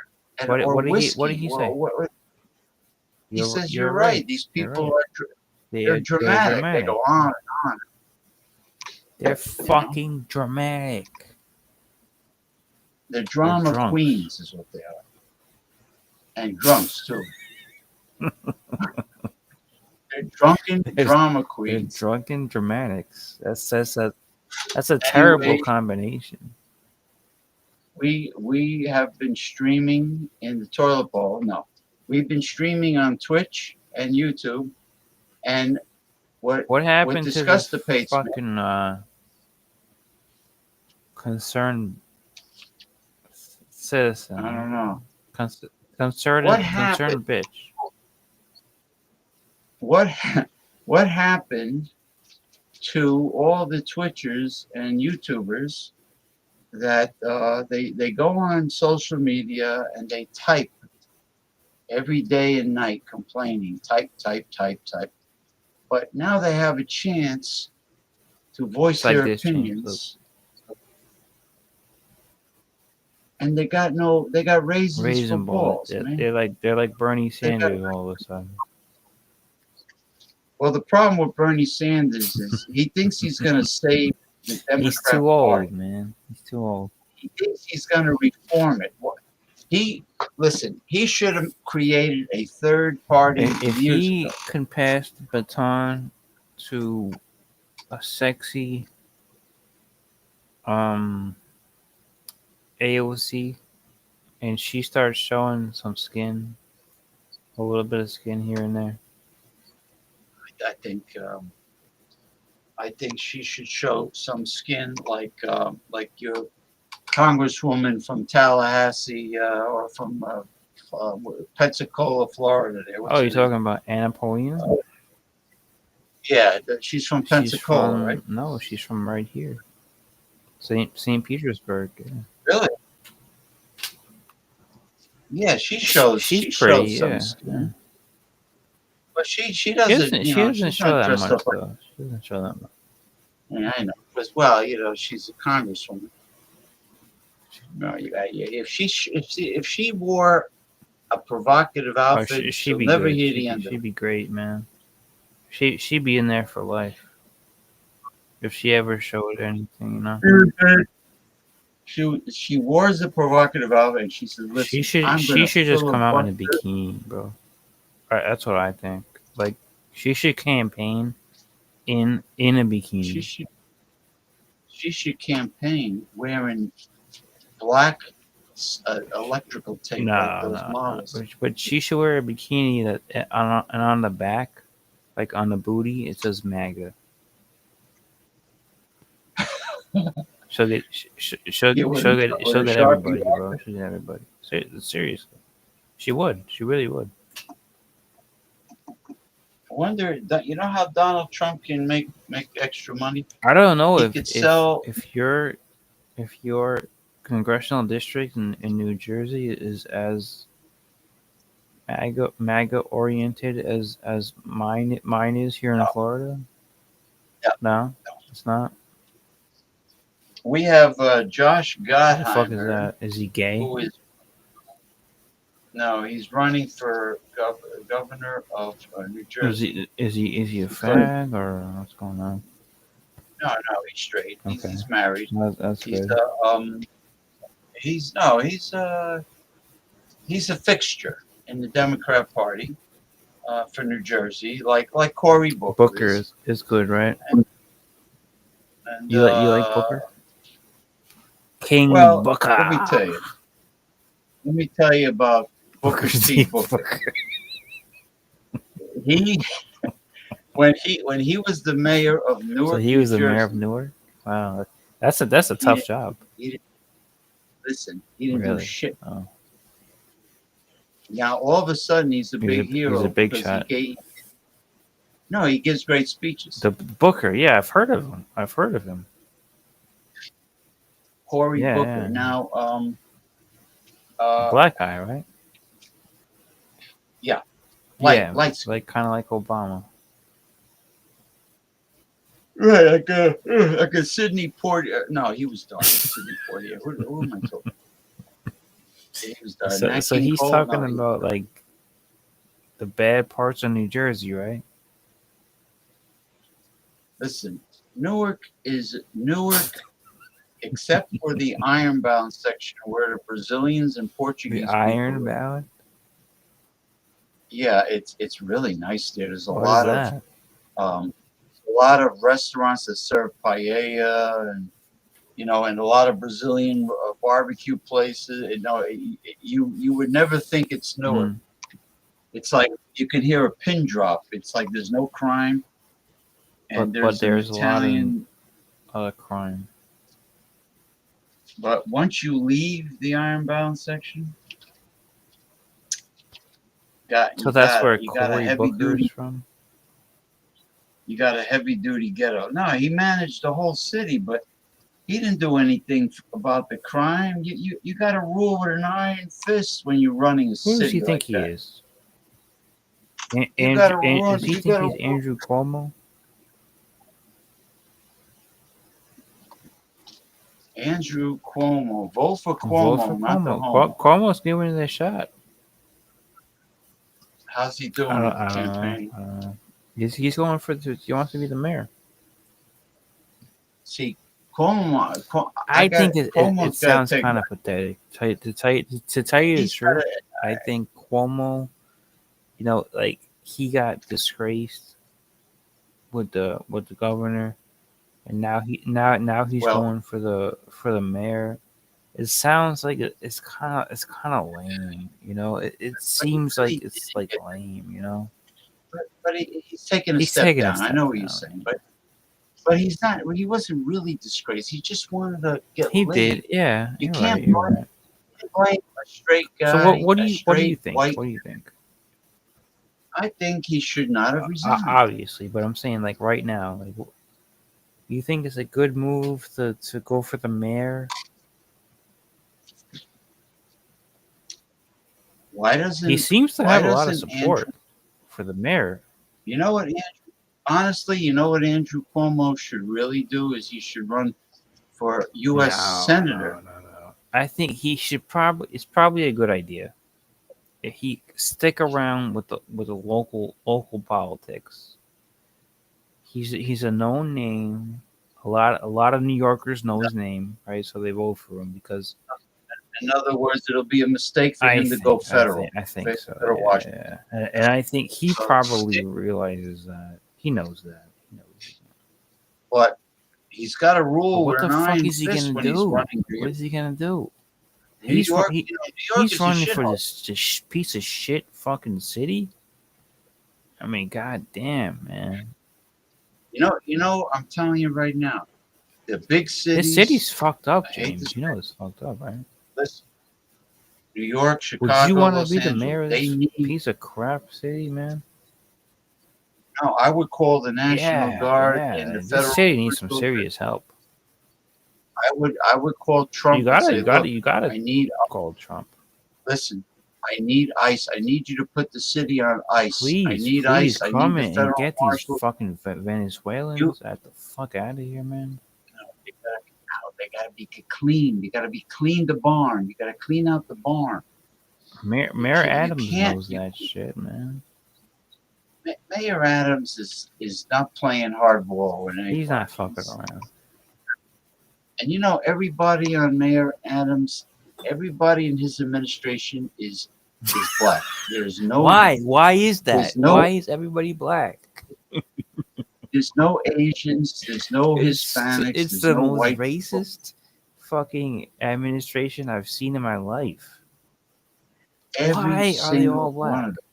or whiskey. What did he say? He says you're right. These people right. they're dramatic. They go on and on. They're You know, fucking dramatic. they're They're drama drunks. queens, is what they are, and drunks too. They're drunken They're, drama they're queens. drunken dramatics. That's a terrible Anyway, combination. we have been streaming in the toilet bowl. No, we've been streaming on Twitch and YouTube, and What what happened to the disgustates me. fucking concerned citizen? I don't know Cons- what concerned happened. bitch. What what happened to all the Twitchers and YouTubers that they go on social media and they type every day and night complaining, type, type, type, type. But now they have a chance to voice It's like their this, James. Look, opinions, and they got raisins for raisin ball. balls, man. They're like Bernie They got, Sanders all of a sudden. well, the problem with Bernie Sanders is he thinks he's going to save the He's Democrat too old, Party. man. He's too old. He thinks he's going to reform it. Listen, he should have created a third party If years he ago. can pass the baton to a sexy AOC and she starts showing some skin, a little bit of skin here and there. I think she should show some skin, like your congresswoman from Tallahassee or from Pensacola, Florida. There. What's Oh, her you're name? talking about Anna Paulina? Yeah, she's from Pensacola, She's from, right? No, she's from right here, St. Petersburg. Yeah. Really? Yeah, she shows. She's She pretty. shows some Yeah. skin, but she She doesn't. doesn't. You She know, doesn't she's show not that dressed much up like. though. She doesn't show that much. Yeah, I know. Because well, she's a congresswoman. No, if she wore a provocative Oh, outfit, she'd she'll be never good. hear the end of She'd it. be great, man. She'd be in there for life if she ever showed anything, you know. She wears a provocative outfit, and she says, "Listen, I'm She gonna should just come out in a filibuster." bikini, bro. That's what I think. Like she should campaign in a bikini. She should campaign wearing black electrical tape like those models. But she should wear a bikini that on the back, like on the booty, it says MAGA. She'll get everybody, bro. She'll get everybody. Seriously, she would. She really would. I wonder, you know how Donald Trump can make extra money? I don't know He could sell. if your congressional district in New Jersey is as MAGA oriented as mine is here in Florida. Yeah. No, it's not. We have Josh What the fuck is Gottheimer. that? Is he gay? Who is? No, he's running for governor of New Jersey. Is he a fag or what's going on? No, he's straight. Okay. He's married. That's He's good. he's a fixture in the Democrat Party for New Jersey, like Cory Booker. Booker is good, right? And, You like Booker? King well, Booker. Let me tell you about Booker T. Booker. He when he was the mayor of Newark. So he was the New mayor of Jersey, Newark. Wow, that's a tough job. He didn't do Really? shit. Oh. Now all of a sudden he's a big hero. He's a big because shot. he gives great speeches. The Booker, yeah, I've heard of him. Cory Yeah, Booker. yeah. Now, Black guy, right? yeah, Yeah, light like kind of like Obama. right, like a Sidney Poitier. No, he was dark. Sidney Poitier. Who am I talking? Yeah, he was dark. Nat So King he's Cole? talking No, he- about like the bad parts of New Jersey, right? Listen, Newark, except for the ironbound section where the Brazilians and The Portuguese people Iron live. Ballad? Yeah, it's really nice there. There's What is that? a lot of restaurants that serve paella, and and a lot of Brazilian barbecue places. You would never think it's Newark. Mm. It's like you can hear a pin drop. It's like there's no crime, and But there's an there's a lot Italian. of crime. But once you leave the ironbound section, So that's where you got a Cory heavy Booker is duty from. ghetto. No, he managed the whole city, but he didn't do anything about the crime. You got to rule with an iron fist when you're running a Who does he city think like he that. is? You got to Does run. he You think got to he's run. Andrew Cuomo? Andrew Cuomo. Vote for Vote for Cuomo, not the Cuomo. homo. Cuomo's giving it a shot. How's he doing at the I don't know. campaign? I don't know. He's going for he wants to be the mayor. See, Cuomo. I think it Cuomo's got sounds to take. kind of pathetic. To tell you the He's got truth, to. I think Cuomo, like he got disgraced with the governor, and now he's Well, going for the mayor. It sounds like it's kind of lame. It but he seems like really it's like lame. but he's taking a He's step taking a down. I step know what you're down. saying, but he's not. He wasn't really disgraced. He just wanted to get He laid. did, yeah. You You're can't right. You're blame, right. blame a straight So guy, a what do you straight think? white. What do you think? I think he should not have resigned. Obviously, but I'm saying like right now, like you think it's a good move to go for the mayor? Why He doesn't seems to Why have a lot of doesn't Andrew? support for the mayor. You know what, Andrew? Honestly, you know what Andrew Cuomo should really do is he should run for U.S. senator. No. I think he should probably. It's probably a good idea if he stick around with the local politics. He's a known name. A lot of New Yorkers know his name, right? So they vote for him because In other words, it'll be a mistake for I him to go think I federal. think I think so. Federal Washington. Yeah. And I think he So, probably realizes that. He knows that. but he's got to But rule what with the an fuck iron is he fist gonna when he's do? running for What is he gonna do? New He's York. he, New York he's is a running for shithole. this piece of shit fucking city. I mean, god damn, man. I'm telling you right now, the big This city's cities. fucked up, I hate James. this. You know it's fucked up, right? Listen, New York, Would you Chicago, want to Los be the Angeles. mayor of They this need. piece of crap city, man? No, I would call the National Guard and the This federal city needs some marshals. serious help. I would call Trump and say, look, You gotta I need. call Trump. Listen, I need ice. I need you to put the city on ice. I Please, need please ice. I come need the in and federal get these marshals. fucking Venezuelans out the fuck out of here, man. They gotta be clean. You gotta be clean the barn. You gotta clean out the barn. Mayor Adams can't- knows that shit, man. Mayor Adams is not playing hardball with anybody. He's not fucking around. And everybody on Mayor Adams, everybody in his administration is black. There's no Why? Why is that? There's no- Why is everybody black? There's no Asians. There's no Hispanics. It's there's the no most white. racist fucking administration I've seen in my life. Every Why are they single all one black? of them.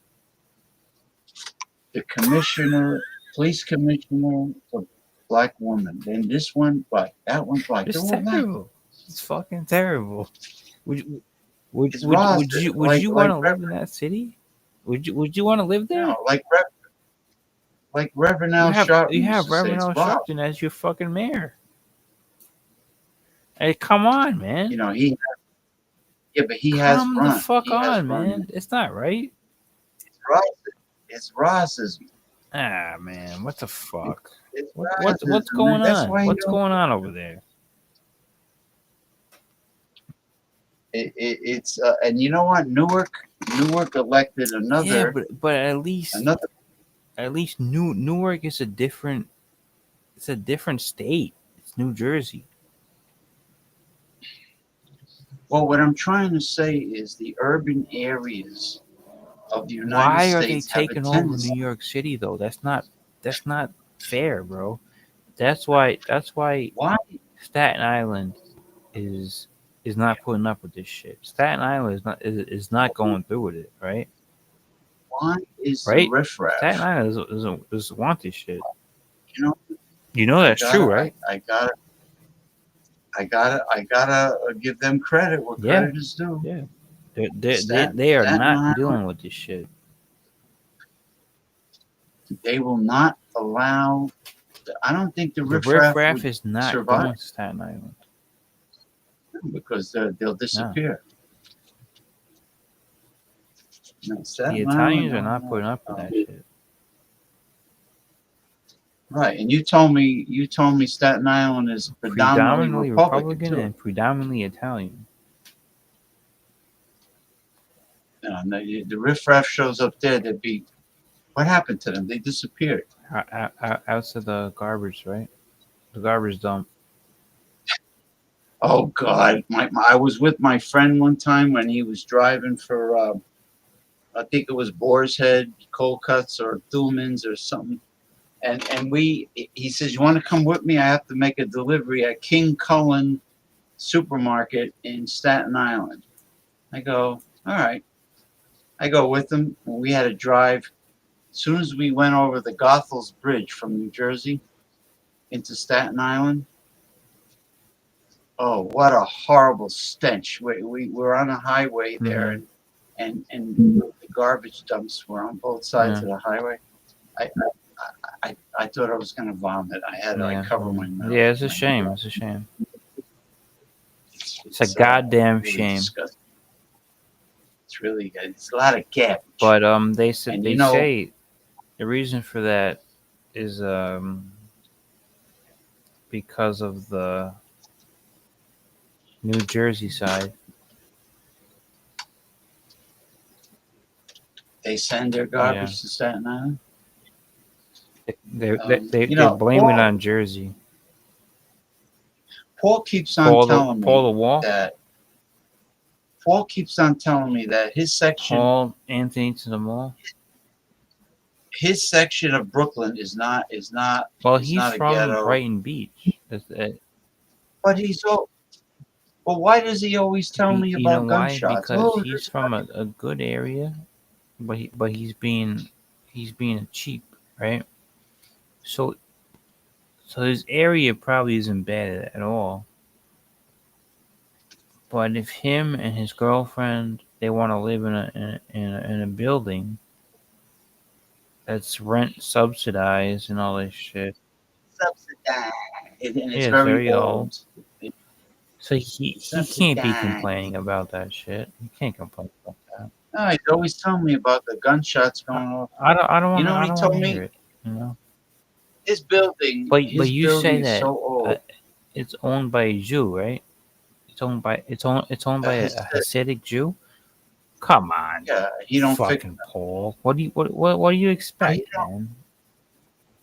The police commissioner, a black woman. Then this one black. That one black. It's They're all black. terrible. It's fucking terrible. Would It's you racist, would like- you like want to live in that city? Would you want to live there? No, like Reverend Al Sharpton. You have used to say, Reverend it's Al Bob. Sharpton as your fucking mayor. Hey, come on, man. But he has Come run. the fuck He has on, run. man. It's not right. It's racism. Ah, man, what the fuck? It's What's racism, going man. That's on? why What's going on over there? It's and you know what? Newark elected another. Yeah, but at least another. Newark is a different it's a different state. It's New Jersey. Well, what I'm trying to say is the urban areas of the United Why are they States have a taking over tendency. New York City though? That's not fair, bro. That's why Why? Staten Island is not putting up with this shit. Staten Island is not going through with it, right? Why is the Right? Staten riffraff? Island doesn't want this shit. You know, You know I that's true, gotta, right? I gotta give them credit where Yeah, credit is due. yeah. They are Staten not Island, dealing with this shit. they will not allow. I don't think the The riffraff riffraff would is not survive going to Staten Island. because they'll No, disappear. No, the Staten Island, Italians are no, not no. putting up with that shit. Right, and you told me Staten Island is predominantly Predominantly Republican Republican too. and predominantly Italian. No, the riffraff shows up there. They'd be. What happened to them? They disappeared. Out to the garbage, right? The garbage dump. Oh God, I was with my friend one time when he was driving for I think it was Boar's Head, Cold Cuts, or Thulman's or something. And he says, "You want to come with me? I have to make a delivery at King Cullen Supermarket in Staten Island." I go, "All right." I go with him. We had to drive. As soon as we went over the Goethals Bridge from New Jersey into Staten Island, oh, what a horrible stench! We were on a highway there, Mm-hmm. and the garbage dumps were on both sides Yeah. of the highway. I thought I was going to vomit. I had to Yeah. cover my mouth. Yeah, it's a shame. It's a shame. It's a It's goddamn really shame. disgusting. It's really good. It's a lot of garbage. But they said And they say the reason for that is because of the New Jersey side. They send their garbage to Staten Island. They're Paul, blaming it on Jersey. Paul keeps on telling me Paul the Wall. that Paul keeps on telling me that his section, Paul Anthony to the Mall. his section of Brooklyn is not. Well, is he's not a from ghetto. Brighton Beach. That's it. But he's so. Well, why does he always tell me You know about why? gunshots? Because he's from a good area, but he's being cheap, right? So his area probably isn't bad at all. But if him and his girlfriend they want to live in a building that's rent subsidized and all this shit, subsidized, and it's yeah, it's very very old. So he can't be complaining about that shit. He can't complain about that. No, he's always telling me about the gunshots going off. I don't You want know what he to told me? hear it. You know. His building. But his you building say is that so old. it's owned by a Jew, right? It's owned by a Hasidic Jew. Come on, Yeah, he don't fucking Paul. What do you expect, man?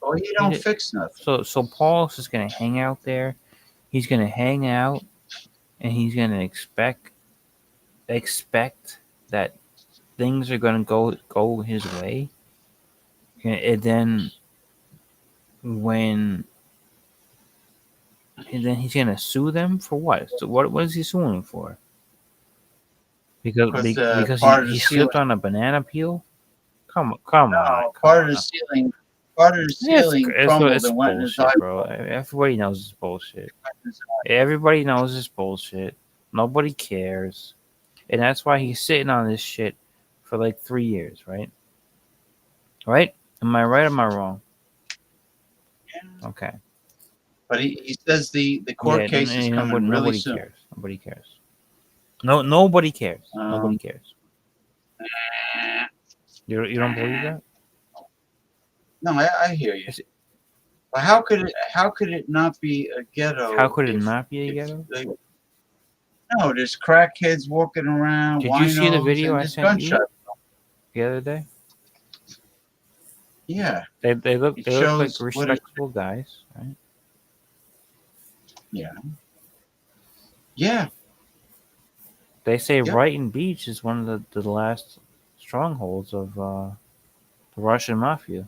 Well, he don't fix nothing. So Paul's just gonna hang out there. He's gonna hang out, and he's gonna expect that things are gonna go his way, and then he's gonna sue them for what? So what is he suing for? Because he slipped on a banana peel. Come on. Part of the ceiling. Part of the ceiling crumbled It's and went in his bullshit, eye. bro. Everybody knows it's bullshit. Everybody knows it's bullshit. Nobody cares, and that's why he's sitting on this shit for like 3 years, right? Right? Am I right? Or am I wrong? Okay. But he says the court case is coming really nobody soon. cares. Nobody cares. No, nobody cares. Nobody cares. You don't believe that? No, I hear you. But how could it not be a ghetto? How could it not be a ghetto? No, there's crackheads walking around. Did you see the video I and sent you the other day? Yeah. They look like shows respectable guys, right? Yeah. Yeah. They say Yep. Brighton Beach is one of the last strongholds of the Russian mafia.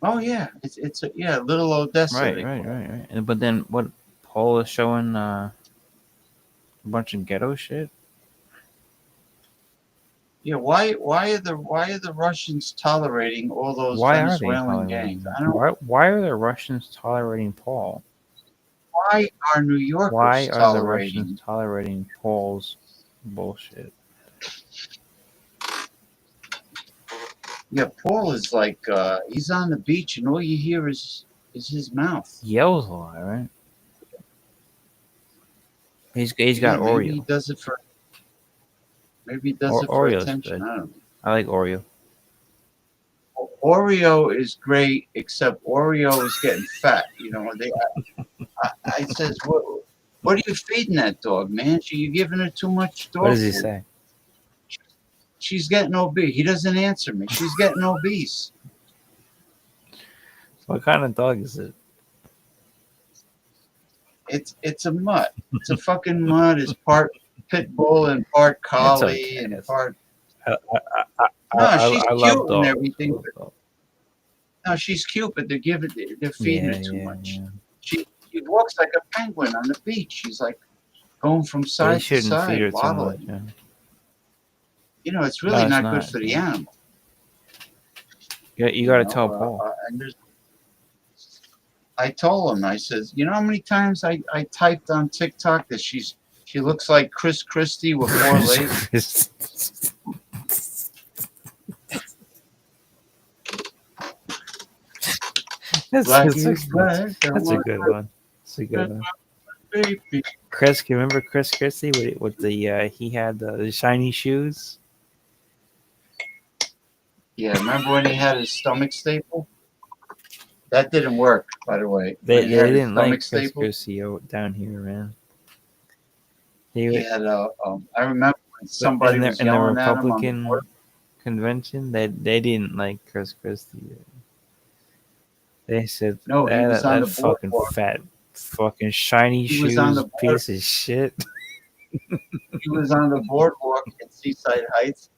Oh yeah. It's a yeah, little Odessa Right, they right, call it. right, right. And but then what? Paul is showing a bunch of ghetto shit. Yeah, why are the Russians tolerating all those Why are they Venezuelan gangs? tolerating? I don't. Why are the Russians tolerating Paul? Why are New Why Yorkers are the Russians tolerating? tolerating Paul's bullshit? Yeah, Paul is like he's on the beach and all you hear is his mouth. He yells a lot, right? He's Yeah, got maybe he Oreo. does it for Oreo's attention. good. I don't know. I like Oreo. Oreo is great, except Oreo is getting fat. You know, I says, what are you feeding that dog, man? You giving her too much What dog does he food. say? She's getting obese. He doesn't answer me. She's getting obese. What kind of dog is it? It's a mutt. It's a fucking mutt. It's part pit bull and part It's collie okay. and part. I, No, she's I cute love and dogs. everything. No, she's cute, but they're feeding her too much. She walks like a penguin on the beach. She's like going from They side to shouldn't feed her side, too much. waddling. Yeah. You know, it's No, really it's not good not. for the Yeah. animal. You got to tell Paul. And I told him, I says, you know how many times I typed on TikTok that she looks like Chris Christie with 4 legs? That's Black a is black. That's a good one. That's a good one. Baby. Chris, can you remember Chris Christie with the he had the shiny shoes? Yeah, remember when he had his stomach staple? That didn't work, by the way. They When he had his didn't stomach like Chris staple, Christie down here, man. he had a. I remember when But somebody was in the yelling at him on the Republican board. convention, they didn't like Chris Christie. They said No, he was on that the fucking boardwalk. fat, fucking shiny He was on shoes the board. piece of shit. He was on the boardwalk in Seaside Heights,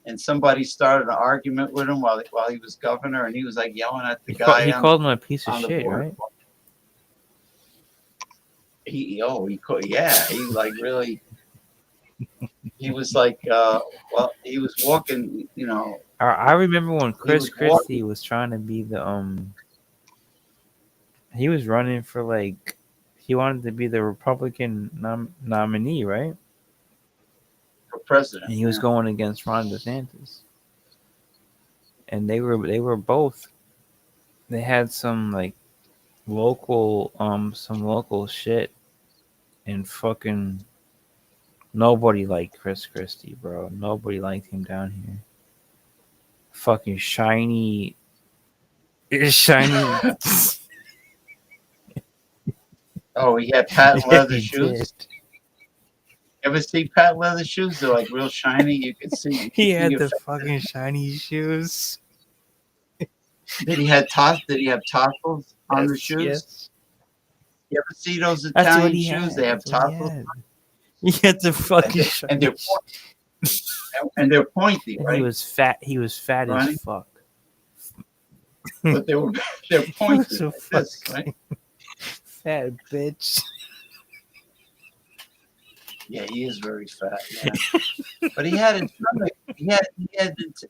and somebody started an argument with him while he was governor, and he was like yelling at the guy He on called him a piece of on the shit, board. right? He like really. He was like, he was walking, you know. I remember when Chris was Christie was trying to be the he was running for like he wanted to be the Republican nominee, right? For president. And he was going against Ron DeSantis. And they were both they had some like some local shit and fucking nobody liked Chris Christie, bro. Nobody liked him down here. Fucking shiny. Oh, he had patent leather He shoes. did. Ever see patent leather shoes? They're like real shiny. You could see. He see had your the face. fucking shiny shoes. Did he have tassels on the shoes? Yes. You ever see those That's what Italian he shoes? had. They have That's what he tassels, had. He had the fucking and they're and they're pointy, and right? he was fat. He was fat Right? as fuck. But they're He was pointed so like this, right? fat bitch. Yeah, he is very fat. Yeah. But he had his stomach.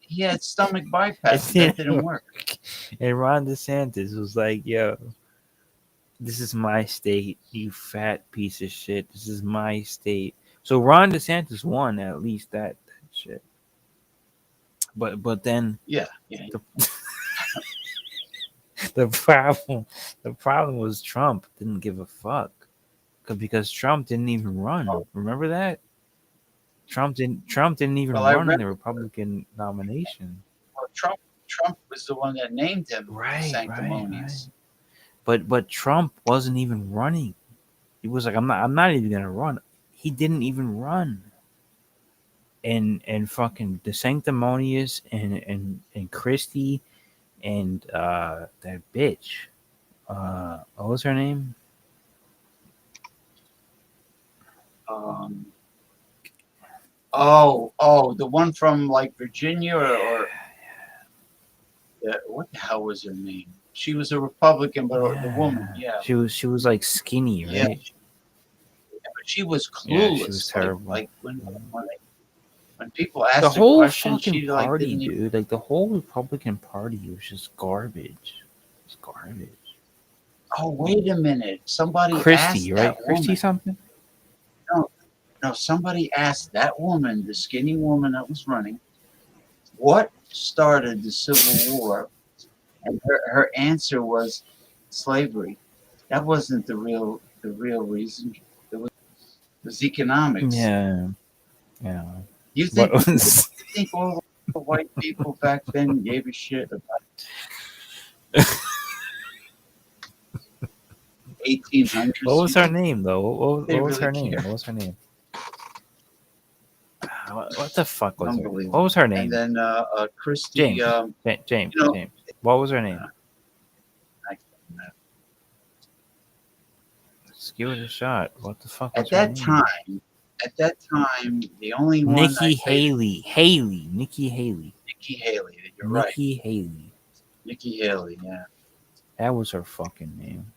He had stomach bypass. That didn't work. And Ron DeSantis was like, "Yo, this is my state, you fat piece of shit. This is my state." So Ron DeSantis won at least that shit. But then Yeah. the problem was Trump didn't give a fuck because Trump didn't even run. Remember that? Trump didn't even Well, I run in read- the Republican nomination. Well, Trump was the one that named him sanctimonious. But Trump wasn't even running. He was like, I'm not even gonna run. He didn't even run. And fucking the sanctimonious and Christie and that bitch. What was her name? Um, the one from like Virginia or what the hell was her name? She was a Republican, but the woman, yeah, She was like skinny, yeah, right? but she was Yeah, she was clueless. terrible. Like when people The asked her whole questions, fucking she like party, didn't even. dude. Like the whole Republican Party was just garbage. It's garbage. Oh, wait a minute! Somebody Christy, asked that right? Christy woman. something? No, no, somebody asked that woman, the skinny woman that was running, what started the Civil War, and her answer was slavery. That wasn't the real reason. It was economics. Yeah, yeah. You What think was you think all the white people back then gave a shit about 1800s? what was You her think name though? they What was really her name? care? What was her name? What the fuck was her name? What Unbelievable. was her And name? then Christie, James. James. you know, James. What was her name? I- Let's give it a shot. What the fuck was at her that name? time, the only one Nikki Haley. Nikki Haley. Nikki Haley. You're right. Nikki Haley. Nikki Haley. Yeah. That was her fucking name.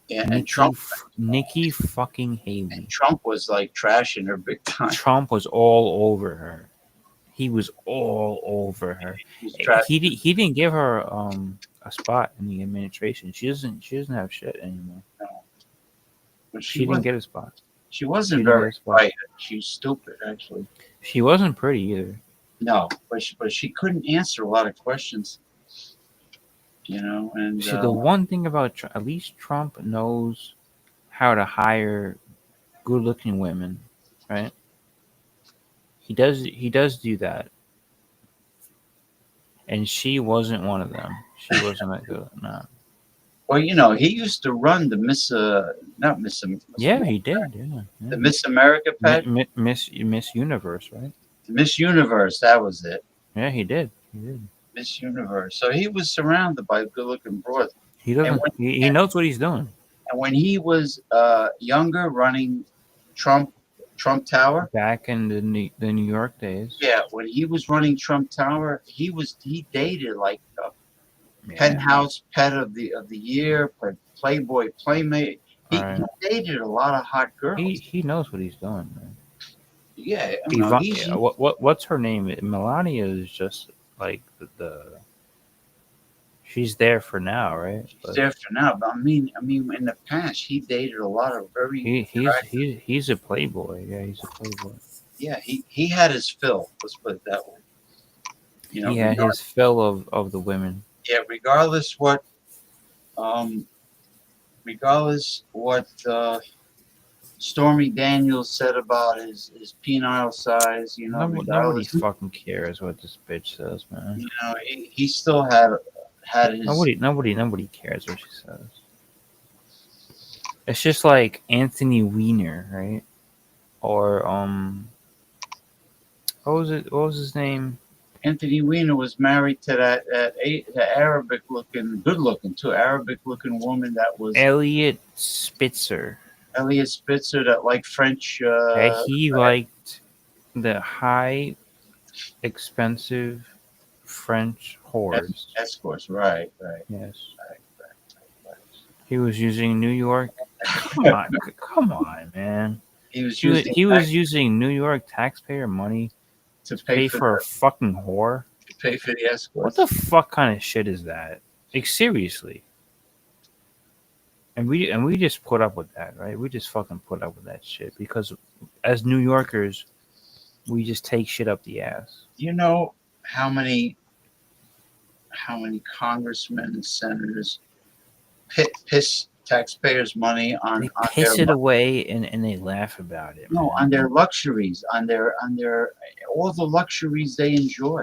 Yeah, and Trump Nikki fucking Haley. Trump was like trashing her big time. Trump was all over her. He was all over her. He didn't give her a spot in the administration. She doesn't have shit anymore. But She didn't get a spot. She wasn't She didn't get very a spot. bright. She was stupid, actually. She wasn't pretty either. No, but she couldn't answer a lot of questions. And See, the one thing about at least Trump knows how to hire good-looking women, right? He does do that, and she wasn't one of them. She wasn't like no. Well, he used to run the not Miss. Yeah, he did. Yeah, The Miss America pageant. Miss Universe, right? Miss Universe, that was it. Yeah, he did. He did. Miss Universe. So he was surrounded by good-looking broads. He doesn't. He knows what he's doing. And when he was younger, running Trump Tower, back in the New York days. Yeah, when he was running Trump Tower, he dated like penthouse pet of the year, Playboy Playmate. He dated a lot of hot girls. He knows what he's doing, man. Yeah, what's her name? Melania is just like the she's there for now, right? She's there for now, but I mean, in the past, he dated a lot of very. He's a playboy. Yeah, he's a playboy. Yeah, he had his fill. Let's put it that way. He had his fill of the women. Yeah, regardless what Stormy Daniels said about his penile size, Nobody fucking cares what this bitch says, man. He still had his. Nobody cares what she says. It's just like Anthony Weiner, right? Or what was his name? Anthony Weiner was married to the Arabic-looking woman that was Elliot Spitzer. That liked French. He liked the high, expensive French whores. Escorts, right. Yes. Right. He was using New York. Come on, man. He was using New York taxpayer money to pay for a fucking whore. To pay for the escorts. What the fuck kind of shit is that? Like, seriously. And we just put up with that, right? We just fucking put up with that shit because as New Yorkers, we just take shit up the ass. You know how many congressmen and senators piss taxpayers' money on they piss it away and they laugh about it. No, man. on their luxuries, on their all the luxuries they enjoy.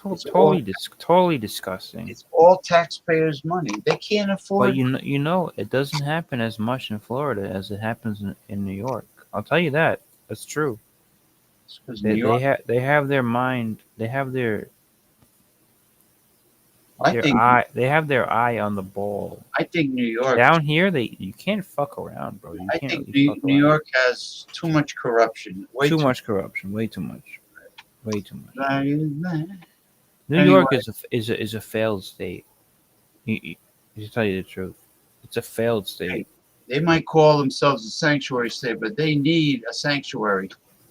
It's totally disgusting. It's all taxpayers' money. They can't afford. But you know, it doesn't happen as much in Florida as it happens in New York. I'll tell you that. That's true. They have their mind. They have their I think They have their eye on the ball. I think New York. Down here, you can't fuck around, bro. You I can't think really fuck New around. York has too much corruption. Way Too much corruption. Way too much. Way too much. New New York is a failed state. To tell you the truth, it's a failed state. They might call themselves a sanctuary state, but they need a sanctuary.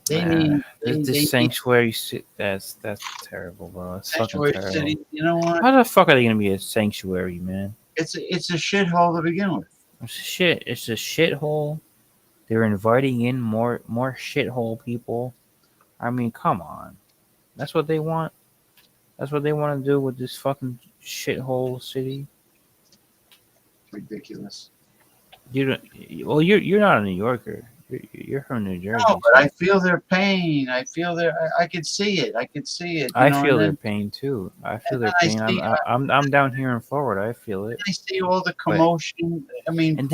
They need This sanctuary city. That's terrible, bro. That's fucking sanctuary terrible. city. You know what? How the fuck are they gonna be a sanctuary, man? It's a shithole to begin with. It's shit. It's a shithole. They're inviting in more shithole people. I mean, come on. That's what they want. That's what they want to do with this fucking shithole city. Ridiculous. You don't. Well, you're not a New Yorker. You're from New Jersey. No, but I feel their pain. I feel their. I could see it. I could see it. I feel their pain too. I feel their pain. I'm down here in Florida. I feel it. I see all the commotion. I mean, and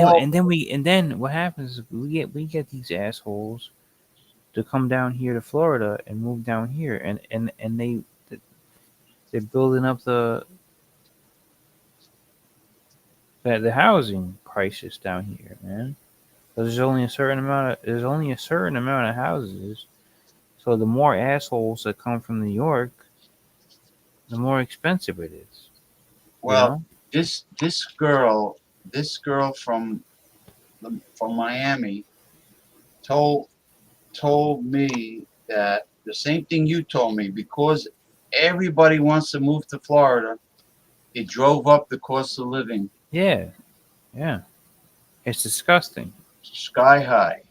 then what happens is we get these assholes to come down here to Florida and move down here, and they're building up the housing crisis down here, man. There's only a certain amount of houses, so the more assholes that come from New York, the more expensive it is. Well, this girl from Miami told me that the same thing you told me, because everybody wants to move to Florida. It drove up the cost of living. Yeah, it's disgusting. Sky high.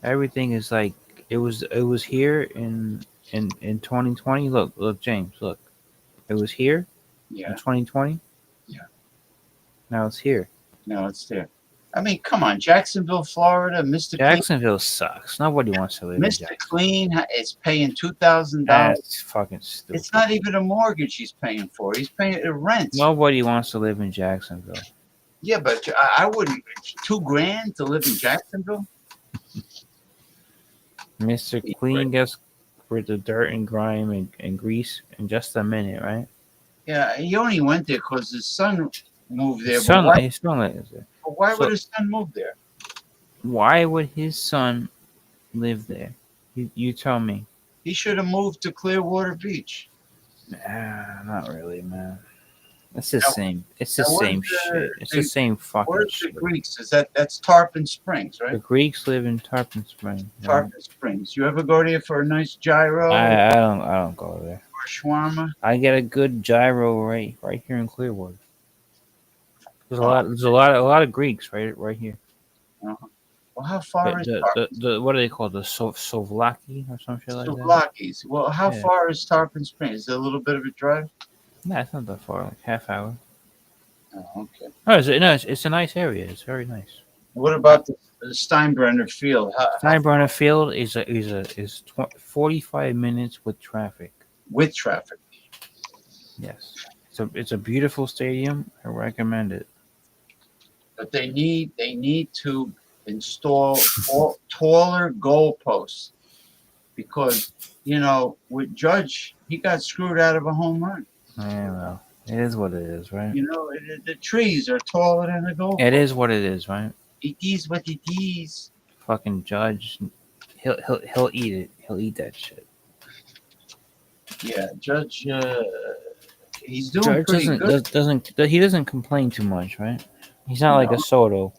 Everything is like it was here in 2020. Look, James, look. It was here in 2020. Yeah. Now it's here. Now it's there. I mean, come on, Jacksonville, Florida, Mr. Jacksonville sucks. Nobody wants to live in Mr. Jacksonville. Clean is paying $2,000. That's fucking stupid. It's not even a mortgage he's paying for. He's paying a rent. Nobody wants to live in Jacksonville. Yeah, but I wouldn't. $2,000 to live in Jacksonville? Mr. Clean gets rid of dirt and grime and grease in just a minute, right? Yeah, he only went there because his son moved there. His son lives there. But why would his son move there? Why would his son live there? You tell me. He should have moved to Clearwater Beach. Not really, man. It's the same. It's the same shit. It's the same fucking Where's shit. the Greeks? That's Tarpon Springs, right? The Greeks live in Tarpon Springs. Right? Tarpon Springs. You ever go there for a nice gyro? I don't go there. Or shawarma? I get a good gyro right here in Clearwater. There's a lot of Greeks right here. Uh-huh. Well, how far is the what do they call the Souvlaki or some shit like that? Souvlakis. Well, how far is Tarpon Springs? Is it a little bit of a drive? No, it's not that far. Like half hour. Oh, okay. It's a nice area. It's very nice. What about the Steinbrenner Field? Steinbrenner Field is 45 minutes with traffic. With traffic. Yes. So it's a beautiful stadium. I recommend it. But they need to install taller goalposts, because with Judge, he got screwed out of a home run. Yeah, well, it is what it is, right? The trees are taller than the goalpost. It is what it is, right? It is what it is. Fucking Judge, he'll eat it. He'll eat that shit. Yeah, Judge. He's doing Judge pretty good. He doesn't complain too much, right? He's not like a Soto.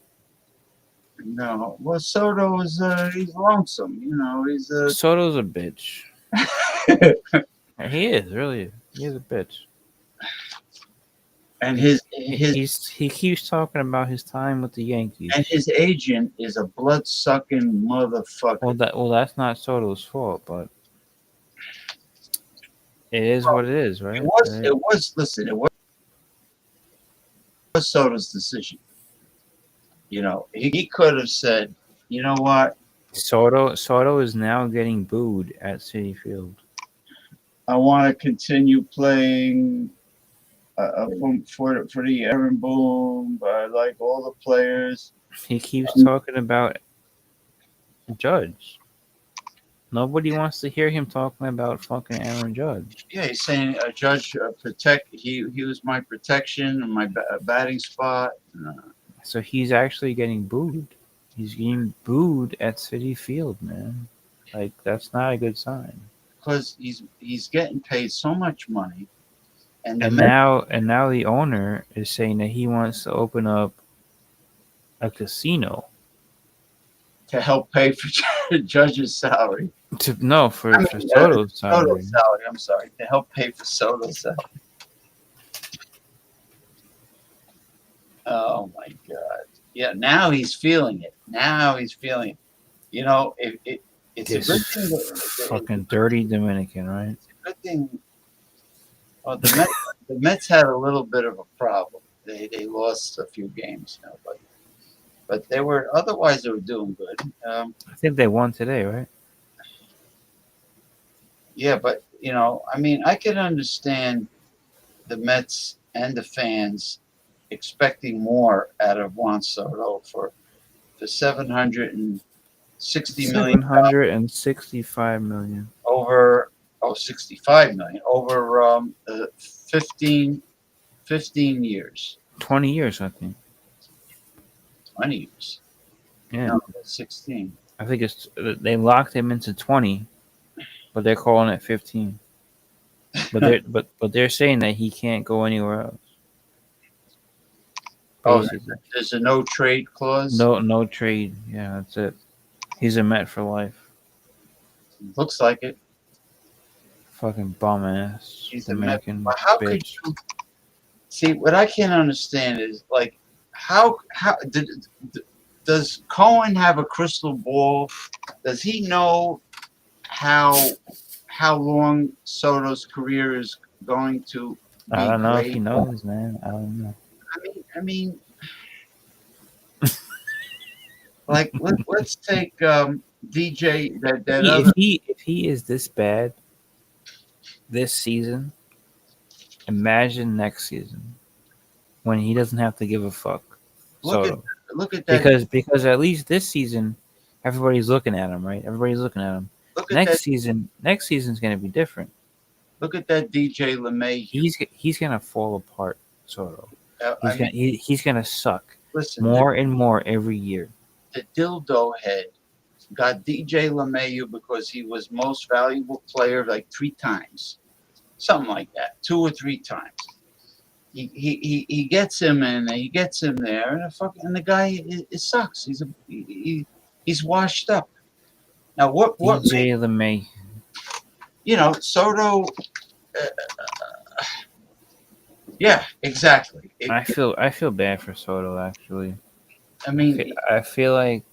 No, well, Soto is he's lonesome. He's Soto's a bitch. He is really. He is a bitch. And he keeps talking about his time with the Yankees. And his agent is a blood-sucking motherfucker. Well, that's not Soto's fault, but it is what it is, right? It was Soto's decision. He could have said, you know what? Soto is now getting booed at Citi Field. I want to continue playing for the Aaron Boone. I like all the players. He keeps talking about Judge. Nobody wants to hear him talking about fucking Aaron Judge. Yeah, he's saying a judge protect. He was my protection and my batting spot. So he's actually getting booed. He's getting booed at City Field, man. Like that's not a good sign. Because he's getting paid so much money, and And now the owner is saying that he wants to open up a casino to help pay for Judge's salary. for Soto's salary. Soto's salary. I'm sorry, to help pay for Soto's salary. Oh my God! Yeah, now he's feeling it. You know, it's This a good thing. fucking dirty Dominican, right? It's a good thing. Well, the Mets had a little bit of a problem. They lost a few games, but they were otherwise they were doing good. I think they won today, right? Yeah, but I mean, I can understand the Mets and the fans expecting more out of Juan Soto for 760 million 765 million. over 65 million over 15 years. 20 years, I think. 20 years. Yeah. No, 16. I think it's they locked him into 20, but they're calling it 15. But they're saying that he can't go anywhere else. Basically. There's a no trade clause. No trade. Yeah, that's it. He's a Met for life. Looks like it. Fucking bum ass Dominican How could bitch. you see? What I can't understand is like how does Cohen have a crystal ball? Does he know how long Soto's career is going to be I don't know great? if he knows, man. I don't know. I mean, like let's take DJ that other. If he is this bad this season, imagine next season when he doesn't have to give a fuck. Look at that. Because at least this season, everybody's looking at him, right? Everybody's looking at him. Next season's gonna be different. Look at that DJ LeMay. He's gonna fall apart, Soto. I mean, He's gonna suck listen, more and more every year. The dildo head got DJ LeMayu because he was most valuable player like 3 times, something like that, 2 or 3 times. He gets him and he gets him there, and the guy it sucks. He's washed up. Now what DJ LeMay? Soto. Yeah, exactly. I feel bad for Soto actually. I mean, I feel like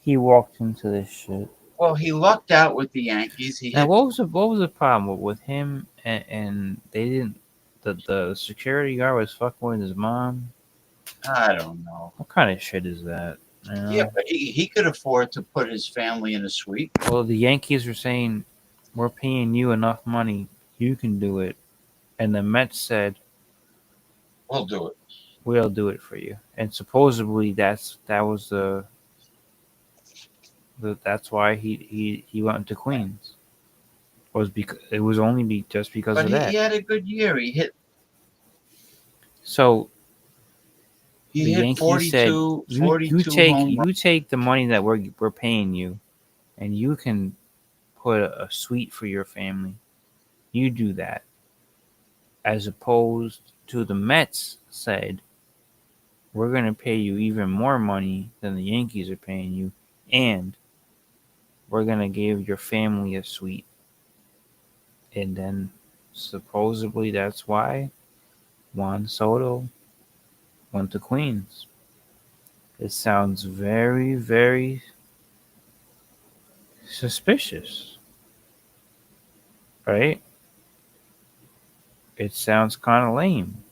he walked into this shit. Well, he lucked out with the Yankees. Now, what was the problem with him and they didn't? The security guard was fucking with his mom. I don't know. What kind of shit is that? You know? Yeah, but he could afford to put his family in a suite. Well, the Yankees were saying, "We're paying you enough money, you can do it," and the Mets said, "We'll do it. We'll do it for you." And supposedly that's why he went to Queens. It was only just because but of that. He had a good year. He hit. So he the hit Yankees 42, said, 42 you take the money that we're paying you, and you can put a suite for your family. You do that. As opposed to the Mets said, we're going to pay you even more money than the Yankees are paying you, and we're going to give your family a suite. And then supposedly that's why Juan Soto went to Queens. It sounds very, very suspicious. Right? It sounds kind of lame.